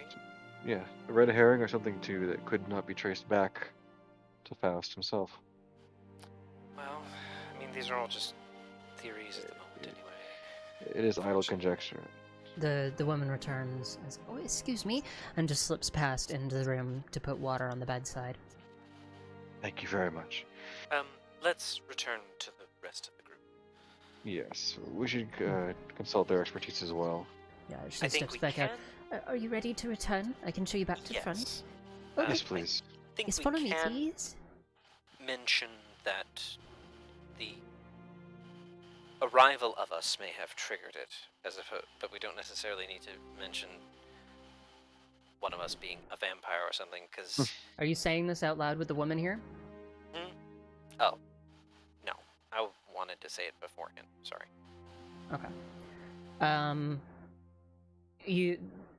be, yeah, a red herring or something too that could not be traced back to Faust himself. Well, I mean, these are all just theories at the moment, anyway. It is idle conjecture. The woman returns and says, "Oh, excuse me," and just slips past into the room to put water on the bedside. Thank you very much. Let's return to the rest of the group. Yes, we should consult their expertise as well. Yeah, she I think steps we back can. out. Are you ready to return? I can show you back to the front. Yes. Okay. Yes, please. I think Yes, we follow me, can please. mention that the arrival of us may have triggered it, but we don't necessarily need to mention one of us being a vampire or something, because... Are you saying this out loud with the woman here? Oh. No. I wanted to say it beforehand. Sorry. Okay.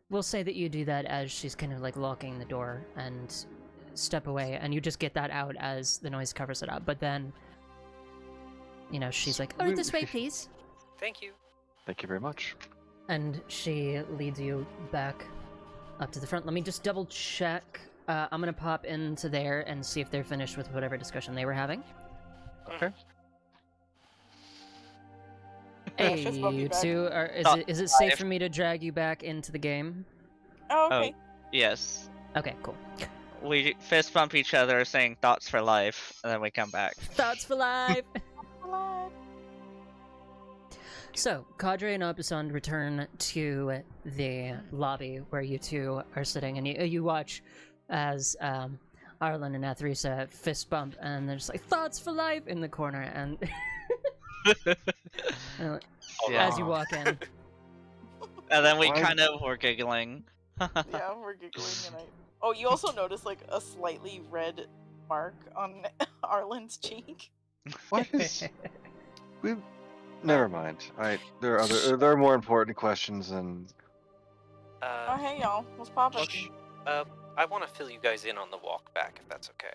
We'll say that you do that as she's kind of like locking the door and step away, and you just get that out as the noise covers it up. But then, she's like, "Oh, this way, please." Thank you. Thank you very much. And she leads you back up to the front. Let me just double check. I'm gonna pop into there and see if they're finished with whatever discussion they were having. Okay. Hey, fist bump you you back. two, is it safe for me to drag you back into the game? Oh, okay. Yes. Okay, cool. We fist bump each other saying thoughts for life, and then we come back. Thoughts for life! Alive. So, Cadre and Opusand return to the lobby where you two are sitting, and you watch as Arlen and Athrisa fist bump, and they're just like, "Thoughts for life!" in the corner, and as you walk in. And then we Why- kind of were giggling. Yeah, we're giggling and Oh, you also notice like a slightly red mark on Arlen's cheek. What is? Never mind. There are more important questions than. Oh, hey y'all, what's poppin'? I want to fill you guys in on the walk back, if that's okay.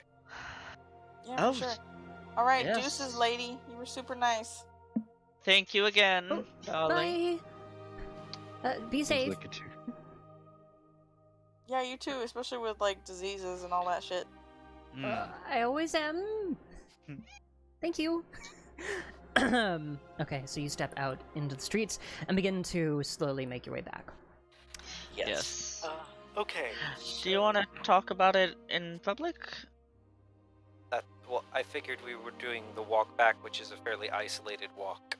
Yeah, Oh, for sure. All right, yes. deuces, lady. You were super nice. Thank you again, Oh, darling. Bye! Be safe. Like it too. Yeah, you too, especially with like diseases and all that shit. Mm. I always am. Thank you. Okay, so you step out into the streets and begin to slowly make your way back. Yes. Okay. Do you want to talk about it in public? Well, I figured we were doing the walk back, which is a fairly isolated walk.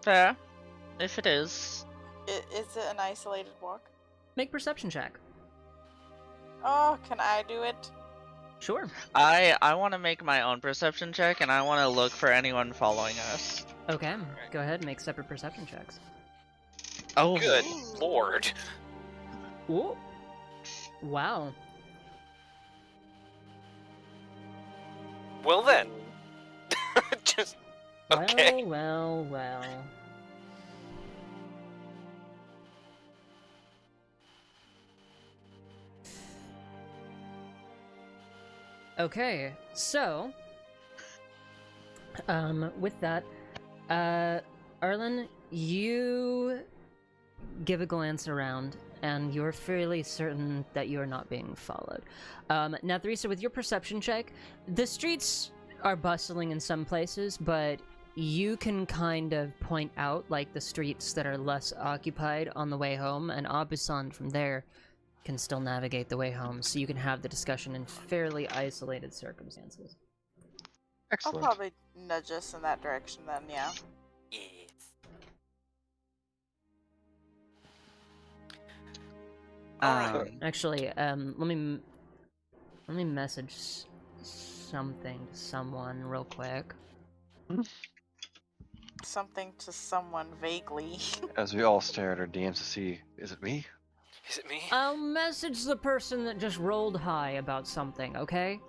Fair. If it is. Is it an isolated walk? Make perception check. Oh, can I do it? Sure. I want to make my own perception check, and I want to look for anyone following us. Okay, go ahead and make separate perception checks. Oh, Good lord. Ooh. Wow. Well then. Just... Okay. Well. Okay, so, with that, Arlen, you give a glance around, and you're fairly certain that you are not being followed. Now, Theresa, with your perception check, the streets are bustling in some places, but you can kind of point out, like, the streets that are less occupied on the way home, and Abusan from there can still navigate the way home, so you can have the discussion in fairly isolated circumstances. I'll Excellent. probably nudge us in that direction then, yeah. Yes. Actually, let me message something to someone real quick. Something to someone vaguely. As we all stare at our DMs to see, is it me? Is it me? I'll message the person that just rolled high about something, okay?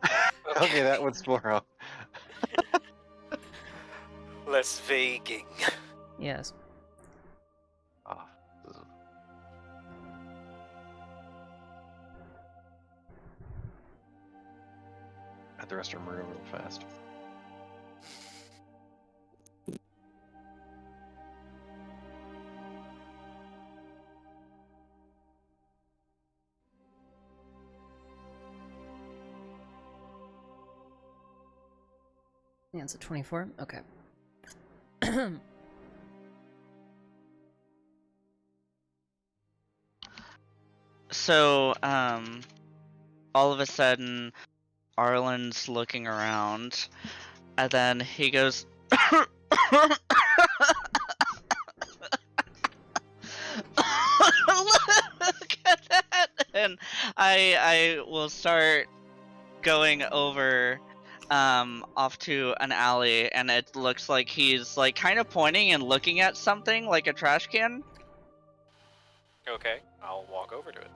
Okay, that one's more up. Less vaguing. Yes. Ah, at the restaurant, we're real fast. Yeah, it's a 24. Okay. So, all of a sudden, Arlen's looking around, and then he goes, "Look at that!" And I will start going over, off to an alley, and it looks like he's like kind of pointing and looking at something like a trash can. Okay, I'll walk over to it.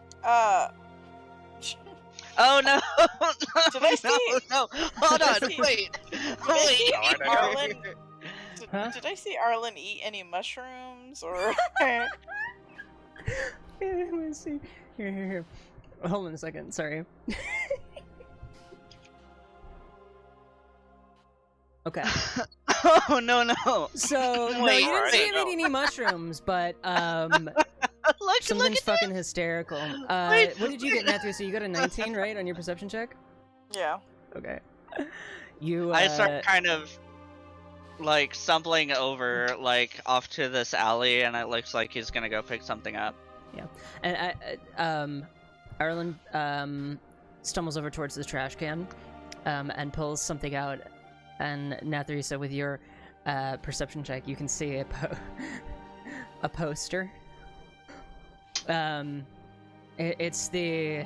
Oh no! Did I see- No! Hold did I on! see- Wait! Did I see Oh, I know. Arlen? Huh? Did I see Arlen eat any mushrooms or? Let me see. Here. Hold on a second. Sorry. Okay. Oh no! So no, Wait, you didn't see him no. eat any mushrooms, but Look something's at fucking hysterical. Wait, What did you get, Matthew? So you got a 19, right, on your perception check? Yeah. Okay. You. I start kind of like stumbling over like off to this alley, and it looks like he's gonna go pick something up. And Arlen stumbles over towards the trash can, and pulls something out. And Natharisa, with your perception check, you can see a poster. It's these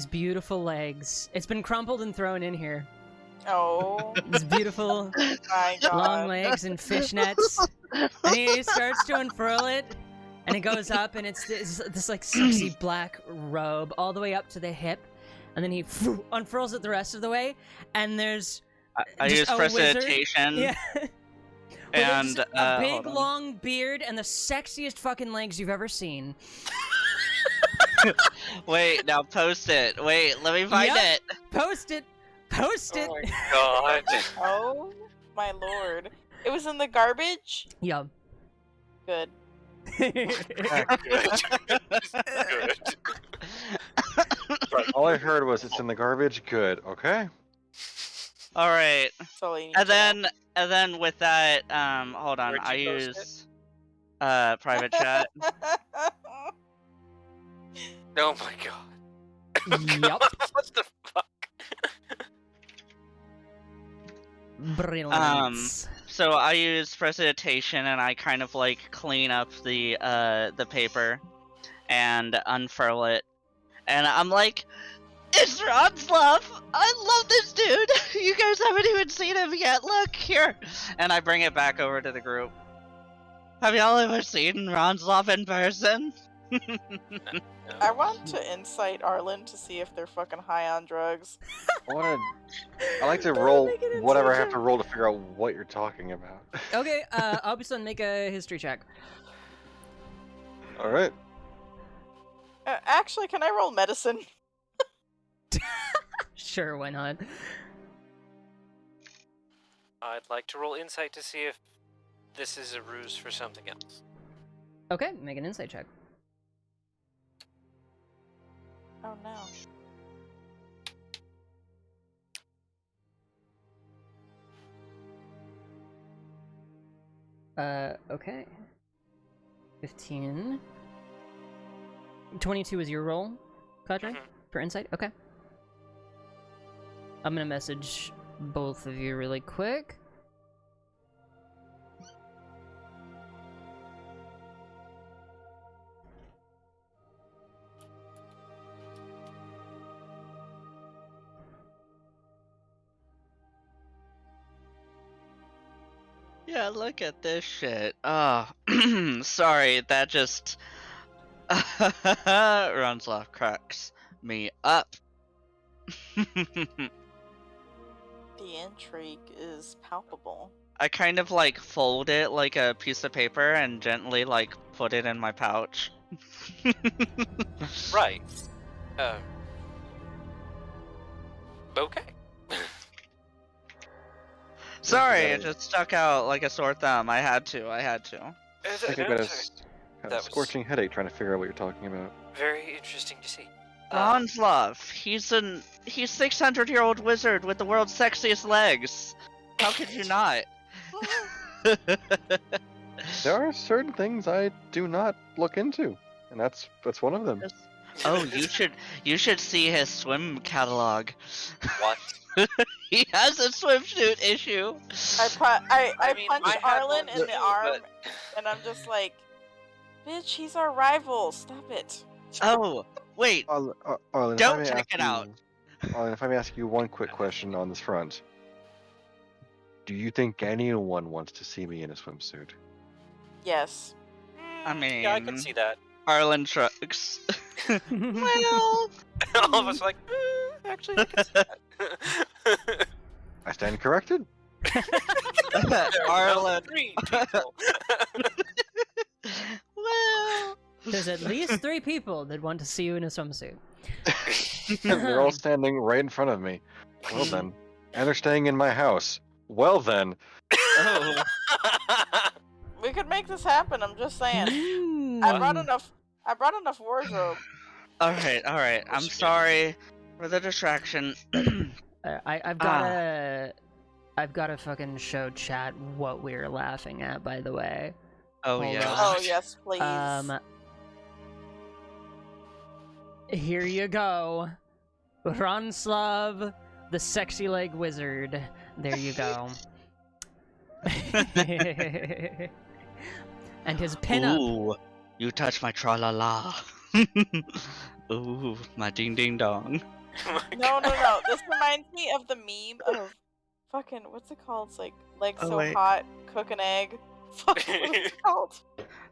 beautiful legs. It's been crumpled and thrown in here. Oh These beautiful my god. long legs and fishnets. And he starts to unfurl it, and it goes up, and it's this like sexy black robe all the way up to the hip, and then he unfurls it the rest of the way, and there's I just use a wizard. precipitation. Yeah. And With a big hold on. long beard and the sexiest fucking legs you've ever seen. Wait, now post it. Wait, let me find Yep. it. Post it. Post it. Oh my god. Oh my lord. It was in the garbage? Yeah. Good. Good. All I heard was it's in the garbage. Good. Okay. All right, That's all I need and to know. then with that, hold on. Where'd I you post use private chat. Oh my god. Yup. What the fuck? Brilliant. So I use precipitation, and I kind of like clean up the paper and unfurl it, and I'm like, "It's Ronslav! I love this dude! You guys haven't even seen him yet. Look here!" And I bring it back over to the group. Have y'all ever seen Ronslav in person? I want to incite Arlen to see if they're fucking high on drugs. I like to Don't roll make it whatever I have inside to roll to figure out what you're talking about. Okay, Aubusson, make a history check. All right. Actually, can I roll medicine? Sure, why not? I'd like to roll insight to see if this is a ruse for something else. Okay, make an insight check. Oh no. Okay. 15. 22 is your roll, Kadri, Mhm. for insight? Okay. I'm gonna message both of you really quick. Yeah, look at this shit. Oh, sorry, that just Ronslav cracks me up. The intrigue is palpable. I kind of like fold it like a piece of paper and gently like put it in my pouch. Right. Okay. Sorry, it just stuck out like a sore thumb. I had to. I think I've got a That was- scorching headache trying to figure out what you're talking about. Very interesting to see. Ronslav, he's 600-year-old wizard with the world's sexiest legs. How could you not? There are certain things I do not look into, and that's one of them. Oh, you should see his swim catalog. What? He has a swimsuit issue. I mean, punched I had Arlen one in the too, arm, but- and I'm just like, bitch, he's our rival. Stop it. Oh, wait. Arlen, if Don't I may check ask it out. Arlen, if I may ask you one quick question on this front. Do you think anyone wants to see me in a swimsuit? Yes. I mean, Yeah, I can see that. Arlen shrugs. Well, All of us are like, actually, I can see that. I stand corrected. Arlen. 3 people. Well, There's at least 3 people that want to see you in a swimsuit. They're all standing right in front of me. Well then. And they're staying in my house. Well then. oh, We could make this happen. I'm just saying. Mm. I brought enough wardrobe. all right. I'm sorry for the distraction. I've gotta Oh fucking show chat what we're laughing at, by the way. Oh Hold yeah. on. Oh yes, please. Here you go. Ronslav, the sexy leg wizard. There you go. And his pinup. Ooh, you touch my tra la la. Ooh, my ding ding dong. No. This reminds me of the meme of fucking what's it called? It's like legs Oh, so wait. hot, cook an egg. Fuck, what is it called?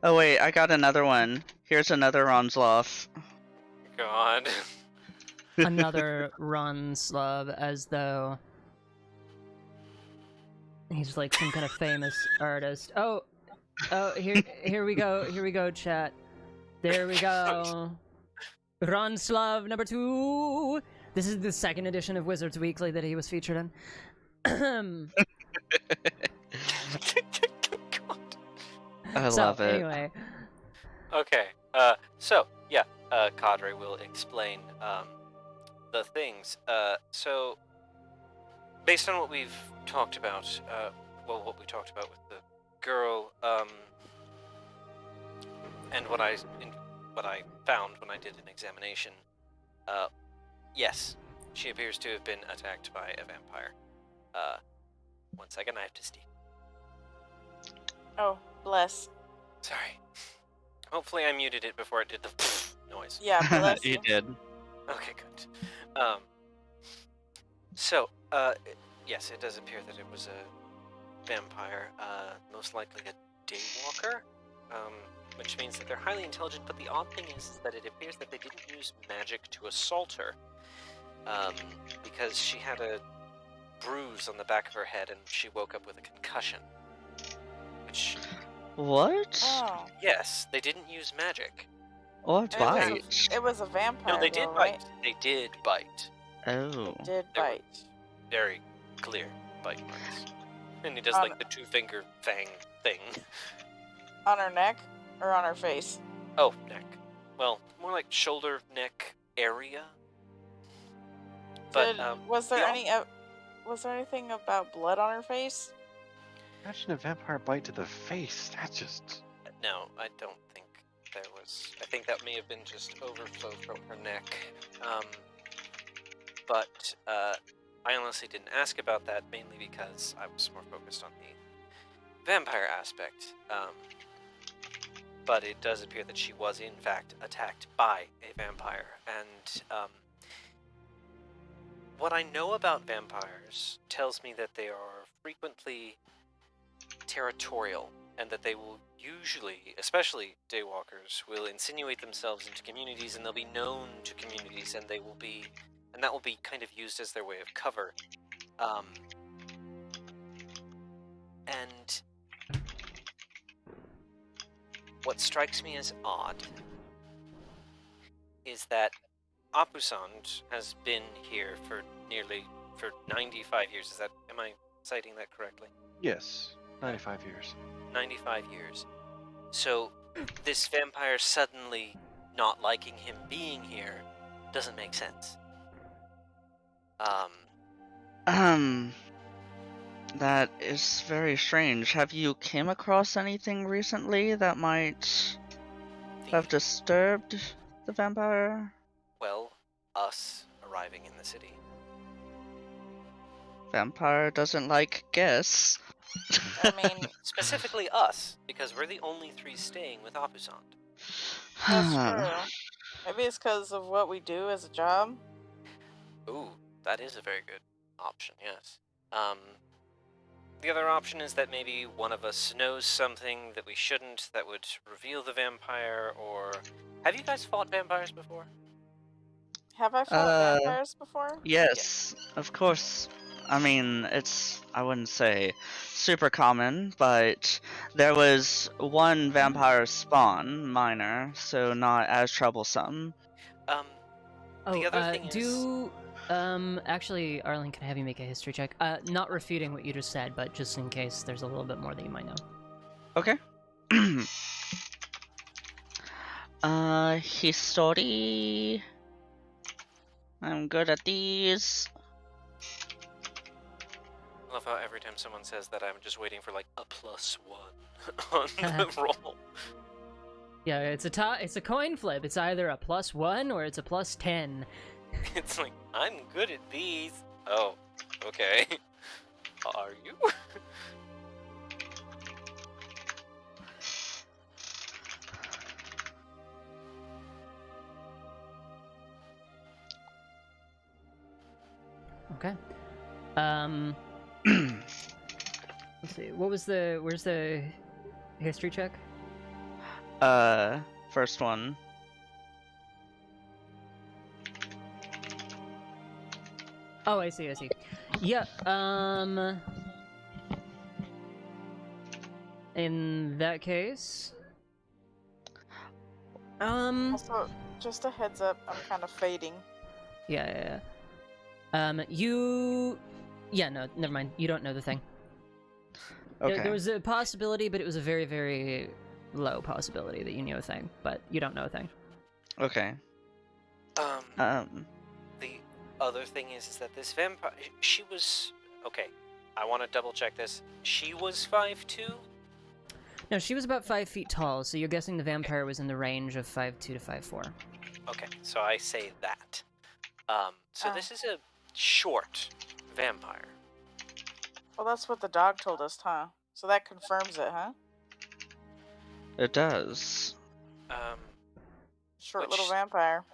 Oh wait, I got another one. Here's another Ronslav. God. Another Ronslav, as though he's like some kind of famous artist. Oh, here we go, chat. There we go. Ronslav number 2. This is the 2nd edition of Wizards Weekly that he was featured in. I love it. Anyway, Okay. So yeah, Cadre will explain the things. So based on what we've talked about, what we talked about with the girl, and what I found when I did an examination, yes, she appears to have been attacked by a vampire. 1 second, I have to steam. Oh, bless. Sorry. Hopefully I muted it before it did the noise. Yeah, bless You you. did. Okay, good. Yes, it does appear that it was a vampire, most likely a daywalker, which means that they're highly intelligent, but the odd thing is that it appears that they didn't use magic to assault her, because she had a bruise on the back of her head and she woke up with a concussion. Which, What? Oh, yes, they didn't use magic. What it was, bite? it was a vampire. No, they did though, bite. right? They did bite. Oh. Did They were- bite. Very clear bite marks. And he does On- like the 2-finger fang thing. On her neck or on her face? Oh, neck. Well, more like shoulder, neck area. But Was there yeah. was there anything about blood on her face? Imagine a vampire bite to the face. That's just. No, I don't think there was. I think that may have been just overflow from her neck. But I honestly didn't ask about that, mainly because I was more focused on the vampire aspect. But it does appear that she was in fact attacked by a vampire, and what I know about vampires tells me that they are frequently territorial, and that they will usually, especially daywalkers, will insinuate themselves into communities, and they'll be known to communities, and that will be kind of used as their way of cover. And what strikes me as odd is that Apusand has been here for 95 years. Am I citing that correctly? Yes. 95 years. 95 years. So, this vampire suddenly not liking him being here doesn't make sense. That is very strange. Have you came across anything recently that might have disturbed the vampire? Well, us arriving in the city. Vampire doesn't like guests. I mean, Specifically us, because we're the only 3 staying with Opusant. that's true. Maybe it's because of what we do as a job. Ooh, that is a very good option, yes. The other option is that maybe one of us knows something that we shouldn't that would reveal the vampire, or... Have you guys fought vampires before? Have I fought vampires before? Yes, of course. I mean, I wouldn't say super common, but there was one vampire spawn, minor, so not as troublesome. The other thing is... Actually, Arlen, can I have you make a history check? Not refuting what you just said, but just in case there's a little bit more that you might know. Okay. History. I'm good at these. I love how every time someone says that, I'm just waiting for, like, a +1 on the roll. Yeah, it's a coin flip. It's either a +1 or it's a +10. It's like, I'm good at these. Oh, okay. Are you? Okay. Let's see. Where's the history check? First one. Oh, I see. Yeah, in that case... Also, just a heads up, I'm kind of fading. Yeah. Yeah, no, never mind. You don't know the thing. Okay. There was a possibility, but it was a very, very low possibility that you knew a thing, but you don't know a thing. Okay. The other thing is that this vampire, she was... Okay, I want to double check this. She was 5'2"? No, she was about 5 feet tall, so you're guessing the vampire was in the range of 5'2" to 5'4". Okay, so I say that. So this is a short vampire. Well, that's what the dog told us, huh? So that confirms it, huh? It does. Short little vampire.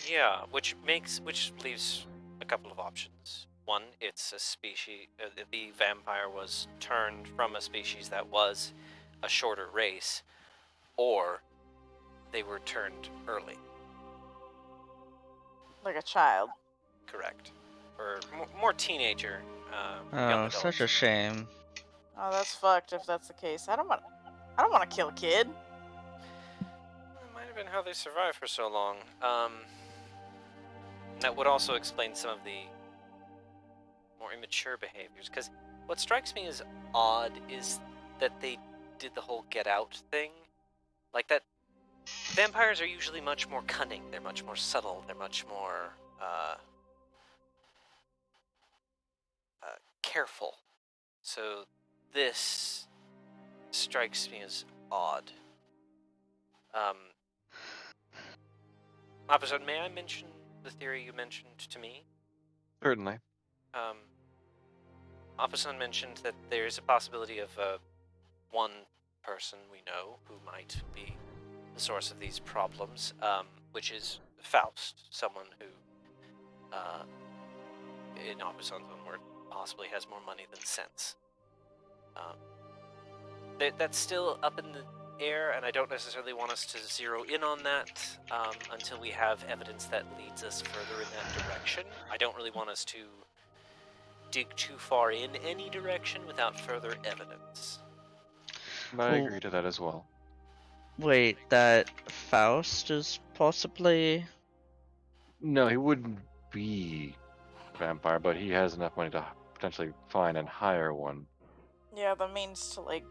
Yeah, which leaves a couple of options. One, it's a species... the vampire was turned from a species that was a shorter race, or they were turned early. Like a child. Correct. Or more teenager. Young Oh, adult. such a shame. Oh, that's fucked if that's the case. I don't want to kill a kid. It might have been how they survived for so long. That would also explain some of the more immature behaviors. Because what strikes me as odd is that they did the whole get out thing. Like that, vampires are usually much more cunning. They're much more subtle. They're much more careful. So this strikes me as odd. Opposite, may I mention the theory you mentioned to me? Certainly. Opposite mentioned that there's a possibility of one person we know who might be the source of these problems, which is Faust, someone who, in Opposite's own word, possibly has more money than sense. That's still up in the air, and I don't necessarily want us to zero in on that until we have evidence that leads us further in that direction. I don't really want us to dig too far in any direction without further evidence. But I agree to that as well. Wait, that Faust is possibly... No, he wouldn't be a vampire, but he has enough money to potentially find and hire one. Yeah, the means to, like,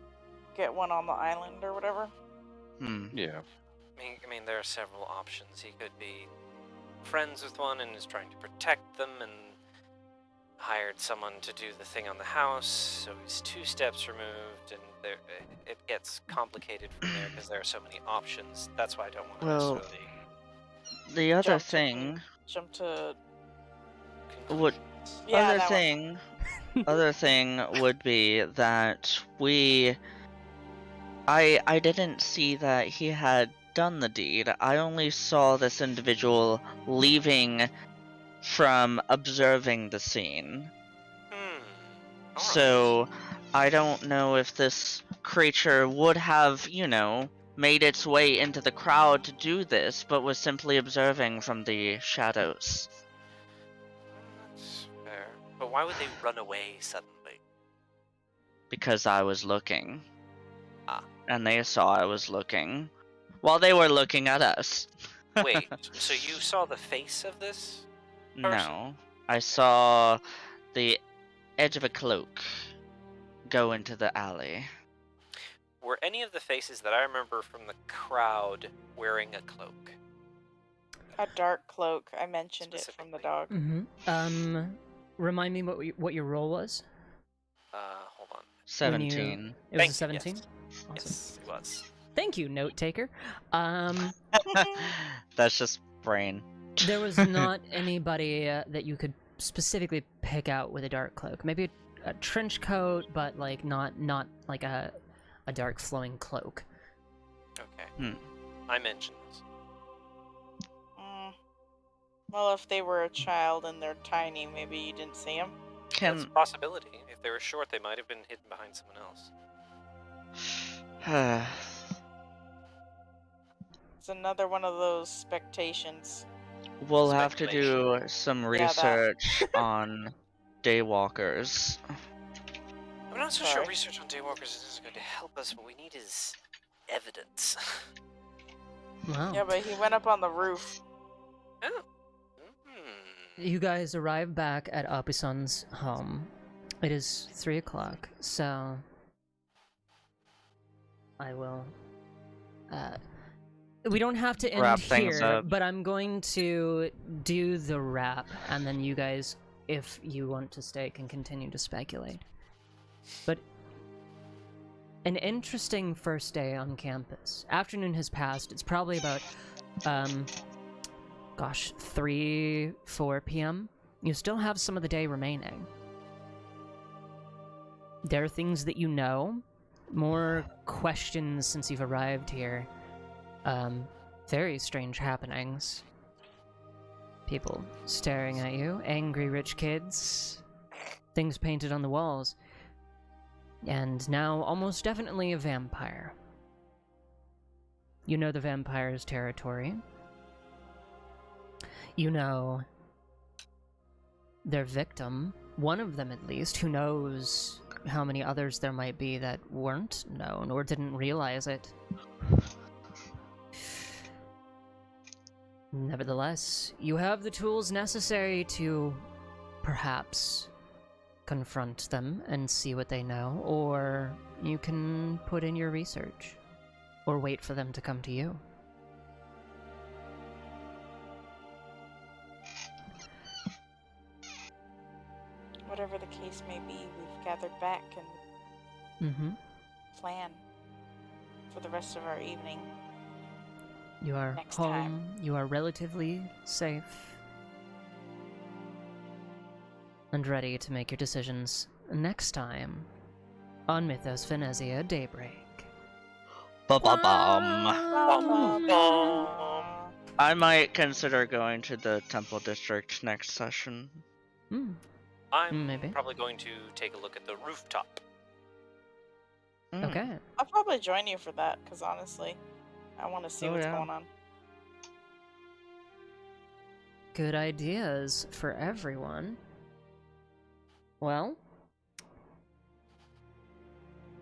get one on the island or whatever. Yeah. I mean, there are several options. He could be friends with one and is trying to protect them, and hired someone to do the thing on the house, so he's 2 steps removed, and it gets complicated from there because there are so many options. That's why I don't want to Well, necessarily the other Jump to thing Jump to. would Yeah, other that one. thing other thing would be that I didn't see that he had done the deed. I only saw this individual leaving from observing the scene. Alright. So I don't know if this creature would have, made its way into the crowd to do this, but was simply observing from the shadows. That's fair. But why would they run away suddenly? Because I was looking. Ah. And they saw I was looking. While they were looking at us. Wait, so you saw the face of this? No. I saw the edge of a cloak go into the alley. Were any of the faces that I remember from the crowd wearing a cloak? A dark cloak. I mentioned it from the dog. Mm-hmm. Remind me what your roll was? Hold on. 17. It was a 17? Yes. Awesome. Yes, it was. Thank you, note taker. That's just brain. There was not anybody that you could specifically pick out with a dark cloak. Maybe a trench coat, but like not like a dark flowing cloak. Okay. I mentioned this. Well, if they were a child and they're tiny, maybe you didn't see them. That's a possibility. If they were short, they might have been hidden behind someone else. It's another one of those spectations. We'll have to do some Yeah, that. research on daywalkers. I'm not so Sorry. sure research on daywalkers is going to help us. What we need is evidence. Wow. Yeah, but he went up on the roof. Oh. You guys arrive back at Apisan's home. It is 3 o'clock, so I will. We don't have to end Wrap things here, up. but I'm going to do the wrap, and then you guys, if you want to stay, can continue to speculate. But an interesting first day on campus. Afternoon has passed. It's probably about, 3, 4 p.m. You still have some of the day remaining. There are things that you know, more questions since you've arrived here. Very strange happenings. People staring at you, angry rich kids, things painted on the walls, and now almost definitely a vampire. You know the vampire's territory. You know their victim, one of them at least, who knows how many others there might be that weren't known or didn't realize it. Nevertheless, you have the tools necessary to perhaps confront them and see what they know, or you can put in your research, or wait for them to come to you. Whatever the case may be, we've gathered back and plan for the rest of our evening. You are Next home, time. you are relatively safe, and ready to make your decisions next time on Mythos Vanesia Daybreak. Ba-ba-bum. I might consider going to the Temple District next session. I'm Maybe. probably going to take a look at the rooftop. Okay. I'll probably join you for that, because honestly, I want to see what's going on. Good ideas for everyone. Well,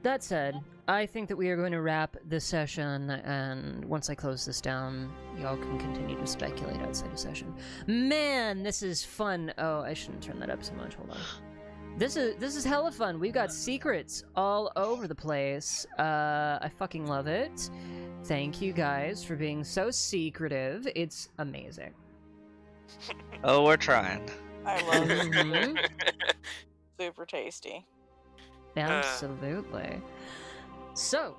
that said, I think that we are going to wrap this session, and once I close this down, y'all can continue to speculate outside of session. Man, this is fun. Oh, I shouldn't turn that up so much. Hold on. This is hella fun. We've got secrets all over the place. I fucking love it. Thank you guys for being so secretive. It's amazing. Oh, we're trying. I love it. Mhm. Super tasty. Absolutely. So,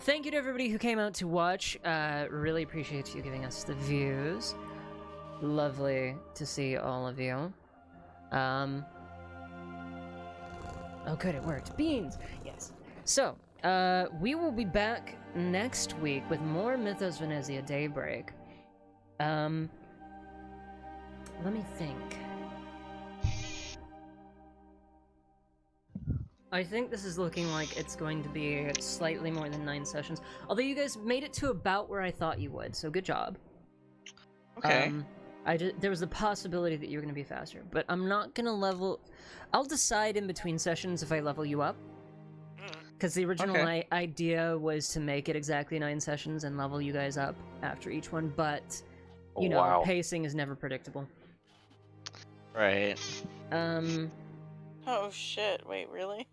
thank you to everybody who came out to watch. Really appreciate you giving us the views. Lovely to see all of you. Oh, good, it worked. Beans! Yes. So, we will be back next week with more Mythos Vanesia Daybreak. Let me think. I think this is looking like it's going to be slightly more than 9 sessions. Although you guys made it to about where I thought you would, so good job. Okay. There was a possibility that you were going to be faster, but I'm not going to level... I'll decide in between sessions if I level you up. Because the original idea was to make it exactly 9 sessions and level you guys up after each one, but, you know, Wow. pacing is never predictable. Right. Oh shit! Wait, really?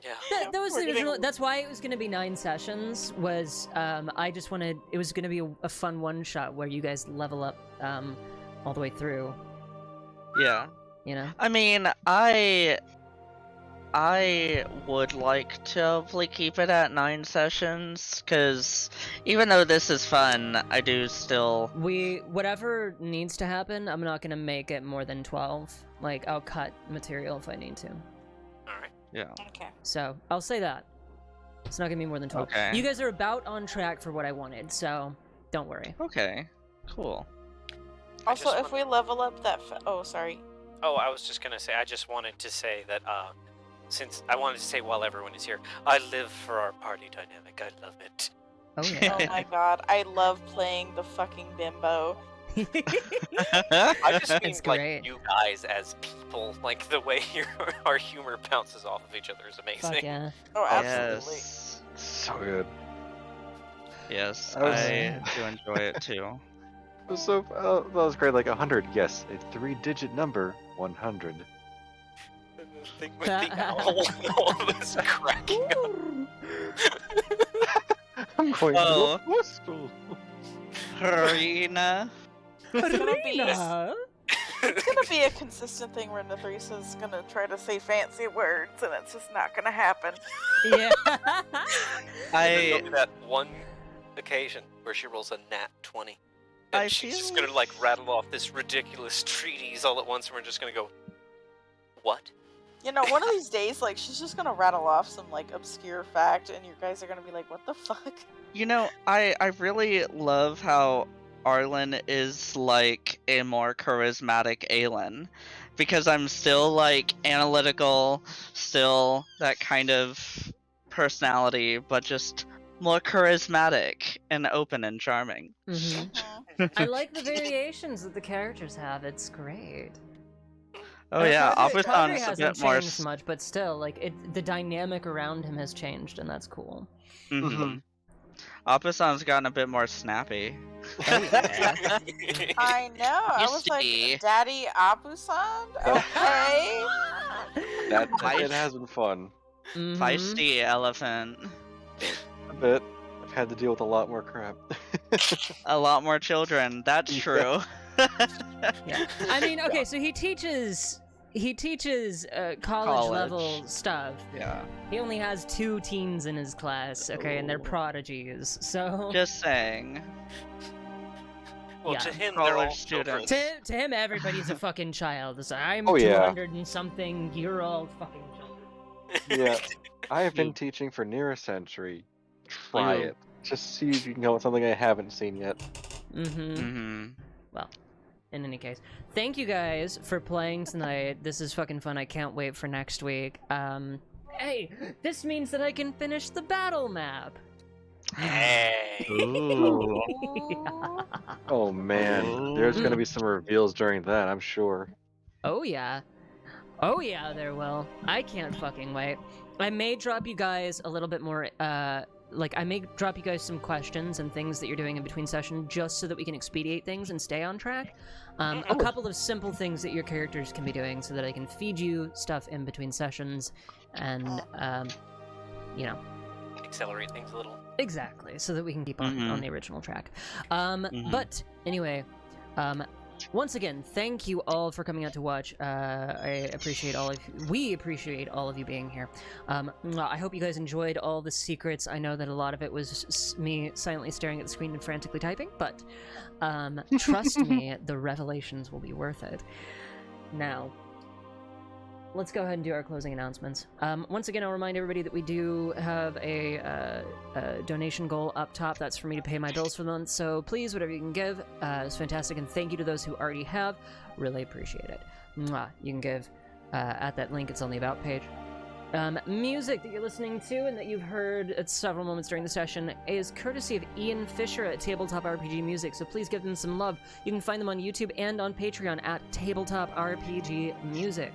Yeah. That was We're the getting- original. That's why it was going to be 9 sessions. Was I just wanted it was going to be a fun one shot where you guys level up all the way through. Yeah. You know. I mean, I would like to hopefully keep it at 9 sessions, because even though this is fun, I do still... Whatever needs to happen, I'm not going to make it more than 12. Like I'll cut material if I need to. All right. Yeah. Okay. So I'll say that it's not going to be more than 12. Okay. You guys are about on track for what I wanted, so don't worry. Okay. Cool. Also, just if we level up that, oh sorry. Oh, I was just gonna say. I just wanted to say that since I wanted to say while everyone is here, I live for our party dynamic. I love it. Oh yeah. Oh my god, I love playing the fucking bimbo. I just mean It's great. like you guys as people, like the way our humor bounces off of each other is amazing. Fuck yeah. Oh, absolutely. Yes. So good. Yes, I was- I do enjoy it too. So that was great. Like 100. Yes, a 3-digit number. 100. And the thing with the owl was cracking up. I'm going Oh. to the hostel. Harina. It's gonna be Karina! it's gonna be a consistent thing where Nathrisa's gonna try to say fancy words, and it's just not gonna happen. Yeah. And then there'll I be that one occasion where she rolls a nat 20. And I she's just feel- gonna like rattle off this ridiculous treatise all at once, and we're just gonna go, what? You know, one of these days, like, she's just gonna rattle off some, like, obscure fact, and you guys are gonna be like, what the fuck? You know, I really love how Arlen is like a more charismatic Aelin, because I'm still like analytical, still that kind of personality, but just more charismatic and open and charming. Mhm. Mhm. I like the variations that the characters have. It's great. Oh yeah, Kadri Abusan's a hasn't bit more. changed much, but still, like the dynamic around him has changed, and that's cool. Mm-hmm. Abusan's gotten a bit more snappy. I know, I You was see. like, Daddy Abusan? Okay. That Nice. it has been fun. Mhm. Feisty elephant. A bit. I've had to deal with a lot more crap. A lot more children. That's Yeah. true. Yeah. I mean, okay, so he teaches college level stuff. Yeah. He only has 2 teens in his class, okay, and they're Oh. prodigies. So Just saying. Well, Yeah. to him, College they're all students. children. to him, everybody's a fucking child. So I'm Oh, yeah. 200 and something. You're all fucking children. Yeah. I have been You- teaching for near a century. Try You- it. Just see if you can go with something I haven't seen yet. Mm-hmm. Mm-hmm. Well, in any case, thank you guys for playing tonight. This is fucking fun. I can't wait for next week. Hey, this means that I can finish the battle map. Hey. Ooh. Oh man, there's gonna be some reveals during that, I'm sure. Oh yeah. Oh yeah, there will. I can't fucking wait. I may drop you guys a little bit more, I may drop you guys some questions and things that you're doing in between session just so that we can expedite things and stay on track. A couple of simple things that your characters can be doing so that I can feed you stuff in between sessions and, you know, Accelerate things a little. exactly, so that we can keep on the original track. But anyway, once again, thank you all for coming out to watch. I appreciate all of you. We appreciate all of you being here. I hope you guys enjoyed all the secrets. I know that a lot of it was me silently staring at the screen and frantically typing, but trust me, the revelations will be worth it. Now, let's go ahead and do our closing announcements. Once again, I'll remind everybody that we do have a donation goal up top. That's for me to pay my bills for the month. So please, whatever you can give is fantastic. And thank you to those who already have. Really appreciate it. Mwah. You can give at that link. It's on the About page. Music that you're listening to and that you've heard at several moments during the session is courtesy of Ian Fisher at Tabletop RPG Music, so please give them some love. You can find them on YouTube and on Patreon at Tabletop RPG Music.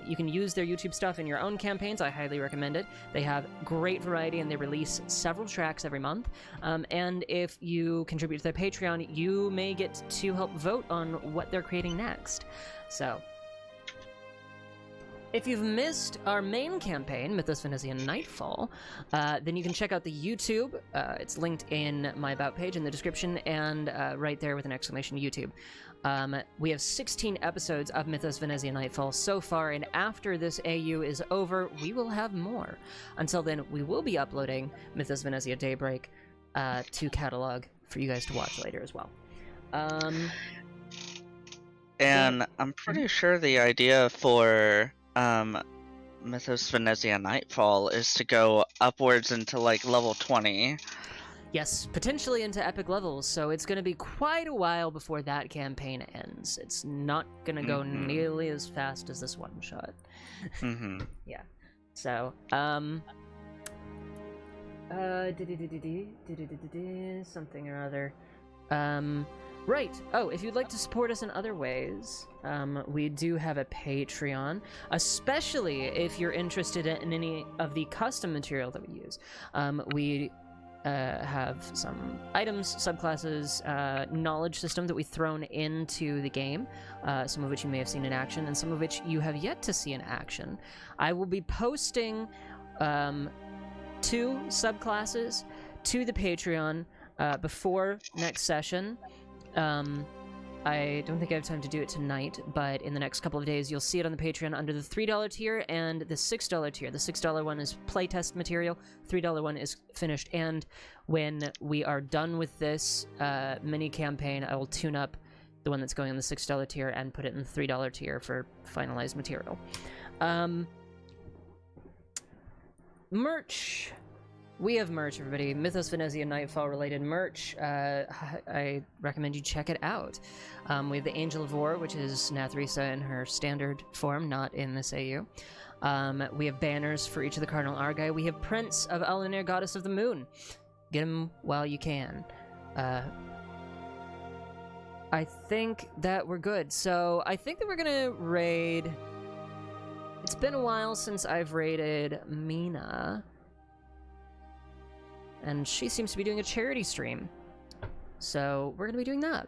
You can use their YouTube stuff in your own campaigns. I highly recommend it. They have great variety and they release several tracks every month. And if you contribute to their Patreon, you may get to help vote on what they're creating next. So, if you've missed our main campaign, Mythos, Vanesia, Nightfall, then you can check out the YouTube. It's linked in my About page in the description and right there with an exclamation YouTube. We have 16 episodes of Mythos, Vanesia, Nightfall so far, and after this AU is over, we will have more. Until then, we will be uploading Mythos, Vanesia, Daybreak to catalog for you guys to watch later as well. And I'm pretty sure the idea for Mythos, Vanesia, Nightfall is to go upwards into like level 20. Yes, potentially into epic levels, so it's going to be quite a while before that campaign ends. It's not going to go nearly as fast as this one shot. Yeah. So, something or other. Right. Oh, if you'd like to support us in other ways, we do have a Patreon, especially if you're interested in any of the custom material that we use. We have some items, subclasses, knowledge system that we've thrown into the game, some of which you may have seen in action, and some of which you have yet to see in action. I will be posting 2 subclasses to the Patreon before next session. I don't think I have time to do it tonight, but in the next couple of days you'll see it on the Patreon under the $3 tier and the $6 tier. The $6 one is playtest material, $3 one is finished, and when we are done with this mini campaign, I will tune up the one that's going on the $6 tier and put it in the $3 tier for finalized material. Merch. We have merch, everybody. Mythos, Vanesia, Nightfall-related merch. I recommend you check it out. We have the Angel of War, which is Nathrisa in her standard form, not in this AU. We have banners for each of the Cardinal Argai. We have Prince of Alunair, Goddess of the Moon. Get them while you can. I think that we're good. So I think that we're gonna raid... It's been a while since I've raided Mina. And she seems to be doing a charity stream. So we're going to be doing that.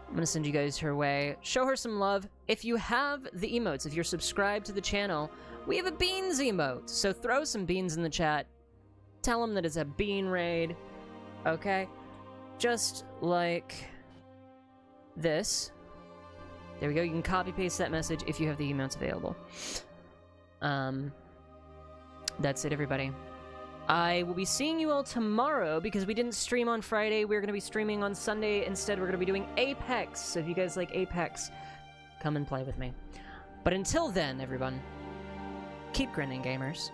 I'm going to send you guys her way. Show her some love. If you have the emotes, if you're subscribed to the channel, we have a beans emote. So throw some beans in the chat. Tell them that it's a bean raid. Okay? Just like this. There we go. You can copy paste that message if you have the emotes available. That's it, everybody. I will be seeing you all tomorrow because we didn't stream on Friday. We're going to be streaming on Sunday. Instead, we're going to be doing Apex. So if you guys like Apex, come and play with me. But until then, everyone, keep grinning, gamers.